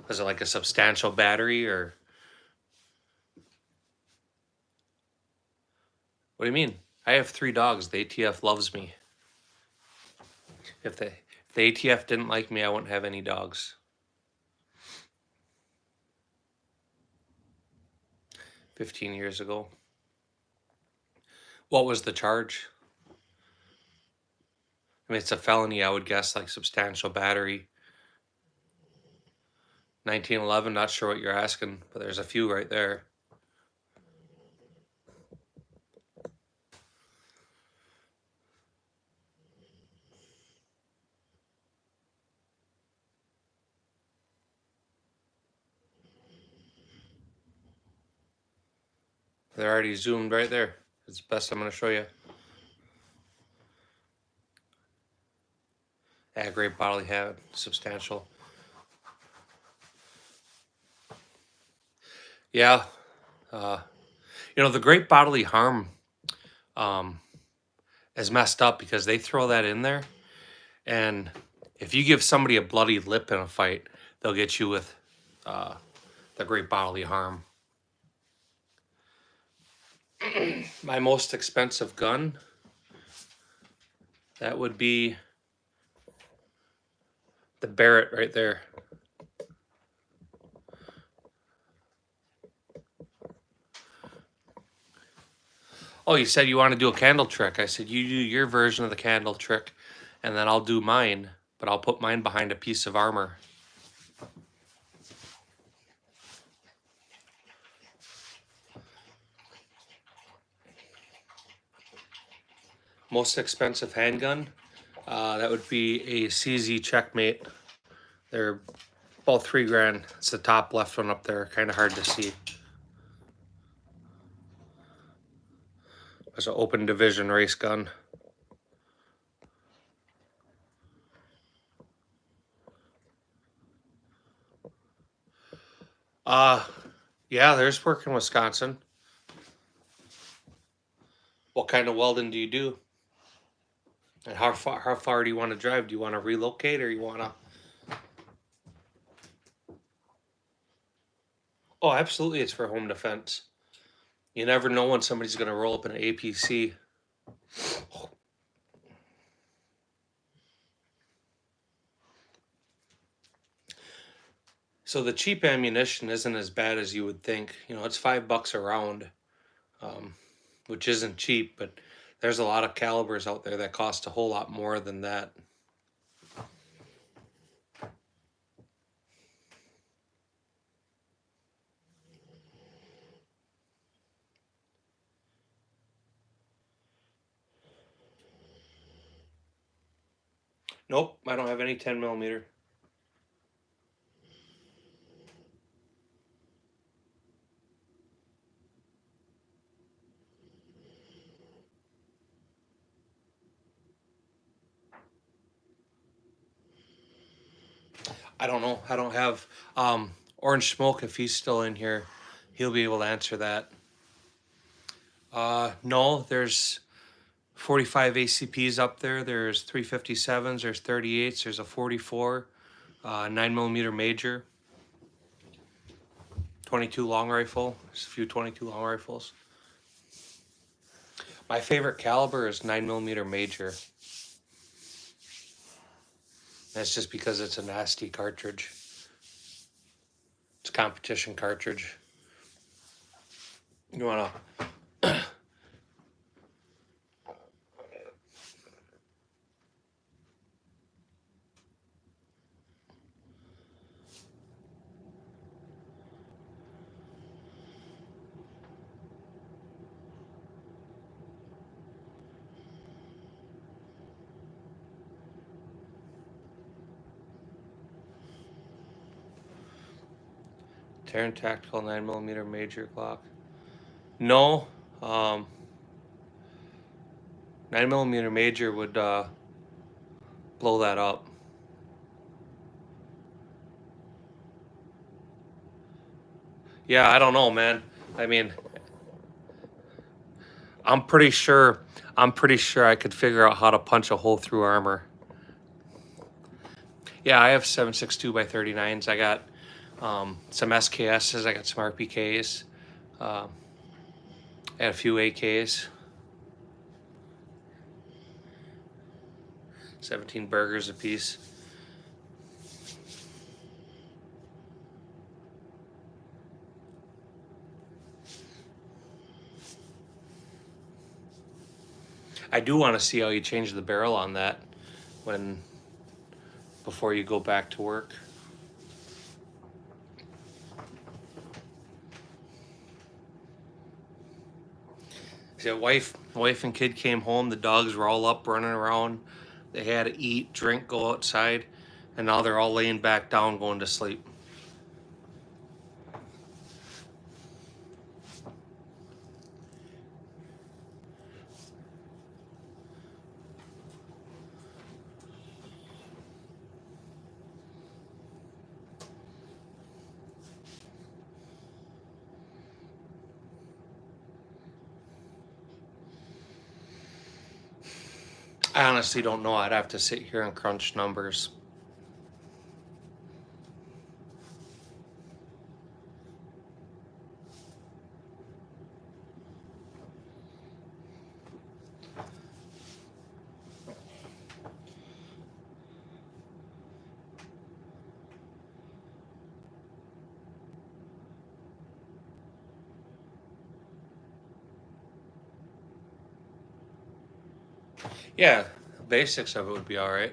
Was it like a substantial battery or? What do you mean? I have 3 dogs. The ATF loves me. If the ATF didn't like me, I wouldn't have any dogs. 15 years ago. What was the charge? I mean, it's a felony, I would guess, like substantial battery. 1911, not sure what you're asking, but there's a few right there. They're already zoomed right there. It's the best I'm going to show you. Yeah, great bodily habit, substantial. Yeah. You know, the great bodily harm is messed up because they throw that in there. And if you give somebody a bloody lip in a fight, they'll get you with the great bodily harm. My most expensive gun, that would be the Barrett right there. Oh, you said you want to do a candle trick. I said, you do your version of the candle trick, and then I'll do mine, but I'll put mine behind a piece of armor. Most expensive handgun, that would be a CZ Checkmate. They're about $3 grand. It's the top left one up there, kind of hard to see. It's an open division race gun. Yeah, there's work in Wisconsin. What kind of welding do you do? And how far do you want to drive? Do you want to relocate, or you want to? Oh, absolutely, it's for home defense. You never know when somebody's going to roll up in an APC. So the cheap ammunition isn't as bad as you would think. You know, it's $5 a round, which isn't cheap, but there's a lot of calibers out there that cost a whole lot more than that. Nope, I don't have any 10mm. I don't know. I don't have Orange Smoke. If he's still in here, he'll be able to answer that. No, there's 45 ACPs up there. There's 357s. There's 38s. There's a 44, 9mm major, 22 long rifle. There's a few 22 long rifles. My favorite caliber is 9mm major. That's just because it's a nasty cartridge. It's a competition cartridge. You wanna? Terran Tactical 9mm major Glock. No, 9mm major would blow that up. Yeah, I don't know, man. I mean, I'm pretty sure I could figure out how to punch a hole through armor. Yeah, I have 7.62x39s. I got some SKSs. I got some RPKs. I had a few AKs. 17 burgers a piece. I do want to see how you change the barrel on that before you go back to work. See, wife and kid came home. The dogs were all up running around. They had to eat, drink, go outside, and now they're all laying back down going to sleep. I honestly don't know. I'd have to sit here and crunch numbers. Yeah, basics of it would be all right.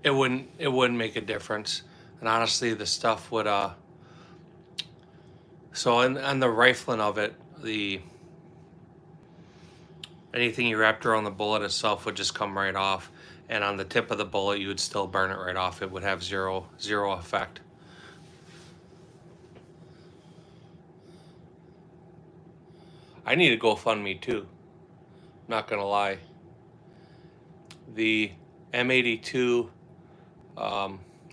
It wouldn't make a difference. And honestly, the stuff would so on the rifling of it, the anything you wrapped around the bullet itself would just come right off, and on the tip of the bullet you would still burn it right off. It would have zero effect. I need a GoFundMe too, not gonna lie. The M82,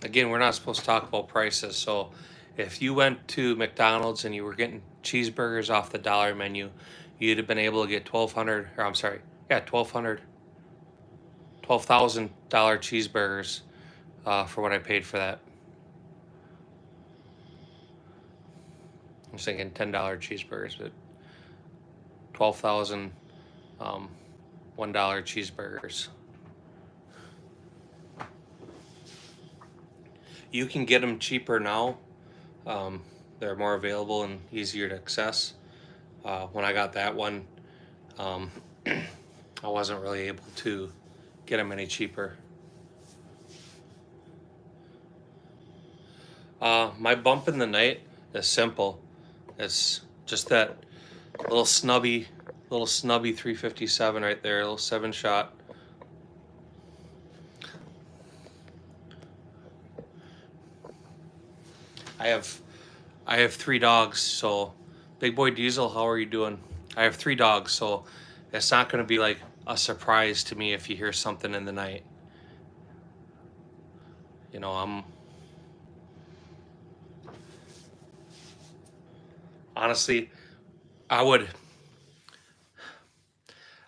again, we're not supposed to talk about prices, so if you went to McDonald's and you were getting cheeseburgers off the dollar menu, you'd have been able to get 1,200, or I'm sorry, yeah, $12,000 cheeseburgers for what I paid for that. I was thinking $10 cheeseburgers, but 12,000 $1 cheeseburgers. You can get them cheaper now. They're more available and easier to access. When I got that one, I wasn't really able to get them any cheaper. My bump in the night is simple. It's just that little snubby 357 right there, a little 7-shot. I have 3 dogs, so Big Boy Diesel, how are you doing? I have 3 dogs, so it's not going to be like a surprise to me if you hear something in the night. You know, honestly, I would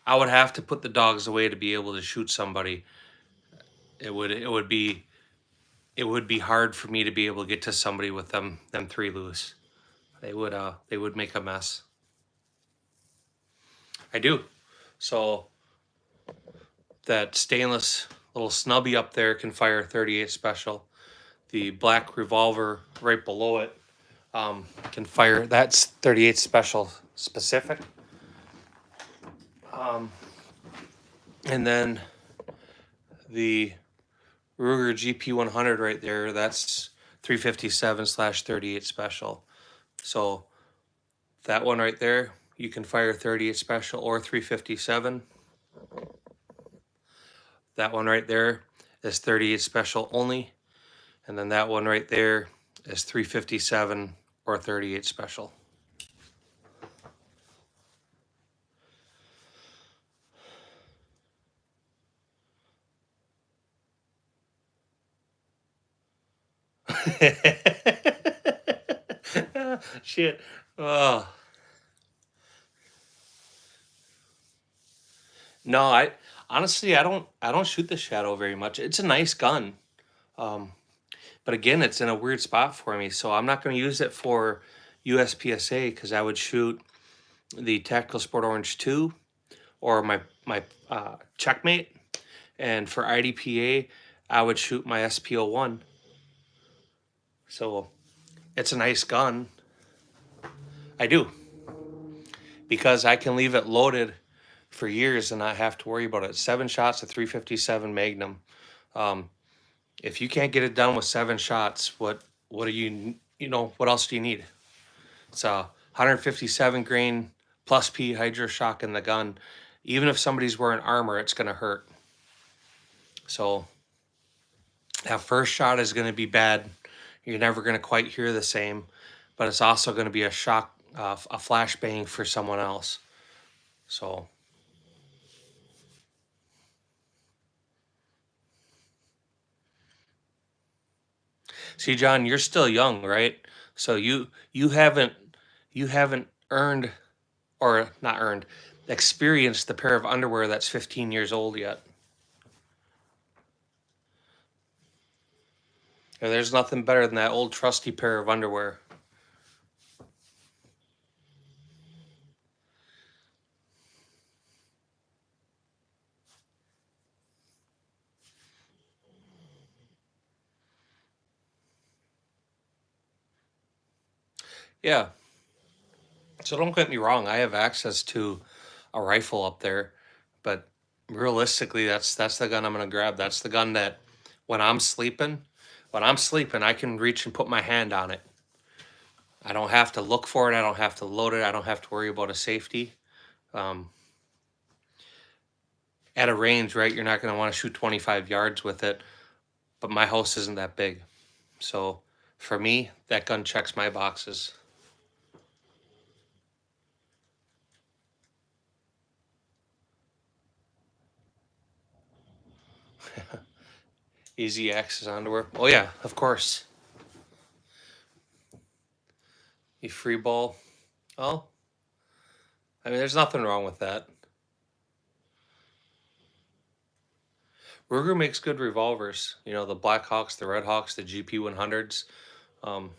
have to put the dogs away to be able to shoot somebody. It would be hard for me to be able to get to somebody with them 3 loose. They would make a mess. I do. So that stainless little snubby up there can fire 38 special. The black revolver right below it can fire. That's 38 special specific. And then the Ruger GP100 right there, that's 357/38 special. So that one right there, you can fire 38 special or 357. That one right there is 38 special only. And then that one right there is 357 or 38 special. Shit. Oh. No, I honestly I don't shoot the Shadow very much. It's a nice gun. But again, it's in a weird spot for me, so I'm not going to use it for USPSA because I would shoot the Tactical Sport Orange 2 or my Checkmate, and for IDPA, I would shoot my SPO1. So it's a nice gun. I do, because I can leave it loaded for years and not have to worry about it. 7 shots of 357 Magnum. If you can't get it done with 7 shots, what do you what else do you need? It's a 157 grain plus P hydro shock in the gun. Even if somebody's wearing armor, it's going to hurt. So that first shot is going to be bad. You're never going to quite hear the same, but it's also going to be a shock, a flashbang for someone else. So see, John, you're still young, right? So you haven't earned, or not earned, experienced the pair of underwear that's 15 years old yet. And there's nothing better than that old trusty pair of underwear. Yeah. So don't get me wrong. I have access to a rifle up there, but realistically, that's the gun I'm gonna grab. That's the gun that when I'm sleeping, I can reach and put my hand on it. I don't have to look for it. I don't have to load it. I don't have to worry about a safety. Um, at a range, right? You're not gonna want to shoot 25 yards with it, but my house isn't that big, so for me, that gun checks my boxes. Easy access underwear. Oh yeah, of course. You free ball. Oh, I mean, there's nothing wrong with that. Ruger makes good revolvers. You know, the Black Hawks, the Red Hawks, the GP 100s, um,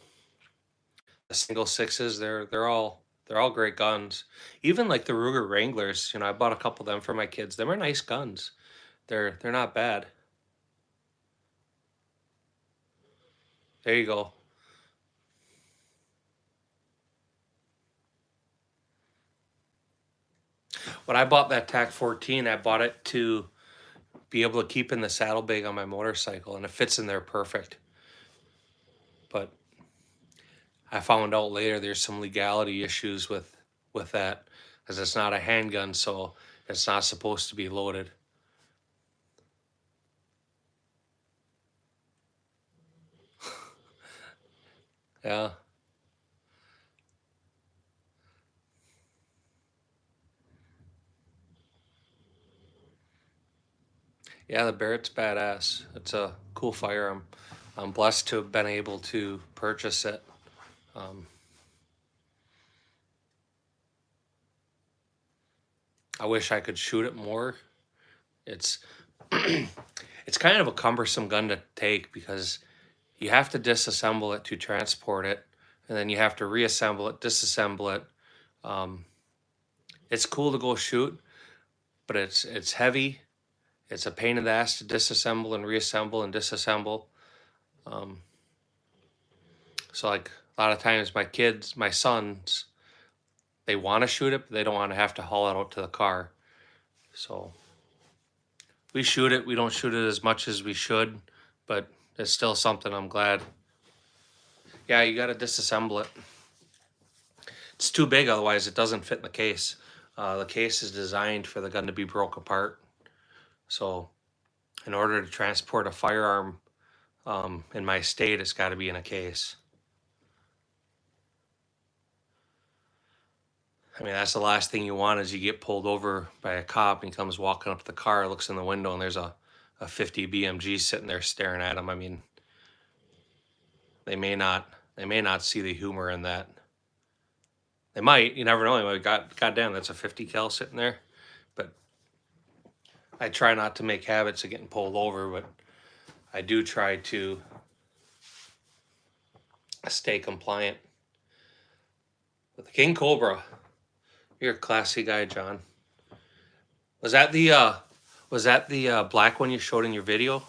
the single sixes. They're all great guns. Even like the Ruger Wranglers. You know, I bought a couple of them for my kids. Them are nice guns. They're not bad. There you go. When I bought that TAC 14, I bought it to be able to keep in the saddlebag on my motorcycle, and it fits in there perfect. But I found out later there's some legality issues with that, because it's not a handgun, so it's not supposed to be loaded. Yeah. Yeah, the Barrett's badass. It's a cool firearm. I'm blessed to have been able to purchase it. Um, I wish I could shoot it more. It's it's kind of a cumbersome gun to take because you have to disassemble it to transport it, and then you have to reassemble it, disassemble it. Um, it's cool to go shoot, but it's heavy. It's a pain in the ass to disassemble and reassemble and disassemble. Um, so like a lot of times my sons, they want to shoot it, but they don't want to have to haul it out to the car. So we shoot it. We don't shoot it as much as we should, but it's still something I'm glad. Yeah, you got to disassemble it. It's too big, otherwise it doesn't fit in the case. The case is designed for the gun to be broke apart. So in order to transport a firearm in my state, it's got to be in a case. I mean, that's the last thing you want is you get pulled over by a cop and he comes walking up to the car, looks in the window, and there's a 50 BMG sitting there staring at him. I mean, they may not see the humor in that. They might, you never know. Like, goddamn, that's a 50 cal sitting there. But I try not to make habits of getting pulled over, but I do try to stay compliant. But the King Cobra, you're a classy guy, John. Was that the black one you showed in your video?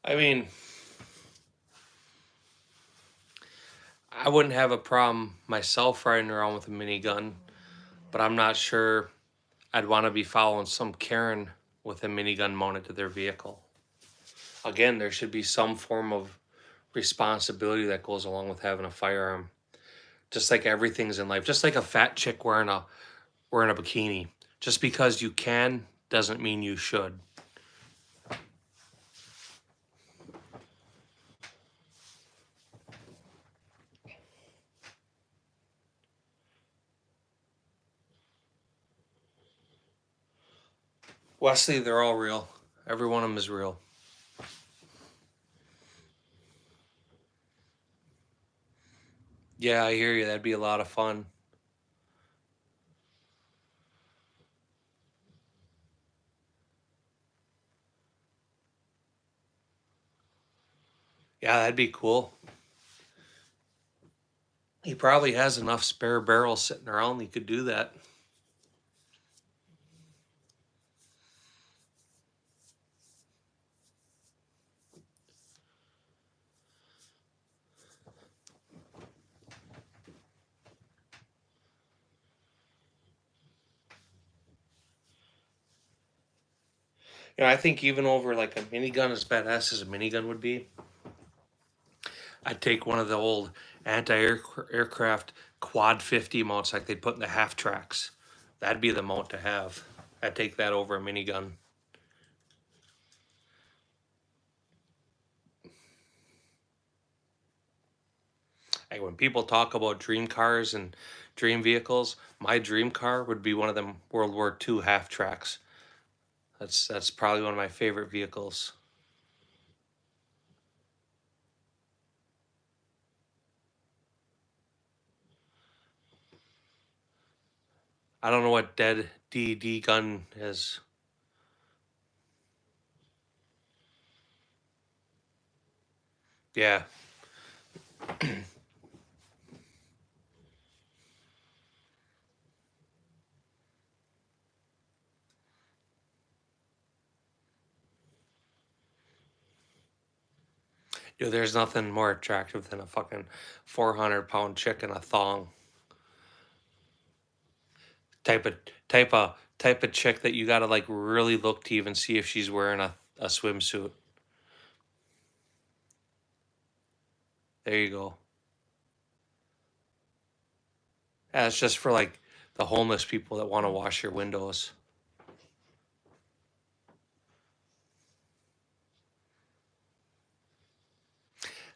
I mean, I wouldn't have a problem myself riding around with a minigun, but I'm not sure I'd want to be following some Karen with a minigun mounted to their vehicle. Again, there should be some form of responsibility that goes along with having a firearm. Just like everything's in life, just like a fat chick wearing a bikini. Just because you can doesn't mean you should. Wesley, they're all real. Every one of them is real. Yeah, I hear you. That'd be a lot of fun. Yeah, that'd be cool. He probably has enough spare barrels sitting around. He could do that. You know, I think even over like a minigun, as badass as a minigun would be, I'd take one of the old anti-aircraft quad 50 mounts like they'd put in the half tracks. That'd be the mount to have. I'd take that over a minigun. Like when people talk about dream cars and dream vehicles, my dream car would be one of them World War II half tracks. That's probably one of my favorite vehicles. I don't know what dead DD gun is. Yeah. Dude, there's nothing more attractive than a fucking 400-pound chick in a thong. Type of type of chick that you gotta like really look to even see if she's wearing a swimsuit. There you go. Yeah, it's just for like the homeless people that want to wash your windows.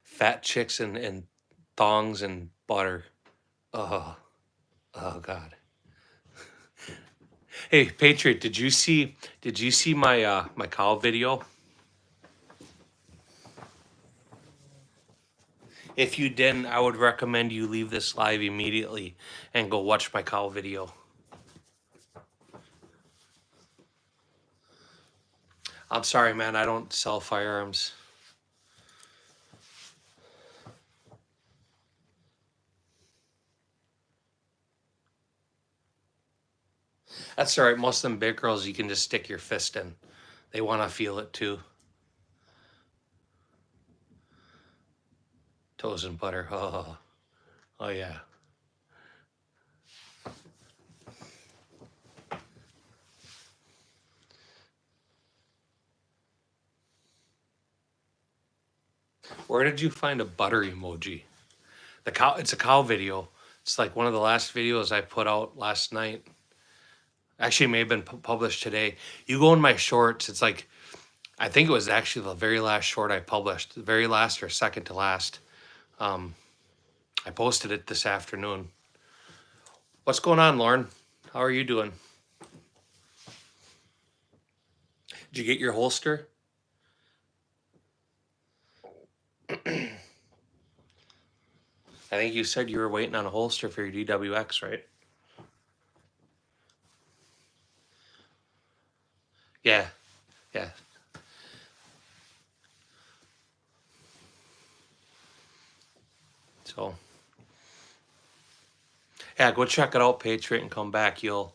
Fat chicks and thongs and butter. Oh, oh God. Hey, Patriot, did you see my my cow video? If you didn't, I would recommend you leave this live immediately and go watch my cow video. I'm sorry, man, I don't sell firearms. That's all right. Most of them big girls, you can just stick your fist in. They want to feel it too. Toes and butter. Oh, oh yeah. Where did you find a butter emoji? The cow. It's a cow video. It's like one of the last videos I put out last night. Actually, it may have been published today. You go in my shorts. It's like I think it was actually the very last short I published, the very last or second to last. I posted it this afternoon. What's going on, Lauren? How are you doing? Did you get your holster? I think you said you were waiting on a holster for your DWX, right? Yeah, yeah. So, yeah, go check it out, Patriot, and come back. You're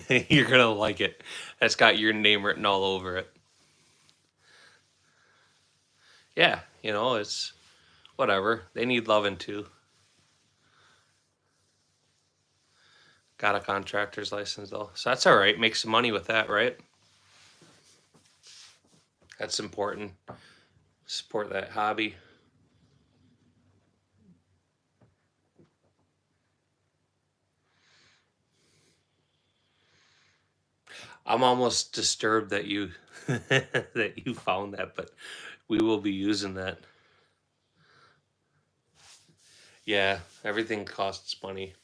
gonna like it. It's got your name written all over it. Yeah, it's whatever. They need loving too. Got a contractor's license though, so that's all right. Make some money with that, right? That's important. Support that hobby. I'm almost disturbed that you that you found that, but we will be using that. Yeah, everything costs money.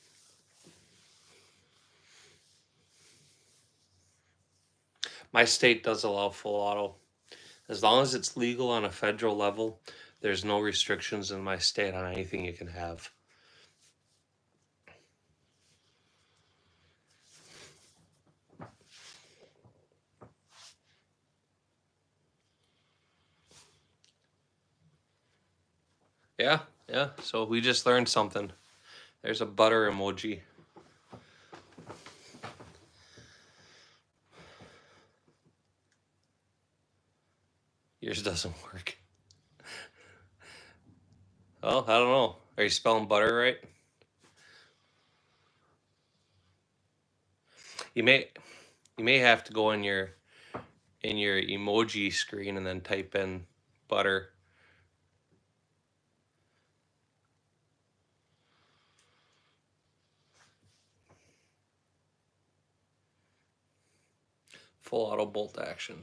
My state does allow full auto. As long as it's legal on a federal level, there's no restrictions in my state on anything you can have. Yeah, yeah. So we just learned something. There's a butter emoji. Yours doesn't work. Well, I don't know. Are you spelling butter right? You may have to go in your emoji screen and then type in butter. Full auto bolt action.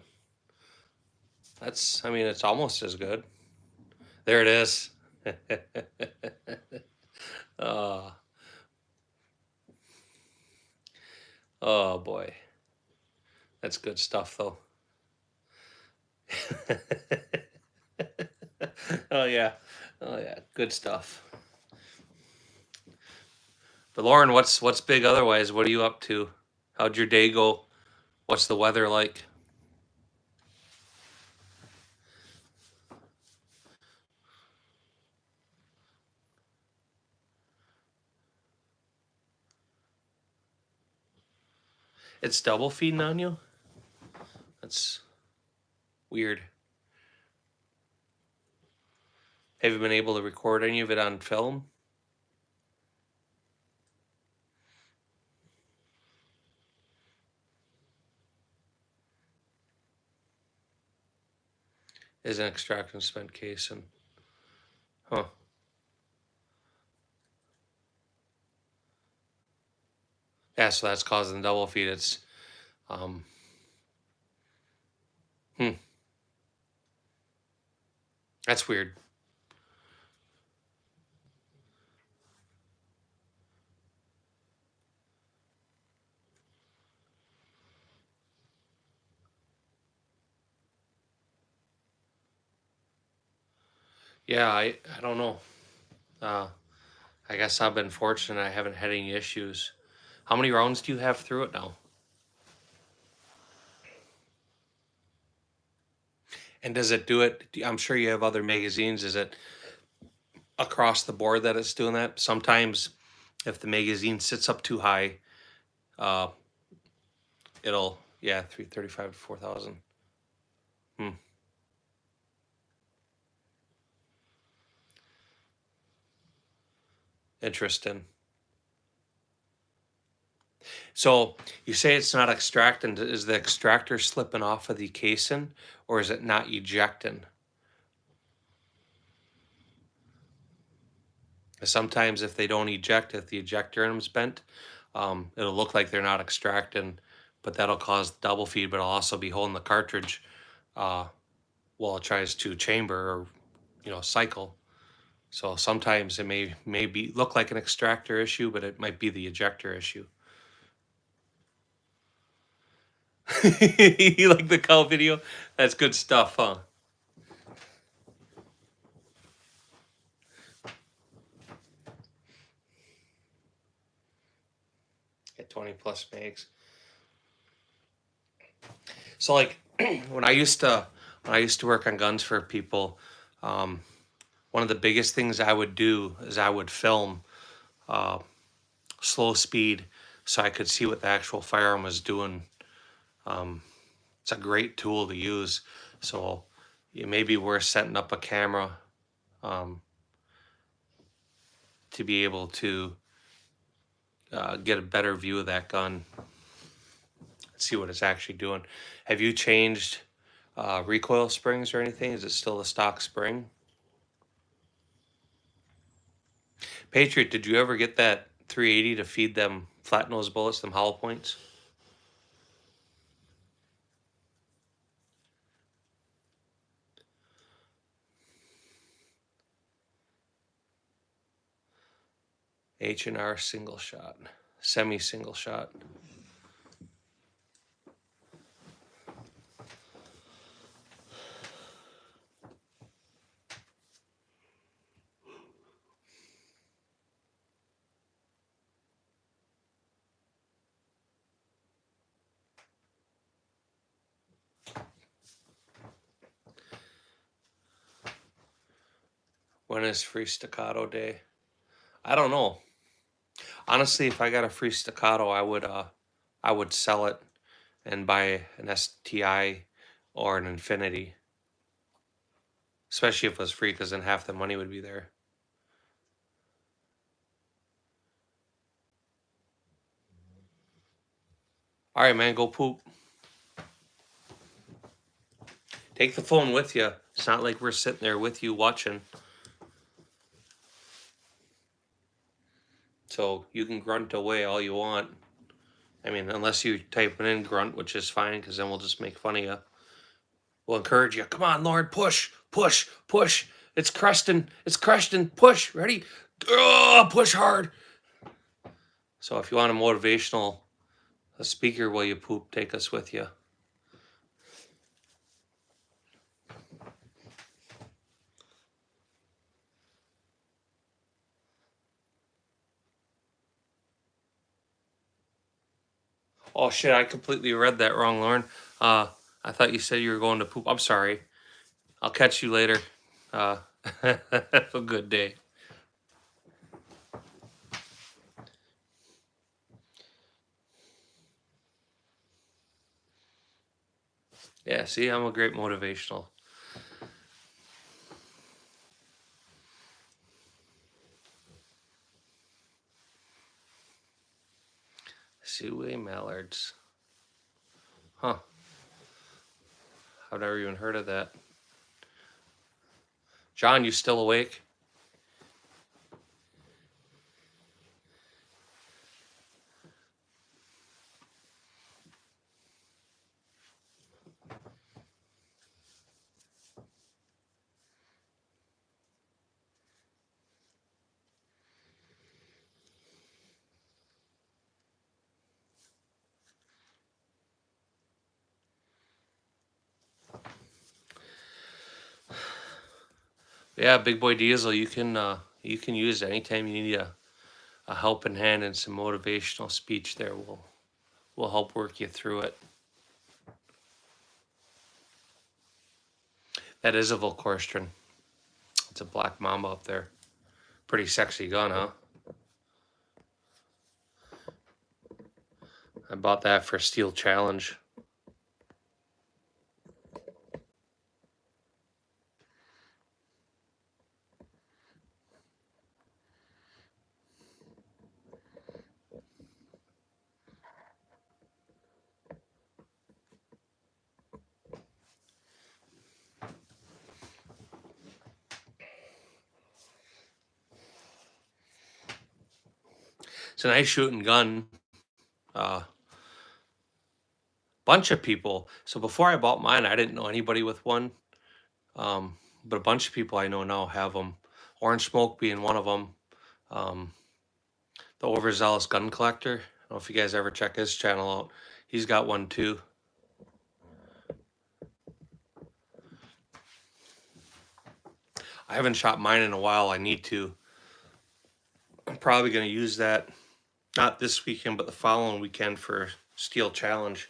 That's, I mean, it's almost as good. There it is. Oh, oh boy. That's good stuff though. Oh yeah. Oh yeah. Good stuff. But Lauren, what's big otherwise? What are you up to? How'd your day go? What's the weather like? It's double feeding on you? That's weird. Have you been able to record any of it on film? Is an extracting spent casing. Huh. Yeah, so that's causing double feed. It's hmm. That's weird. Yeah, I don't know. I guess I've been fortunate. I haven't had any issues. How many rounds do you have through it now? And does it do it? I'm sure you have other magazines. Is it across the board that it's doing that? Sometimes if the magazine sits up too high, uh, it'll, yeah, 335 to 4,000. Hmm. Interesting. So you say it's not extracting. Is the extractor slipping off of the casing or is it not ejecting? Sometimes if they don't eject, if the ejector in them's bent, it'll look like they're not extracting, but that'll cause double feed, but it'll also be holding the cartridge while it tries to chamber or cycle. So sometimes it may be look like an extractor issue, but it might be the ejector issue. You like the cow video? That's good stuff, huh? Get 20 plus mags. So like when I used to work on guns for people, one of the biggest things I would do is I would film slow speed so I could see what the actual firearm was doing. It's a great tool to use. So it may be worth setting up a camera to be able to get a better view of that gun, see what it's actually doing. Have you changed recoil springs or anything? Is it still a stock spring? Patriot, did you ever get that 380 to feed them flat nose bullets, them hollow points? H&R single shot, semi single shot. When is free staccato day? I don't know. Honestly, if I got a free staccato, I would sell it and buy an STI or an Infinity. Especially if it was free, because then half the money would be there. All right, man, go poop. Take the phone with you. It's not like we're sitting there with you watching. So you can grunt away all you want. I mean, unless you type in grunt, which is fine, because then we'll just make fun of you. We'll encourage you. Come on, Lauren, push, push, push. It's Creston, push, ready? Push hard. So if you want a motivational speaker while you poop, take us with you. Oh shit, I completely read that wrong, Lauren. I thought you said you were going to poop. I'm sorry. I'll catch you later. Have a good day. Yeah, see, I'm a great motivational. Suey mallards. Huh. I've never even heard of that. John, you still awake? Yeah, Big Boy Diesel, you can use it anytime you need a helping hand and some motivational speech there. We'll help work you through it. That is a Volkorstron. It's a black mamba up there. Pretty sexy gun, huh? I bought that for Steel Challenge. It's a nice shooting gun. Bunch of people. So before I bought mine, I didn't know anybody with one. But a bunch of people I know now have them. Orange Smoke being one of them. The Overzealous Gun Collector. I don't know if you guys ever check his channel out. He's got one too. I haven't shot mine in a while. I need to. I'm probably going to use that, not this weekend, but the following weekend for Steel Challenge.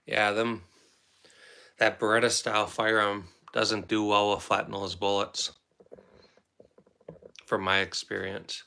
Yeah, that Beretta style firearm doesn't do well with flat nose bullets, from my experience.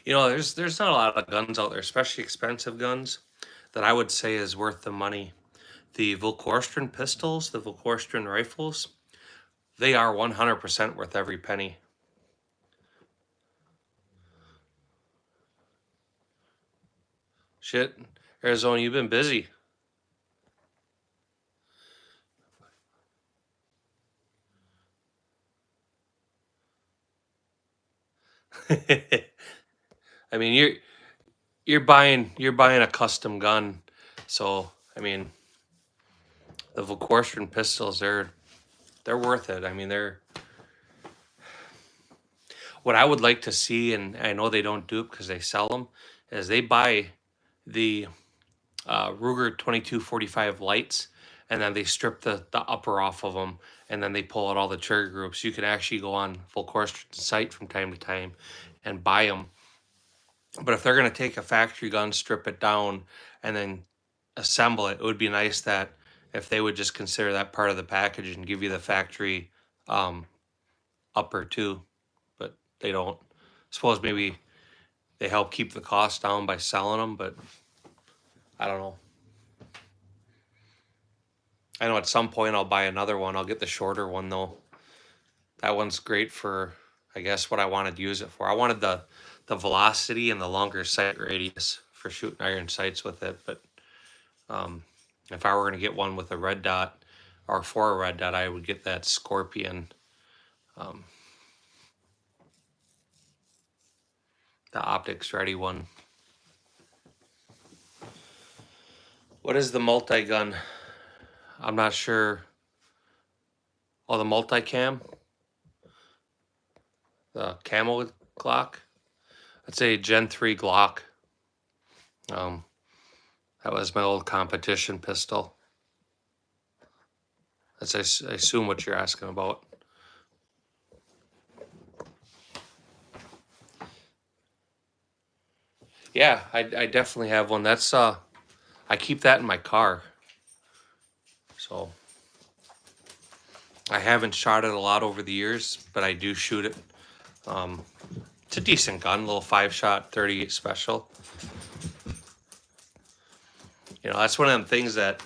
You know, there's not a lot of guns out there, especially expensive guns, that I would say is worth the money. The Volkorstron pistols, the Volkorstron rifles, they are 100% worth every penny. Shit, Arizona, you've been busy. I mean, you're buying a custom gun, so I mean, the Volkorstron pistols, they're they're worth it. I mean, they're what I would like to see, and I know they don't do it because they sell them, is they buy the Ruger 2245 lights, and then they strip the upper off of them, and then they pull out all the trigger groups. You can actually go on full course site from time to time and buy them. But if they're going to take a factory gun, strip it down, and then assemble it, it would be nice that if they would just consider that part of the package and give you the factory upper too. But they don't. Suppose maybe they help keep the cost down by selling them, but I don't know. I know at some point I'll buy another one. I'll get the shorter one though. That one's great for, I guess, what I wanted to use it for. I wanted the velocity and the longer sight radius for shooting iron sights with it. But if I were going to get one with a red dot or for a red dot, I would get that Scorpion. The optics ready one. What is the multi-gun? I'm not sure. Oh, the multi-cam? The camo Glock? That's a Gen 3 Glock. That was my old competition pistol. That's, I assume, what you're asking about. Yeah, I definitely have one. That's I keep that in my car. So I haven't shot it a lot over the years, but I do shoot it. It's a decent gun, a little 5-shot 38 special. You know, that's one of them things that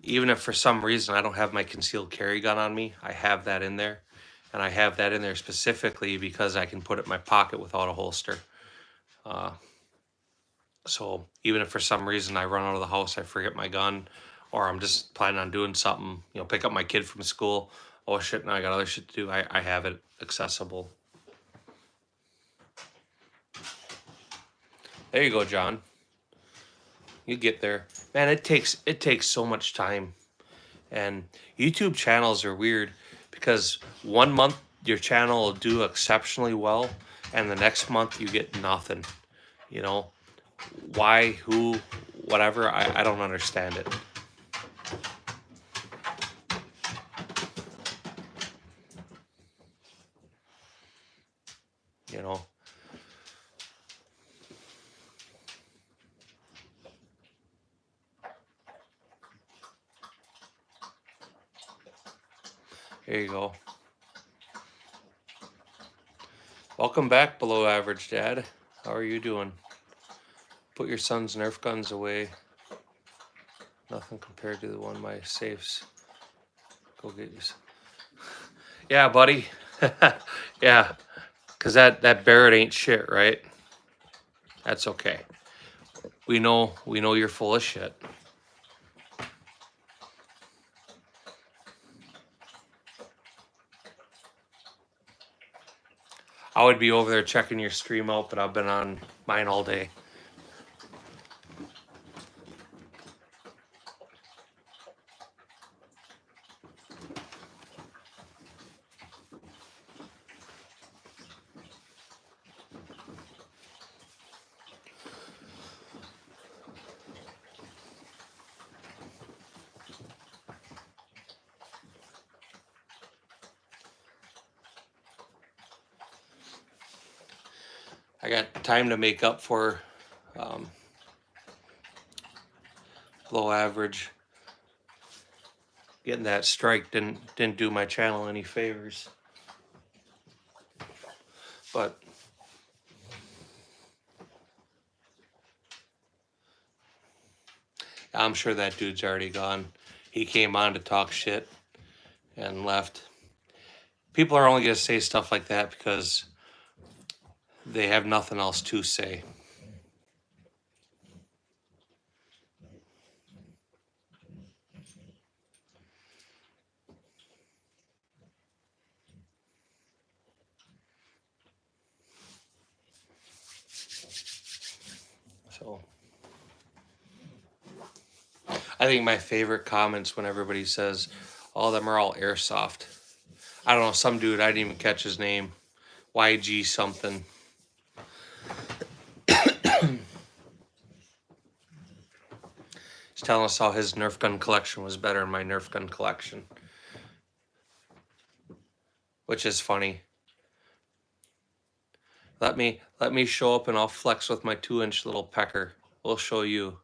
even if for some reason I don't have my concealed carry gun on me, I have that in there. And I have that in there specifically because I can put it in my pocket without a holster. So even if for some reason I run out of the house, I forget my gun, or I'm just planning on doing something, you know, pick up my kid from school. Oh shit, now I got other shit to do. I have it accessible. There you go, John. You get there. Man, it takes so much time. And YouTube channels are weird because one month your channel will do exceptionally well and the next month you get nothing. You know, why, who, whatever, I don't understand it. You know. There you go. Welcome back, below average dad. How are you doing? Put your son's Nerf guns away. Nothing compared to the one my safes. Go get you some. Yeah, buddy. Yeah, because that Barrett ain't shit, right? That's okay. We know you're full of shit. I would be over there checking your stream out, but I've been on mine all day. I got time to make up for low average. Getting that strike didn't do my channel any favors. But I'm sure that dude's already gone. He came on to talk shit and left. People are only going to say stuff like that because they have nothing else to say. So I think my favorite comments when everybody says, "Oh, them are all airsoft." I don't know, some dude, I didn't even catch his name. YG something. He's telling us how his Nerf gun collection was better than my Nerf gun collection. Which is funny. Let me show up and I'll flex with my 2-inch little pecker. We'll show you.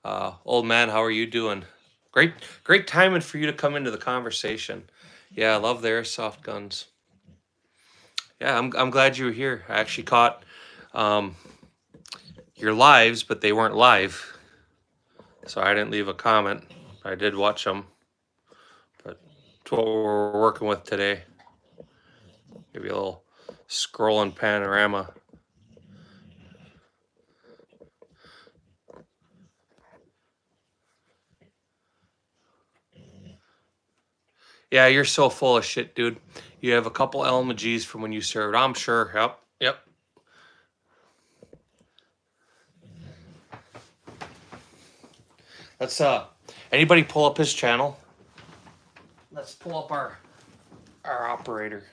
Old man, how are you doing? Great timing for you to come into the conversation. Yeah, I love the airsoft guns. Yeah, I'm glad you were here. I actually caught your lives, but they weren't live, so I didn't leave a comment. I did watch them, but it's what we're working with today. Give you a little scrolling panorama. Yeah, you're so full of shit, dude. You have a couple LMGs from when you served. I'm sure. Yep. Let's anybody pull up his channel? Let's pull up our operator.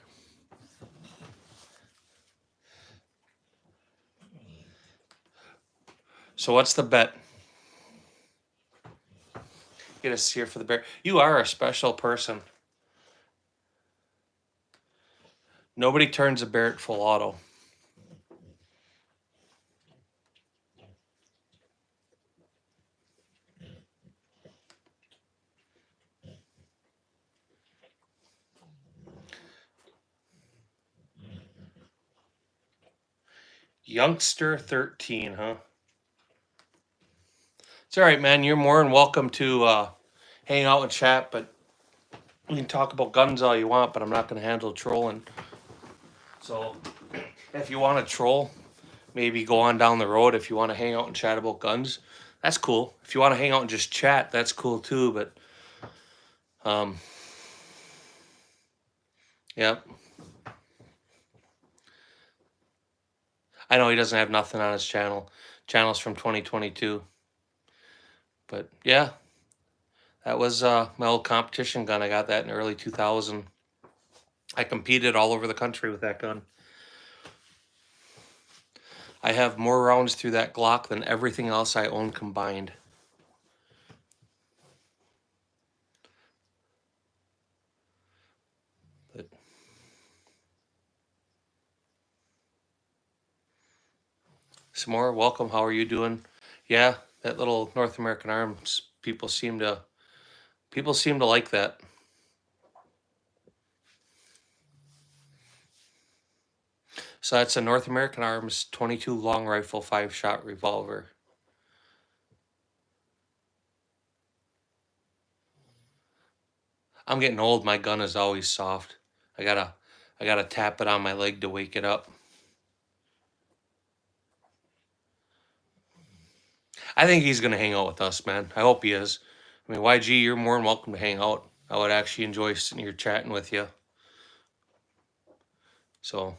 So what's the bet? Get a sear for the bear. You are a special person. Nobody turns a Barrett full auto. Youngster 13, huh? It's all right, man. You're more than welcome to hang out and chat, but we can talk about guns all you want, but I'm not going to handle trolling. So if you want to troll, maybe go on down the road. If you want to hang out and chat about guns, that's cool. If you want to hang out and just chat, that's cool too, but yep. I know he doesn't have nothing on his channel. Channel's from 2022. But yeah, that was my old competition gun. I got that in early 2000. I competed all over the country with that gun. I have more rounds through that Glock than everything else I own combined. But some more, welcome. How are you doing? Yeah, that little North American Arms, people seem to like that. So that's a North American Arms 22 long rifle 5-shot revolver. I'm getting old. My gun is always soft. I gotta tap it on my leg to wake it up. I think he's gonna hang out with us, man. I hope he is. I mean, YG, you're more than welcome to hang out. I would actually enjoy sitting here chatting with you. So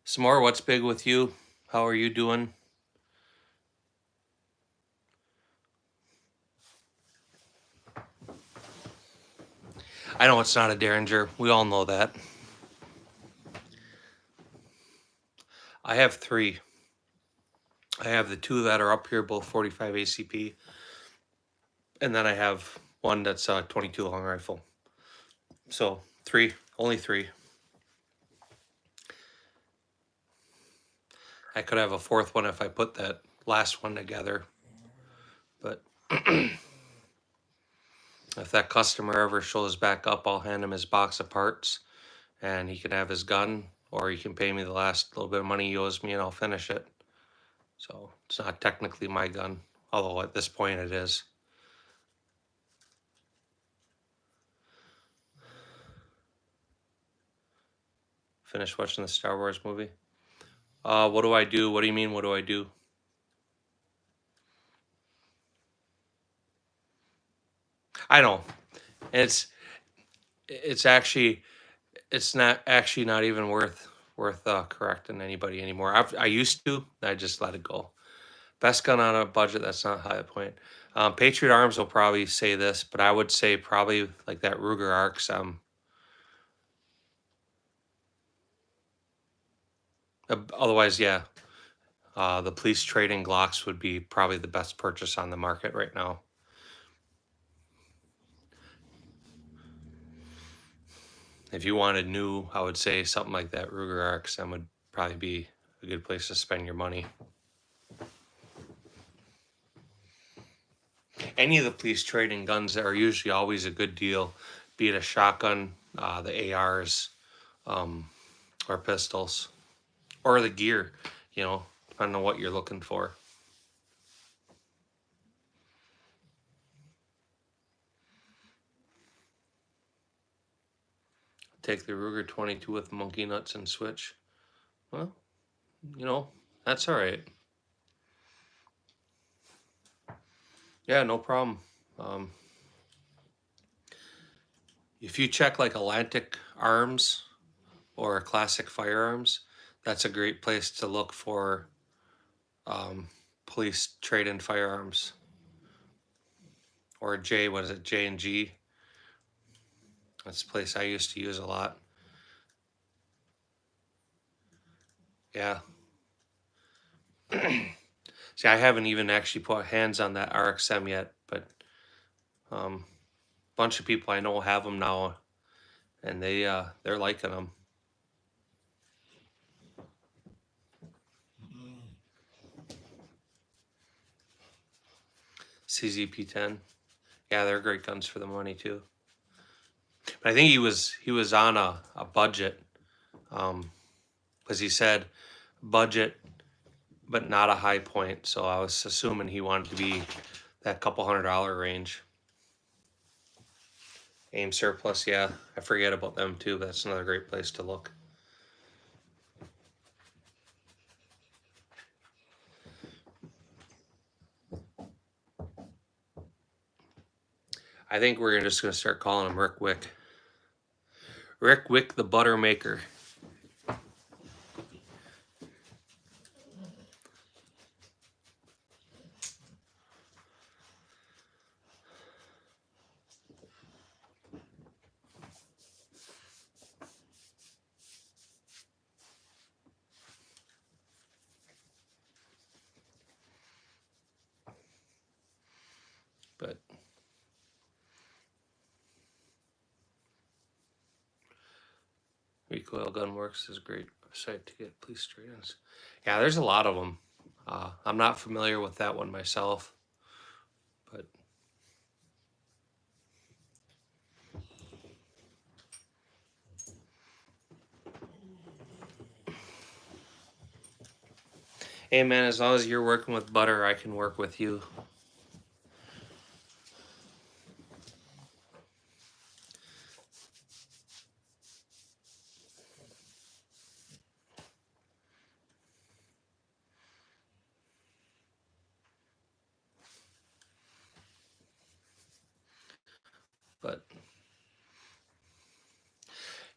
some more, what's big with you? How are you doing? I know it's not a Derringer. We all know that. I have 3. I have the 2 that are up here, both 45 ACP. And then I have one that's a 22 long rifle. So 3, only 3. I could have a 4th one if I put that last one together. But if that customer ever shows back up, I'll hand him his box of parts and he can have his gun, or he can pay me the last little bit of money he owes me and I'll finish it. So it's not technically my gun, although at this point it is. Finished watching the Star Wars movie. What do I do? What do you mean, what do I do? I know. It's actually, it's not even worth correcting anybody anymore. I used to, I just let it go. Best gun on a budget that's not high point. Patriot Arms will probably say this, but I would say probably like that Ruger Arcs. Otherwise, yeah, the police trading Glocks would be probably the best purchase on the market right now. If you wanted new, I would say something like that Ruger Arcs. That would probably be a good place to spend your money. Any of the police trading guns are usually always a good deal, be it a shotgun, the ARs, or pistols, or the gear, you know, depending on what you're looking for. Take the Ruger 22 with monkey nuts and switch. Well, you know, that's all right. Yeah, no problem. If you check like Atlantic Arms or Classic Firearms, that's a great place to look for police trade-in firearms. Or what is it, J&G? That's a place I used to use a lot. Yeah. See, I haven't even actually put hands on that RXM yet, but a bunch of people I know have them now, and they're liking them. CZP10, yeah, they're great guns for the money too. But I think he was on a budget, because he said budget, but not a high point. So I was assuming he wanted to be that couple $100 range. Aim Surplus, yeah, I forget about them too, but that's another great place to look. I think we're just gonna start calling him Rick Wick. Rick Wick, the butter maker. But Recoil Gunworks is a great website to get police trade-ins. Yeah, there's a lot of them. I'm not familiar with that one myself, but hey man, as long as you're working with butter, I can work with you. But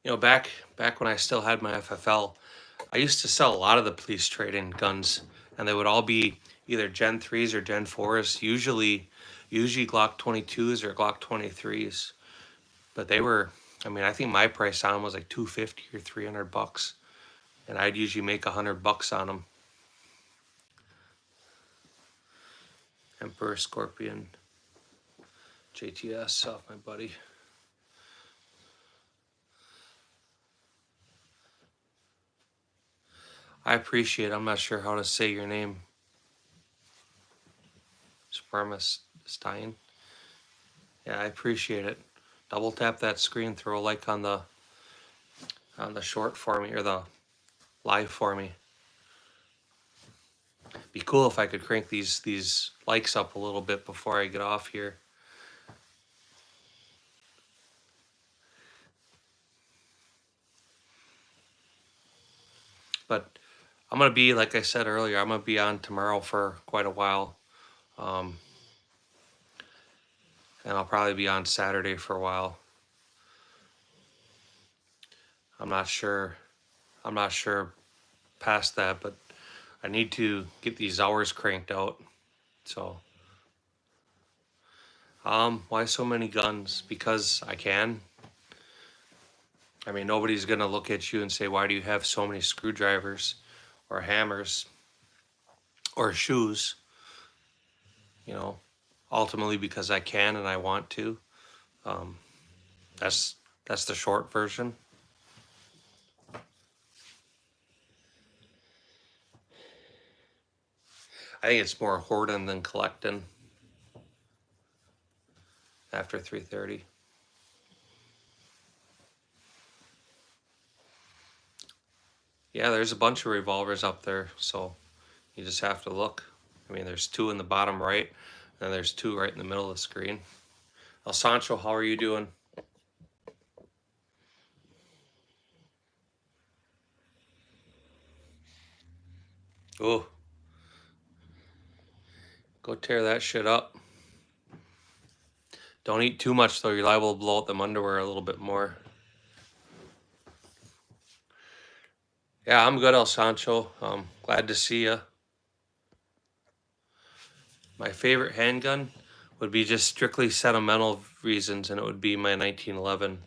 you know, back when I still had my FFL, I used to sell a lot of the police trade-in guns, and they would all be either Gen 3s or Gen 4s, usually Glock 22s or Glock 23s. But they were, I mean, I think my price on them was like $250 or $300, and I'd usually make $100 on them. Emperor Scorpion JTS off my buddy. I appreciate it. I'm not sure how to say your name. Spermestein. Yeah, I appreciate it. Double tap that screen, throw a like on the short for me, or the live for me. Be cool if I could crank these likes up a little bit before I get off here. But I'm gonna be, like I said earlier, I'm gonna be on tomorrow for quite a while, and I'll probably be on Saturday for a while. I'm not sure past that, but I need to get these hours cranked out. So Why so many guns? Because I can. I mean, nobody's gonna look at you and say, why do you have so many screwdrivers or hammers or shoes? You know, ultimately because I can and I want to. Um, that's the short version. I think it's more hoarding than collecting after 3:30. Yeah, there's a bunch of revolvers up there, so you just have to look. I mean, there's 2 in the bottom right, and there's 2 right in the middle of the screen. El Sancho, how are you doing? Oh, go tear that shit up. Don't eat too much though, you're liable to blow out them underwear a little bit more. Yeah, I'm good, El Sancho. Glad to see you. My favorite handgun would be just strictly sentimental reasons, and it would be my 1911.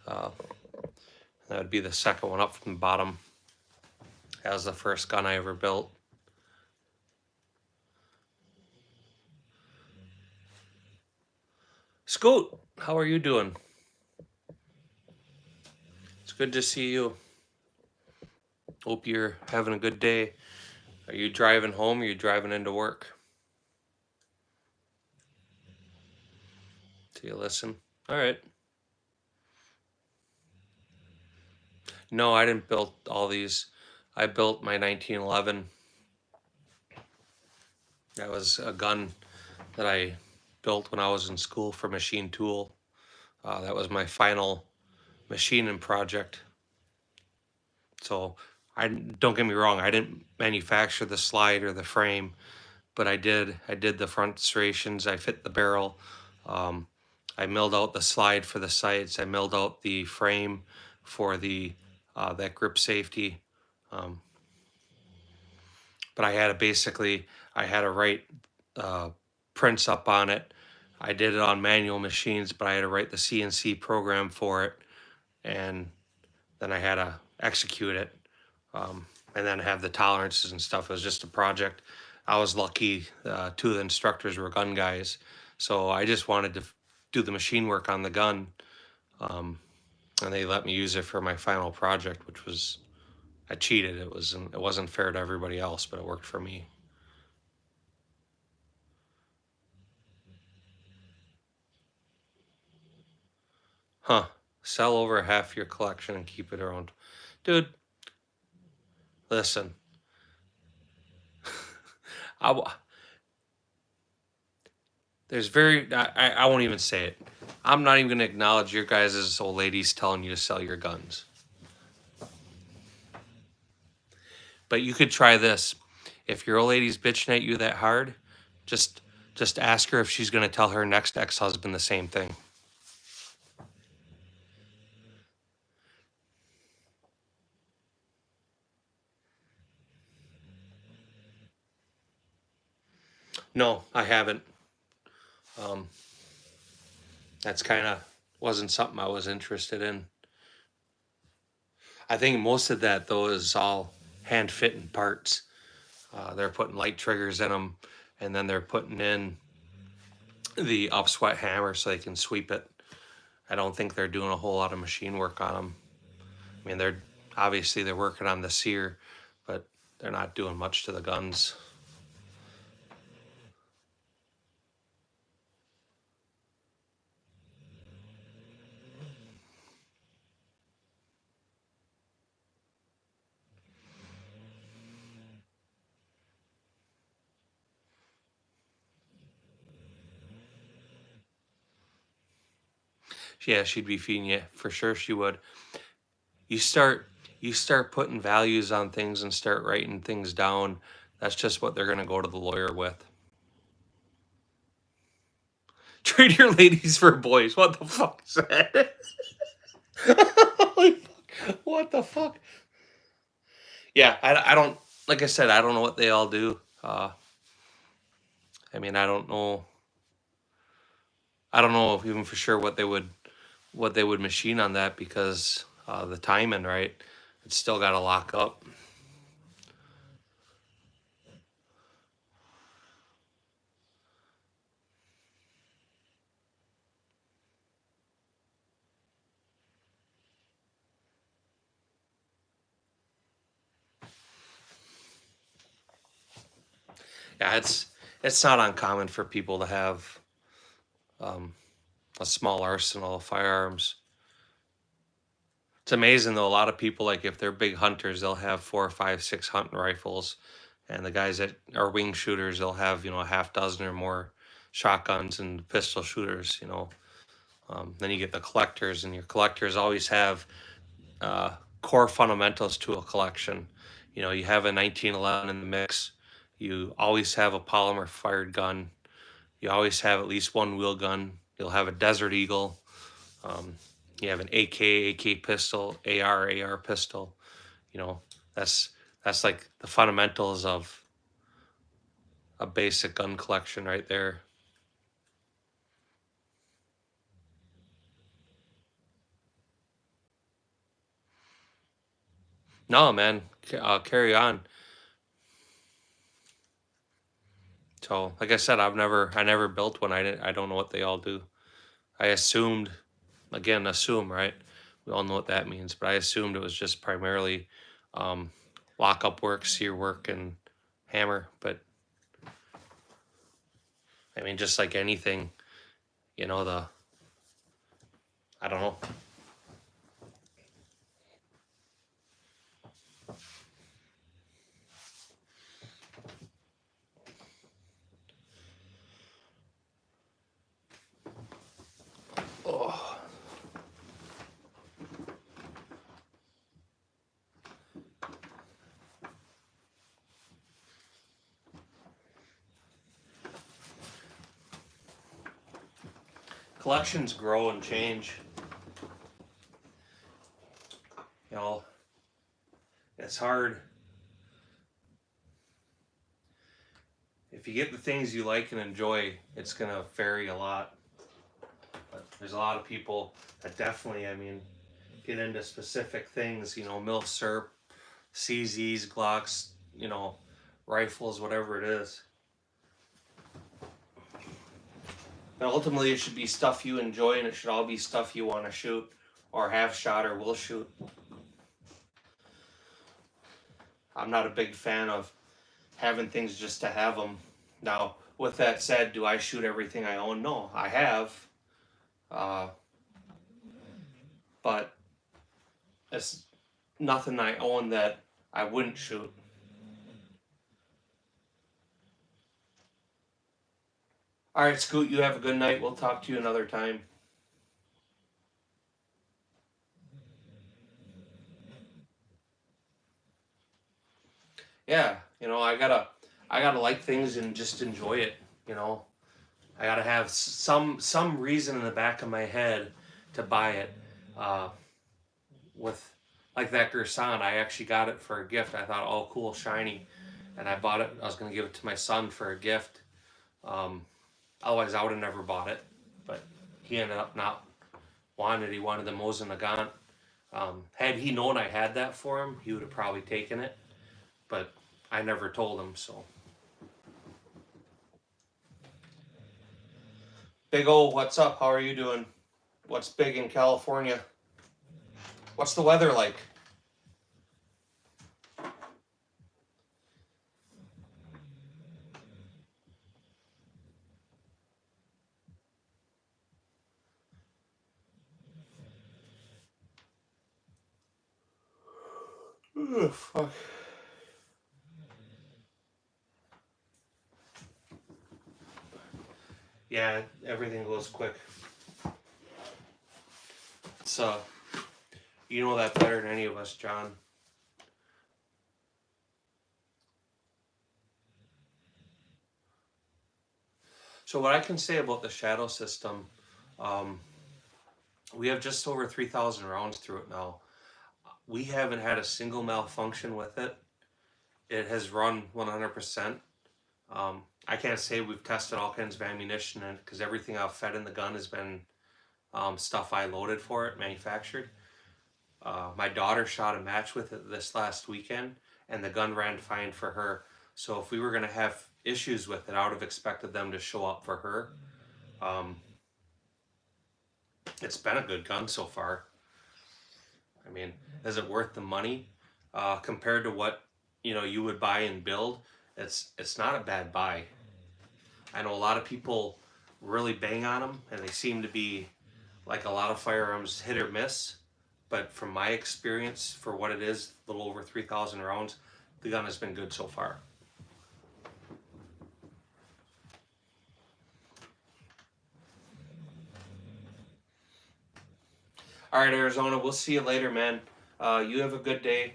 That would be the second one up from the bottom. That was the first gun I ever built. Scoot, how are you doing? It's good to see you. Hope you're having a good day. Are you driving home or are you driving into work? Do you listen? All right. No, I didn't build all these. I built my 1911. That was a gun that I built when I was in school for machine tool. That was my final machining project. So I don't get me wrong, I didn't manufacture the slide or the frame, but I did the front serrations, I fit the barrel. I milled out the slide for the sights. I milled out the frame for the that grip safety. Um, but I had to write prints up on it. I did it on manual machines, but I had to write the CNC program for it, and then I had to execute it, and then have the tolerances and stuff. It was just a project. I was lucky. 2 of the instructors were gun guys, so I just wanted to do the machine work on the gun, and they let me use it for my final project, which was, I cheated. It wasn't fair to everybody else, but it worked for me. Huh. Sell over half your collection and keep it around. Dude, listen. I won't even say it. I'm not even going to acknowledge your guys' old ladies telling you to sell your guns. But you could try this. If your old lady's bitching at you that hard, just ask her if she's going to tell her next ex-husband the same thing. No, I haven't. That's kind of wasn't something I was interested in. I think most of that though is all hand fitting parts. They're putting light triggers in them, and then they're putting in the upswept hammer so they can sweep it. I don't think they're doing a whole lot of machine work on them. I mean, they're working on the sear, but they're not doing much to the guns. Yeah, she'd be feeding you for sure. She would. You start putting values on things and start writing things down. That's just what they're gonna go to the lawyer with. Trade your ladies for boys. What the fuck is that? Holy fuck. What the fuck? Yeah, I don't, like I said, I don't know what they all do. I mean, I don't know. I don't know even for sure what they would machine on that, because the timing, right? It's still got to lock up. Yeah, it's not uncommon for people to have a small arsenal of firearms. It's amazing though. A lot of people, like if they're big hunters, they'll have 4, 5, 6 hunting rifles, and the guys that are wing shooters, they'll have a half dozen or more shotguns and pistol shooters. Then you get the collectors, and your collectors always have core fundamentals to a collection. You have a 1911 in the mix. You always have a polymer fired gun. You always have at least one wheel gun. You'll have a Desert Eagle. You have an AK pistol, AR pistol. That's like the fundamentals of a basic gun collection right there. No, man, carry on. So, like I said, I never built one. I don't know what they all do. I assumed, again, right? We all know what that means, but I assumed it was just primarily lockup work, sear work, and hammer. But I mean, just like anything, I don't know. Oh. Collections grow and change. It's hard. If you get the things you like and enjoy, it's gonna vary a lot. But there's a lot of people that definitely, get into specific things. Mil Serp, CZs, Glocks, rifles, whatever it is. But ultimately, it should be stuff you enjoy, and it should all be stuff you want to shoot, or have shot, or will shoot. I'm not a big fan of having things just to have them. Now, with that said, do I shoot everything I own? No, I have. But it's nothing I own that I wouldn't shoot. All right, Scoot, you have a good night. We'll talk to you another time. Yeah, I gotta like things and just enjoy it. I gotta have some reason in the back of my head to buy it. With like that Gersan, I actually got it for a gift. I thought, oh, cool, shiny, and I bought it. I was gonna give it to my son for a gift. Otherwise, I would have never bought it. But he ended up not wanting it. He wanted the Mosin Nagant. Had he known I had that for him, he would have probably taken it. But I never told him, so. Big O, what's up? How are you doing? What's big in California? What's the weather like? Ugh, fuck. Yeah, everything goes quick. So, you know that better than any of us, John. So what I can say about the Shadow system, we have just over 3,000 rounds through it now. We haven't had a single malfunction with it. It has run 100%. I can't say we've tested all kinds of ammunition in it because everything I've fed in the gun has been stuff I loaded for it, manufactured. My daughter shot a match with it this last weekend, and the gun ran fine for her. So if we were going to have issues with it, I would have expected them to show up for her. It's been a good gun so far. I mean, is it worth the money? Compared to what you would buy and build, it's not a bad buy. I know a lot of people really bang on them, and they seem to be, like a lot of firearms, hit or miss. But from my experience, for what it is, a little over 3,000 rounds, the gun has been good so far. All right, Arizona, we'll see you later, man. You have a good day.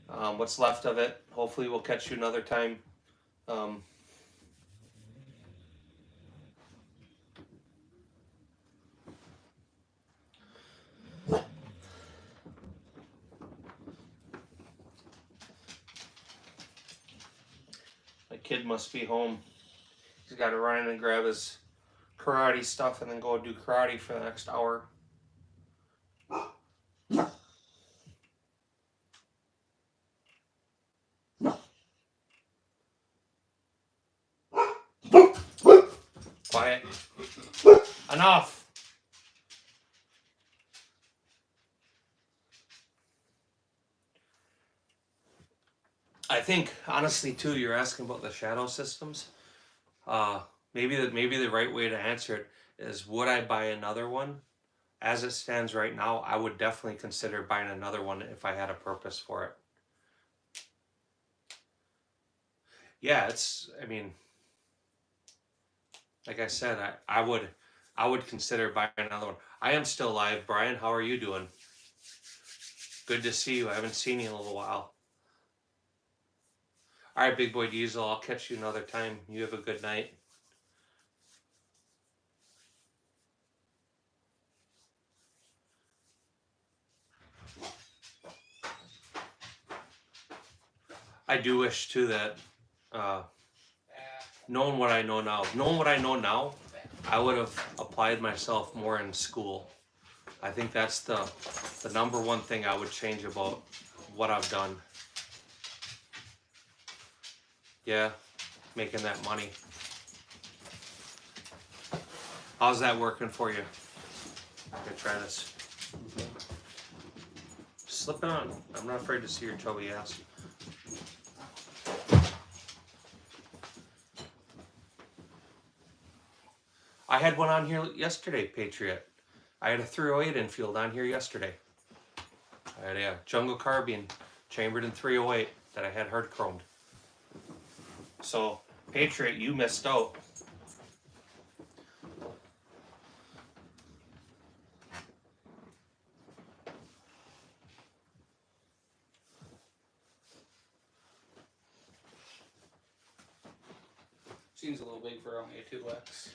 What's left of it. Hopefully we'll catch you another time. My kid must be home. He's got to run in and grab his karate stuff and then go do karate for the next hour. Quiet. Enough. I think, honestly, too, you're asking about the shadow systems. Maybe the right way to answer it is, would I buy another one? As it stands right now, I would definitely consider buying another one if I had a purpose for it. Yeah, I mean, like I said, I would consider buying another one. I am still alive. Brian, how are you doing? Good to see you. I haven't seen you in a little while. All right, Big Boy Diesel, I'll catch you another time. You have a good night. I do wish too that knowing what I know now, I would have applied myself more in school. I think that's the number one thing I would change about what I've done. Yeah, making that money. How's that working for you? I'm gonna try this. Slip it on. I'm not afraid to see your chubby ass. I had one on here yesterday, Patriot. I had a 308 infield on here yesterday. I had a jungle carbine chambered in 308 that I had hard chromed. So, Patriot, you missed out. Seems a little big for only a 2X.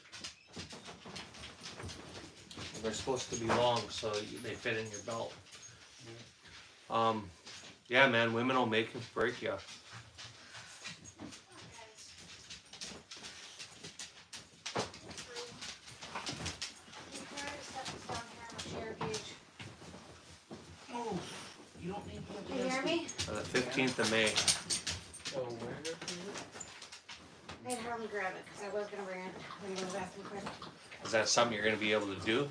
They're supposed to be long, so they fit in your belt. Yeah, man, women will make and break you. Oh, you don't need to. Can you hear me? The 15th of May. Oh, where is it? I had Harley grab it because I was going to bring it. I'm going to go to the bathroom quick. Is that something you're going to be able to do?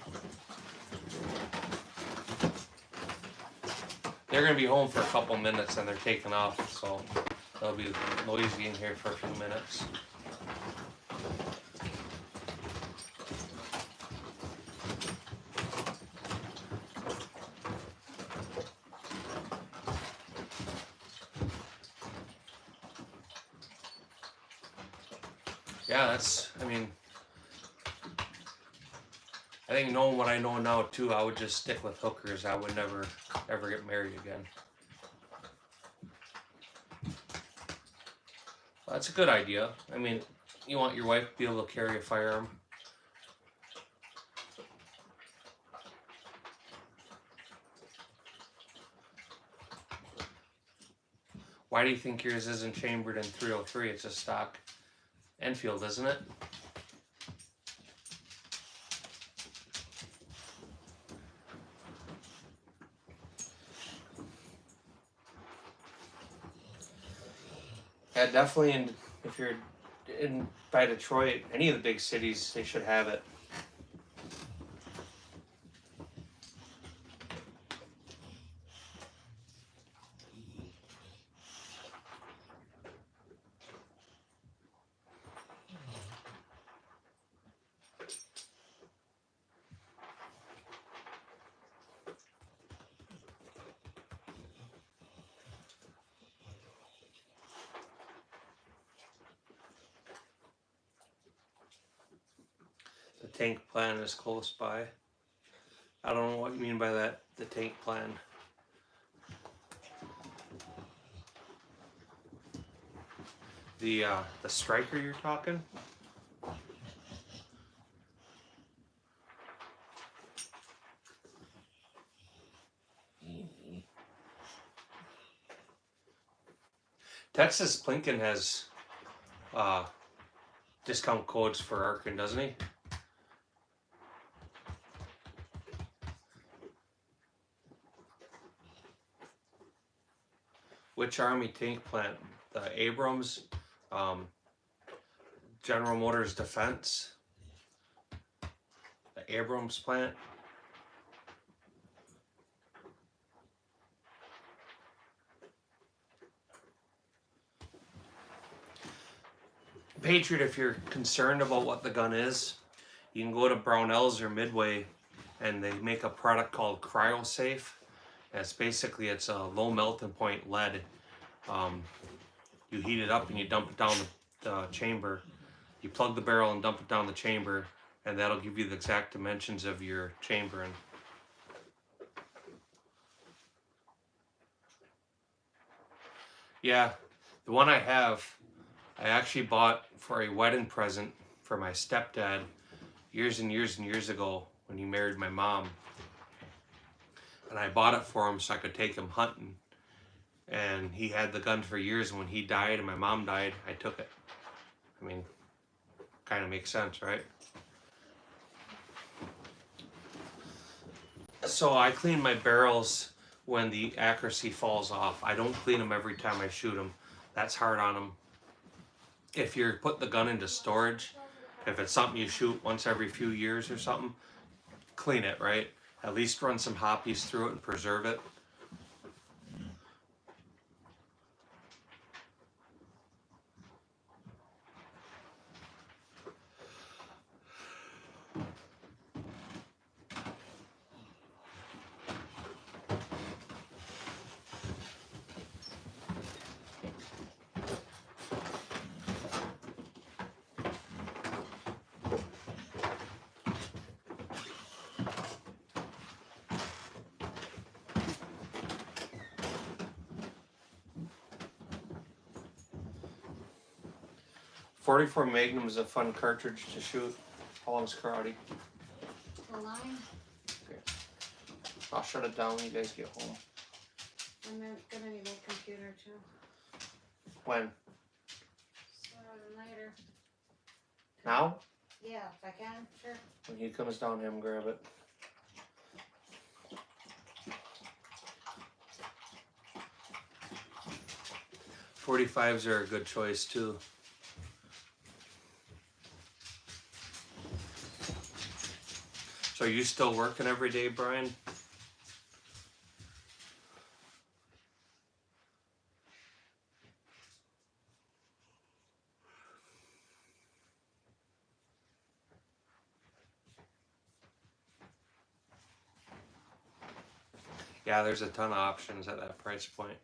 They're going to be home for a couple minutes and they're taking off, so they'll be noisy in here for a few minutes. Yeah, I think knowing what I know now too, I would just stick with hookers. I would never, ever get married again. Well, that's a good idea. I mean, you want your wife to be able to carry a firearm. Why do you think yours isn't chambered in 303? It's a stock. Enfield, isn't it? Yeah, definitely. If you're in by Detroit, any of the big cities, they should have it. The tank plan is close by. I don't know what you mean by that, the tank plan. The striker you're talking? Texas Plinkin has discount codes for Arkin, doesn't he? Which Army tank plant? The Abrams, General Motors Defense, the Abrams plant. Patriot, if you're concerned about what the gun is, you can go to Brownells or Midway, and they make a product called CryoSafe. And it's a low melting point lead. You heat it up and you dump it down the chamber. You plug the barrel and dump it down the chamber, and that'll give you the exact dimensions of your chamber. And yeah, the one I have, I actually bought for a wedding present for my stepdad years and years and years ago when he married my mom. And I bought it for him so I could take him hunting. And he had the gun for years, and when he died and my mom died, I took it. I mean, kind of makes sense, right? So I clean my barrels when the accuracy falls off. I don't clean them every time I shoot them. That's hard on them. If you're putting the gun into storage, if it's something you shoot once every few years or something, clean it, right? At least run some hoppies through it and preserve it. .44 Magnum is a fun cartridge to shoot. How long's karate? The line, Okay. I'll shut it down when you guys get home. I'm gonna need a computer too. When? Sooner than later. Now? Yeah, if I can, sure. When he comes down, him grab it. .45s are a good choice too. So are you still working every day, Brian? Yeah, there's a ton of options at that price point.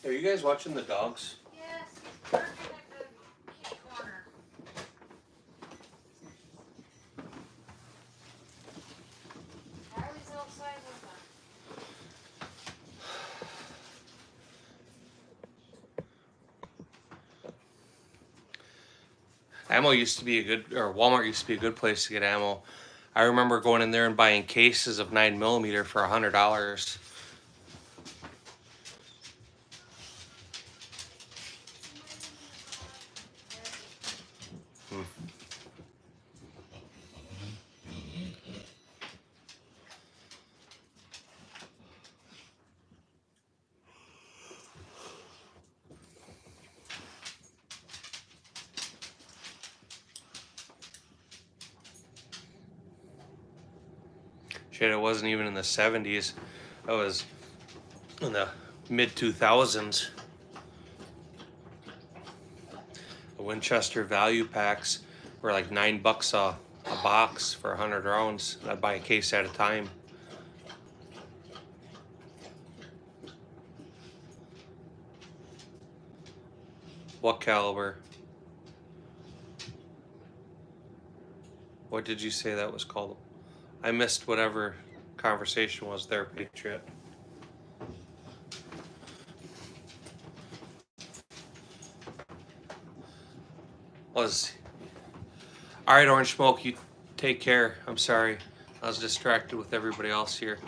Are you guys watching the dogs? Yes, he's barking at Ammo used to be a good, or Walmart used to be a good place to get ammo. I remember going in there and buying cases of 9mm for $100. Shit, it wasn't even in the 70s. That was in the mid 2000s. The Winchester value packs were like $9 a box for 100 rounds. I'd buy a case at a time. What caliber? What did you say that was called? I missed whatever conversation was there, Patriot. Was all right, Orange Smoke. You take care. I'm sorry, I was distracted with everybody else here.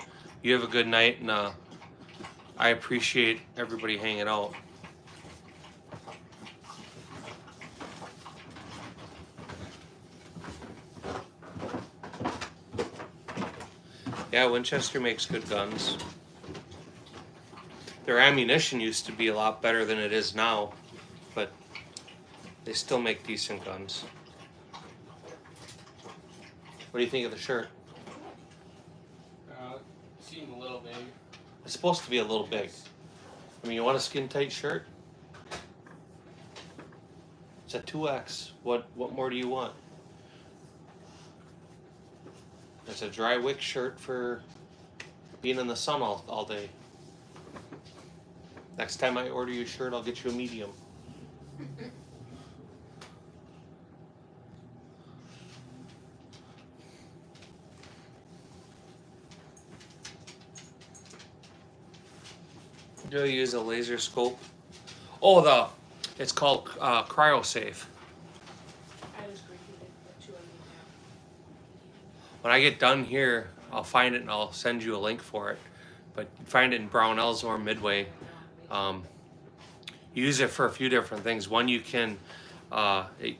You have a good night, and I appreciate everybody hanging out. Yeah, Winchester makes good guns. Their ammunition used to be a lot better than it is now, but they still make decent guns. What do you think of the shirt? It seemed a little big. It's supposed to be a little big. I mean, you want a skin tight shirt? It's a 2X. What more do you want? It's a dry wick shirt for being in the sun all day. Next time I order you a shirt, I'll get you a medium. Do you use a laser scope? Oh, it's called CryoSafe. I just repeated the 2 of them. When I get done here, I'll find it and I'll send you a link for it. But find it in Brownells or Midway. Use it for a few different things. One, you can you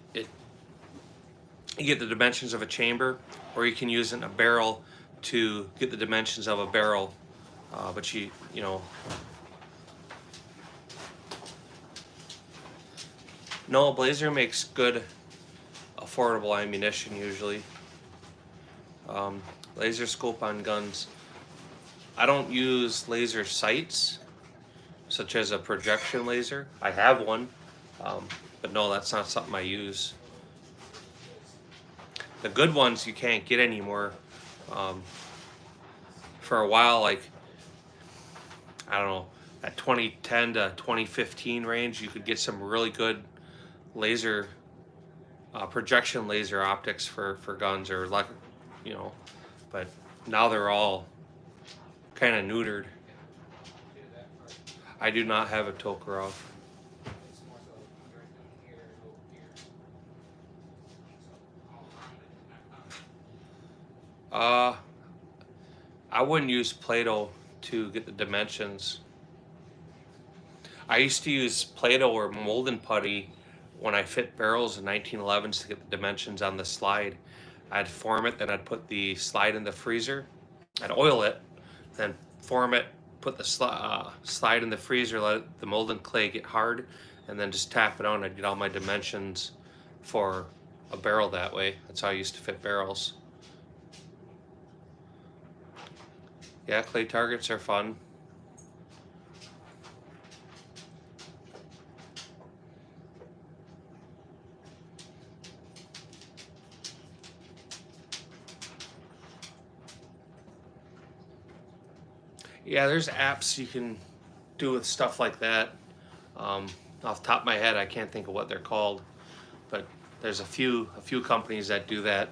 get the dimensions of a chamber, or you can use it in a barrel to get the dimensions of a barrel. But you know. No, Blazer makes good, affordable ammunition usually. Laser scope on guns. I don't use laser sights, such as a projection laser. I have one, but no, that's not something I use. The good ones you can't get anymore. For a while, like, I don't know, at 2010 to 2015 range, you could get some really good laser, projection laser optics for guns, or like, you know, but now they're all kind of neutered. I do not have a Tokarev. I wouldn't use Play-Doh to get the dimensions. I used to use Play-Doh or molding putty when I fit barrels in 1911s to get the dimensions on the slide. I'd form it, then I'd put the slide in the freezer. I'd oil it, then form it, put the slide in the freezer, let the molded clay get hard, and then just tap it on. I'd get all my dimensions for a barrel that way. That's how I used to fit barrels. Yeah, clay targets are fun. Yeah, there's apps you can do with stuff like that. Off the top of my head, I can't think of what they're called, but there's a few companies that do that.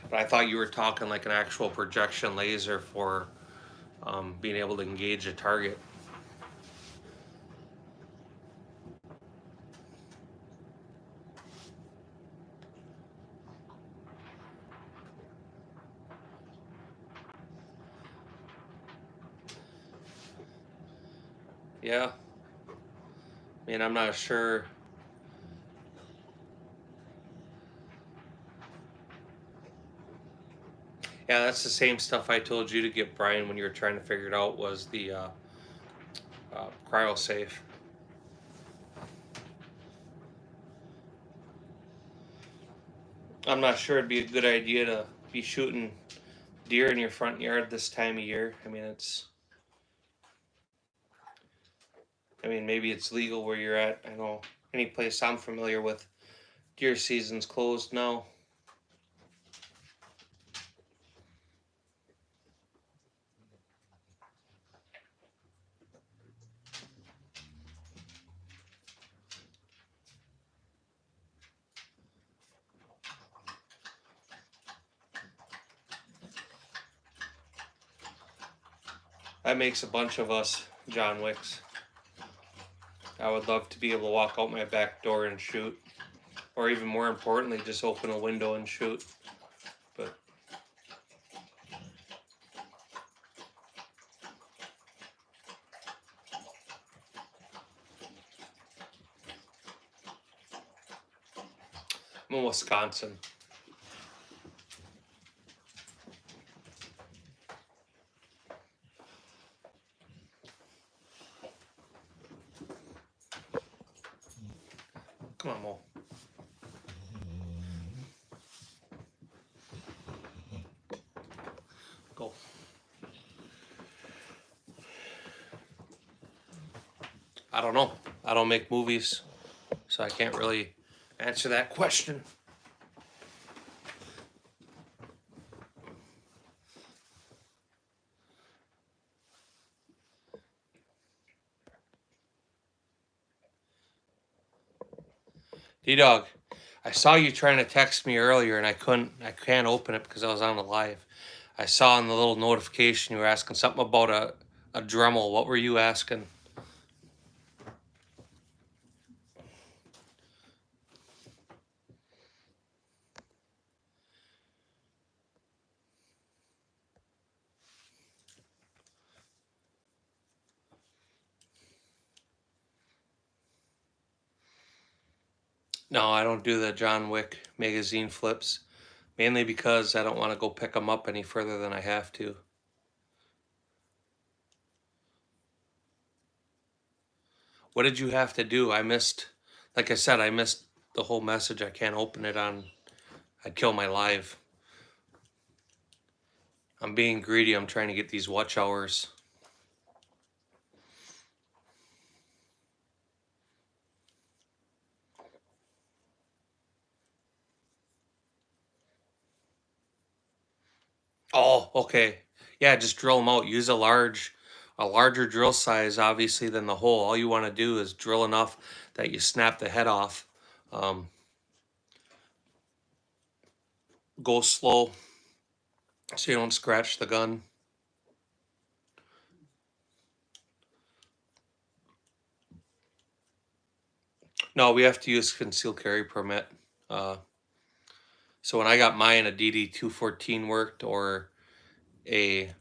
But I thought you were talking like an actual projection laser for being able to engage a target. Yeah. I mean, I'm not sure. Yeah, that's the same stuff I told you to get, Brian, when you were trying to figure it out, was the cryo safe. I'm not sure it'd be a good idea to be shooting deer in your front yard this time of year. I mean, maybe it's legal where you're at. I know any place I'm familiar with, deer season's closed now. That makes a bunch of us John Wicks. I would love to be able to walk out my back door and shoot. Or even more importantly, just open a window and shoot. But I'm in Wisconsin. Come on, Mo. Go. I don't know. I don't make movies, so I can't really answer that question. D-Dog, I saw you trying to text me earlier and I can't open it because I was on the live. I saw in the little notification you were asking something about a Dremel. What were you asking? No, I don't do the John Wick magazine flips, mainly because I don't want to go pick them up any further than I have to. What did you have to do? I missed, like I said, I missed the whole message. I can't open it on, I'd kill my live. I'm being greedy. I'm trying to get these watch hours. Oh, okay. Yeah, just drill them out. Use a larger drill size, obviously, than the hole. All you want to do is drill enough that you snap the head off. Go slow so you don't scratch the gun. No, we have to use concealed carry permit. So when I got mine, a DD 214 worked, or a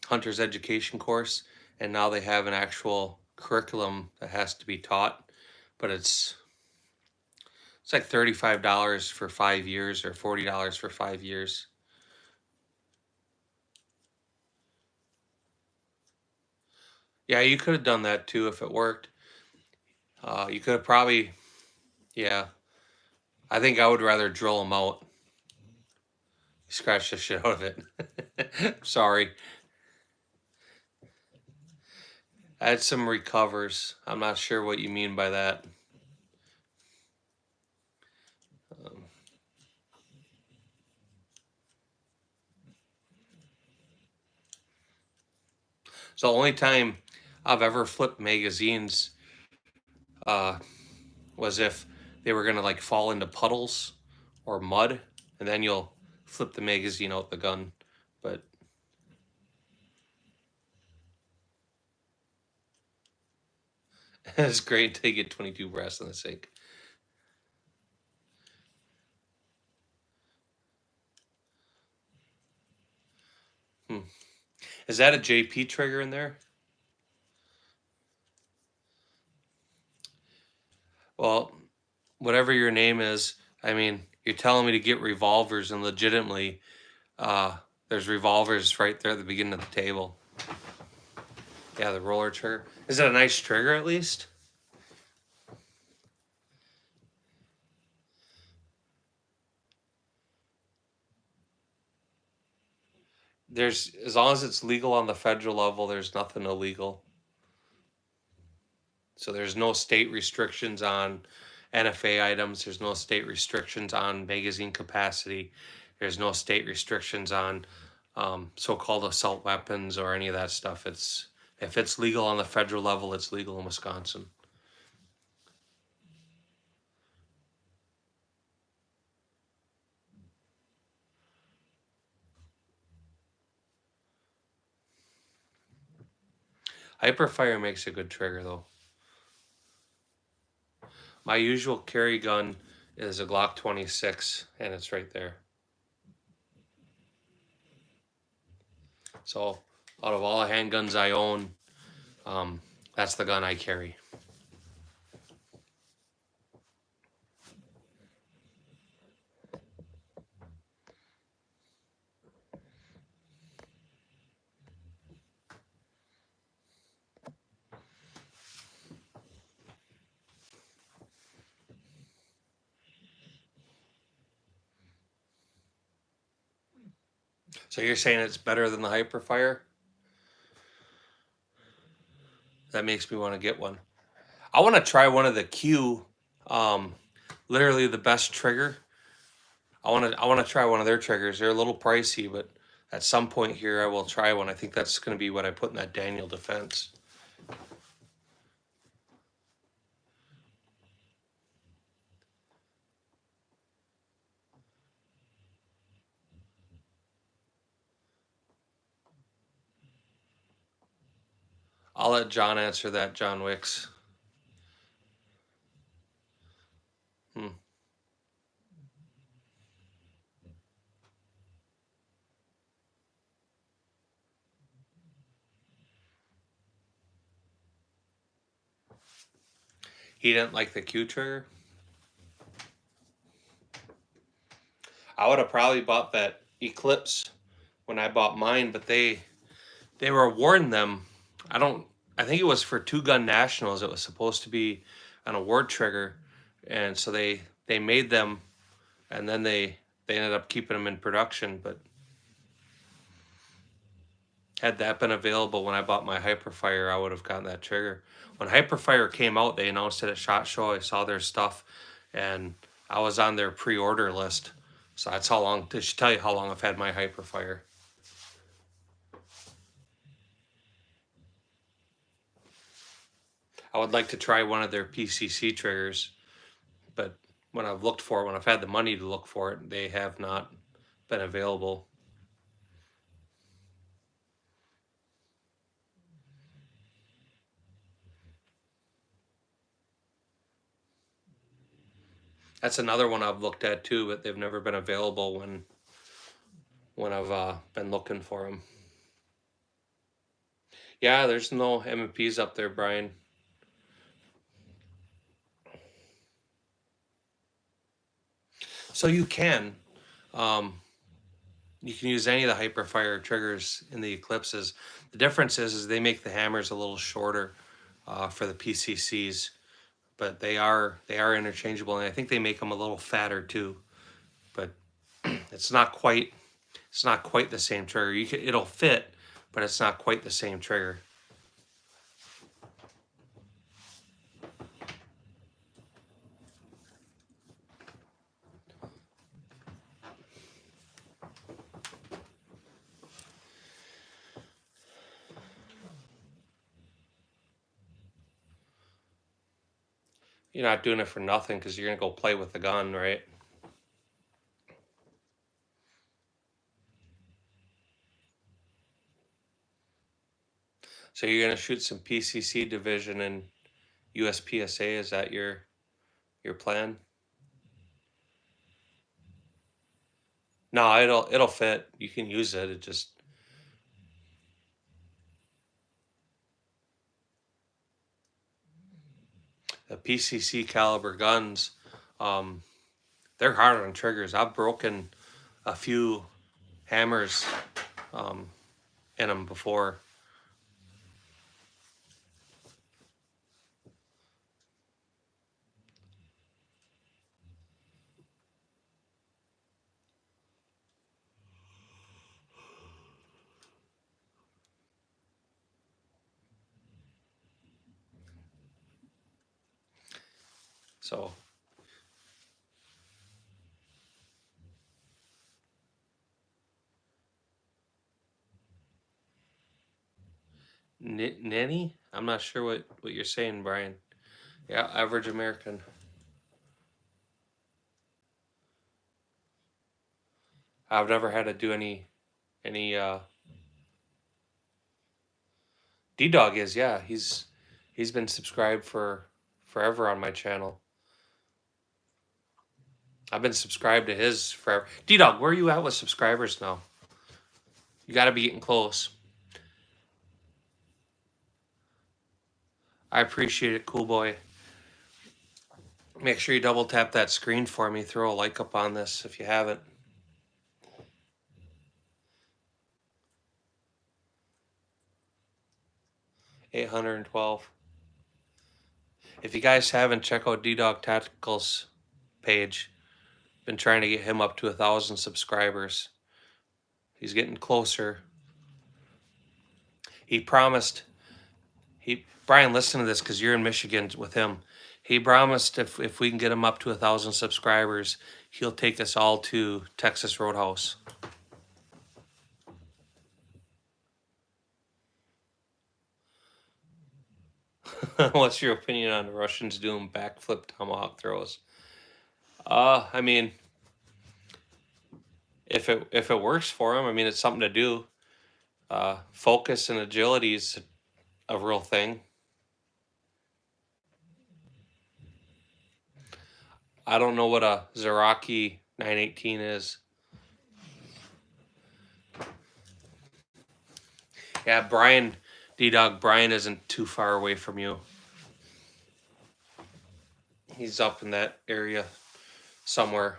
hunter's education course, and now they have an actual curriculum that has to be taught, but it's like $35 for 5 years or $40 for 5 years. Yeah, you could have done that too if it worked. You could have probably, yeah. I think I would rather drill them out. Scratch the shit out of it. Sorry. Add some recovers. I'm not sure what you mean by that. So the only time I've ever flipped magazines was if they were gonna like fall into puddles or mud, and then you'll flip the magazine out the gun. But it's great to get 22 brass in the sink. Is that a JP trigger in there? Well, whatever your name is, I mean, you're telling me to get revolvers, and legitimately, there's revolvers right there at the beginning of the table. Yeah, the roller trigger. Is it a nice trigger at least? There's, as long as it's legal on the federal level, there's nothing illegal. So there's no state restrictions on NFA items. There's no state restrictions on magazine capacity. There's no state restrictions on so-called assault weapons or any of that stuff. It's, if it's legal on the federal level, it's legal in Wisconsin. Hyperfire makes a good trigger though. My usual carry gun is a Glock 26, and it's right there. So out of all the handguns I own, that's the gun I carry. So you're saying it's better than the Hyperfire? That makes me want to get one. I want to try one of the Q, literally the best trigger. I want to try one of their triggers. They're a little pricey, but at some point here I will try one. I think that's going to be what I put in that Daniel Defense. I'll let John answer that, John Wicks. He didn't like the Q trigger. I would have probably bought that Eclipse when I bought mine, but they were awarding them. I think it was for Two Gun Nationals. It was supposed to be an award trigger, and so they made them, and then they ended up keeping them in production. But had that been available when I bought my Hyperfire, I would have gotten that trigger. When Hyperfire came out, they announced it at SHOT Show. I saw their stuff, and I was on their pre-order list. So that's how long, to tell you how long I've had my Hyperfire. I would like to try one of their PCC triggers, but when I've looked for it, when I've had the money to look for it, they have not been available. That's another one I've looked at too, but they've never been available when I've been looking for them. Yeah, there's no M&Ps up there, Brian. So you can use any of the Hyperfire triggers in the Eclipses. The difference is they make the hammers a little shorter for the PCCs, but they are interchangeable, and I think they make them a little fatter too. But it's not quite the same trigger. It'll fit, but it's not quite the same trigger. You're not doing it for nothing because you're gonna go play with the gun, right? So you're gonna shoot some PCC division and USPSA. Is that your plan? No, it'll fit. You can use it. It just, the PCC caliber guns, they're hard on triggers. I've broken a few hammers in them before. So nanny? I'm not sure what you're saying, Brian. Yeah, average American. I've never had to do any D-Dog is, yeah. He's been subscribed for forever on my channel. I've been subscribed to his forever. D-Dog, where are you at with subscribers now? You got to be getting close. I appreciate it, cool boy. Make sure you double tap that screen for me. Throw a like up on this if you haven't. $812. If you guys haven't, check out D-Dog Tactical's page. Been trying to get him up to 1,000 subscribers. He's getting closer. He promised. Brian, listen to this because you're in Michigan with him. He promised if we can get him up to 1,000 subscribers, he'll take us all to Texas Roadhouse. What's your opinion on the Russians doing backflip tomahawk throws? I mean, if it works for them, I mean, it's something to do. Focus and agility is a real thing. I don't know what a Zeraki 918 is. Yeah, Brian, D-Dog, Brian isn't too far away from you. He's up in that area somewhere.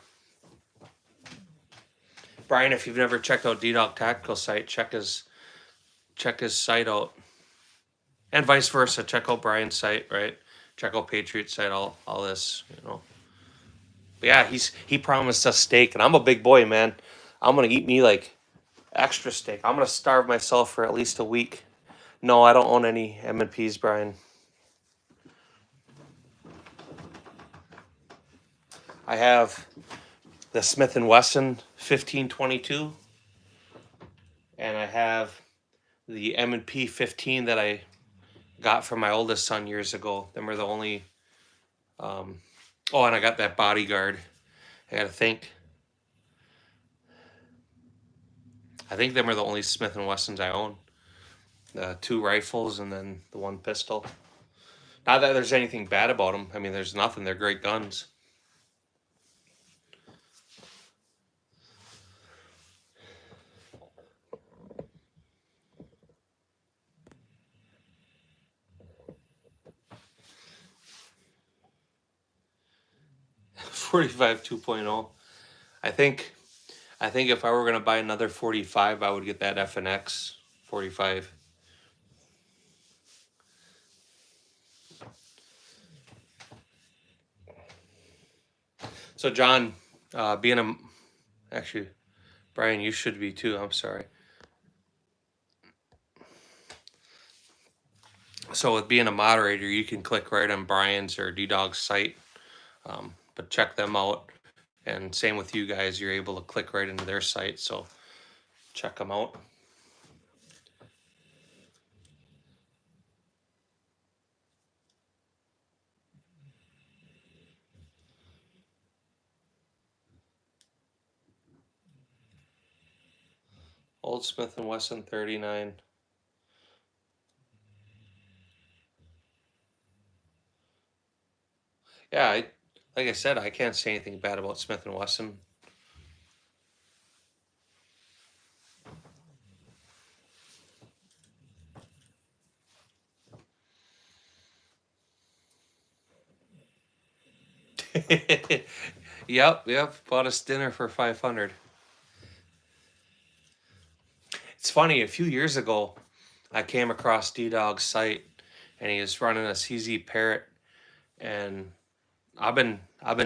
Brian, if you've never checked out D-Dog Tactical site, check his site out. And vice versa, check out Brian's site, right? Check out Patriot's site, all this, you know. But yeah, he promised us steak, and I'm a big boy, man. I'm gonna eat me like extra steak. I'm gonna starve myself for at least a week. No, I don't own any M&Ps, Brian. I have the Smith & Wesson 1522, and I have the M&P 15 that I got from my oldest son years ago. Them were the only. Oh, and I got that Bodyguard. I gotta think. I think them are the only Smith & Wessons I own. The 2 rifles and then the 1 pistol. Not that there's anything bad about them. I mean, there's nothing. They're great guns. .45 2.0. I think if I were gonna buy another 45, I would get that FNX 45. So John, actually, Brian, you should be too. I'm sorry. So with being a moderator, you can click right on Brian's or D-Dog's site, but check them out. And same with you guys, you're able to click right into their site, so check them out. Old Smith & Wesson 39. Yeah, like I said, I can't say anything bad about Smith & Wesson. Yep. Bought us dinner for 500. It's funny. A few years ago, I came across D-Dog's site, and he was running a CZ Parrot, and I've been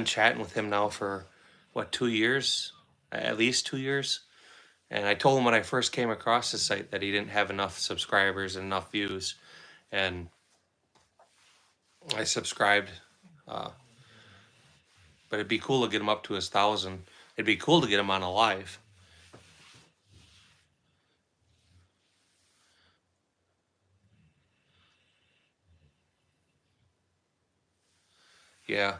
chatting with him now for what, 2 years, at least 2 years. And I told him when I first came across the site that he didn't have enough subscribers and enough views, and I subscribed. But it'd be cool to get him up to his 1,000. It'd be cool to get him on a live. Yeah.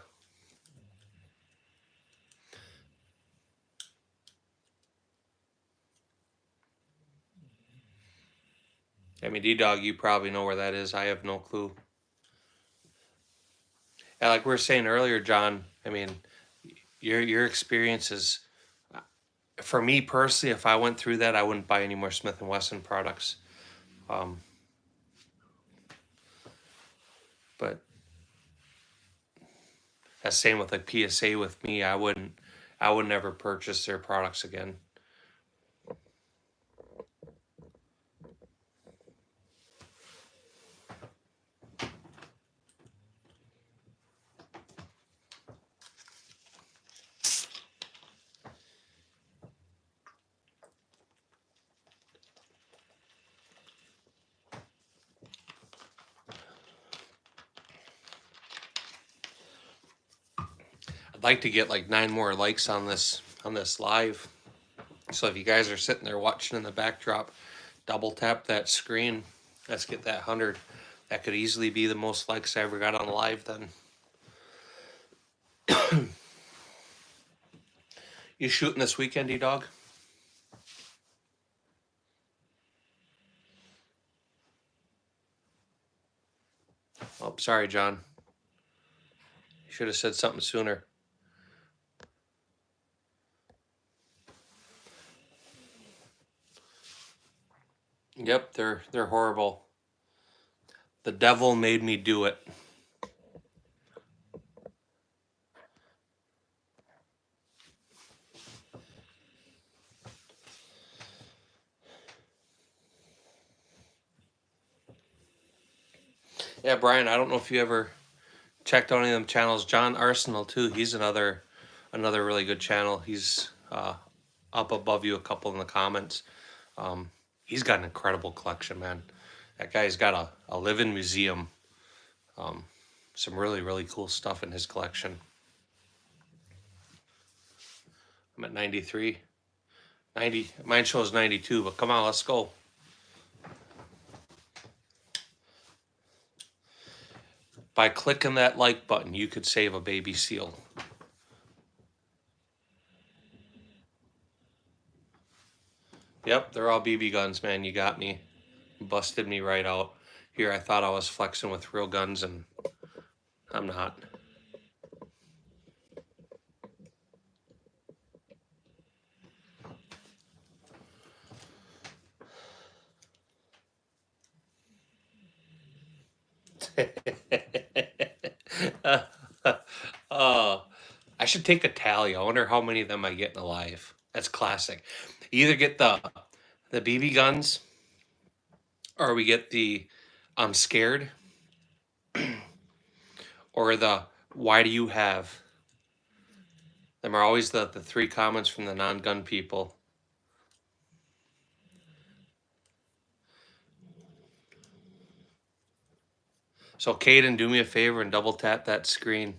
I mean, D-Dog, you probably know where that is. I have no clue. And like we were saying earlier, John, I mean, your experiences, for me personally, if I went through that, I wouldn't buy any more Smith & Wesson products. But that's same with like PSA with me. I would never purchase their products again. I'd like to get like 9 more likes on this live. So if you guys are sitting there watching in the backdrop, double tap that screen. Let's get that 100. That could easily be the most likes I ever got on live then. You shooting this weekend, D-Dog? Oh, sorry, John. You should have said something sooner. Yep, they're horrible. The devil made me do it. Yeah, Brian, I don't know if you ever checked out any of them channels. John Arsenal too. He's another really good channel. He's up above you a couple in the comments. He's got an incredible collection, man. That guy's got a living museum. Some really cool stuff in his collection. I'm at 93. 90. Mine shows 92, but come on, let's go. By clicking that like button, you could save a baby seal. Yep, they're all BB guns, man. You got me. Busted me right out. Here, I thought I was flexing with real guns, and I'm not. I should take a tally. I wonder how many of them I get in a live. That's classic. You either get the BB guns, or we get the I'm scared, or the why do you have. Them are always the 3 comments from the non-gun people. So Caden, do me a favor and double tap that screen.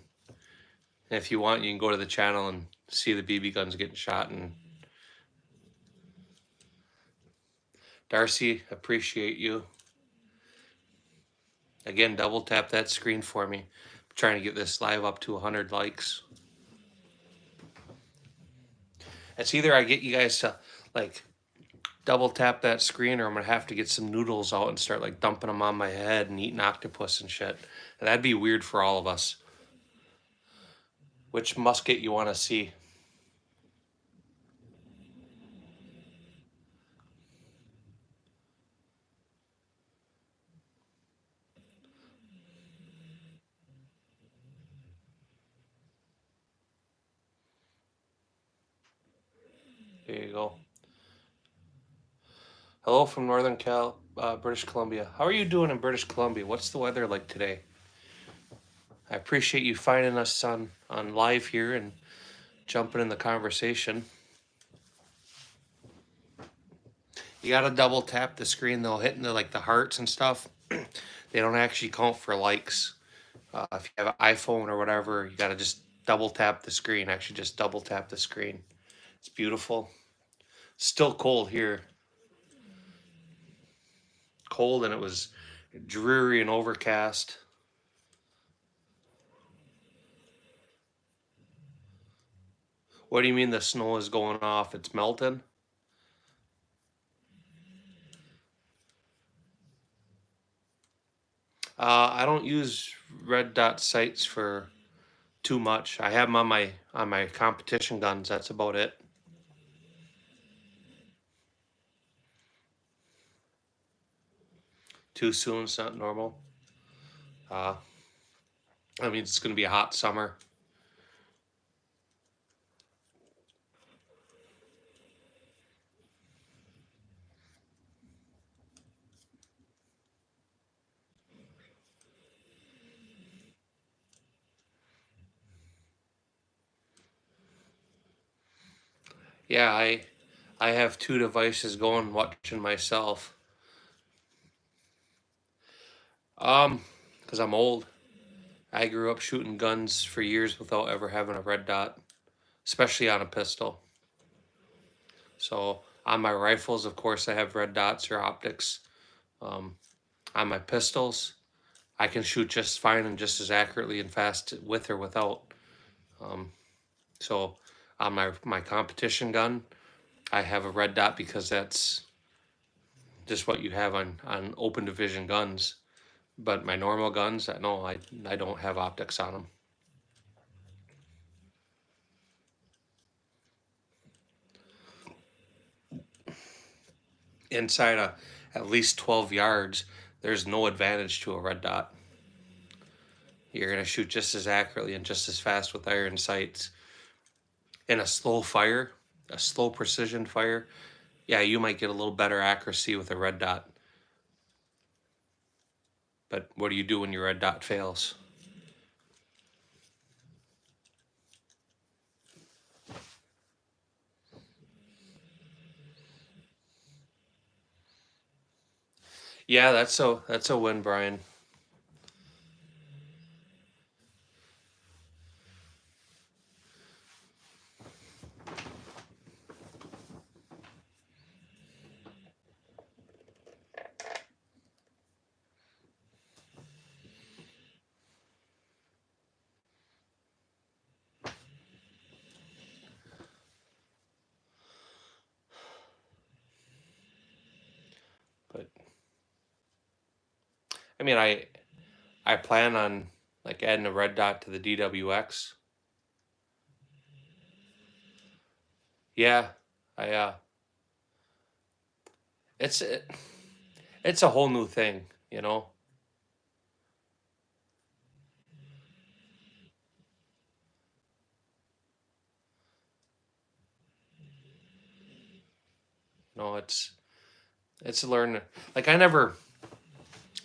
And if you want, you can go to the channel and see the BB guns getting shot. And Darcy, appreciate you. Again, double tap that screen for me. I'm trying to get this live up to 100 likes. It's either I get you guys to like double tap that screen, or I'm gonna have to get some noodles out and start like dumping them on my head and eating octopus and shit. And that'd be weird for all of us. Which musket you want to see? There you go. Hello from Northern British Columbia. How are you doing in British Columbia? What's the weather like today? I appreciate you finding us on live here and jumping in the conversation. You gotta double tap the screen though, hitting the hearts and stuff. They don't actually count for likes. If you have an iPhone or whatever, you gotta just double tap the screen. Actually, just double tap the screen. It's beautiful. Still cold here. Cold, and it was dreary and overcast. What do you mean the snow is going off? It's melting? I don't use red dot sights for too much. I have them on my competition guns. That's about it. Too soon, it's not normal. I mean, it's going to be a hot summer. Yeah, I have two devices going, watching myself. Because I'm old. I grew up shooting guns for years without ever having a red dot, especially on a pistol. So on my rifles, of course, I have red dots or optics. On my pistols, I can shoot just fine and just as accurately and fast with or without. So on my competition gun, I have a red dot because that's just what you have on open division guns. But my normal guns, no, I don't have optics on them. Inside at least 12 yards, there's no advantage to a red dot. You're going to shoot just as accurately and just as fast with iron sights. In a slow fire, a slow precision fire, yeah, you might get a little better accuracy with a red dot. But what do you do when your red dot fails? Yeah, that's a win, Brian. But I mean, I plan on like adding a red dot to the DWX. Yeah, I it's it's a whole new thing, you know. No, it's learn. Like I never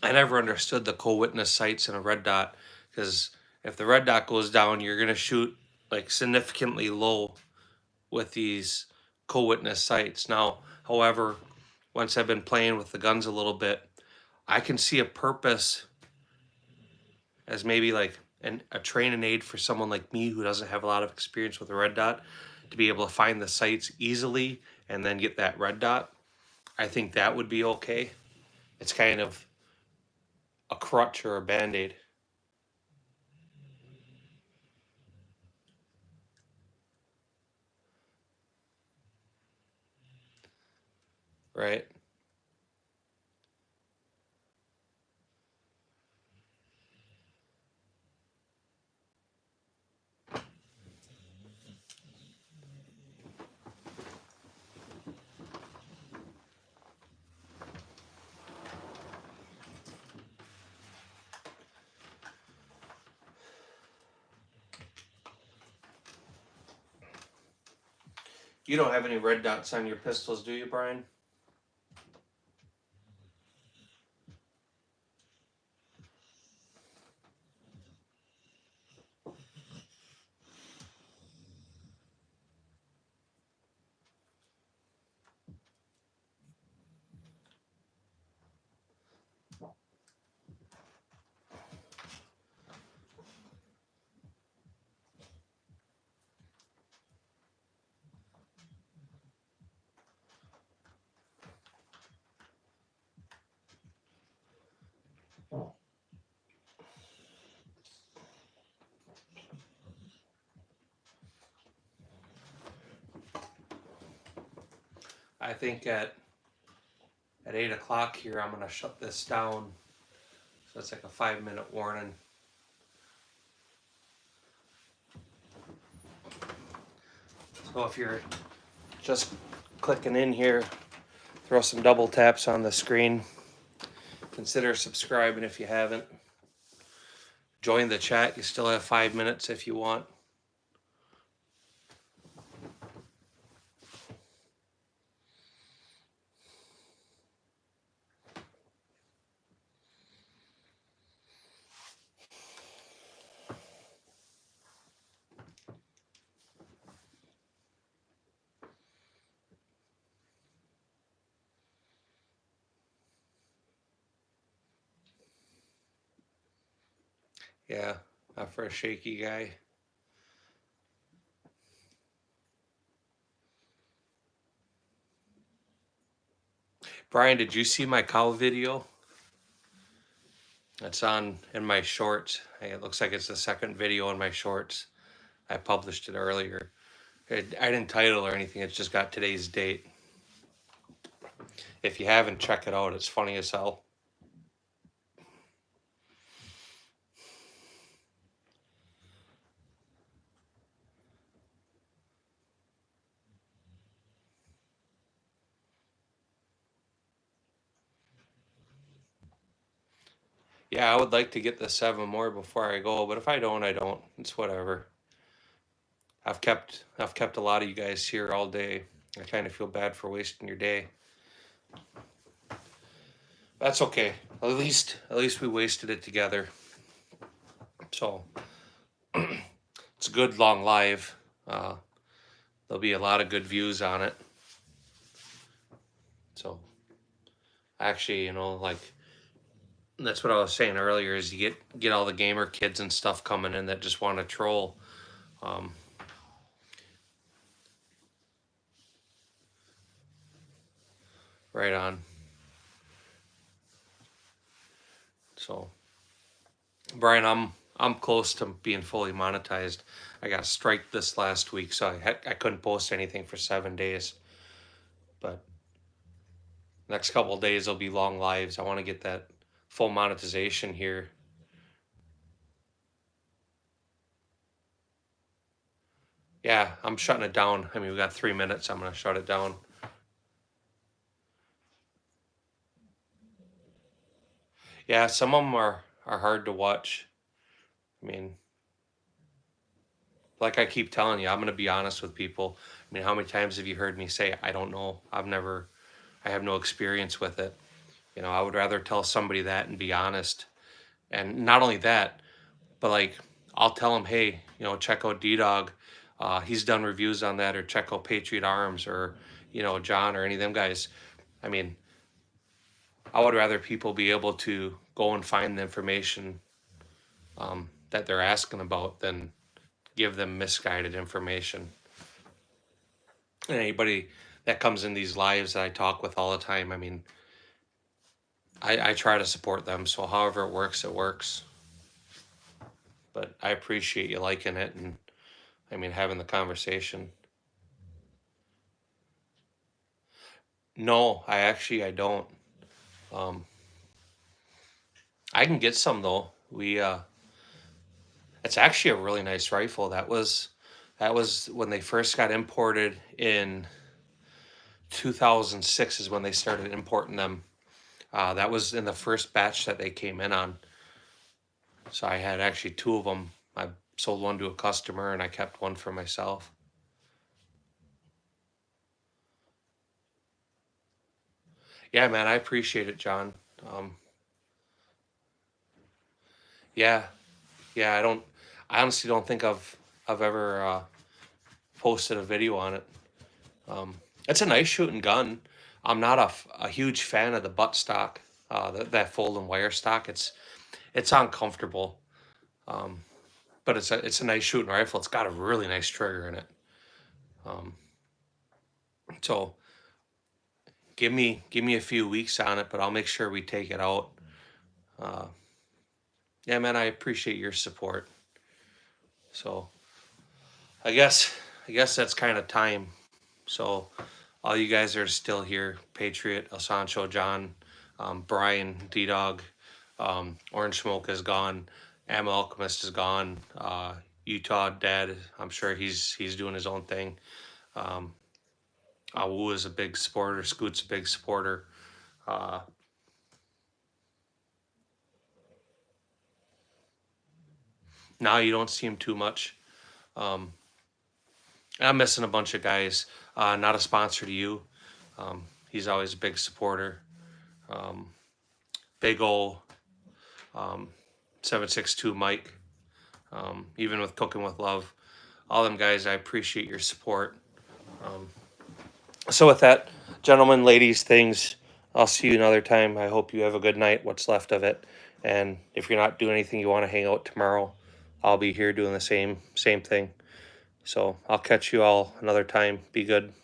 understood the co-witness sights in a red dot, because if the red dot goes down, you're gonna shoot like significantly low with these co-witness sights. Now, however, once I've been playing with the guns a little bit, I can see a purpose as maybe like a training aid for someone like me who doesn't have a lot of experience with a red dot, to be able to find the sights easily and then get that red dot. I think that would be okay. It's kind of a crutch or a band-aid. Right? You don't have any red dots on your pistols, do you, Brian? I think at 8 o'clock here, I'm gonna shut this down. So it's like a 5-minute warning. So if you're just clicking in here, throw some double taps on the screen. Consider subscribing if you haven't. Join the chat. You still have 5 minutes if you want. Yeah, not for a shaky guy. Brian, did you see my cow video? It's on in my shorts. It looks like it's the second video in my shorts. I published it earlier. I didn't title or anything. It's just got today's date. If you haven't, check it out. It's funny as hell. Yeah, I would like to get the 7 more before I go, but if I don't, I don't. It's whatever. I've kept a lot of you guys here all day. I kind of feel bad for wasting your day. That's okay. At least we wasted it together. So it's a good long live. There'll be a lot of good views on it. So actually, you know, like that's what I was saying earlier is you get all the gamer kids and stuff coming in that just want to troll. Right on. So Brian, I'm close to being fully monetized. I got striked this last week, so I couldn't post anything for 7 days. But next couple of days will be long lives. I want to get that full monetization here. Yeah, I'm shutting it down. I mean, we got 3 minutes. I'm gonna shut it down. Yeah, some of them are hard to watch. I mean, like I keep telling you, I'm gonna be honest with people. I mean, how many times have you heard me say, I don't know, I have no experience with it. You know, I would rather tell somebody that and be honest. And not only that, but like, I'll tell them, hey, you know, check out D-Dog. He's done reviews on that, or check out Patriot Arms, or, you know, John, or any of them guys. I mean, I would rather people be able to go and find the information that they're asking about than give them misguided information. And anybody that comes in these lives that I talk with all the time, I mean, I try to support them. So however it works, it works. But I appreciate you liking it and, I mean, having the conversation. No, I don't. I can get some though. It's actually a really nice rifle. That was when they first got imported in 2006 is when they started importing them. That was in the first batch that they came in on. So I had actually 2 of them. I sold one to a customer and I kept one for myself. Yeah, man, I appreciate it, John. Um, yeah, yeah, I honestly don't think I've ever posted a video on it. It's a nice shooting gun. I'm not a huge fan of the butt stock, that fold and wire stock. It's uncomfortable, but it's a nice shooting rifle. It's got a really nice trigger in it. So give me a few weeks on it, but I'll make sure we take it out. Yeah, man, I appreciate your support. So I guess that's kind of time. So all you guys are still here: Patriot, El Sancho, John, Brian, D Dog, Orange Smoke is gone, Am Alchemist is gone. Utah Dad, I'm sure he's doing his own thing. Awu is a big supporter. Scoot's a big supporter. Uh, now you don't see him too much. Um, I'm missing a bunch of guys. Not a sponsor to you. He's always a big supporter. Big ol' 762 Mike. Even with Cooking with Love. All them guys, I appreciate your support. So with that, gentlemen, ladies, things, I'll see you another time. I hope you have a good night, what's left of it. And if you're not doing anything, you want to hang out tomorrow, I'll be here doing the same thing. So I'll catch you all another time. Be good.